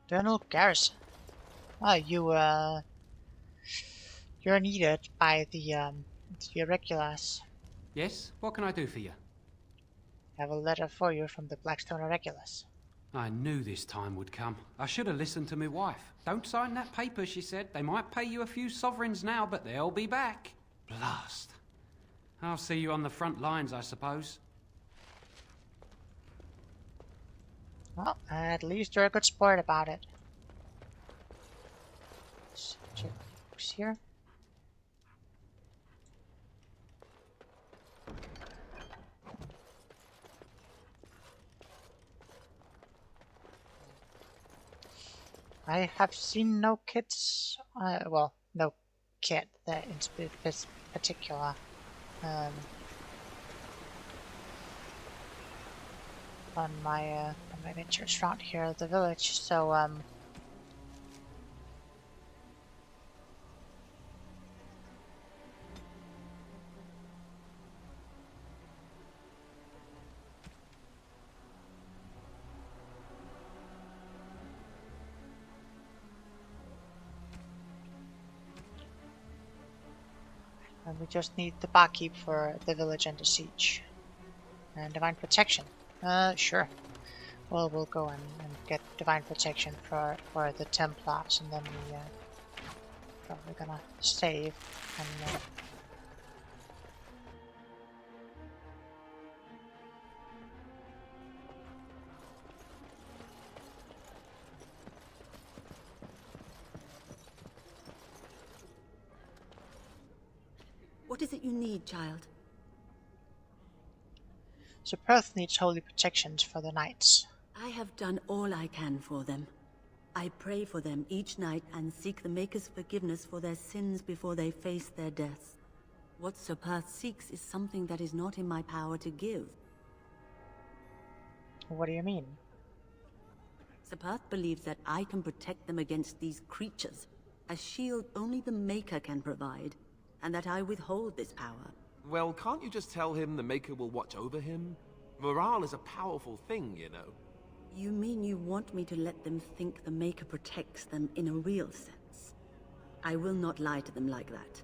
Colonel Garrison. Ah, you're needed by the Irregulars. Yes? What can I do for you? I have a letter for you from the Blackstone Irregulars. I knew this time would come. I should have listened to my wife. Don't sign that paper, she said. They might pay you a few sovereigns now, but they'll be back. Blast. I'll see you on the front lines, I suppose. Well, at least you're a good sport about it. Let's check books here. I have seen no kids, well, no kid that in this particular on my ventures around here at the village, so and we just need the barkeep for the village and the siege. And divine protection. Sure. Well, we'll go and get divine protection for the Templars, and then we probably gonna save and What is it you need, child? So Perth needs holy protections for the knights. I have done all I can for them. I pray for them each night and seek the Maker's forgiveness for their sins before they face their deaths. What Sir Perth seeks is something that is not in my power to give. What do you mean? Sir Perth believes that I can protect them against these creatures, a shield only the Maker can provide, and that I withhold this power. Well, can't you just tell him the Maker will watch over him? Morale is a powerful thing, you know. You mean you want me to let them think the Maker protects them in a real sense? I will not lie to them like that.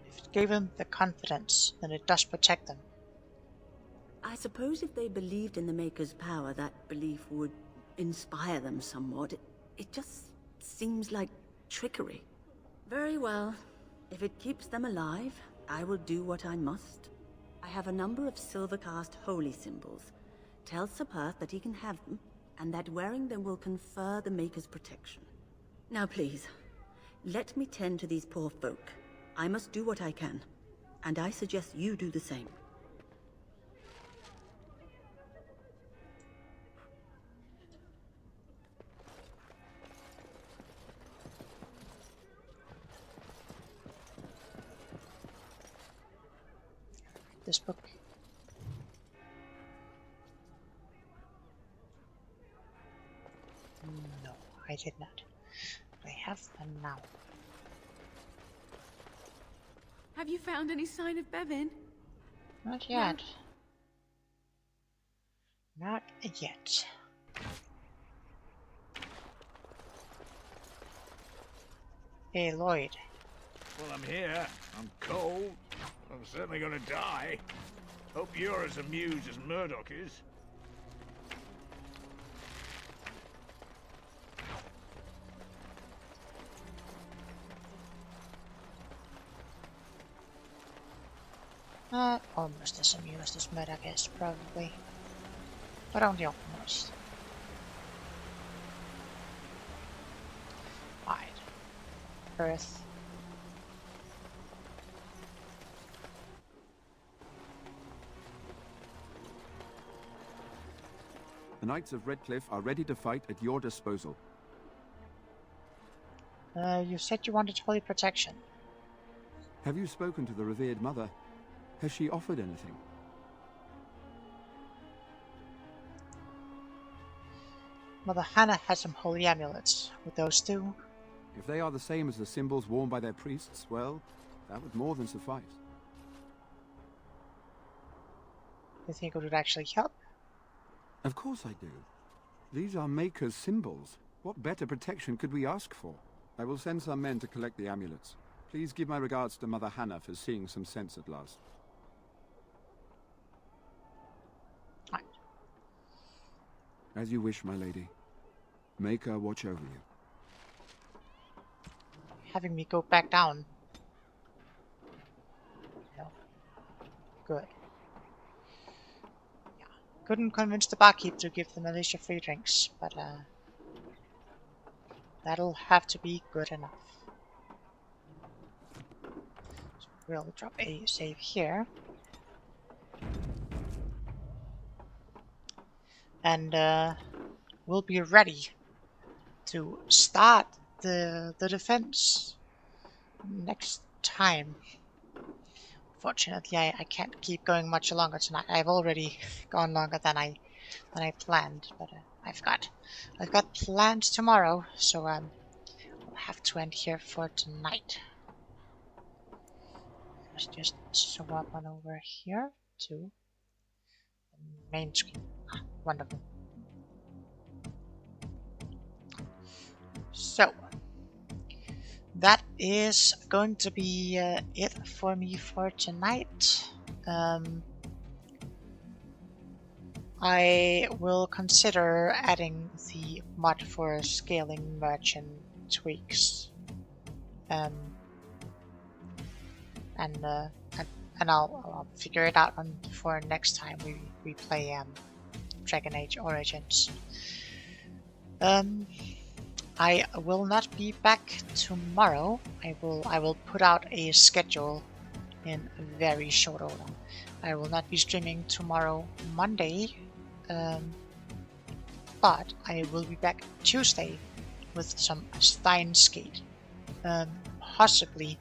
If it gave them the confidence, then it does protect them. I suppose if they believed in the Maker's power, that belief would inspire them somewhat. It just seems like trickery. Very well. If it keeps them alive, I will do what I must. I have a number of silver-cast holy symbols. Tell Sir Perth that he can have them, and that wearing them will confer the Maker's protection. Now please, let me tend to these poor folk. I must do what I can, and I suggest you do the same. This book. No, I did not. I have them now. Have you found any sign of Bevin? Not yet. Not yet. Hey, Lloyd. Well, I'm here. I'm cold. I'm certainly gonna die. Hope you're as amused as Murdoch is. Almost as amused as Murdoch is, probably. But only almost. Right. Earth. The Knights of Redcliffe are ready to fight at your disposal. You said you wanted holy protection. Have you spoken to the revered mother? Has she offered anything? Mother Hannah has some holy amulets. Would those do? If they are the same as the symbols worn by their priests, well, that would more than suffice. You think it would actually help? Of course I do. These are Maker's symbols. What better protection could we ask for? I will send some men to collect the amulets. Please give my regards to Mother Hannah for seeing some sense at last. Right. As you wish, my lady. Maker watch over you. Having me go back down. No. Good. Yeah. Couldn't convince the barkeep to give the militia free drinks, but that'll have to be good enough. So we'll drop a save here. And will be ready to start the defense next time. Fortunately, I can't keep going much longer tonight. I've already gone longer than I planned, but I've got plans tomorrow, so I'll have to end here for tonight. Let's just swap on over here to the main screen. Ah, wonderful. So that is going to be it for me for tonight. I will consider adding the mod for scaling merchant tweaks, and I'll figure it out for next time we play Dragonaid Origins. I will not be back tomorrow. I will put out a schedule in very short order. I will not be streaming tomorrow, Monday, but I will be back Tuesday with some Steins Gate, possibly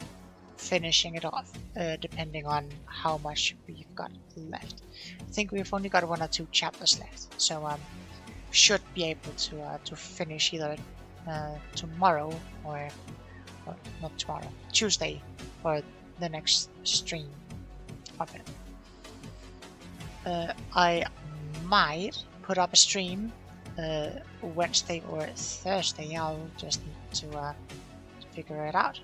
finishing it off, depending on how much we've got left. I think we've only got 1 or 2 chapters left, so should be able to finish either tomorrow or not tomorrow, Tuesday, or the next stream of it. I might put up a stream Wednesday or Thursday. I'll just need to figure it out.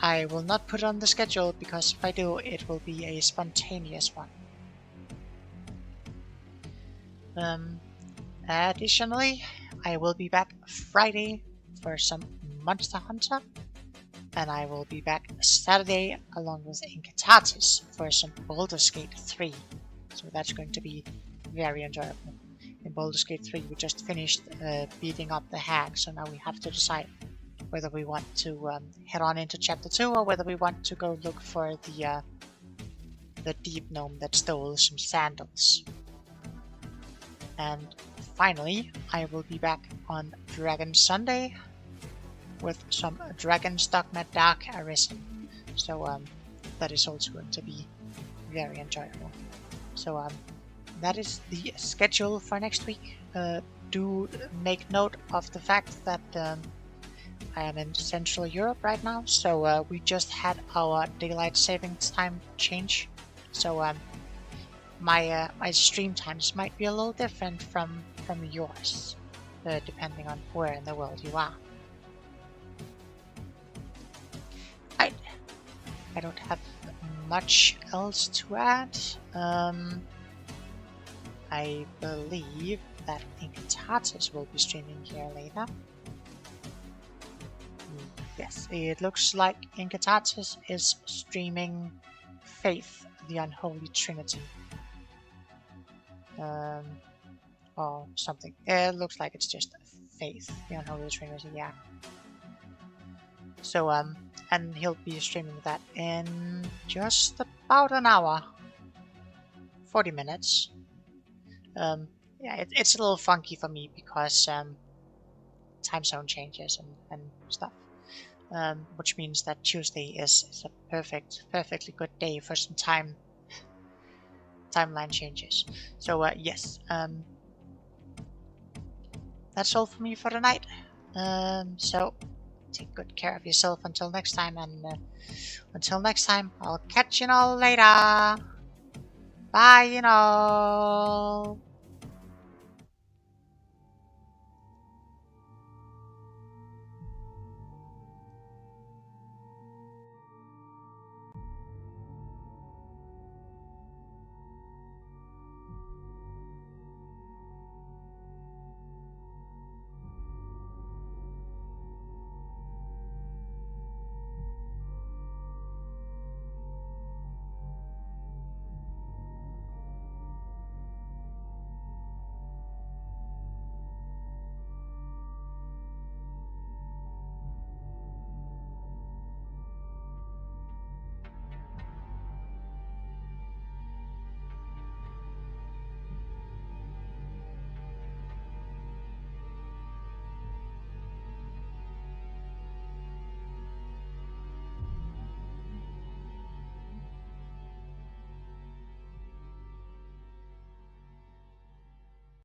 I will not put it on the schedule because if I do, it will be a spontaneous one. Additionally, I will be back Friday for some Monster Hunter, and I will be back Saturday along with Inkatatis for some Baldur's Gate 3. So that's going to be very enjoyable. In Baldur's Gate 3 we just finished beating up the hag, so now we have to decide whether we want to head on into chapter 2 or whether we want to go look for the deep gnome that stole some sandals. And finally, I will be back on Dragon Sunday with some Dragon's Dogma Dark Arisen. So that is also going to be very enjoyable. So that is the schedule for next week. Do make note of the fact that I am in Central Europe right now, so we just had our daylight savings time change. So my stream times might be a little different from yours, depending on where in the world you are. I don't have much else to add. I believe that Inkatatis will be streaming here later. Yes, it looks like Inkatatis is streaming Faith, the Unholy Trinity. Or something. It looks like it's just Faith, the Unholy Trinity, yeah. So, and he'll be streaming that in just about an hour. 40 minutes. Yeah, it's a little funky for me because time zone changes and stuff. Which means that Tuesday is a perfectly good day for some timeline changes. So yes, that's all for me for tonight. So take good care of yourself until next time, and until next time, I'll catch you all later. Bye, you know.